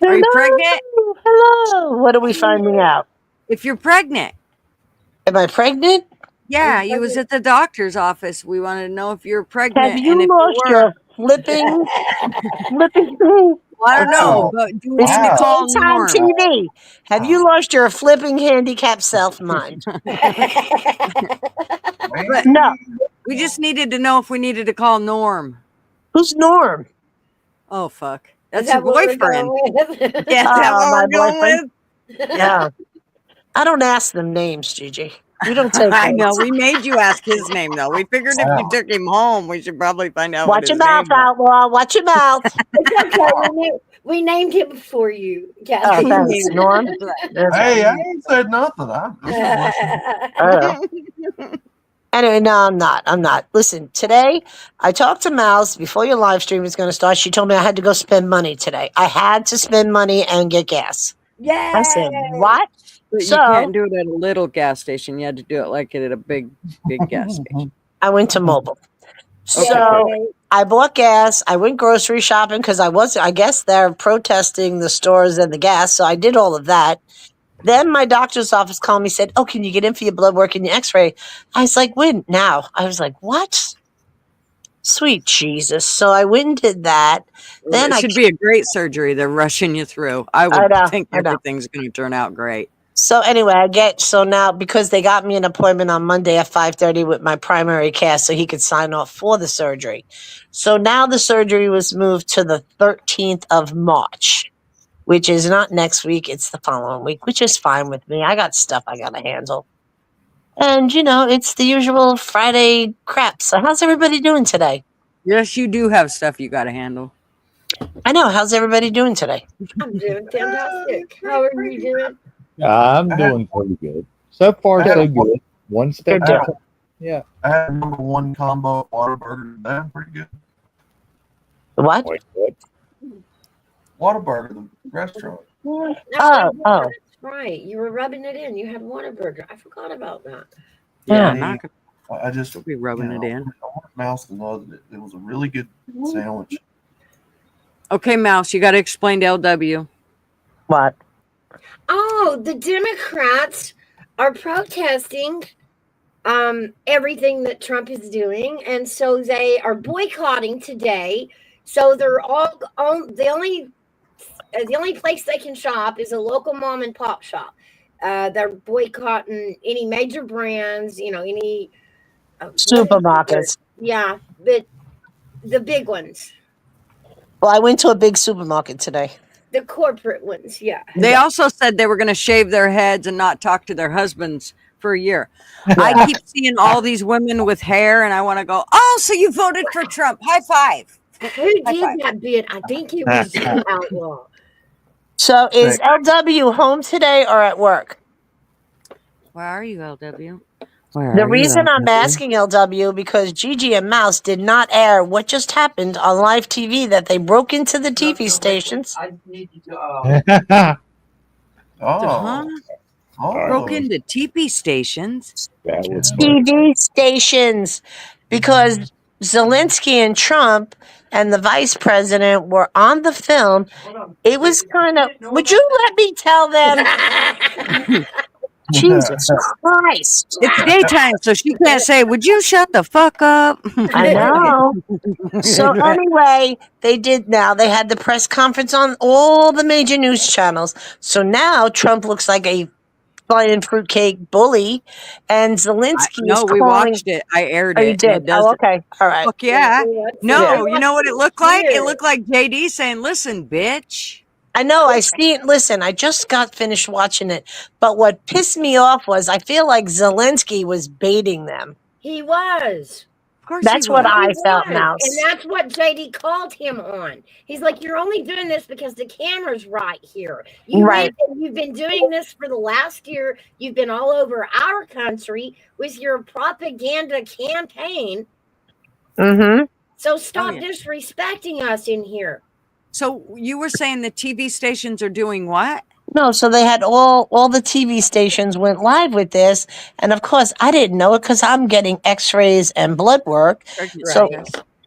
Are you pregnant? Hello. What are we finding out? If you're pregnant. Am I pregnant? Yeah, you was at the doctor's office. We wanted to know if you're pregnant. Have you and if lost you were. your flipping Well, I don't know, but do we This need is to call daytime Norm? TV. Have you lost your flipping handicapped self mind? But No. We just needed to know if we needed to call Norm. Who's Norm? Oh, fuck. That's that your what we're boyfriend. going with? Yeah, is that what my we're going boyfriend? with? Yeah. I don't ask them names, Gigi. We don't take I know. names. We made you ask his name, though. We figured if you took him home, we should probably find out what Watch your his mouth, name was. outlaw. Watch your mouth. It's okay. We named him for you. Oh, thanks, Norm. Hey, I ain't said nothing. Anyway, no, I'm not. I'm not. Listen, today I talked to Mouse before your live stream was going to start. She told me I had to go spend money today. I had to spend money and get gas. Yeah. I said, what? But you can't do it at a little gas station. You had to do it like at a big gas station. I went to Mobile. Okay. So I bought gas. I went grocery shopping because I guess they're protesting the stores and the gas. So I did all of that. Then my doctor's office called me, said, oh, can you get in for your blood work and your x-ray? I was like, when? Now. I was like, what? Sweet Jesus. So I went and did that. Then It should be a great surgery. They're rushing you through. I would think everything's going to turn out great. So anyway, now because they got me an appointment on Monday at 5:30 with my primary care so he could sign off for the surgery. So now the surgery was moved to the 13th of March, which is not next week. It's the following week, which is fine with me. I got stuff I got to handle. And, it's the usual Friday crap. So how's everybody doing today? Yes, you do have stuff you got to handle. I know. How's everybody doing today? I'm doing fantastic. How are you doing? I'm doing pretty good. So far, so good. One step at a time. Yeah. I had #1 combo at Whataburger. That's pretty good. What? Wait, what? Whataburger, the restaurant. Oh. That's right. You were rubbing it in. You had Whataburger. I forgot about that. Yeah, I just be rubbing it in. I want Mouse to know that it was a really good sandwich. Okay, Mouse, you got to explain to LW. What? Oh, the Democrats are protesting everything that Trump is doing, and so they are boycotting today. So they're all the only place they can shop is a local mom and pop shop. They're boycotting any major brands, any Supermarkets. Yeah, but the big ones, Well, I went to a big supermarket today. the corporate ones. Yeah. They also said they were going to shave their heads and not talk to their husbands for a year. I keep seeing all these women with hair, and I want to go, oh, so you voted for Trump. High five. Who did that bit? I think it was Outlaw. So is LW home today or at work? Where are you, LW? The reason I'm asking LW because Gigi and Mouse did not air what just happened on live TV, that they broke into the TV stations. Huh? Oh. Broke into TP stations. TV stations. because Zelensky and Trump and the vice president were on the film. It was kind of, would you let me tell them? Jesus Christ. It's daytime, so she can't say, "Would you shut the fuck up?" I know. So anyway, they did now. They had the press conference on all the major news channels. So now Trump looks like a flying fruitcake bully, and Zelensky No, is we calling. watched it. I aired Oh, you it. And did? it does. Oh, okay. All right. Fuck yeah. No, Yeah. you know what it looked like? It looked like JD saying, "Listen, bitch." I know. I see it. Listen, I just got finished watching it. But what pissed me off was I feel like Zelensky was baiting them. He was. Of course That's what I felt, And Mouse. that's what JD called him on. He's like, you're only doing this because the camera's right here. Right. You've been doing this for the last year. You've been all over our country with your propaganda campaign. Mm-hmm. So stop disrespecting us in here. So you were saying the TV stations are doing what? No, so they had all the TV stations went live with this, and of course I didn't know it because I'm getting X-rays and blood work. So,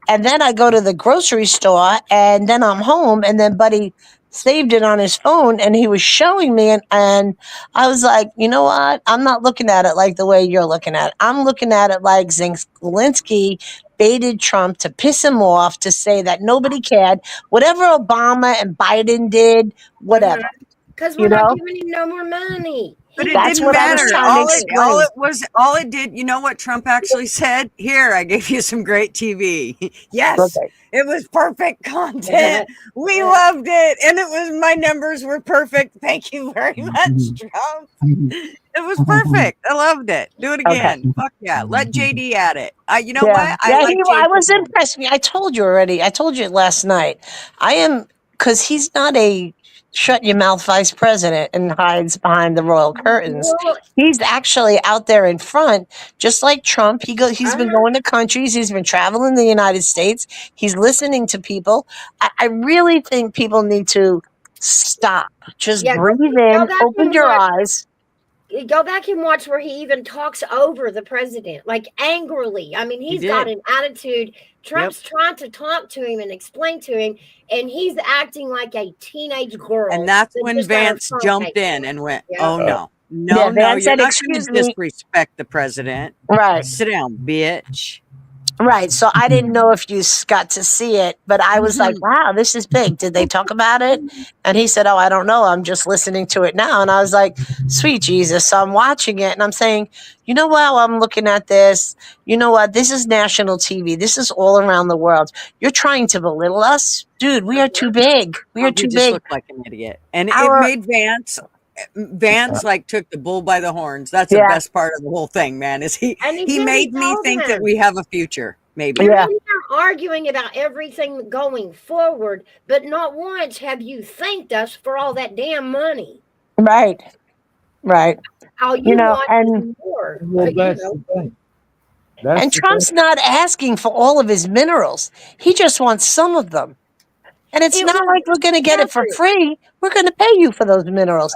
and then I go to the grocery store, and then I'm home, and then Buddy saved it on his phone, and he was showing me, and I was like, you know what? I'm not looking at it like the way you're looking at it. I'm looking at it like Zelensky baited Trump to piss him off to say that nobody cared. Whatever Obama and Biden did, whatever. Because we're not giving him no more money. But it That's didn't what I was matter. trying to explain. All it did, you know what Trump actually said? Here, I gave you some great TV. Yes, Okay. it was perfect content. We loved it. And it was, my numbers were perfect. Thank you very much, Trump. It was perfect. I loved it. Do it again. Fuck yeah. Let JD at it. You know what? I was impressed. I told you already. I told you last night. I am, because he's not a shut your mouth vice president and hides behind the royal curtains. He's actually out there in front, just like Trump. He's been going to countries. He's been traveling the United States. He's listening to people. I really think people need to stop. Just breathe in, open your eyes. Go back and watch where he even talks over the president, like angrily. I mean, he's got an attitude. Trump's trying to talk to him and explain to him, and he's acting like a teenage girl. And that's when Vance jumped in and went, "Oh no, no, Yeah, no! Vance You're said, not going "Excuse to me." disrespect the president." Right. Sit down, bitch. Right. So I didn't know if you got to see it, but I was like, wow, this is big. Did they talk about it? And he said, oh, I don't know. I'm just listening to it now. And I was like, sweet Jesus. So I'm watching it and I'm saying, you know what? I'm looking at this. You know what? This is national TV. This is all around the world. You're trying to belittle us? Dude, we are too big. We are You too just big. look like an idiot. And it made Vance like took the bull by the horns. That's the best part of the whole thing, man, is he made me think that we have a future, maybe. You're arguing about everything going forward, but not once have you thanked us for all that damn money. Right. Right. All you want is more. Well, that's the thing. And Trump's not asking for all of his minerals. He just wants some of them. And it's not like we're going to get it for free. We're going to pay you for those minerals.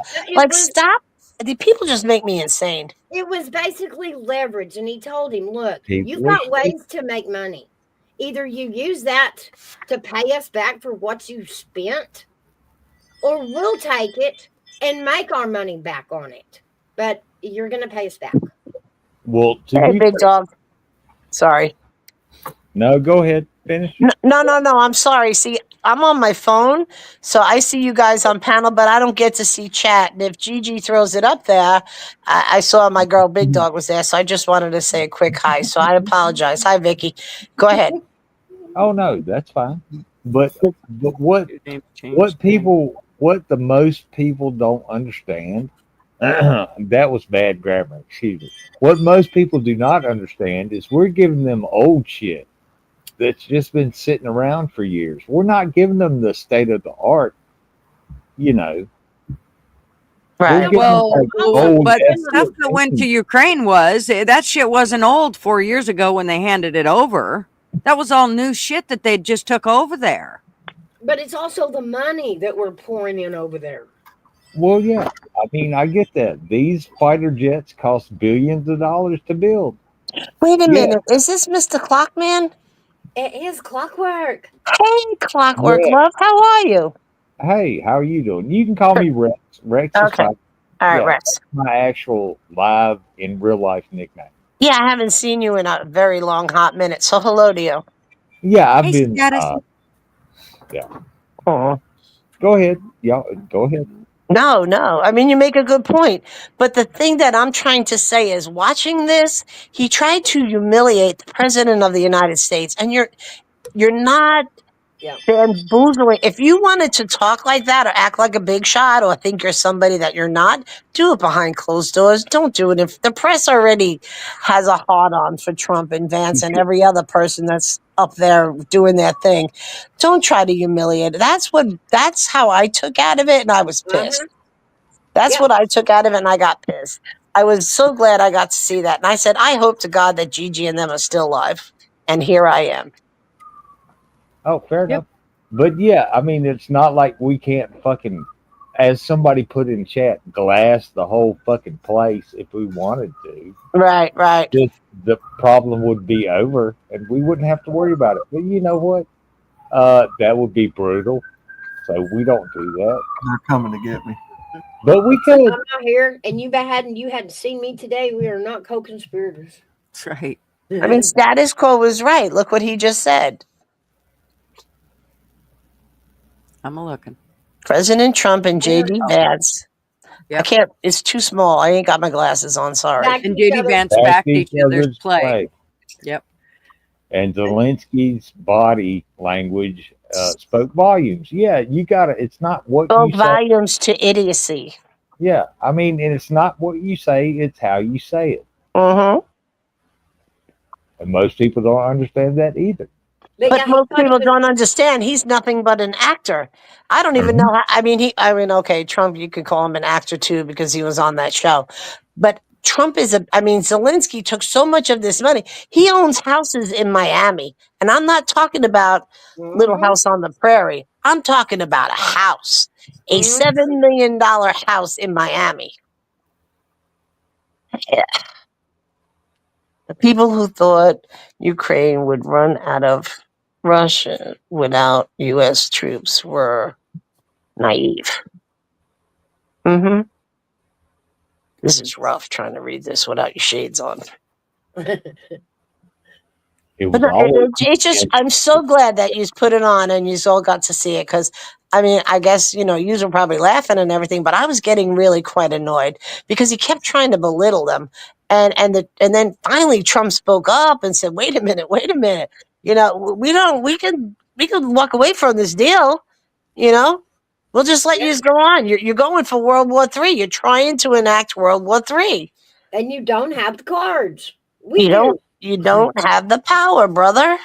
Stop. The people just make me insane. It was basically leverage. And he told him, look, you've got ways to make money. Either you use that to pay us back for what you spent, or we'll take it and make our money back on it. But you're going to pay us back. Well, hey, big dog. Sorry. No, go ahead. Finish. No. I'm sorry. See, I'm on my phone, so I see you guys on panel, but I don't get to see chat. And if Gigi throws it up there, I saw my girl Big Dog was there, so I just wanted to say a quick hi. So I apologize. Hi, Vicky. Go ahead. Oh no, that's fine. But what the most people don't understand, that was bad grammar, excuse me. What most people do not understand is we're giving them old shit that's just been sitting around for years. We're not giving them the state of the art, you know. Right. Well, but the stuff that went to Ukraine that shit wasn't old 4 years ago when they handed it over. That was all new shit that they just took over there. But it's also the money that we're pouring in over there. Well, yeah. I mean, I get that. These fighter jets cost billions of dollars to build. Wait a Yeah, minute. Is this Mr. Clockman? It is Clockwork. Hey, Clockwork yeah. Love. How are you? Hey, how are you doing? You can call me Rex. Rex is Okay. fine. All right, Yeah, Rex. that's my actual live in real life nickname. Yeah, I haven't seen you in a very long, hot minute. So hello to you. Yeah, I've Hey, been. status. Yeah. Oh. Go ahead, y'all. Go ahead. No, no. I mean, you make a good point. But the thing that I'm trying to say is watching this, he tried to humiliate the president of the United States. And you're not Yeah. bamboozling. If you wanted to talk like that or act like a big shot or think you're somebody that you're not, do it behind closed doors. Don't do it. If the press already has a hard on for Trump and Vance and every other person that's up there doing their thing, don't try to humiliate it. That's how I took out of it, and I was pissed. That's Yep. what I took out of it, and I got pissed. I was so glad I got to see that. And I said, I hope to God that Gigi and them are still alive. And here I am. Oh, fair enough. But yeah, I mean, it's not like we can't fucking, as somebody put in chat, glass the whole fucking place if we wanted to. Right, right. Just the problem would be over, and we wouldn't have to worry about it. But you know what? That would be brutal. So we don't do that. They're coming to get me. But we I'm could. out here, and you hadn't seen me today. We are not co-conspirators. That's right. I mean, status quo was right. Look what he just said. I'm a looking. President Trump and JD Vance. Yep. I can't, it's too small. I ain't got my glasses on. Sorry. And JD Vance backed each other's play. Yep. And Zelensky's body language spoke volumes. Yeah, you got to, it's not what Spoke you say. volumes to idiocy. Yeah, I mean, and it's not what you say, it's how you say it. Mm-hmm. And most people don't understand that either. But most people don't understand. He's nothing but an actor. I don't even know how. I mean, okay, Trump, you could call him an actor too because he was on that show. But Trump is Zelensky took so much of this money. He owns houses in Miami. And I'm not talking about Little House on the Prairie. I'm talking about a house, a $7 million house in Miami. Yeah. The people who thought Ukraine would run out of Russia without U.S. troops were naive. Mm-hmm. This is rough trying to read this without your shades on. It's just, I'm so glad that you put it on and you all got to see it because, I mean, I guess, you were probably laughing and everything, but I was getting really quite annoyed because he kept trying to belittle them. And then finally Trump spoke up and said, wait a minute. We can walk away from this deal, We'll just let you go on. You're going for World War III. You're trying to enact World War III. And you don't have the cards. You don't have the power, brother.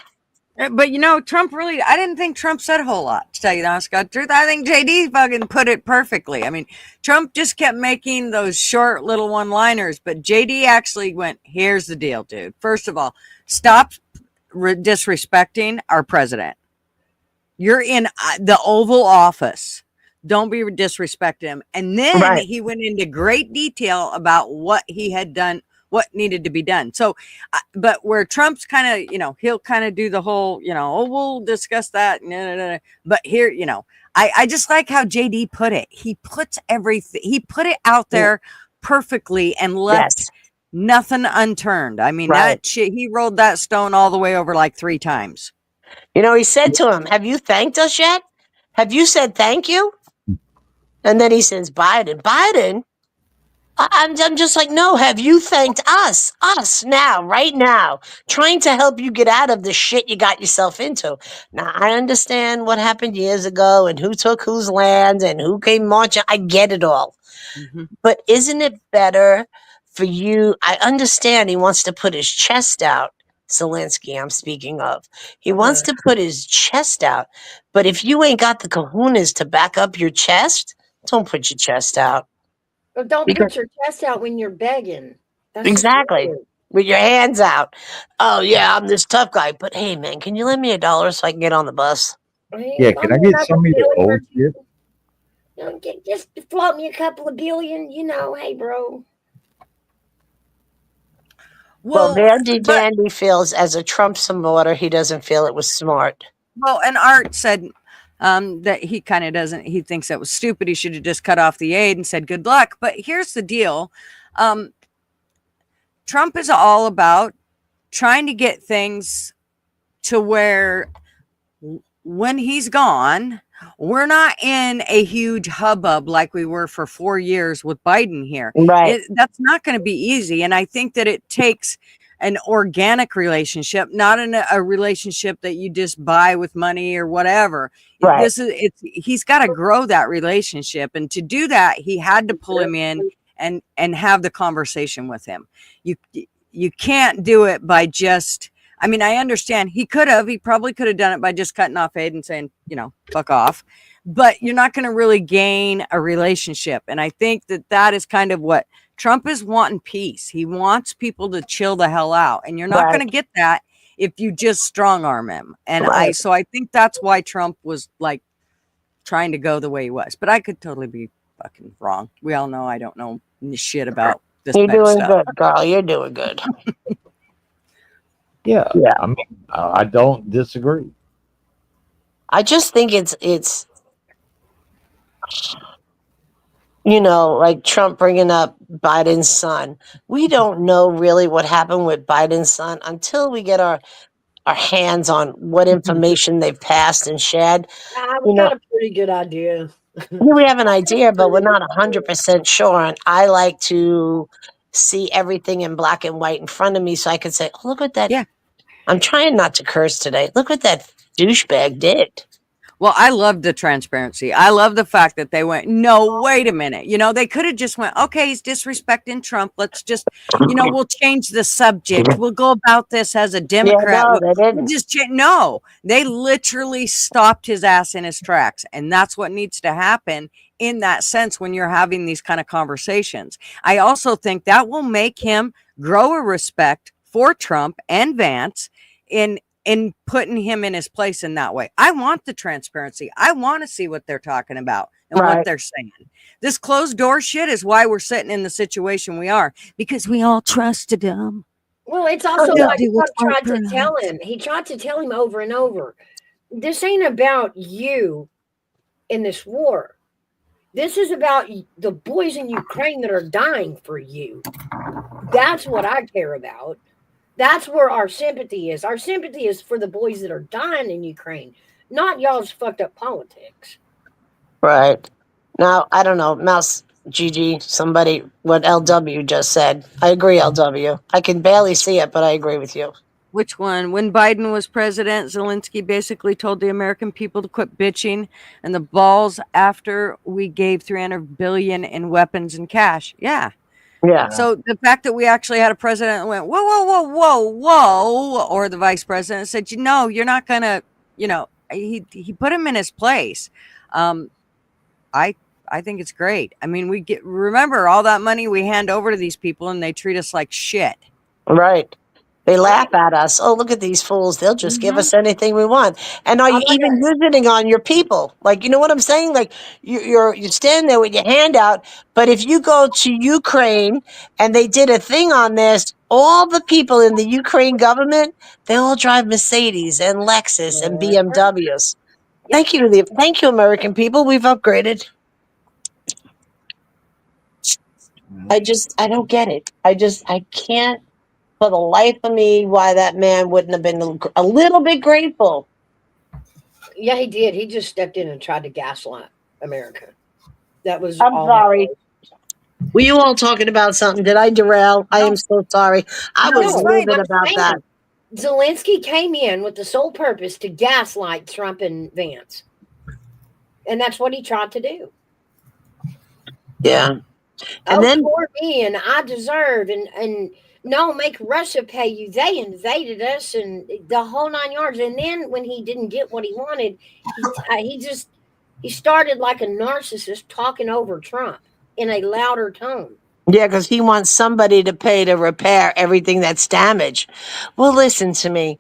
But Trump really, I didn't think Trump said a whole lot, to tell you the honest God truth. I think JD fucking put it perfectly. I mean, Trump just kept making those short little one-liners, but JD actually went, here's the deal, dude. First of all, stop disrespecting our president. You're in the Oval Office. Don't be disrespecting him. And then he went into great detail about what he had done, what needed to be done. So, but where Trump's kind of, he'll kind of do the whole, we'll discuss that. But here, I just like how JD put it. He puts everything, he put it out there perfectly and left nothing unturned. I mean, that shit, he rolled that stone all the way over like 3 times. He said to him, have you thanked us yet? Have you said thank you? And then he says, Biden? I'm just like, no, have you thanked us now, right now, trying to help you get out of the shit you got yourself into. Now, I understand what happened years ago and who took whose land and who came marching. I get it all. Mm-hmm. But isn't it better for you? I understand he wants to put his chest out. Zelensky, I'm speaking of. He wants to put his chest out. But if you ain't got the kahunas to back up your chest, don't put your chest out. Well, don't put your chest out when you're begging. That's exactly. With your hands out. Oh, yeah, I'm this tough guy. But hey, man, can you lend me $1 so I can get on the bus? Yeah, can I get some of your old shit? Just float me a couple of billion, hey, bro. Well, Dandy feels, as a Trump supporter, he doesn't feel it was smart. Well, and Art said that he kind of doesn't. He thinks that was stupid. He should have just cut off the aid and said good luck. But here's the deal: Trump is all about trying to get things to where when he's gone, we're not in a huge hubbub like we were for 4 years with Biden here. Right. That's not going to be easy. And I think that it takes an organic relationship, not in a relationship that you just buy with money or whatever. Right. He's got to grow that relationship. And to do that, he had to pull him in and have the conversation with him. You can't do it by just, I mean, I understand he probably could have done it by just cutting off aid and saying, fuck off, but you're not going to really gain a relationship. And I think that is kind of what Trump is wanting: peace. He wants people to chill the hell out. And you're not going to get that if you just strong arm him. And I think that's why Trump was like trying to go the way he was, but I could totally be fucking wrong. We all know I don't know shit about this You're type of doing stuff. good, girl. You're doing good. Yeah. I mean, I don't disagree. I just think it's like Trump bringing up Biden's son. We don't know really what happened with Biden's son until we get our hands on what information they've passed and shared. We got a pretty good idea. We have an idea, but we're not 100% sure. And I like to see everything in black and white in front of me so I can say, oh, look at that. Yeah. I'm trying not to curse today. Look what that douchebag did. Well, I love the transparency. I love the fact that they went, no, wait a minute. They could have just went, okay, he's disrespecting Trump. Let's just, we'll change the subject. We'll go about this as a Democrat. Yeah, no, they didn't. No, they literally stopped his ass in his tracks. And that's what needs to happen in that sense when you're having these kind of conversations. I also think that will make him grow a respect for Trump and Vance in putting him in his place in that way. I want the transparency. I want to see what they're talking about and what they're saying. This closed door shit is why we're sitting in the situation we are, because we all trusted him. Well, it's also like Trump tried to tell him. He tried to tell him over and over, this ain't about you in this war. This is about the boys in Ukraine that are dying for you. That's what I care about. That's where our sympathy is. Our sympathy is for the boys that are dying in Ukraine, not y'all's fucked up politics. Right. Now, I don't know, Mouse, Gigi, somebody, what LW just said. I agree, LW. I can barely see it, but I agree with you. Which one? When Biden was president, Zelensky basically told the American people to quit bitching and the balls after we gave $300 billion in weapons and cash. Yeah. Yeah. So the fact that we actually had a president that went, whoa, whoa, whoa, whoa, whoa, or the vice president said, you're not going to, he put him in his place. I think it's great. I mean, remember all that money we hand over to these people and they treat us like shit. Right. They laugh at us. Oh, look at these fools. They'll just give us anything we want. And are you even visiting on your people? Like, you know what I'm saying? Like you're standing there with your hand out. But if you go to Ukraine and they did a thing on this, all the people in the Ukraine government, they all drive Mercedes and Lexus and BMWs. Thank you, American people. We've upgraded. I don't get it. I can't for the life of me why that man wouldn't have been a little bit grateful. Yeah, he did. He just stepped in and tried to gaslight America. That was I'm sorry. Were you all talking about something? Did I derail? No. I am so sorry. I was livid about that. Zelensky came in with the sole purpose to gaslight Trump and Vance. And that's what he tried to do. Yeah. And then for me, and I deserve, and no, make Russia pay you. They invaded us and the whole 9 yards. And then when he didn't get what he wanted, he started like a narcissist talking over Trump in a louder tone. Yeah, because he wants somebody to pay to repair everything that's damaged. Well, listen to me.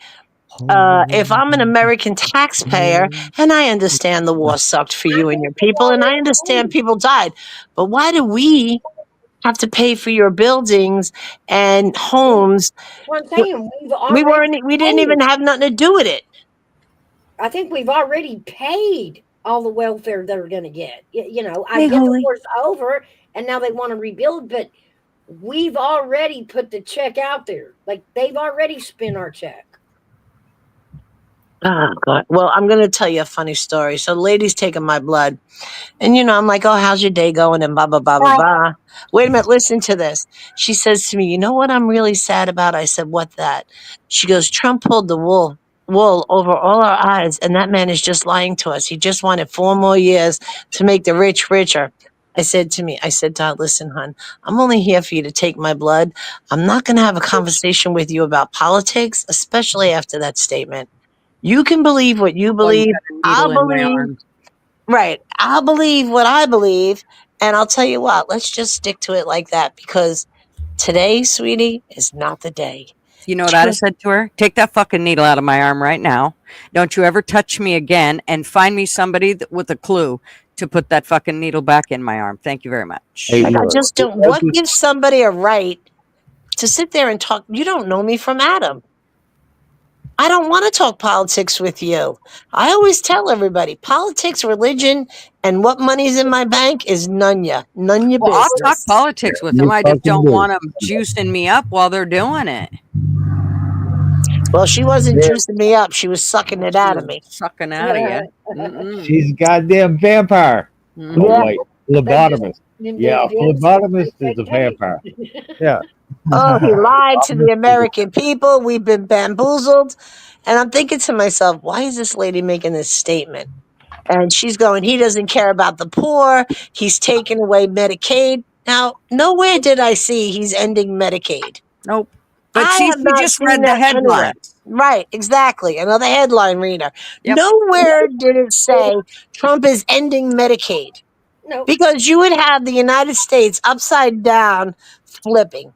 If I'm an American taxpayer, and I understand the war sucked for you and your people, and I understand people died, but why do we have to pay for your buildings and homes. Well, I'm saying We didn't even have nothing to do with it. I think we've already paid all the welfare they're going to get. You know, I Hey, get the Holly. war's over and now they want to rebuild, but we've already put the check out there. Like they've already spent our check. Oh, God. Well, I'm going to tell you a funny story. So the lady's taking my blood. And, you know, I'm like, oh, how's your day going? And blah, blah, blah, blah, blah. Wait a minute. Listen to this. She says to me, you know what I'm really sad about? I said, what that? She goes, Trump pulled the wool over all our eyes. And that man is just lying to us. He just wanted 4 more years to make the rich richer. I said to her, listen, hon, I'm only here for you to take my blood. I'm not going to have a conversation with you about politics, especially after that statement. You can believe what you believe. I'll believe. Right. I'll believe what I believe. And I'll tell you what, let's just stick to it like that because today, sweetie, is not the day. You know what I'd have said to her? Take that fucking needle out of my arm right now. Don't you ever touch me again and find me somebody with a clue to put that fucking needle back in my arm. Thank you very much. Hey, Like, I look, just don't. What gives somebody a right to sit there and talk? You don't know me from Adam. I don't want to talk politics with you. I always tell everybody, politics, religion, and what money's in my bank is none your business. I'll talk politics with them. I just don't want them juicing me up while they're doing it. Well, she wasn't juicing me up. She was sucking it out of me. Sucking out of you. She's a goddamn vampire. Mhm. Oh, wait, phlebotomist. Yeah, a phlebotomist is a vampire. Yeah. Oh, he lied to the American people. We've been bamboozled. And I'm thinking to myself, why is this lady making this statement? And she's going, he doesn't care about the poor. He's taking away Medicaid. Now, nowhere did I see he's ending Medicaid. Nope. But I see, have she not just seen read the that anywhere. headlines. Right, exactly. Another headline reader. Yep. Nowhere did it say Trump is ending Medicaid. No. Because you would have the United States upside down flipping.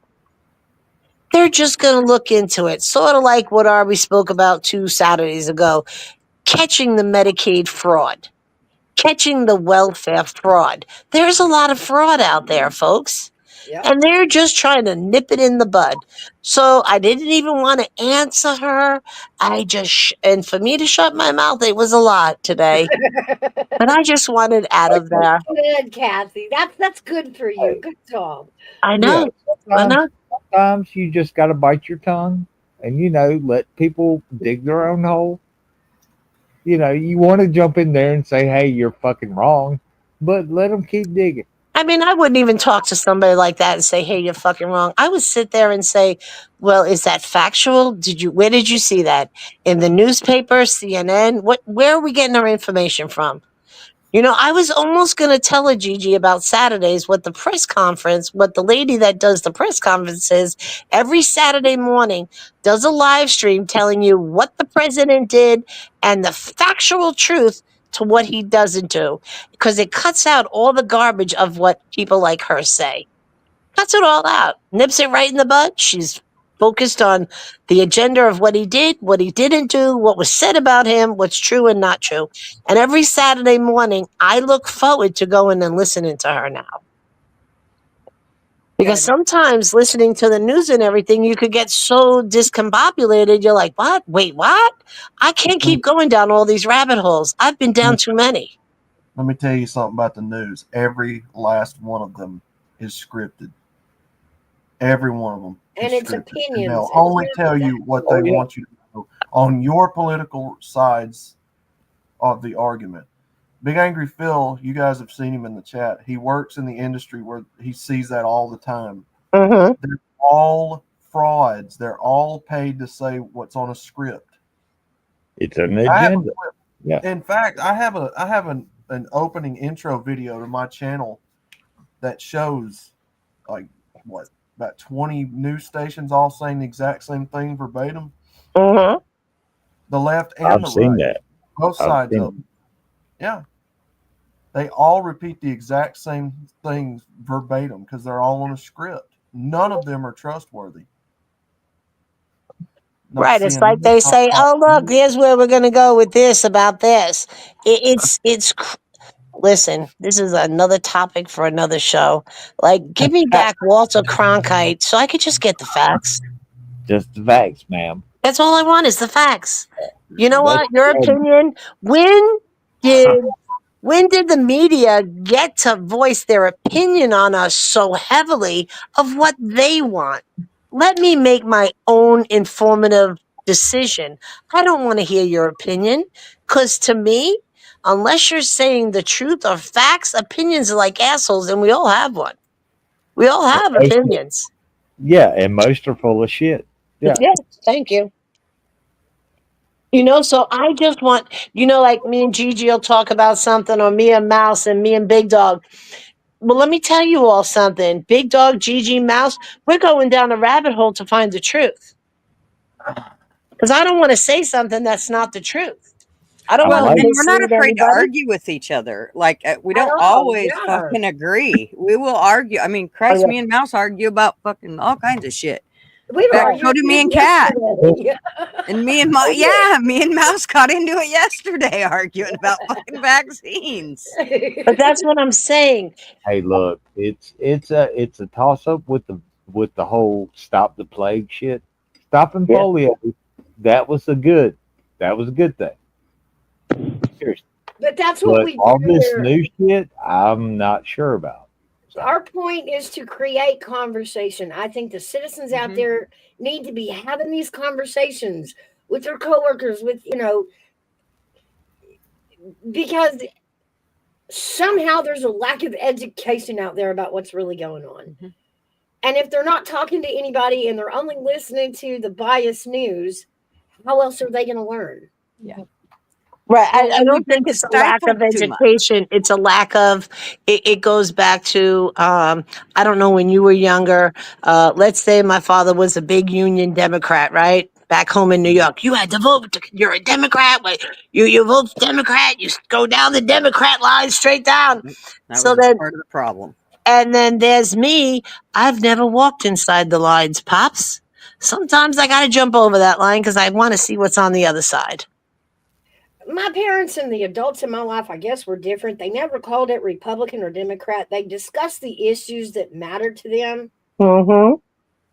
They're just going to look into it. Sort of like what Arby spoke about 2 Saturdays ago, catching the Medicaid fraud, catching the welfare fraud. There's a lot of fraud out there, folks. Yep. And they're just trying to nip it in the bud. So I didn't even want to answer her. And for me to shut my mouth, it was a lot today. But I just wanted out of there. Good, Kathy. That's good for you. Good job. I know. I know. Sometimes you just got to bite your tongue and, you know, let people dig their own hole. You know, you want to jump in there and say, hey, you're fucking wrong, but let them keep digging. I mean, I wouldn't even talk to somebody like that and say, hey, you're fucking wrong. I would sit there and say, well, is that factual? Where did you see that? In the newspaper, CNN? Where are we getting our information from? You know, I was almost going to tell a Gigi about Saturdays what the lady that does the press conferences every Saturday morning does a live stream telling you what the president did and the factual truth to what he doesn't do, because it cuts out all the garbage of what people like her say. Cuts it all out, nips it right in the bud. She's focused on the agenda of what he did, what he didn't do, what was said about him, what's true and not true. And every Saturday morning, I look forward to going and listening to her now. Because sometimes listening to the news and everything, you could get so discombobulated. You're like, what? Wait, what? I can't keep going down all these rabbit holes. I've been down too many. Let me tell you something about the news. Every last one of them is scripted. Every one of them. And it's opinions. They'll only tell you what they want you to know on your political sides of the argument. Big Angry Phil, you guys have seen him in the chat. He works in the industry where he sees that all the time. Mm-hmm. They're all frauds. They're all paid to say what's on a script. It's an agenda. Yeah. In fact, I have an opening intro video to my channel that shows like about 20 news stations all saying the exact same thing verbatim. Mm-hmm. The left and I've the seen right. that. Both sides of them. Yeah. They all repeat the exact same things verbatim because they're all on a script. None of them are trustworthy. Right. It's like they say, oh, look, here's where we're going to go with this about this. listen, this is another topic for another show. Like, give me back Walter Cronkite so I could just get the facts. Just the facts, ma'am. That's all I want is the facts. You know That's what? Your opinion. When did the media get to voice their opinion on us so heavily of what they want? Let me make my own informative decision. I don't want to hear your opinion because to me, unless you're saying the truth or facts, opinions are like assholes, and we all have one. We all have opinions. Yeah, and most are full of shit. Yeah. Yeah, thank you. So I just want, like me and Gigi will talk about something, or me and Mouse and me and Big Dog. Well, let me tell you all something. Big Dog, Gigi, Mouse, we're going down a rabbit hole to find the truth. Because I don't want to say something that's not the truth. I don't want to and we're not mislead afraid to anybody. argue with each other. Like we I don't know, always yeah. fucking agree. We will argue. I mean, Christ, yeah. me and Mouse argue about fucking all kinds of shit. We were Back, arguing so do me and yesterday. Cat. And me and me and Mouse got into it yesterday arguing about fucking vaccines. But that's what I'm saying. Hey, look, it's a toss up with the whole stop the plague shit. Stopping Yeah. polio, that was a good thing. Seriously. But that's what But we all do this here. new shit, I'm not sure about. Our point is to create conversation. I think the citizens out there need to be having these conversations with their coworkers, because somehow there's a lack of education out there about what's really going on. And if they're not talking to anybody and they're only listening to the biased news, how else are they going to learn? Yeah. Right. Well, I don't think it's a lack of education. It's a lack of, it goes back to, I don't know, when you were younger, let's say my father was a big union Democrat, right? Back home in New York, you had to vote. You're a Democrat. You vote Democrat. You go down the Democrat line straight down. That So was then, part of the problem. and then there's me. I've never walked inside the lines, Pops. Sometimes I got to jump over that line because I want to see what's on the other side. My parents and the adults in my life, I guess, were different. They never called it Republican or Democrat. They discussed the issues that mattered to them. Mm-hmm.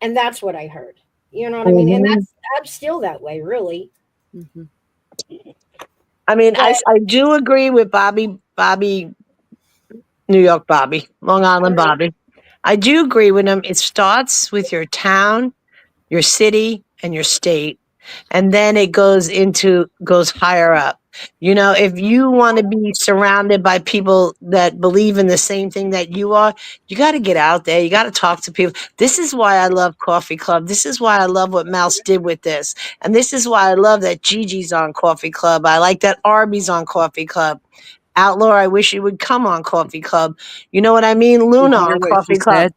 And that's what I heard. You know what I mean? And I'm still that way, really. I mean, I do agree with Bobby, New York Bobby, Long Island Bobby. I do agree with him. It starts with your town, your city, and your state. And then it goes higher up. If you want to be surrounded by people that believe in the same thing that you are, you got to get out there. You got to talk to people. This is why I love Coffee Club. This is why I love what Mouse did with this. And this is why I love that Gigi's on Coffee Club. I like that Arby's on Coffee Club. Outlaw, I wish you would come on Coffee Club. You know what I mean? Luna on Coffee Club.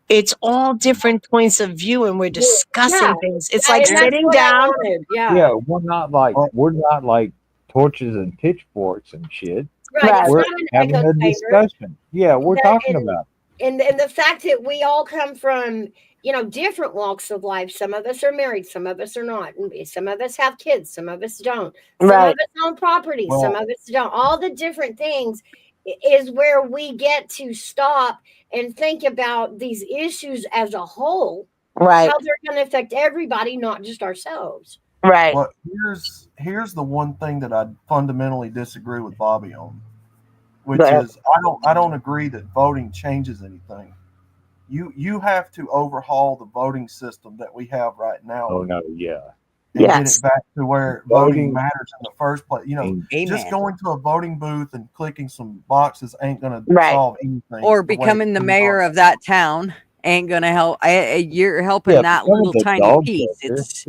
It's all different points of view, and we're discussing things. It's like sitting down. Yeah, we're not like torches and pitchforks and shit. Right. We're having a discussion. Yeah, we're talking about it. And the fact that we all come from, different walks of life. Some of us are married, some of us are not. Some of us have kids, some of us don't. Some of us own property, some of us don't. All the different things is where we get to stop and think about these issues as a whole. Right. How they're going to affect everybody, not just ourselves. Right. Well, here's the one thing that I fundamentally disagree with Bobby on, which is I don't agree that voting changes anything. You have to overhaul the voting system that we have right now. Oh no, yeah. And get it back to where voting matters in the first place. Just going to a voting booth and clicking some boxes ain't going to solve anything. Or becoming the mayor of that town ain't going to help. You're helping that little tiny piece. It's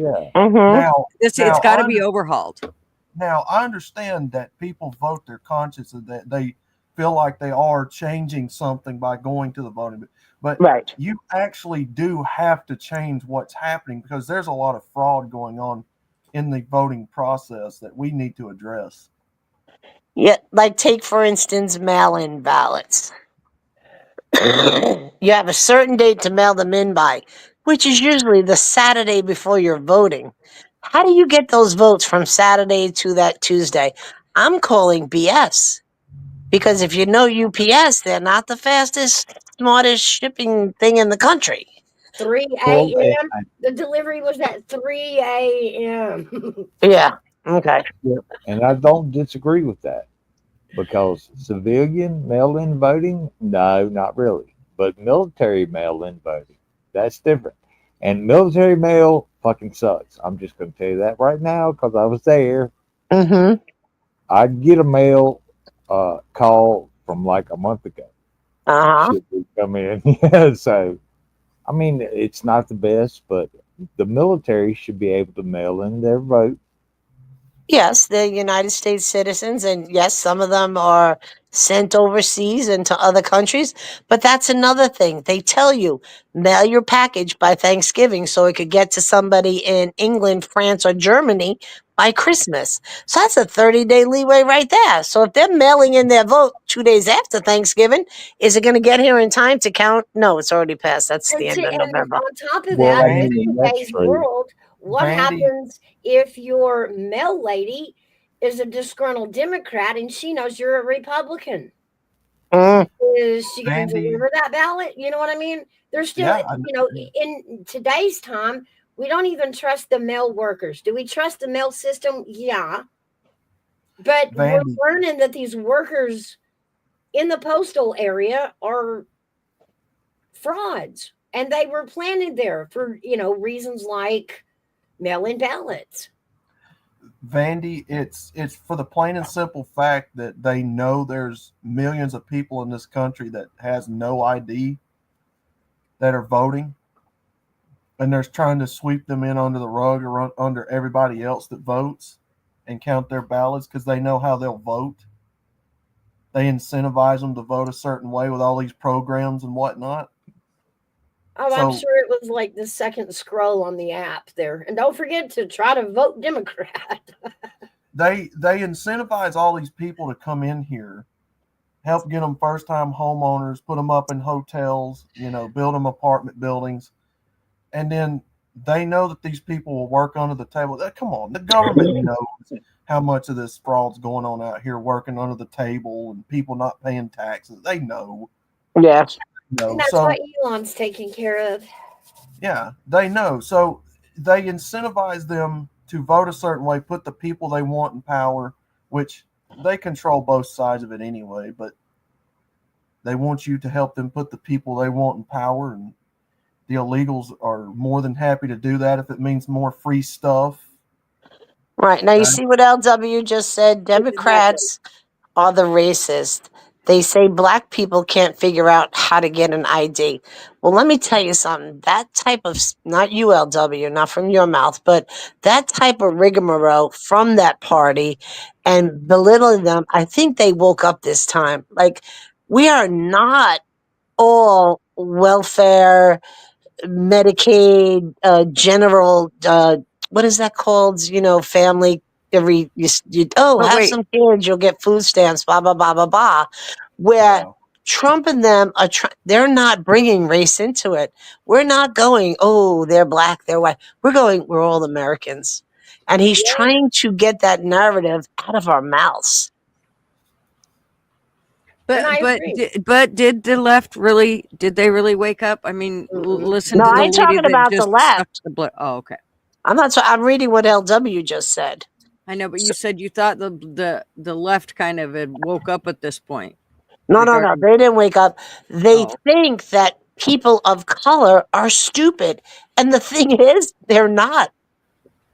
it's got to be overhauled. Now, I understand that people vote their conscience and that they feel like they are changing something by going to the voting booth. But you actually do have to change what's happening because there's a lot of fraud going on in the voting process that we need to address. Yeah, like take, for instance, mail-in ballots. You have a certain date to mail them in by, which is usually the Saturday before you're voting. How do you get those votes from Saturday to that Tuesday? I'm calling BS. Because if you know UPS, they're not the fastest, smartest shipping thing in the country. 3 Well, a.m. The delivery was at 3 a.m. Yeah. Okay. yeah, and I don't disagree with that because civilian mail-in voting, no, not really. But military mail-in voting, that's different. And military mail fucking sucks. I'm just going to tell you that right now because I was there. Mm-hmm. I'd get a mail call from like a month ago. Uh-huh. Should we come in? Yeah, so I mean, it's not the best, but the military should be able to mail in their vote. Yes, they're United States citizens, and yes, some of them are sent overseas into other countries. But that's another thing. They tell you mail your package by Thanksgiving so it could get to somebody in England, France, or Germany by Christmas. So that's a 30-day leeway right there. So if they're mailing in their vote 2 days after Thanksgiving, is it going to get here in time to count? No, it's already passed. That's the end of And November. on top of Well, that, I in mean, that's today's true. world, what Vandy, happens if your mail lady is a disgruntled Democrat and she knows you're a Republican? Mm. Is she going to Vandy, deliver that ballot? You know what I mean? There's still, yeah, in today's time, we don't even trust the mail workers. Do we trust the mail system? Yeah. But we're Vandy, learning that these workers in the postal area are frauds, and they were planted there for reasons like mail-in ballots. Vandy, it's for the plain and simple fact that they know there's millions of people in this country that has no ID that are voting, and they're trying to sweep them in under the rug or under everybody else that votes and count their ballots because they know how they'll vote. They incentivize them to vote a certain way with all these programs and whatnot. Oh, I'm So sure it was like the second scroll on the app there. And don't forget to try to vote Democrat. they incentivize all these people to come in here, help get them first time homeowners, put them up in hotels, build them apartment buildings, and then they know that these people will work under the table. Come on, the government knows how much of this fraud's going on out here, working under the table and people not paying taxes. They know. Yeah. And that's So what Elon's taking care of. yeah, they know. So they incentivize them to vote a certain way, put the people they want in power, which they control both sides of it anyway, but they want you to help them put the people they want in power, and the illegals are more than happy to do that if it means more free stuff. Right. Now, you see what LW just said? Democrats are the racist. They say black people can't figure out how to get an ID. Well, let me tell you something. That type of, not you, LW, not from your mouth, but that type of rigmarole from that party and belittling them, I think they woke up this time. Like, we are not all welfare, Medicaid, general, what is that called? Family. But Have wait, some kids, you'll get food stamps. Blah blah blah blah blah. Where Trump and them are, they're not bringing race into it. We're not going, oh, they're black, they're white. We're going, we're all Americans, and he's trying to get that narrative out of our mouths. But did the left really? Did they really wake up? I mean, listen No, to I the ain't lady talking that about the just left. Oh, okay. I'm reading what LW just said. I know, but you said you thought the left kind of had woke up at this point. No, they didn't wake up. They Oh. think that people of color are stupid. And the thing is, they're not.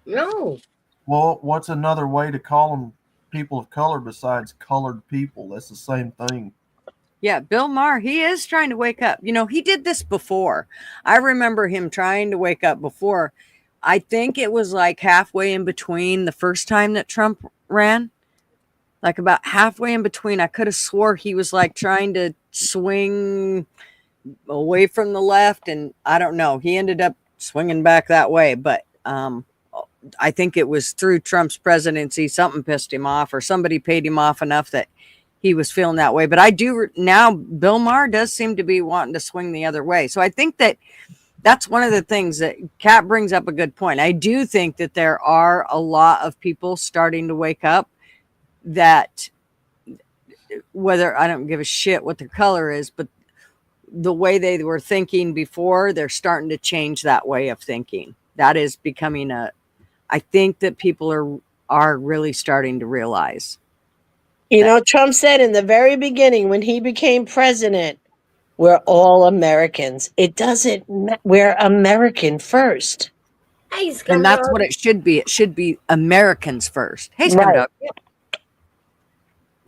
No. Well, what's another way to call them people of color besides colored people? That's the same thing. Yeah, Bill Maher, he is trying to wake up. He did this before. I remember him trying to wake up before. I think it was like halfway in between the first time that Trump ran. Like about halfway in between. I could have swore he was like trying to swing away from the left, and I don't know. He ended up swinging back that way, but I think it was through Trump's presidency, something pissed him off, or somebody paid him off enough that he was feeling that way. But I do now, Bill Maher does seem to be wanting to swing the other way. So I think that's one of the things that Kat brings up a good point. I do think that there are a lot of people starting to wake up that whether I don't give a shit what their color is, but the way they were thinking before, they're starting to change that way of thinking. That is becoming I think that people are really starting to realize. You know, Trump said in the very beginning when he became president, we're all Americans. It doesn't, we're American first. Hey, And that's what Scumdog. it should be. It should be Americans first. Hey, Right. Scumdog.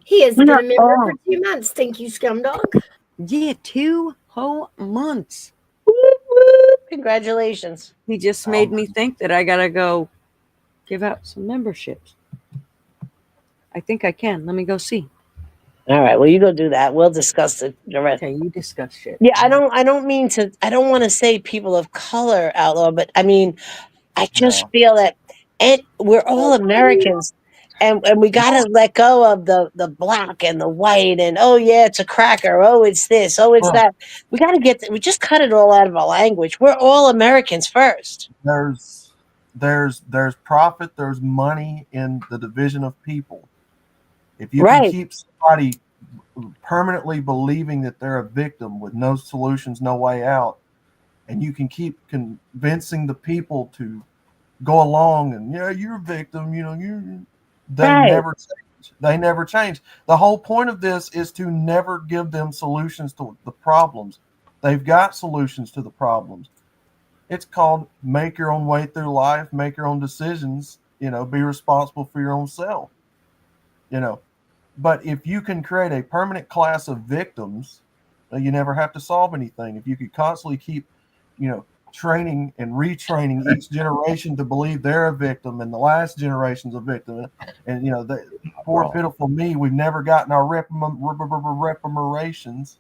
He has We're been not a member all. for 2 months. Thank you, Scumdog. Yeah, 2 whole months. Woo, woo. Congratulations. He just made me think that I gotta go give out some memberships. I think I can. Let me go see. All right, well, you go do that. We'll discuss the rest. Okay, you discuss shit. Yeah, I don't mean to, I don't want to say people of color outlaw, but I mean, I just feel that we're all Americans, and we got to let go of the black and the white and, oh yeah, it's a cracker, oh it's this, oh it's that. We got to we just cut it all out of our language. We're all Americans first. There's profit, there's money in the division of people. If you can keep somebody permanently believing that they're a victim with no solutions, no way out, and you can keep convincing the people to go along and, yeah, you're a victim, you know, never change. They never change. The whole point of this is to never give them solutions to the problems. They've got solutions to the problems. It's called make your own way through life, make your own decisions, you know, be responsible for your own self, you know. But if you can create a permanent class of victims, you never have to solve anything. If you could constantly keep, you know, training and retraining each generation to believe they're a victim and the last generation's a victim, and, you know, poor pitiful me, we've never gotten our reparations.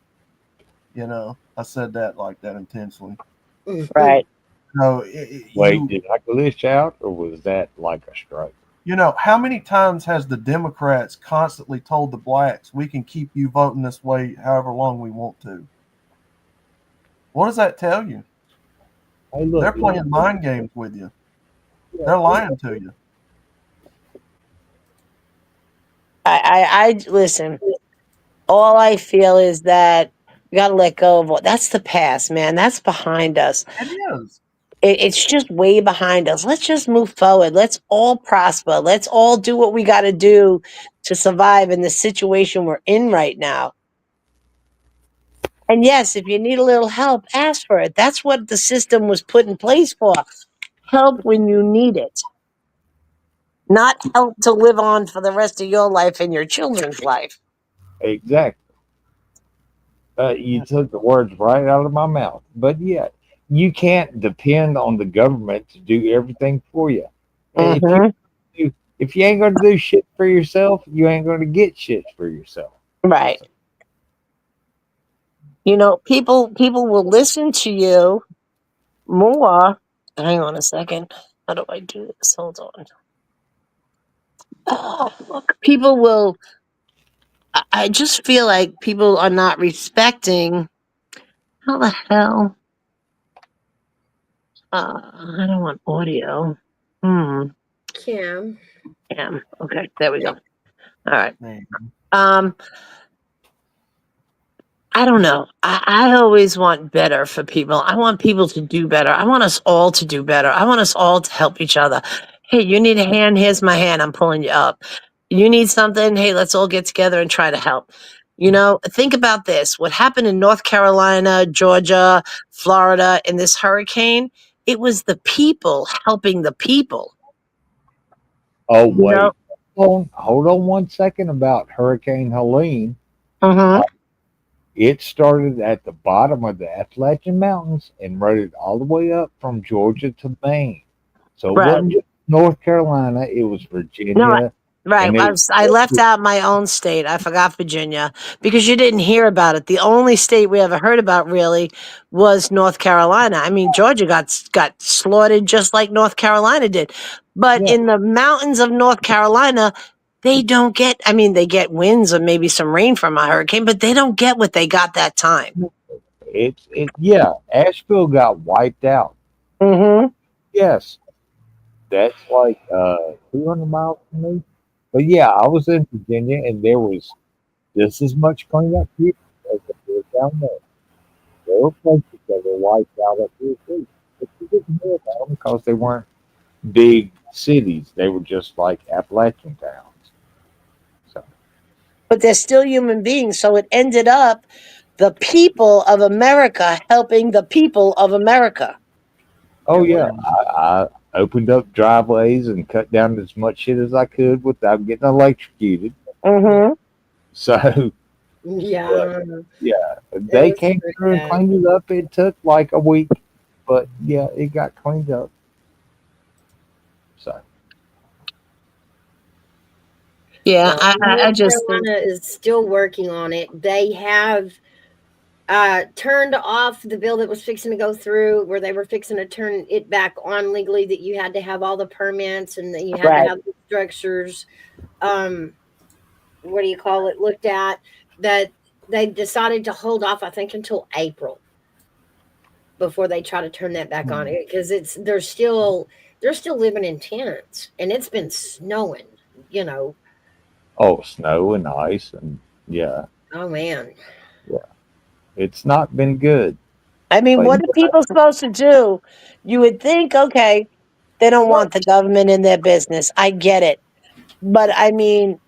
You know, I said that like that intentionally. Right. No, wait, did I glitch out, or was that like a strike? You know, how many times has the Democrats constantly told the blacks, we can keep you voting this way however long we want to? What does that tell you? Hey, look, they're playing mind games with you. They're lying to you. I listen. All I feel is that we got to let go of that's the past, man. That's behind us. It is. It's just way behind us. Let's just move forward. Let's all prosper. Let's all do what we got to do to survive in the situation we're in right now. And yes, if you need a little help, ask for it. That's what the system was put in place for. Help when you need it. Not help to live on for the rest of your life and your children's life. Exactly. You took the words right out of my mouth. But yeah, you can't depend on the government to do everything for you. If you ain't going to do shit for yourself, you ain't going to get shit for yourself. Right. So. You know, people will listen to you more. Hang on a second. How do I do this? Hold on. Oh, look, people will. I just feel like people are not respecting. How the hell? I don't want audio. Cam. Okay, there we go. All right. I don't know. I always want better for people. I want people to do better. I want us all to do better. I want us all to help each other. Hey, you need a hand? Here's my hand. I'm pulling you up. You need something? Hey, let's all get together and try to help. You know, think about this. What happened in North Carolina, Georgia, Florida in this hurricane, it was the people helping the people. Oh, wait. Hold on 1 second about Hurricane Helene. It started at the bottom of the Appalachian Mountains and rode it all the way up from Georgia to Maine. So it wasn't just North Carolina, it was Virginia. No, right. I left out my own state. I forgot Virginia because you didn't hear about it. The only state we ever heard about really was North Carolina. I mean, Georgia got slaughtered just like North Carolina did. But in the mountains of North Carolina, they don't get, I mean, they get winds or maybe some rain from a hurricane, but they don't get what they got that time. Asheville got wiped out. Yes. That's like 200 miles from me. But yeah, I was in Virginia and there was just as much cleaned up here as there is down there. There were places that were wiped out up here too. But you didn't hear about them because they weren't big cities. They were just like Appalachian towns. So But they're still human beings. So it ended up the people of America helping the people of America. oh yeah, I opened up driveways and cut down as much shit as I could without getting electrocuted. Mm-hmm. So Yeah. yeah, That they was came pretty through and bad. cleaned it up. It took like a week, but yeah, it got cleaned up. So Yeah, Well, I North just think Carolina is still working on it. They have turned off the bill that was fixing to go through, where they were fixing to turn it back on legally, that you had to have all the permits and that you had to right. have the structures, what do you call it, looked at. That they decided to hold off, I think, until April before they try to turn that back on it, because they're still living in tents and it's been snowing, you know. oh, snow and ice and yeah, Oh man. yeah, it's not been good. I mean, But what are people supposed to do? You would think, okay, they don't want the government in their business. I get it. But I mean,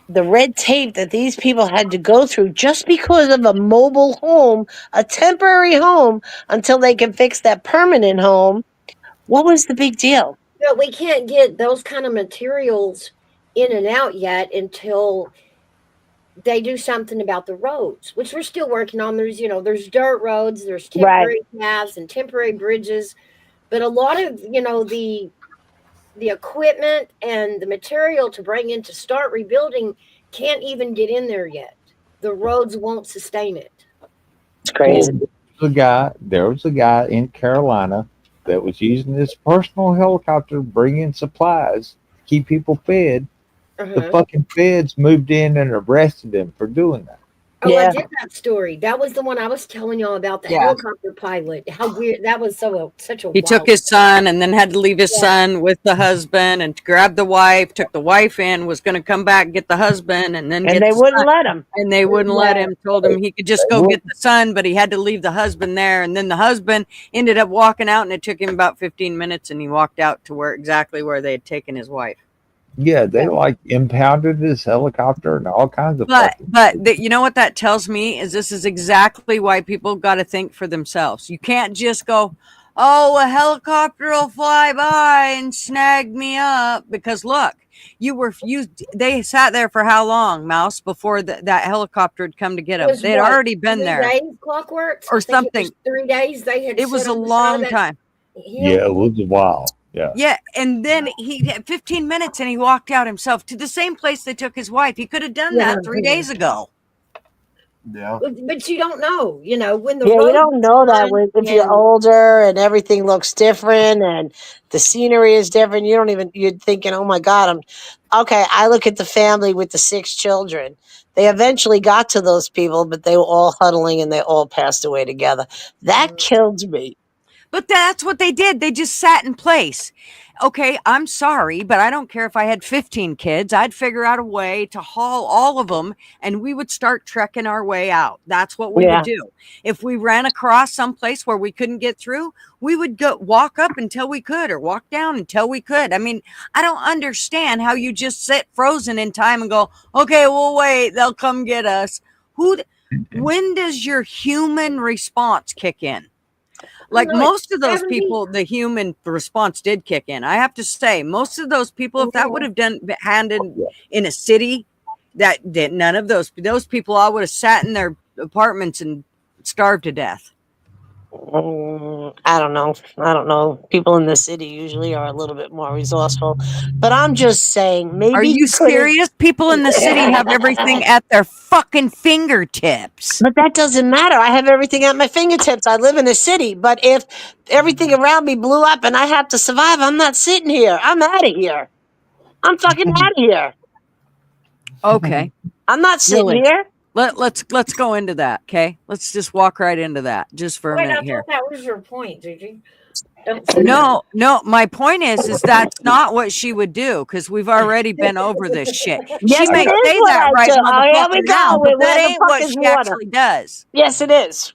the red tape that these people had to go through just because of a mobile home, a temporary home, until they can fix that permanent home. What was the big deal? But we can't get those kind of materials in and out yet until they do something about the roads, which we're still working on. There's dirt roads, there's Right. temporary paths and temporary bridges, but a lot of, the equipment and the material to bring in to start rebuilding can't even get in there yet. The roads won't sustain it. It's well, crazy. there was a guy in Carolina that was using his personal helicopter to bring in supplies, keep people fed. The Uh-huh. fucking feds moved in and arrested him for doing that. Oh, I Yeah. did that story. That was the one I was telling y'all about, the Yeah. helicopter pilot. How weird that was! Such a He took wild. his son and then had to leave his Yeah. son with the husband and grab the wife, took the wife in, was going to come back, get the husband, and then And get they the wouldn't son. let him. And they wouldn't let Yeah. him, told him he could just They go wouldn't. get the son, but he had to leave the husband there. And then the husband ended up walking out, and it took him about 15 minutes, and he walked out to exactly where they had taken his wife. Yeah, they like impounded his helicopter and all kinds of But fucking. you know what that tells me is this is exactly why people got to think for themselves. You can't just go, oh, a helicopter will fly by and snag me up, because look, they sat there for how long, Mouse, before that helicopter had come to get It them? was They had what, already been 3 there days, Clockworks? or I think it something. was 3 days they had It was sit a on the side of long that time. hill. Yeah, it was a while. Yeah. Yeah, and then he had 15 minutes and he walked out himself to the same place they took his wife. He could have done Yeah. that 3 days ago. Yeah. But you don't know, when the Yeah, you road don't was know that fine if you're and older and everything looks different and the scenery is different. You're thinking, oh my God, okay. I look at the family with the 6 children. They eventually got to those people, but they were all huddling and they all passed away together. That killed me. But that's what they did. They just sat in place. Okay, I'm sorry, but I don't care if I had 15 kids. I'd figure out a way to haul all of them and we would start trekking our way out. That's what we Yeah. would do. If we ran across some place where we couldn't get through, we would walk up until we could or walk down until we could. I mean, I don't understand how you just sit frozen in time and go, okay, we'll wait. They'll come get us. When does your human response kick in? Like most of those people, the human response did kick in. I have to say, most of those people, if that would have handed in a city, that did none of those people all would have sat in their apartments and starved to death. I don't know. People in the city usually are a little bit more resourceful, but I'm just saying, maybe Are you serious? People in the city have everything at their fucking fingertips. But that doesn't matter. I have everything at my fingertips. I live in a city, but if everything around me blew up and I had to survive, I'm not sitting here. I'm out of here. I'm fucking out of here. Okay. I'm not sitting Really? here. Let's go into that, okay? Let's just walk right into that just for a Wait, I minute here. thought that was your point, Gigi. Don't say No, my point is that's not what she would do because we've already been over this shit. She Yes, it may is say what that I right do. Oh, here motherfucker we now, go. but that Where the ain't fuck what is she water? actually does. Yes, it is.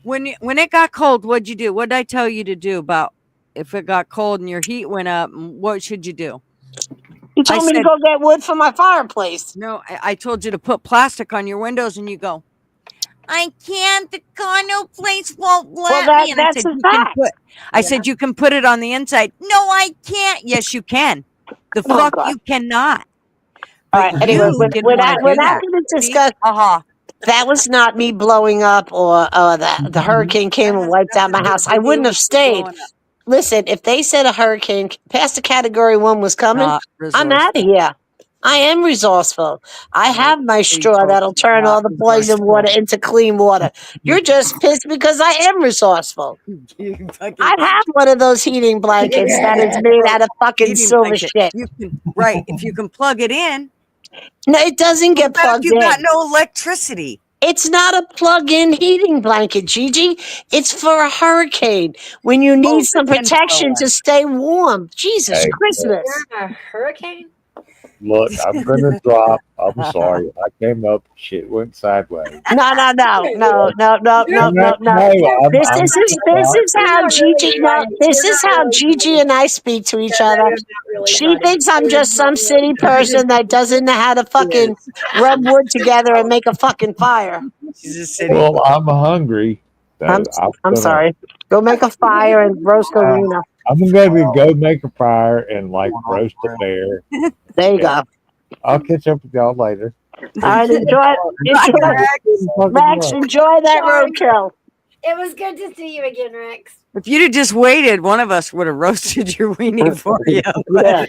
When it got cold, what'd you do? What did I tell you to do about if it got cold and your heat went up? What should you do? You I told me to said, go get wood for my fireplace. no, I told you to put plastic on your windows, and you go, I can't. The condo place won't Well, let me. And I that's said, a you can fact. put. I said you can put it on the inside. No, I can't. Yes, you can. The Oh, fuck God. you cannot. All But right. Anyway, you didn't want to we're do not that. going to See? discuss. Aha. That was not me blowing up or the hurricane came and wiped out my house. I wouldn't have stayed. Listen, if they said a hurricane past a category 1 was coming, Not I'm out of resourceful. here. I am resourceful. I have my straw folks, that'll turn not all the poison water resourceful. into clean water. You're just pissed because I am resourceful. You fucking I have one of those heating blankets that is made out of fucking heating silver blanket. shit. You can right if you can plug it in. No, it doesn't get What about if plugged you got in. no electricity? It's not a plug-in heating blanket, Gigi. It's for a hurricane when you need some protection to stay warm. Jesus Hey, Christmas. You're in a hurricane? look, I'm gonna drop. I'm sorry. I came up, shit went sideways. No. This is how Gigi. No, this is how Gigi and I speak to each other. She thinks I'm just some city person that doesn't know how to fucking rub wood together and make a fucking fire. She's a city. Well, I'm hungry. So I'm gonna, sorry. Go make a fire and roast a wiener. I'm gonna go make a fire and like roast a bear. There you go. I'll catch up with y'all later. All right, enjoy Rex, enjoy that roadkill. It was good to see you again, Rex. If you'd have just waited, one of us would have roasted your weenie for you. Yeah.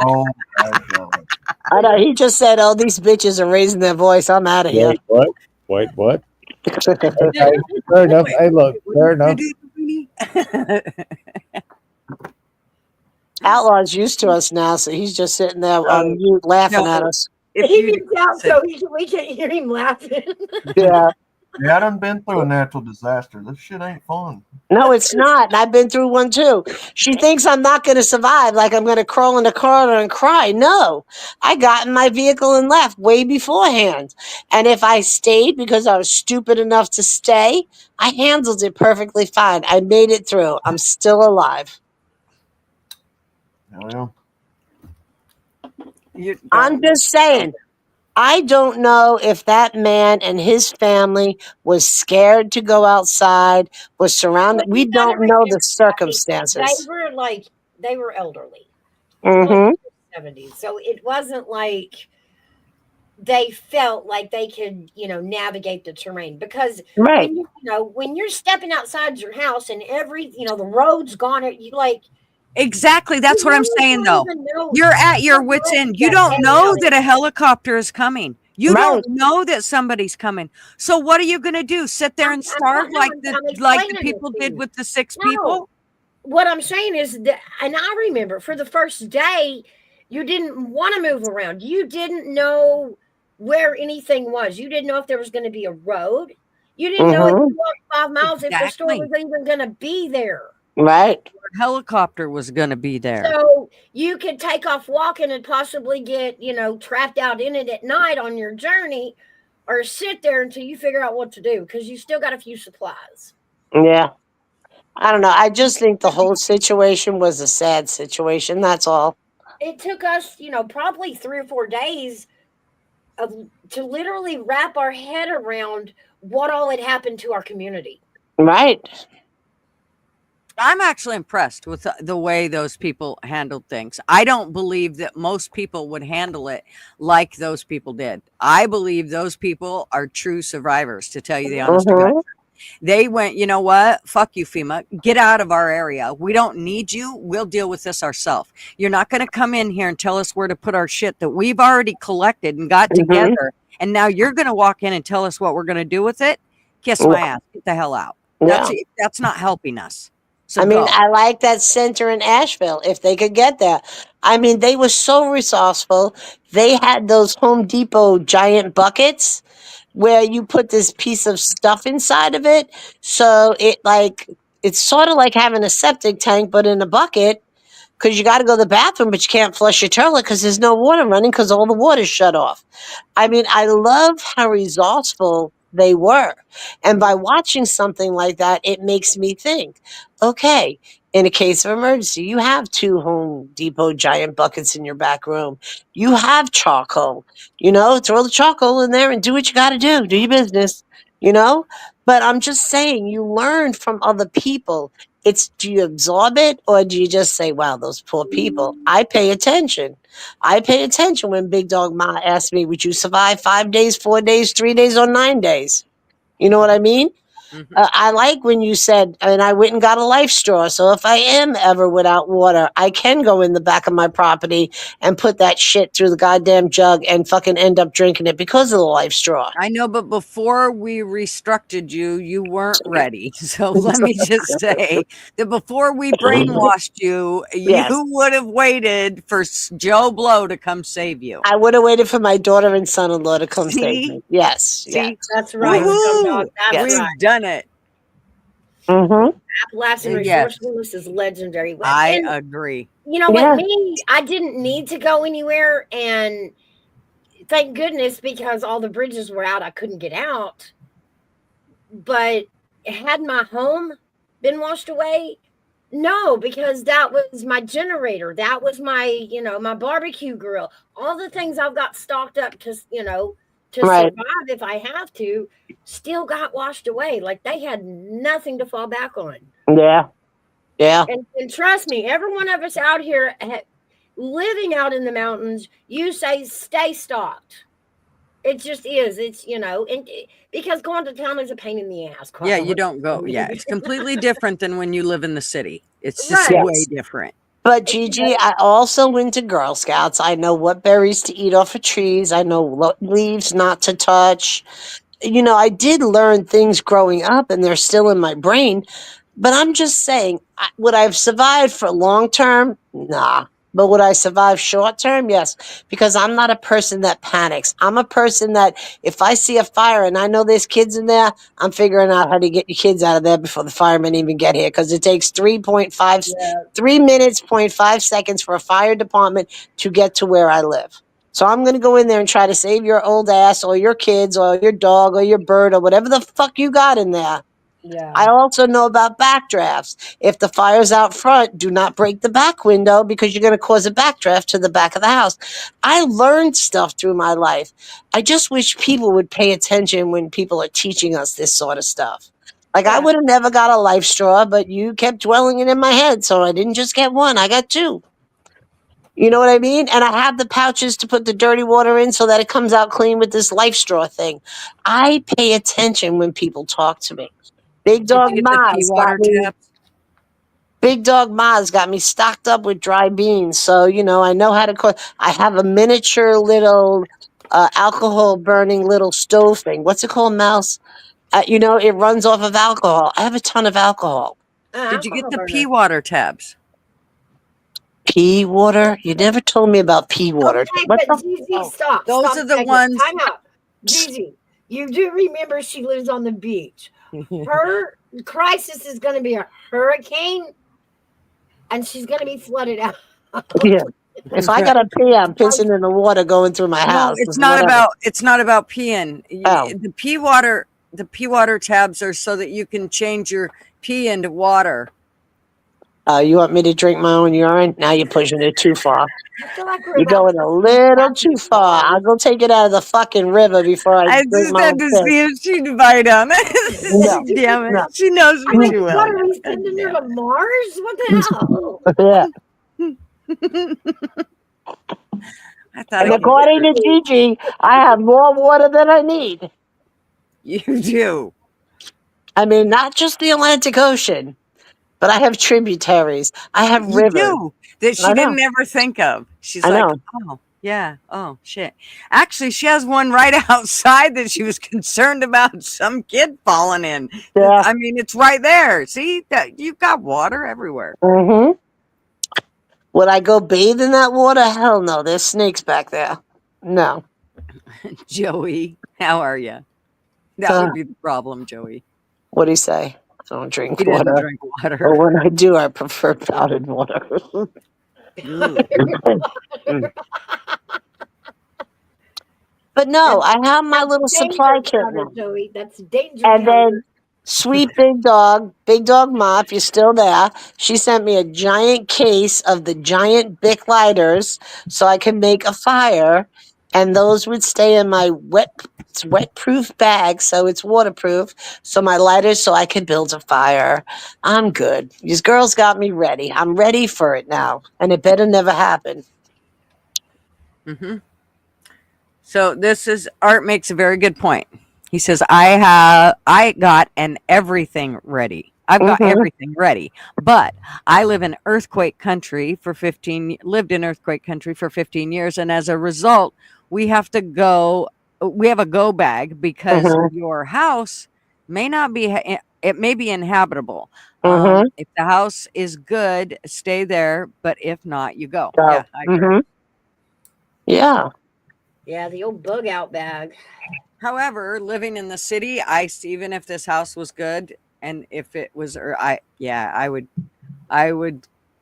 Oh my God. I know. He just said, "Oh, these bitches are raising their voice. I'm out of here." Wait, what? Okay, fair enough. Hey, look, fair enough. Outlaw's used to us now, so he's just sitting there on mute laughing at us. He mutes out so we can't hear him laughing. Yeah. Yeah, I done been through a natural disaster. This shit ain't fun. No, it's not. And I've been through one too. She thinks I'm not going to survive, like I'm going to crawl in the corner and cry. No, I got in my vehicle and left way beforehand. And if I stayed because I was stupid enough to stay, I handled it perfectly fine. I made it through. I'm still alive. Well, I'm just saying. I don't know if that man and his family was scared to go outside, was surrounded. We don't know the circumstances. They were elderly. Mm-hmm. 70s. So it wasn't like they felt like they could, navigate the terrain because right. when you're stepping outside your house and the road's gone, you like. Exactly. That's what I'm saying, though. You're at your wit's end. You don't know that a helicopter is coming. You don't know that somebody's coming. So what are you going to do? Sit there and starve like the people did with the 6 people? What I'm saying is that, and I remember for the first day, you didn't want to move around. You didn't know where anything was. You didn't know if there was going to be a road. You didn't know if you walked 5 miles if the store was even going to be there. Right. A helicopter was going to be there. So you could take off walking and possibly get, trapped out in it at night on your journey or sit there until you figure out what to do because you still got a few supplies. Yeah. I don't know. I just think the whole situation was a sad situation. That's all. It took us, probably 3 or 4 days to literally wrap our head around what all had happened to our community. Right. I'm actually impressed with the way those people handled things. I don't believe that most people would handle it like those people did. I believe those people are true survivors, to tell you the honest truth. They went, you know what? Fuck you, FEMA. Get out of our area. We don't need you. We'll deal with this ourselves. You're not going to come in here and tell us where to put our shit that we've already collected and got together. And now you're going to walk in and tell us what we're going to do with it? Kiss my ass. Get the hell out. That's not helping us. So I like that center in Asheville, if they could get there. They were so resourceful. They had those Home Depot giant buckets where you put this piece of stuff inside of it. So it it's sort of like having a septic tank, but in a bucket, because you got to go to the bathroom, but you can't flush your toilet because there's no water running because all the water's shut off. I mean, I love how resourceful they were. And by watching something like that, it makes me think, okay, in a case of emergency, you have 2 Home Depot giant buckets in your back room. You have charcoal, throw the charcoal in there and do what you got to do. Do your business, But I'm just saying, you learn from other people. Do you absorb it or do you just say, wow, those poor people? I pay attention. I pay attention when Big Dog Ma asks me, would you survive 5 days, 4 days, 3 days, or 9 days? You know what I mean? I like when you said, and I went and got a life straw. So if I am ever without water, I can go in the back of my property and put that shit through the goddamn jug and fucking end up drinking it because of the life straw. I know, but before we restructured you, you weren't ready. So let me just say that before we brainwashed you, Yes. you would have waited for Joe Blow to come save you. I would have waited for my daughter and son-in-law to come save See? me. Yes. See? That's right. Woohoo! Dog. That's We've right. done it. Mm-hmm. Appalachian Yes. resourcefulness is legendary. I And agree. you know Yeah. what? Me, I didn't need to go anywhere, and thank goodness because all the bridges were out. I couldn't get out. But had my home been washed away? No, because that was my generator. That was my, my barbecue grill. All the things I've got stocked up to, to Right. survive if I have to, still got washed away. Like they had nothing to fall back on. Yeah. Yeah. And trust me, every one of us out here living out in the mountains, you say stay stocked. It just is. It's, because going to town is a pain in the ass. Yeah, you don't go. Yeah, it's completely different than when you live in the city. It's just Right. way different. But Gigi, I also went to Girl Scouts. I know what berries to eat off of trees. I know what leaves not to touch. I did learn things growing up and they're still in my brain. But I'm just saying, would I have survived for long term? Nah. But would I survive short term? Yes. Because I'm not a person that panics. I'm a person that if I see a fire and I know there's kids in there, I'm figuring out how to get your kids out of there before the firemen even get here. Because it takes 3 minutes, 0.5 seconds for a fire department to get to where I live. So I'm going to go in there and try to save your old ass or your kids or your dog or your bird or whatever the fuck you got in there. Yeah. I also know about backdrafts. If the fire's out front, do not break the back window because you're going to cause a backdraft to the back of the house. I learned stuff through my life. I just wish people would pay attention when people are teaching us this sort of stuff. Like I would have never got a life straw, but you kept dwelling it in my head. So I didn't just get one, I got 2. You know what I mean? And I have the pouches to put the dirty water in so that it comes out clean with this life straw thing. I pay attention when people talk to me. Big Dog Ma's got me. Big Dog Ma's got me stocked up with dry beans. So, I know how to cook. I have a miniature little alcohol burning little stove thing. What's it called, Mouse? It runs off of alcohol. I have a ton of alcohol. Did you get the pea water tabs? Pea water? You never told me about pea water. Okay, What but the- Gigi, stop. Those stop are the a second. ones- Time out. Gigi, you do remember she lives on the beach. Her crisis is going to be a hurricane, and she's going to be flooded out. Yeah. If I got to pee, I'm pissing in the water going through my house. No, it's not about peeing. The pea water tabs are so that you can change your pee into water. You want me to drink my own urine? Now you're pushing it too far. I feel like we're You're about going a little too far. I'll go take it out of the fucking river before I I drink just my had own to piss. see if she'd bite on it. No, Damn it. no. She knows I'm me like, too well. what are we sending her to Mars? What the hell? Yeah. I thought And according to Gigi, I have more water than I need. You do. I mean, not just the Atlantic Ocean, but I have tributaries. I have You rivers. do. That she I know. didn't ever think of. She's I like, know. oh, yeah. Oh, shit. Actually, she has one right outside that she was concerned about some kid falling in. Yeah. I mean, it's right there. See, that you've got water everywhere. Mm-hmm. Would I go bathe in that water? Hell no. There's snakes back there. No. Joey, how are you? That would be the problem, Joey. What'd he say? don't drink He doesn't water. drink water. Or when I do, I prefer powdered water. But no, I have my little supply Danger kit powder, now. Joey. That's danger And powder. then sweet Big Dog Ma, if you're still there, she sent me a giant case of the giant Bic lighters so I can make a fire. And those would stay in my wet-proof bag, so it's waterproof. So my lighters, so I can build a fire. I'm good. These girls got me ready. I'm ready for it now, and it better never happen. Mm-hmm. So this is Art makes a very good point. He says, I got an everything ready. I've got everything ready, but I live in earthquake country lived in earthquake country for 15 years. And as a result, we have a go bag because your house may not be, it may be inhabitable. If the house is good, stay there. But if not, you go. Yeah, I agree. Yeah. Yeah, the old bug out bag. However, living in the city, even if this house was good, and if it was, I'd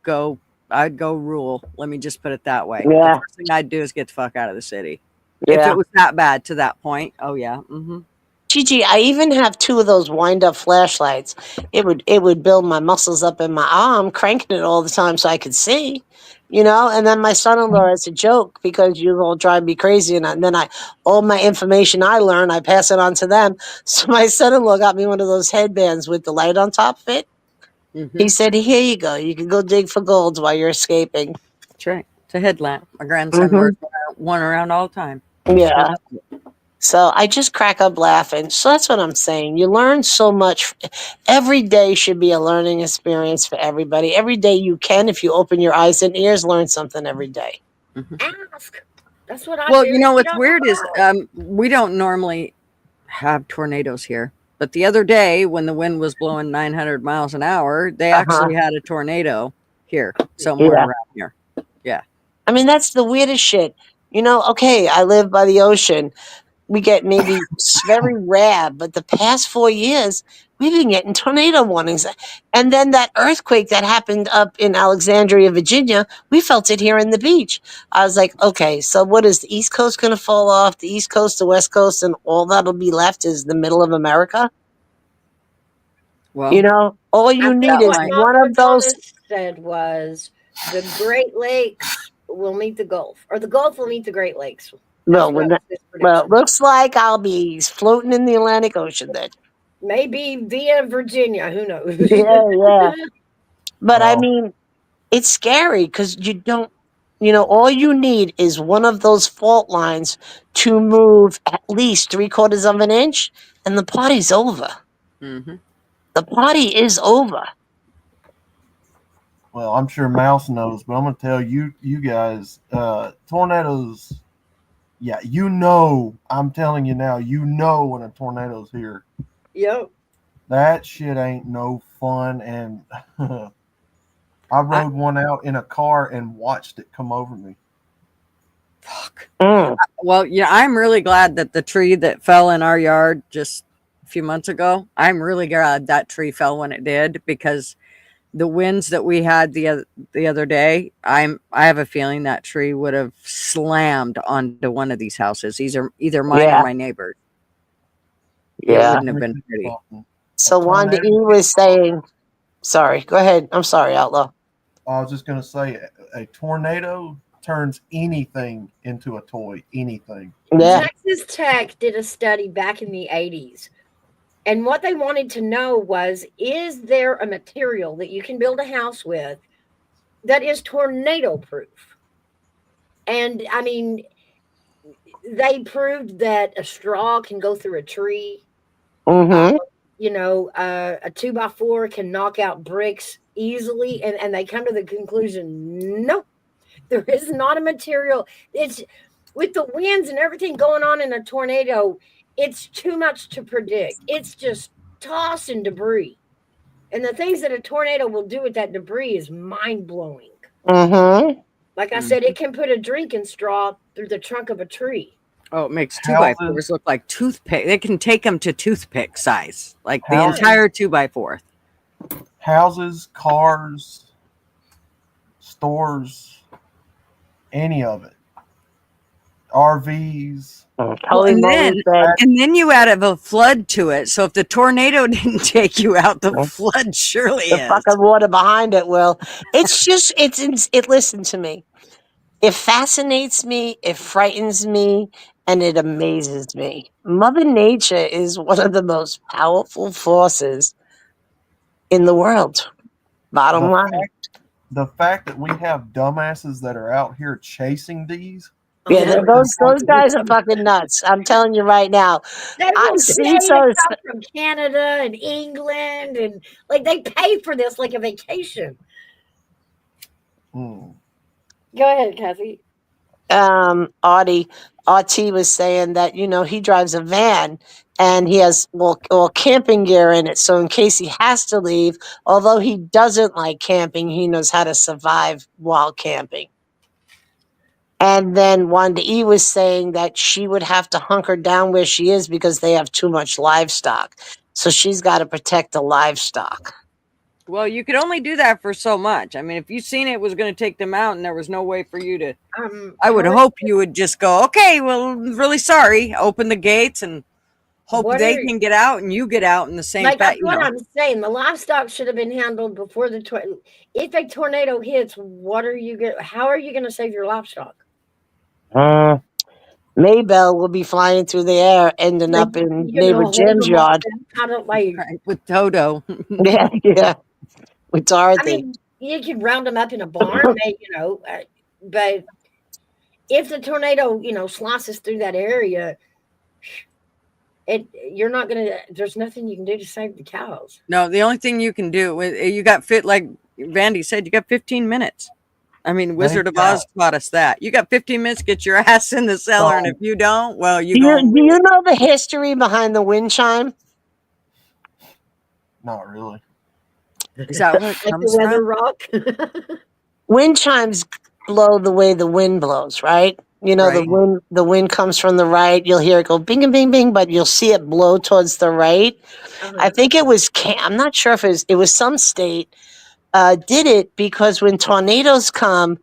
go rural. Let me just put it that way. Yeah. The first thing I'd do is get the fuck out of the city. If Yeah. it was that bad to that point, oh yeah. Mm-hmm. Gigi, I even have 2 of those wind-up flashlights. It would build my muscles up in my arm, cranking it all the time so I could see, And then my son-in-law, it's a joke because you all drive me crazy, and then all my information I learn, I pass it on to them. So my son-in-law got me one of those headbands with the light on top of it. He said, "Here you go. You can go dig for gold while you're escaping." That's right. It's a headlamp. My grandson wears one around all the time. Yeah. So I just crack up laughing. So that's what I'm saying. You learn so much. Every day should be a learning experience for everybody. Every day you can, if you open your eyes and ears, learn something every day. Ask. That's what I Well, do. what's weird is we don't normally have tornadoes here. But the other day, when the wind was blowing 900 miles an hour, they actually had a tornado here, somewhere around here. Yeah. I mean, that's the weirdest shit. Okay, I live by the ocean. We get maybe very rare, but the past 4 years, we've been getting tornado warnings. And then that earthquake that happened up in Alexandria, Virginia, we felt it here in the beach. I was like, okay, so what is the East Coast going to fall off? The East Coast, the West Coast, and all that'll be left is the middle of America? Well, all you need is one of those. Said was the Great Lakes will meet the Gulf, or the Gulf will meet the Great Lakes. Well, it looks like I'll be floating in the Atlantic Ocean then. Maybe via Virginia. Who knows? Yeah. But I mean, it's scary because you don't, all you need is one of those fault lines to move at least 3/4 of an inch, and the party's over. Mm-hmm. The party is over. Well, I'm sure Mouse knows, but I'm going to tell you guys, tornadoes. Yeah, I'm telling you now, when a tornado's here. Yep. That shit ain't no fun. And I rode one out in a car and watched it come over me. Fuck. Well, I'm really glad that the tree that fell in our yard just a few months ago, I'm really glad that tree fell when it did, because the winds that we had the other day, I have a feeling that tree would have slammed onto one of these houses, either mine or my neighbor's. It wouldn't have been pretty. So Wanda E was saying, sorry, go ahead. I'm sorry, Outlaw. I was just going to say, a tornado turns anything into a toy, anything. Yeah. Texas Tech did a study back in the 80s. And what they wanted to know was, is there a material that you can build a house with that is tornado proof? And I mean, they proved that a straw can go through a tree. Mm-hmm. A 2x4 can knock out bricks easily. And they come to the conclusion, nope, there is not a material. It's with the winds and everything going on in a tornado, it's too much to predict. It's just tossing debris. And the things that a tornado will do with that debris is mind-blowing. Mm-hmm. Like I said, it can put a drinking straw through the trunk of a tree. Oh, it makes 2x4s look like toothpick. They can take them to toothpick size, like the entire 2x4. houses, cars, stores, any of it. RVs. Well, and then you add a flood to it. So if the tornado didn't take you out, the flood surely The is. fucking water behind it will. It's just, it, listen to me. It fascinates me, it frightens me, and it amazes me. Mother Nature is one of the most powerful forces in the world. Bottom line. The fact that we have dumbasses that are out here chasing these. Yeah, those guys are fucking nuts. I'm telling you right now. They I will see pay to so. come from Canada and England, and like they pay for this like a vacation. Go ahead, Kathy. RT was saying that, he drives a van and he has well camping gear in it. So in case he has to leave, although he doesn't like camping, he knows how to survive while camping. And then Wanda E was saying that she would have to hunker down where she is because they have too much livestock. So she's got to protect the livestock. Well, you could only do that for so much. I mean, if you seen it was going to take them out and there was no way for you to, I would hope you would just go, okay, well, really sorry, open the gates and hope they can get out and you get out in the same Like that's what know. I'm saying. The livestock should have been handled before the if a tornado hits. What are you How are you going to save your livestock? Maybell will be flying through the air, ending up in neighbor Jim's yard. With Toto. yeah. With Dorothy. I mean, you could round them up in a barn, but if the tornado, slices through that area, you're not gonna. There's nothing you can do to save the cows. No, the only thing you can do, you got like Vandy said, you got 15 minutes. I mean, Wizard of Oz taught us that. You got 15 minutes, get your ass in the cellar, and if you don't, well, do you know the history behind the wind chime? Not really. Is that where it comes the weather from? rock? Wind chimes blow the way the wind blows, right? The wind comes from the right. You'll hear it go bing, bing, bing, but you'll see it blow towards the right. I think it was, I'm not sure if it was some state did it because when tornadoes come,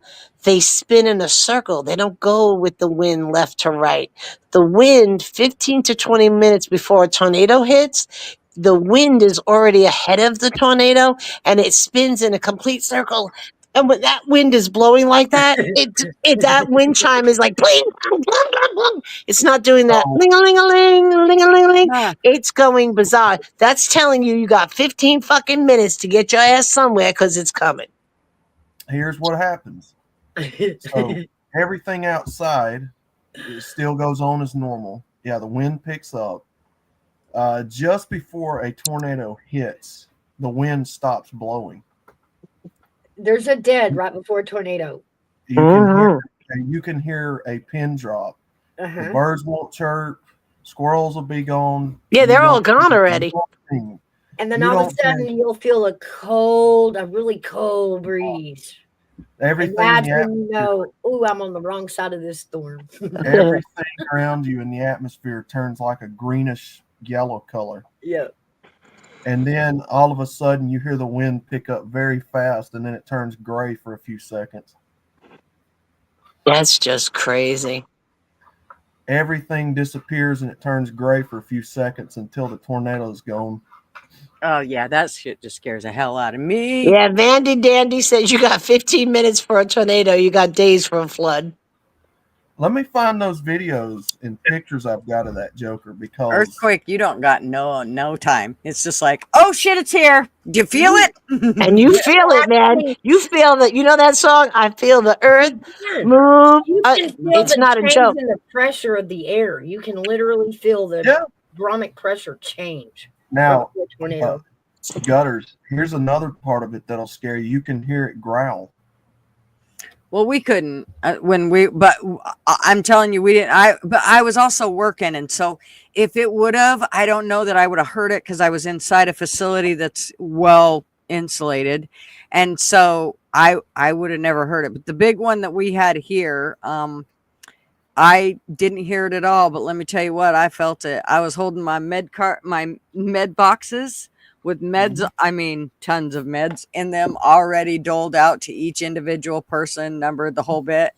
they spin in a circle. They don't go with the wind left to right. The wind, 15 to 20 minutes before a tornado hits, the wind is already ahead of the tornado and it spins in a complete circle. And when that wind is blowing like that, that wind chime is like bling, bling, bling, bling. It's not doing that ling-a-ling-a-ling, ling-a-ling-a-ling. It's going bizarre. That's telling you got 15 fucking minutes to get your ass somewhere because it's coming. Here's what happens. So everything outside still goes on as normal. Yeah, the wind picks up. Just before a tornado hits, the wind stops blowing. There's a dead right before a tornado. You can hear a pin drop. The birds won't chirp. Squirrels will be gone. Yeah, they're all gone already. And then all of a sudden, you'll feel a really cold breeze. Everything. And that's when you know, I'm on the wrong side of this storm. Everything around you in the atmosphere turns like a greenish yellow color. Yeah. And then all of a sudden you hear the wind pick up very fast and then it turns gray for a few seconds. That's just crazy. Everything disappears and it turns gray for a few seconds until the tornado is gone. Oh, yeah, that shit just scares the hell out of me. Yeah, Vandy Dandy says you got 15 minutes for a tornado. You got days for a flood. Let me find those videos and pictures I've got of that Joker because earthquake, you don't got no time. It's just like, oh shit, it's here. Do you feel it? And you feel it, man. You feel that. You know that song? I feel the earth move. You can feel it's not a joke. In the pressure of the air. You can literally feel the barometric pressure change. Now, Gutter'S, here's another part of it that'll scare you. You can hear it growl. Well, we couldn't but I'm telling you, we didn't. But I was also working, and so if it would have, I don't know that I would have heard it because I was inside a facility that's well insulated, and so I would have never heard it. But the big one that we had here, I didn't hear it at all. But let me tell you what, I felt it. I was holding my med boxes with meds. I mean, tons of meds in them already doled out to each individual person, numbered the whole bit.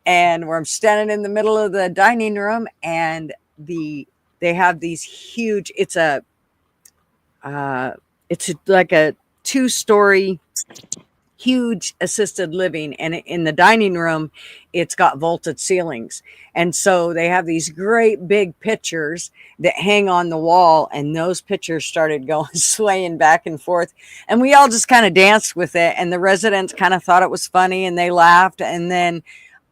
And where I'm standing in the middle of the dining room, and they have these huge. It's like a 2-story huge assisted living, and in the dining room it's got vaulted ceilings, and so they have these great big pictures that hang on the wall, and those pictures started going swaying back and forth, and we all just kind of danced with it, and the residents kind of thought it was funny and they laughed. And then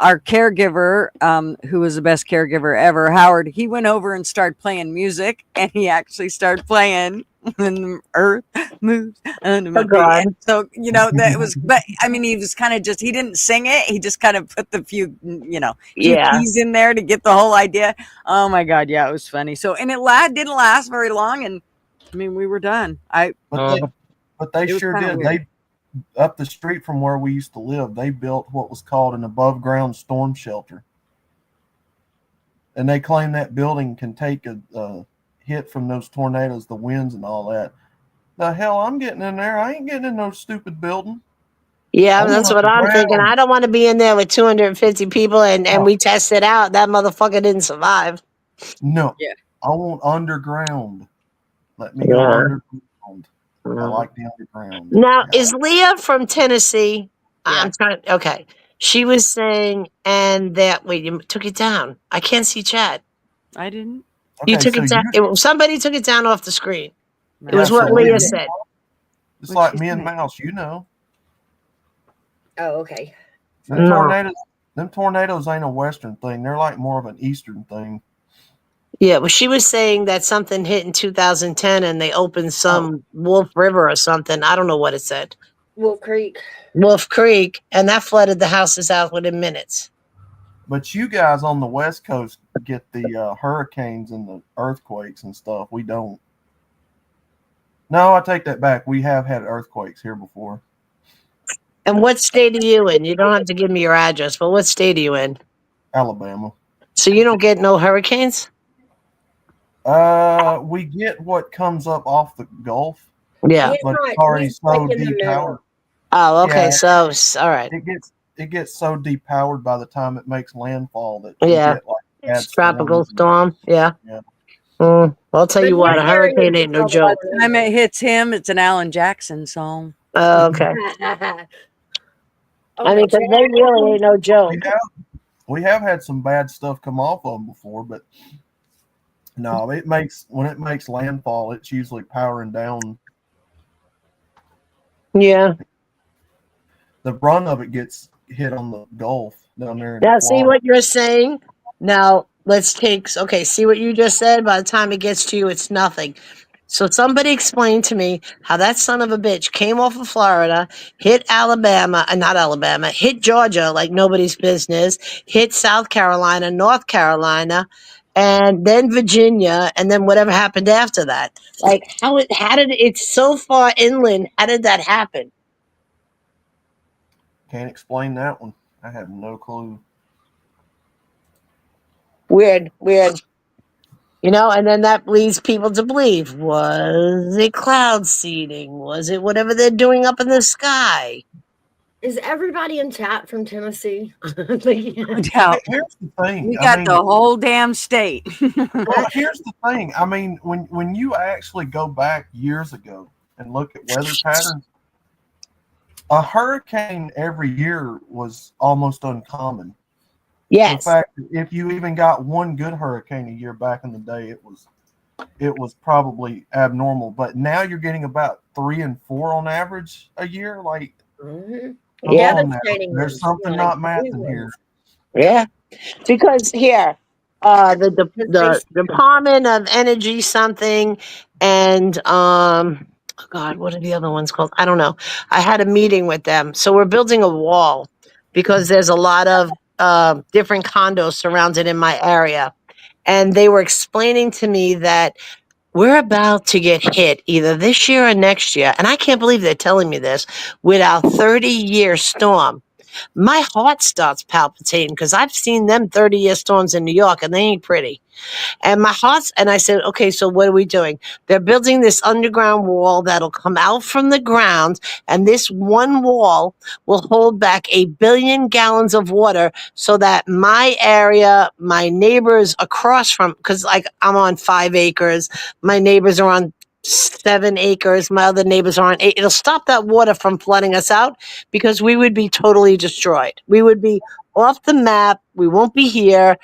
our caregiver, who was the best caregiver ever, Howard, he went over and started playing music, and he actually started playing When the Earth Moves Under My Feet. And so, that was, but I mean, he was kind of just, he didn't sing it. He just kind of put the few keys in there to get the whole idea. Oh my God. Yeah, it was funny. So, and it didn't last very long. And I mean, we were done. But they sure did. Weird. They, up the street from where we used to live, they built what was called an above ground storm shelter. And they claim that building can take a hit from those tornadoes, the winds and all that. The hell I'm getting in there. I ain't getting in no stupid building. Yeah, that's what I'm thinking. I don't want to be in there with 250 people and we test it out. That motherfucker didn't survive. No. Yeah. I want underground. Let me go underground. I like the underground. Now, is Leah from Tennessee? I'm trying. Okay. She was saying, and that, wait, you took it down. I can't see chat. I didn't. You took it down. Somebody took it down off the screen. It was what Leah said. It's like me and Mouse, you know. Oh, okay. Them tornadoes ain't a Western thing. They're like more of an Eastern thing. Yeah, well, she was saying that something hit in 2010 and they opened some Wolf River or something. I don't know what it said. Wolf Creek. And that flooded the houses out within minutes. But you guys on the West Coast get the hurricanes and the earthquakes and stuff. We don't. No, I take that back. We have had earthquakes here before. And what state are you in? You don't have to give me your address, but what state are you in? Alabama. So you don't get no hurricanes? We get what comes up off the Gulf. Yeah. But it's already so depowered. Oh, okay. Yeah, so, all right. It gets so depowered by the time it makes landfall that you get like tropical storm. Yeah. Well, I'll tell you what, a hurricane ain't no joke. By the time it hits him, it's an Alan Jackson song. Oh, okay. I mean, because they really ain't no joke. We have had some bad stuff come off of them before, but no, when it makes landfall, it's usually powering down. Yeah. The brunt of it gets hit on the Gulf down there. Now, see what you're saying? Now, see what you just said? By the time it gets to you, it's nothing. So somebody explain to me how that son of a bitch came off of Florida, hit hit Georgia like nobody's business, hit South Carolina, North Carolina, and then Virginia, and then whatever happened after that. Like, it's so far inland, how did that happen? Can't explain that one. I have no clue. Weird. And then that leads people to believe, was it cloud seeding? Was it whatever they're doing up in the sky? Is everybody in chat from Tennessee? Here's the thing. We got the whole damn state. Well, here's the thing. I mean, when you actually go back years ago and look at weather patterns, a hurricane every year was almost uncommon. Yes. In fact, if you even got one good hurricane a year back in the day, it was probably abnormal. But now you're getting about 3 and 4 on average a year. Like, there's something not mathing here. Yeah, because here, the Department of Energy something, and God, what are the other ones called? I don't know. I had a meeting with them, so we're building a wall because there's a lot of different condos surrounded in my area, and they were explaining to me that we're about to get hit either this year or next year, and I can't believe they're telling me this, with our 30-year storm. my heart starts palpitating because I've seen them 30-year storms in New York and they ain't pretty. And I said, okay, so what are we doing? They're building this underground wall that'll come out from the ground, and this one wall will hold back 1 billion gallons of water so that my area, my neighbors across from, because like I'm on 5 acres, my neighbors are on 7 acres, my other neighbors are on 8. It'll stop that water from flooding us out because we would be totally destroyed. We would be off the map. We won't be here.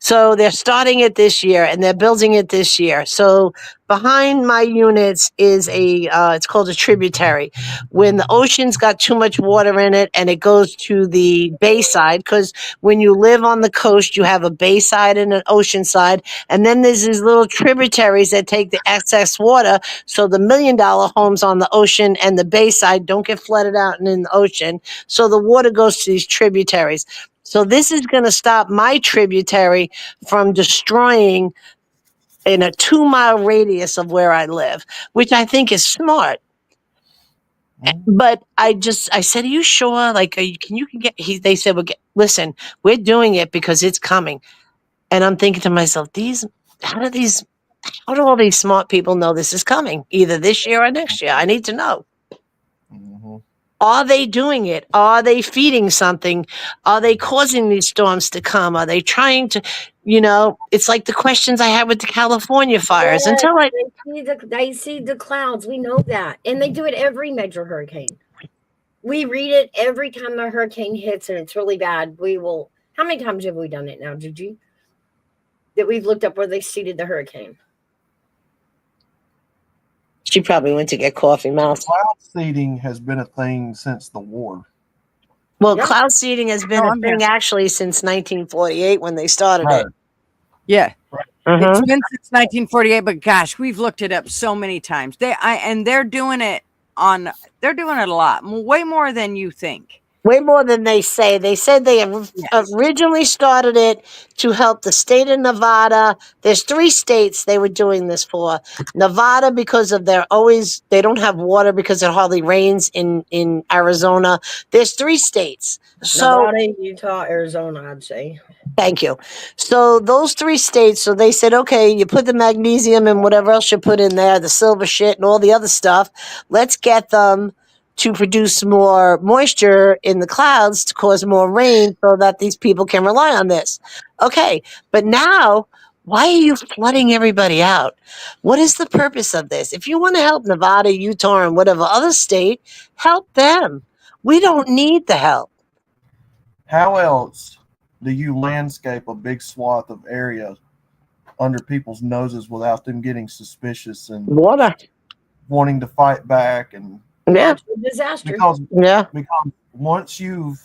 So they're starting it this year and they're building it this year. So behind my units is it's called a tributary. When the ocean's got too much water in it and it goes to the bayside, because when you live on the coast, you have a bayside and an ocean side. And then there's these little tributaries that take the excess water. So the $1 million homes on the ocean and the bayside don't get flooded out and in the ocean. So the water goes to these tributaries. So this is going to stop my tributary from destroying in a 2-mile radius of where I live, which I think is smart. But I said, are you sure? Like, they said, listen, we're doing it because it's coming. And I'm thinking to myself, how do all these smart people know this is coming? Either this year or next year. I need to know. Are they doing it? Are they feeding something? Are they causing these storms to come? Are they trying to, it's like the questions I had with the California fires. Yes, Until they see the clouds. We know that. And they do it every major hurricane. We read it every time a hurricane hits and it's really bad. How many times have we done it now, Gigi? That we've looked up where they seeded the hurricane. She probably went to get coffee, Mouse. Cloud seeding has been a thing since the war. Well, cloud seeding has been a thing actually since 1948 when they started it. Yeah. Uh-huh. It's been since 1948, but gosh, we've looked it up so many times. They're doing it a lot, way more than you think. Way more than they say. They said they originally started it to help the state of Nevada. There's 3 states they were doing this for. Nevada, because of they don't have water because it hardly rains in Arizona. There's 3 states. So Nevada, Utah, Arizona, I'd say. Thank you. So those 3 states, so they said, okay, you put the magnesium and whatever else you put in there, the silver shit and all the other stuff. Let's get them to produce more moisture in the clouds to cause more rain so that these people can rely on this. Okay, but now, why are you flooding everybody out? What is the purpose of this? If you want to help Nevada, Utah, and whatever other state, help them. We don't need the help. How else do you landscape a big swath of area under people's noses without them getting suspicious and water wanting to fight back and disaster? Because once you've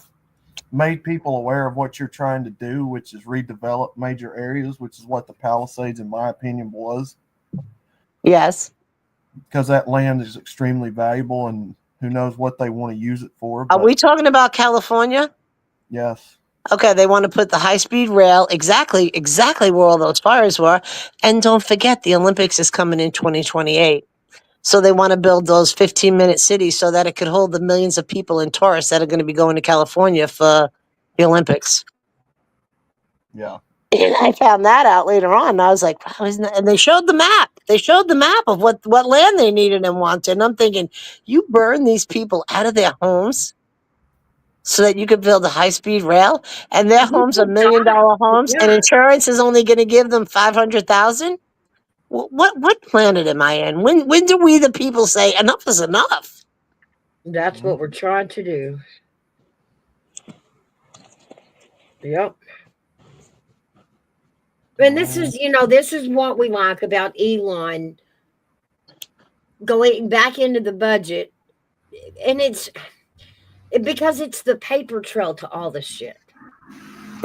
made people aware of what you're trying to do, which is redevelop major areas, which is what the Palisades, in my opinion, was. Yes. Because that land is extremely valuable and who knows what they want to use it for. Are we talking about California? Yes. Okay, they want to put the high-speed rail exactly where all those fires were. And don't forget, the Olympics is coming in 2028. So they want to build those 15-minute cities so that it could hold the millions of people and tourists that are going to be going to California for the Olympics. Yeah. And I found that out later on. And I was like, wow, isn't that? And they showed the map. They showed the map of what land they needed and wanted. And I'm thinking, you burn these people out of their homes so that you could build a high-speed rail, and their homes are $1 million homes, and insurance is only going to give them $500,000. What planet am I in? When do we, the people, say enough is enough? That's what we're trying to do. Yep. And this is what we like about Elon going back into the budget, and it's because it's the paper trail to all this shit.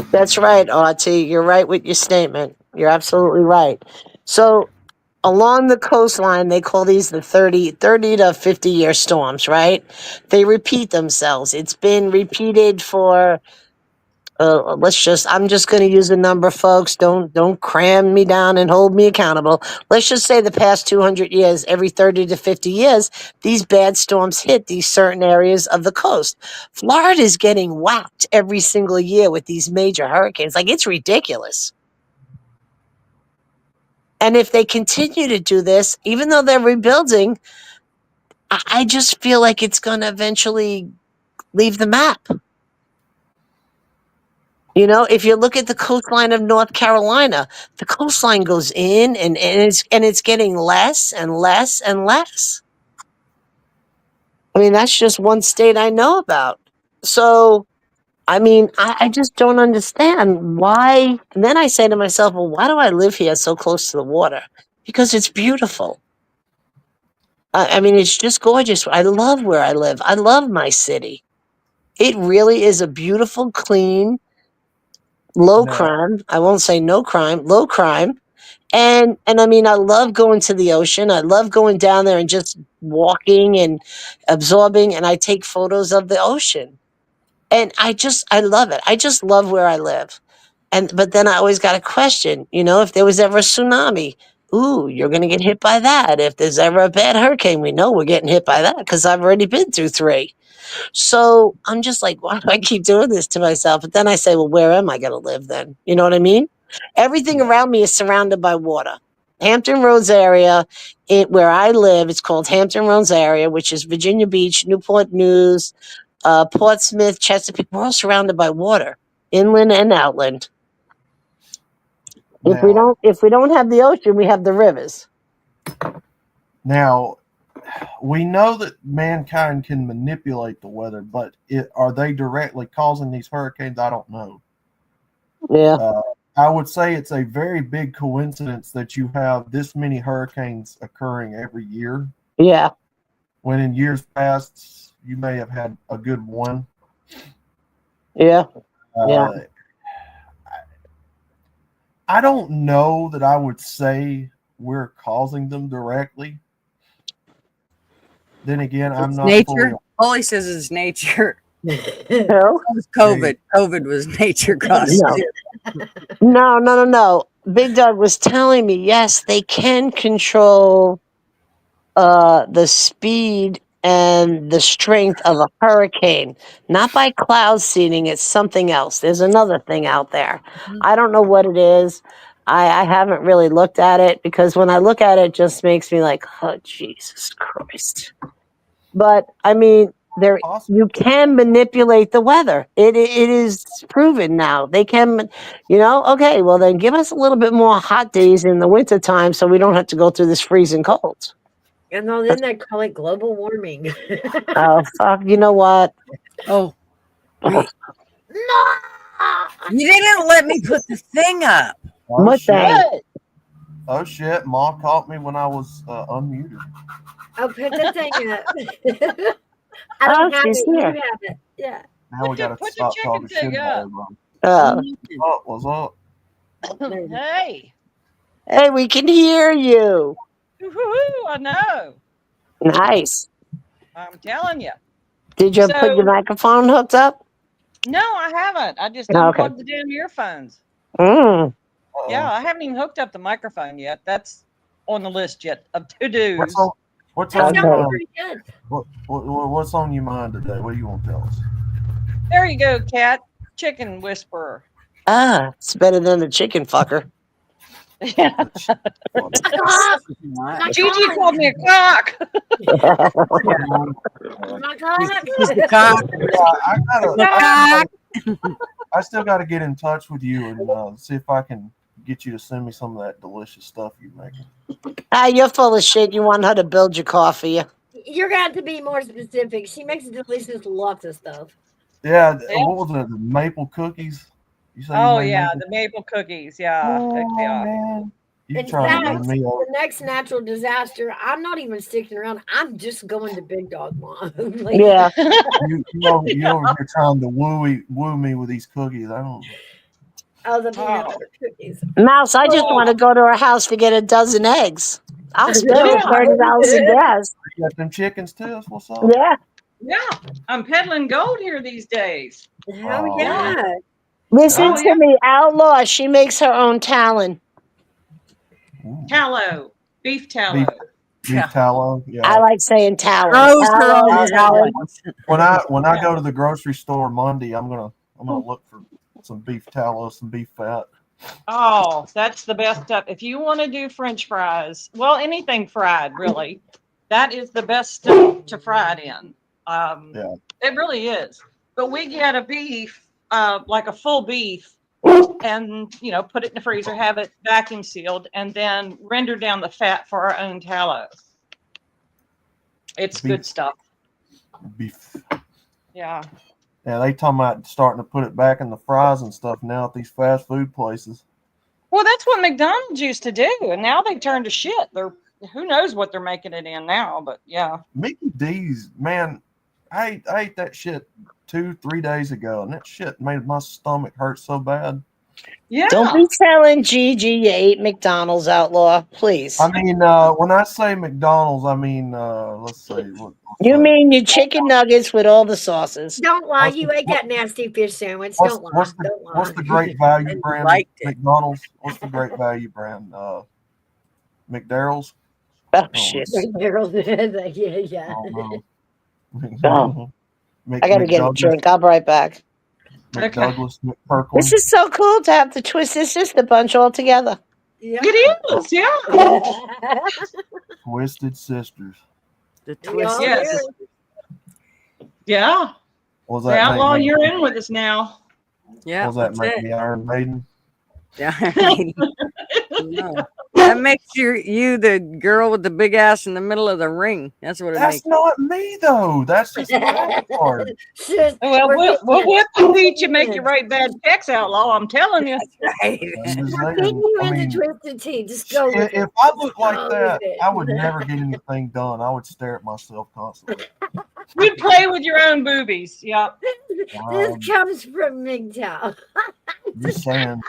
That's right, Artie. You're right with your statement. You're absolutely right. So along the coastline, they call these the 30 to 50-year storms, right? They repeat themselves. It's been repeated for I'm just going to use a number, folks. Don't cram me down and hold me accountable. Let's just say the past 200 years, every 30 to 50 years, these bad storms hit these certain areas of the coast. Florida is getting whacked every single year with these major hurricanes. Like, it's ridiculous. And if they continue to do this, even though they're rebuilding, I just feel like it's going to eventually leave the map. You know, if you look at the coastline of North Carolina, the coastline goes in and it's getting less and less and less. I mean, that's just one state I know about. So, I mean, I just don't understand why. And then I say to myself, well, why do I live here so close to the water? Because it's beautiful. I mean, it's just gorgeous. I love where I live. I love my city. It really is a beautiful, clean, low crime. I won't say no crime, low crime. And I mean, I love going to the ocean. I love going down there and just walking and absorbing, and I take photos of the ocean. And I love it. I just love where I live. But then I always got a question, you know, if there was ever a tsunami, ooh, you're going to get hit by that. If there's ever a bad hurricane, we know we're getting hit by that because I've already been through 3. So I'm just like, why do I keep doing this to myself? But then I say, well, where am I going to live then? You know what I mean? Everything around me is surrounded by water. Hampton Roads area, where I live, it's called Hampton Roads area, which is Virginia Beach, Newport News, Portsmouth, Chesapeake. We're all surrounded by water, inland and outland. If we don't have the ocean, we have the rivers. Now, we know that mankind can manipulate the weather, but are they directly causing these hurricanes? I don't know. Yeah. I would say it's a very big coincidence that you have this many hurricanes occurring every year. Yeah. When in years past, you may have had a good one. Yeah. Yeah. I don't know that I would say we're causing them directly. Then again, I'm not nature. Holy says it's nature. No? COVID. COVID was nature caused. No. Big Doug was telling me, yes, they can control the speed and the strength of a hurricane, not by cloud seeding. It's something else. There's another thing out there. I don't know what it is. I haven't really looked at it because when I look at it, it just makes me like, oh, Jesus Christ. But I mean, you can manipulate the weather. It is proven now. They can, you know, okay, well then give us a little bit more hot days in the wintertime so we don't have to go through this freezing cold. And then they call it global warming. Oh, fuck. You know what? Oh. Wait. No! You didn't let me put the thing up. Oh, What shit. thing? Oh, shit. Ma caught me when I was unmuted. I'll put the thing up. I don't have she's it. You here. have it. Yeah. Now we got to stop talking shit about everyone. What's up? Hey. Hey, we can hear you. Woo-hoo, I know. Nice. I'm telling you. Did you put your microphone hooked up? No, I haven't. I just Okay. unplugged the damn earphones. Mm. Yeah, I haven't even hooked up the microphone yet. That's on the list yet of to-dos. What's on your mind? What's on your mind today? What do you want to tell us? There you go, Cat. Chicken whisperer. Ah, it's better than the chicken fucker. Yeah. Gigi called me a cock. I still got to get in touch with you and see if I can get you to send me some of that delicious stuff you're making. Ah, you're full of shit. You want her to build your coffee. You're going to have to be more specific. She makes delicious lots of stuff. Yeah, what was it? The maple cookies? You say Oh, you made yeah, maple? the maple cookies. Yeah. Man. In fact, the next natural disaster, I'm not even sticking around. I'm just going to Big Dog Mom. Like, yeah. You over here trying to woo me with these cookies. I don't. Oh, the peanut butter cookies. Mouse, I just want to go to her house to get a dozen eggs. I'll spend $30 in gas. You got them chickens too? That's what's up. Yeah. Yeah, I'm peddling gold here these days. Oh, yeah. Listen to me, Outlaw. She makes her own talon. Tallow, beef tallow. Beef tallow. Yeah. I like saying talon. Grows her Tallow, own talon. talons. When I go to the grocery store Monday, I'm gonna look for some beef tallow, some beef fat. Oh, that's the best stuff. If you want to do French fries, well, anything fried, really, that is the best stuff to fry it in. Yeah. It really is. But we get a beef, like a full beef, and put it in the freezer, have it vacuum sealed, and then render down the fat for our own tallow. It's good stuff. Beef. Yeah. Yeah, they talking about starting to put it back in the fries and stuff now at these fast food places. Well, that's what McDonald's used to do, and now they turned to shit. Who knows what they're making it in now, but yeah. Mickey D's, man, I ate that shit 2-3 days ago, and that shit made my stomach hurt so bad. Yeah. Don't be telling Gigi you ate McDonald's, Outlaw, please. I mean, when I say McDonald's, I mean, let's see. You mean your chicken nuggets with all the sauces? Don't lie. You ate that nasty fish sandwich. Don't lie. Don't lie. What's the great value brand? McDonald's. What's the great value brand? McDarrell's. Oh shit! Yeah. Oh. I gotta get a drink. I'll be right back. McDouglas, McPerkins. This is so cool to have the Twisted Sister bunch all together. Yeah. It is, yeah. Twisted Sisters. The Twisted. Yes. Yeah. Was The that Outlaw, you're in with us now. Yeah. Was that make the Iron Maiden? Yeah. No. That makes you the girl with the big ass in the middle of the ring. That's what it makes. That's not me though. That's just my part. Well, we'll teach you, make you write bad checks, Outlaw. I'm telling you. Twisted Tea. Just go with If I look like that, I would never get anything done. I would stare at myself constantly. You'd play with your own boobies. Yep. This comes from MGTOW. Just saying.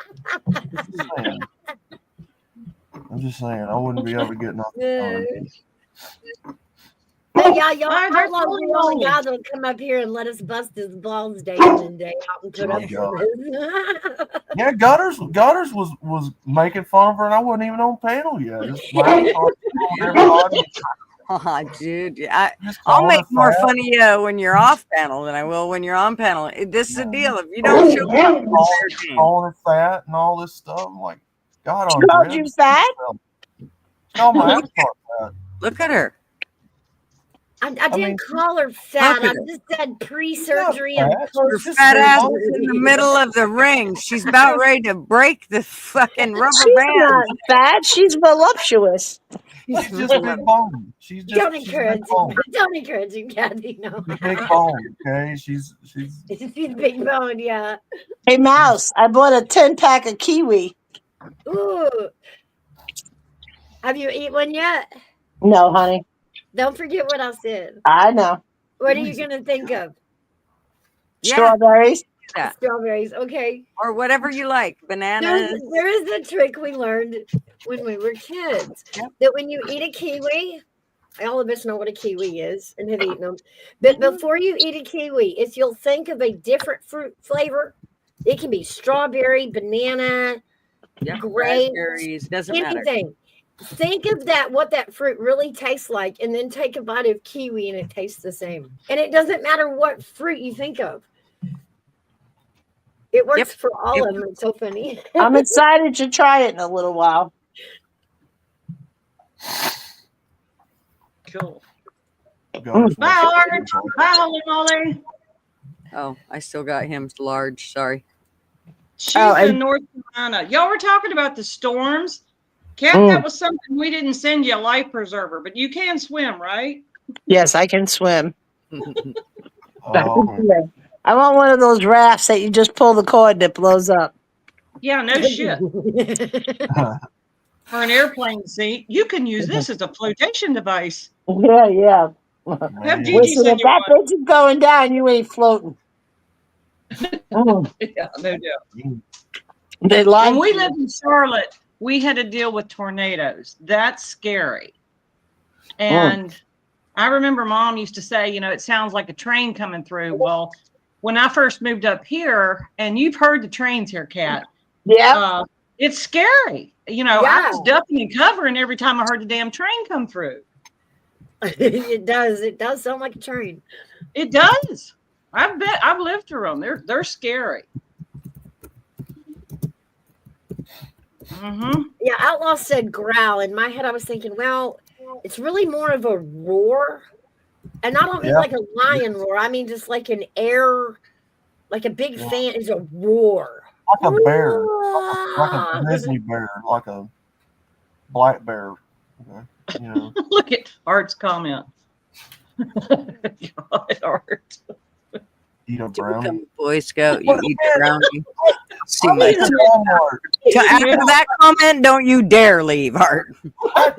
I'm just saying. I wouldn't be able to get nothing done. Hey, y'all Outlaw the only guy that'll come up here and let us bust his balls day in and day out and put up with this. Yeah, Gutter'S was making fun of her, and I wasn't even on panel yet. Just laughing on everybody. Oh, dude, I'll make more fun of you when you're off panel than I will when you're on panel. This is the deal. If you don't show up, calling her fat and all this stuff, I'm like, God, she called you fat? No, my ass part fat. Look at her. I didn't call her fat. I just said pre-surgery and Her post. fat ass is in the middle of the ring. She's about ready to break the fucking rubber She's band. not fat. She's voluptuous. She's just big bone. She's just Don't encourage him. Don't encourage him, Kathy. No. big bone. Okay, she's She's big bone, yeah. Hey, Mouse, I bought a 10-pack of kiwi. Ooh. Have you eaten one yet? No, honey. Don't forget what I said. I know. What are you gonna think of? Strawberries? Yeah. Strawberries, okay. Or whatever you like. Bananas. There is a trick we learned when we were kids. That when you eat a kiwi, all of us know what a kiwi is and have eaten them. But before you eat a kiwi, if you'll think of a different fruit flavor, it can be strawberry, banana, grape, raspberries, doesn't anything. matter. Think of what that fruit really tastes like, and then take a bite of kiwi and it tastes the same. And it doesn't matter what fruit you think of. It works for all of them. It's so funny. I'm excited to try it in a little while. Cool. Mm. Bye, Orange. Bye, Holy Moly. Oh, I still got him large. Sorry. She's in North Carolina. Y'all were talking about the storms. Kat, that was something we didn't send you a life preserver, but you can swim, right? Yes, I can swim. Oh. I want one of those rafts that you just pull the cord and it blows up. Yeah, no shit. For an airplane seat, you can use this as a flotation device. Yeah. Have Gigi Listen, send if you that one. bitch is going down, you ain't floating. Yeah, no doubt. They like when we lived in Charlotte, we had to deal with tornadoes. That's scary. And I remember Mom used to say, it sounds like a train coming through. Well, when I first moved up here, and you've heard the trains here, Kat. Yeah. It's scary. You know, I was Yeah. ducking and covering every time I heard the damn train come through. It does. It does sound like a train. It does. I've lived through them. They're scary. Mm-hmm. Yeah, Outlaw said growl. In my head, I was thinking, well, it's really more of a roar. And I don't mean like a lion roar. I mean just like an air, like a big fan is a roar. Like a bear. Like a grizzly bear. Like a black bear. Okay. You know. Look at Art's comment. God, Art. Eat a To brownie. become a Boy Scout, you eat a brownie. See I'm my eating Walmart. After that comment, don't you dare leave, Art. I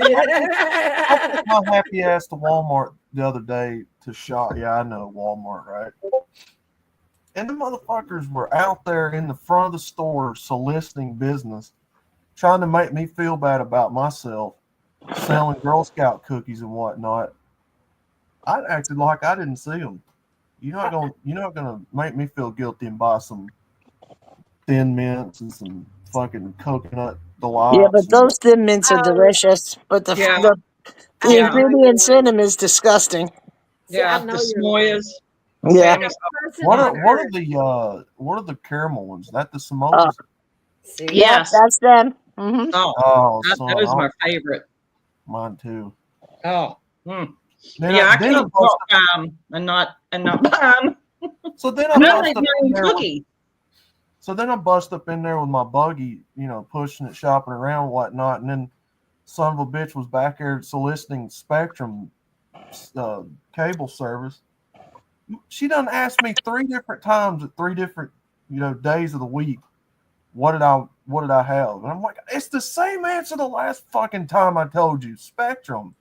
took my happy ass to Walmart the other day to shop. Yeah, I know Walmart, right? And the motherfuckers were out there in the front of the store soliciting business, trying to make me feel bad about myself, selling Girl Scout cookies and whatnot. I acted like I didn't see them. You're not gonna make me feel guilty and buy some Thin Mints and some fucking coconut delights. Yeah, but those Thin Mints are delicious. But the ingredients in them is disgusting. Yeah, the Samoyas. Yeah. What are the caramel ones? That the Samoas? Yes, that's them. Mm-hmm. Those are my favorite. Mine too. Oh. Then I then can't walk by them and not buy them. So then I bust up in there with, so then I bust up in there with my buggy, you know, pushing it, shopping around, and whatnot, and then son of a bitch was back there soliciting Spectrum cable service. She done asked me 3 different times at 3 different, you know, days of the week, what did I have? And I'm like, it's the same answer the last fucking time I told you, Spectrum.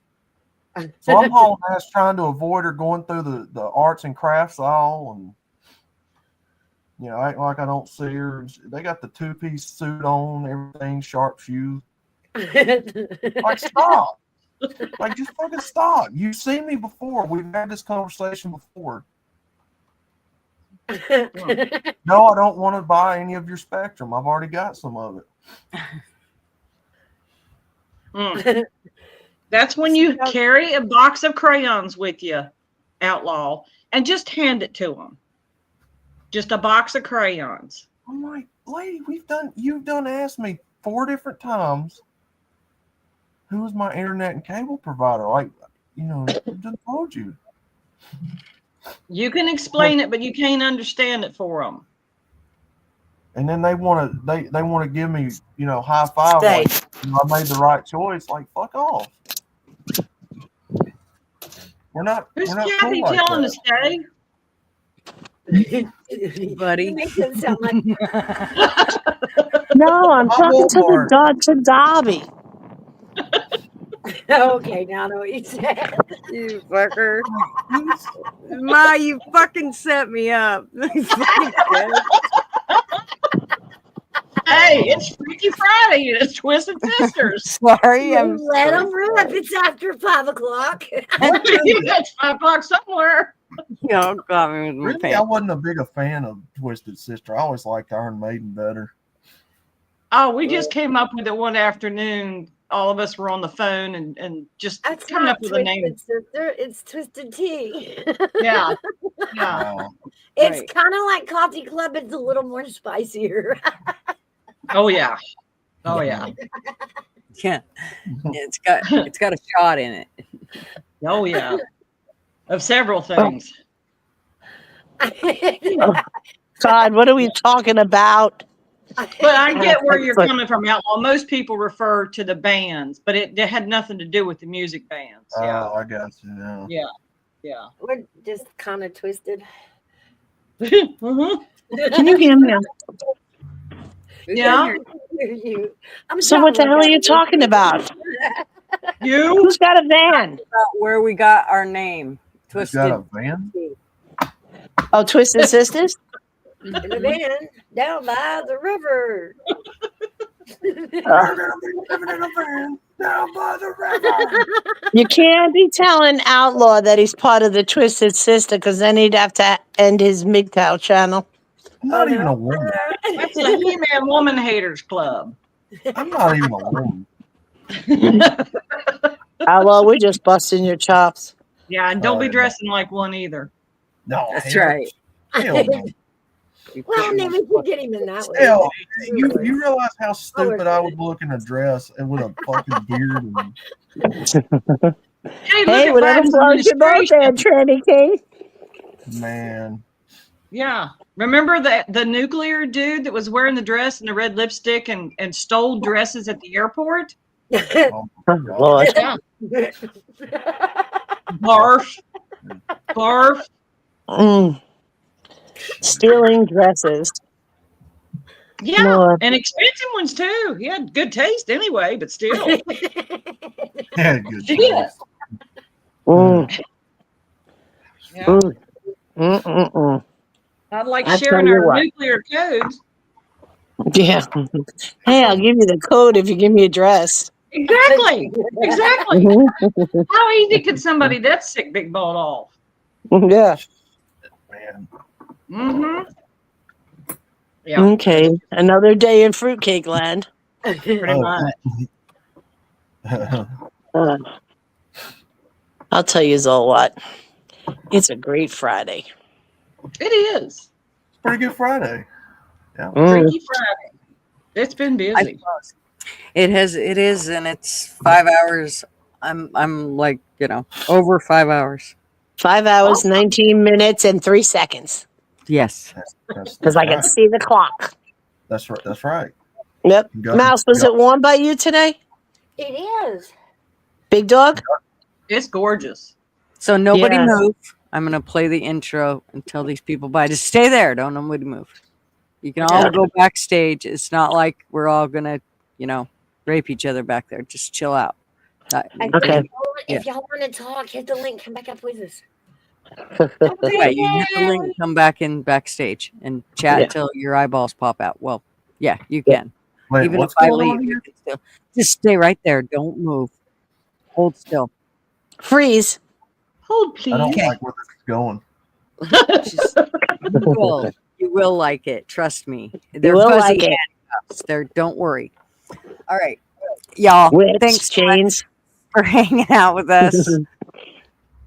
So I'm hauling ass trying to avoid her going through the arts and crafts aisle and, you know, act like I don't see her. They got the 2-piece suit on, everything, sharp shoes. Like, stop. Like, just fucking stop. You've seen me before. We've had this conversation before. No, I don't want to buy any of your Spectrum. I've already got some of it. That's when you carry a box of crayons with you, Outlaw, and just hand it to them. Just a box of crayons. I'm like, lady, you've done asked me 4 different times who is my internet and cable provider. Like, you know, I just told you. You can explain it, but you can't understand it for them. And then they want to give me, you know, high five. Like, you know, I made the right choice. Like, fuck off. We're not. Who's we're not Kathy cool like telling that. to stay? Buddy. Makes it sound like No, I'm talking to Dobby. okay, now I know what you said. You fucker. Ma, you fucking set me up. Hey, it's Freaky Friday and it's Twisted Sisters. Sorry, I'm Let them rip. It's after 5 o'clock. It's 5 o'clock somewhere. Y'all got me with my Really, pants. I wasn't a big fan of Twisted Sister. I always liked Iron Maiden better. Oh, we just came up with it one afternoon. All of us were on the phone and just That's coming not up with a name. Twisted Sister. It's Twisted Tea. Yeah. Yeah. It's Right. kind of like Coffee Club. It's a little more spicier. Oh yeah. Oh yeah. Yeah. It's got a shot in it. Oh yeah. Of several things. God, what are we talking about? But I get where you're coming from, Outlaw. Most people refer to the bands, but it had nothing to do with the music bands. Yeah. Oh, I got you now. Yeah. Yeah. We're just kind of twisted. Can you hear me? Yeah. So what the hell are you talking about? You? Who's got a van? Where we got our name. Twisted. Got a van? Oh, Twisted Sisters? In the van down by the river. Down by the river. You can't be telling Outlaw that he's part of the Twisted Sister, because then he'd have to end his MGTOW channel. I'm not even a woman. That's the He-Man Woman Haters Club. I'm not even a woman. Outlaw, we're just busting your chops. Yeah, and don't be dressing like one either. No, That's right. Hell no. Well, maybe we could get him in that way. Hell, you realize how stupid I would look in a dress and with a fucking beard and Hey, whatever floats your boat there, Tranny King. man. Yeah. Remember the nuclear dude that was wearing the dress and the red lipstick and stole dresses at the airport? Lord. Yeah. Barf. Barf. Stealing dresses. Yeah, Lord. and expensive ones too. He had good taste anyway, but still. Yeah, good. Yeah. Yeah. I'd like I sharing tell you our what. nuclear codes. Yeah. Hey, I'll give you the code if you give me a dress. Exactly. Exactly. How easy could somebody that sick big bald off? Yeah. Man. Mm-hmm. Yeah. Okay. Another day in fruitcake land. Pretty much. I'll tell you all what. It's a great Friday. It is. Pretty good Friday. Yeah. Freaky Friday. It's been busy. It is, and it's 5 hours. I'm like, over 5 hours. 5 hours, 19 minutes, and 3 seconds. Yes. Because I can see the clock. That's right. That's right. Yep. Go- Mouse, was go. it warm by you today? It is. Big dog? It's gorgeous. So nobody Yes. move. I'm gonna play the intro and tell these people bye. Just stay there. Don't nobody move. You can all go backstage. It's not like we're all gonna, rape each other back there. Just chill out. Okay. If y'all want to talk, hit the link. Come back up with us. Yeah, you hit the link, come back in backstage and chat Yeah. until your eyeballs pop out. Well, yeah, you can. Wait, Even if what's I going on leave, here? you can still just stay right there. Don't move. Hold still. Freeze. Hold, please. I don't like where this is going. You will like it. Trust me. They're will fuzzy like it. handcuffs. Don't worry. All right, y'all. Whips, Thanks chains. for hanging out with us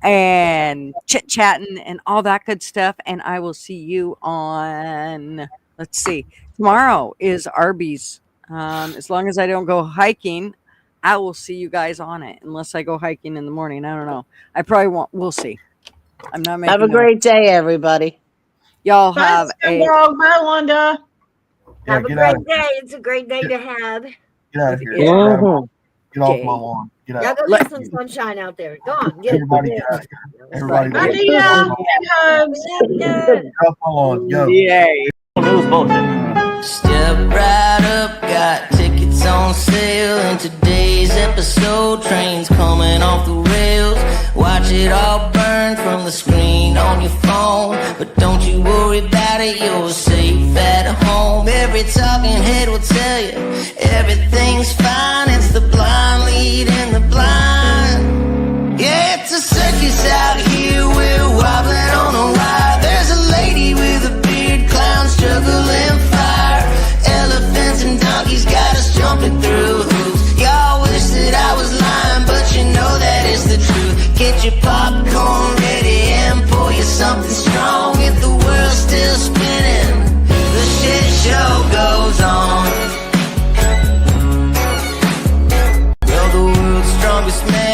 and chit chatting and all that good stuff. And I will see you on. Let's see. Tomorrow is Arby's. As long as I don't go hiking, I will see you guys on it. Unless I go hiking in the morning, I don't know. I probably won't. We'll see. I'm not making. Have a great day, everybody. Y'all Bye, have a. dog. Bye, Wanda. Yeah, Have a get out great day. It's a great day to have. Get out of here. Yeah. Get off my lawn. Get Y'all out. go get some sunshine out there. Go on. Get Everybody it. get out of here. Everybody Bye, get Dina. off And hugs. my lawn. Go. Yay. News bulletin. Step right up, got tickets on sale. In today's episode, trains coming off the rails. Watch it all burn from the screen on your phone. But don't you worry about it, you're safe at home. Every talking head will tell you everything's fine. It's the blind leading the blind. Yeah, it's a circus out here, we're wobbling on a wire. There's a lady with a beard, clowns juggling fire. Elephants and donkeys got us jumping through hoops. Y'all wish that I was lying, but you know that is the truth. Get your popcorn ready and pour you something strong. If the world's still spinning, the shit show goes on. Well, the world's strongest man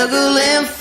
struggling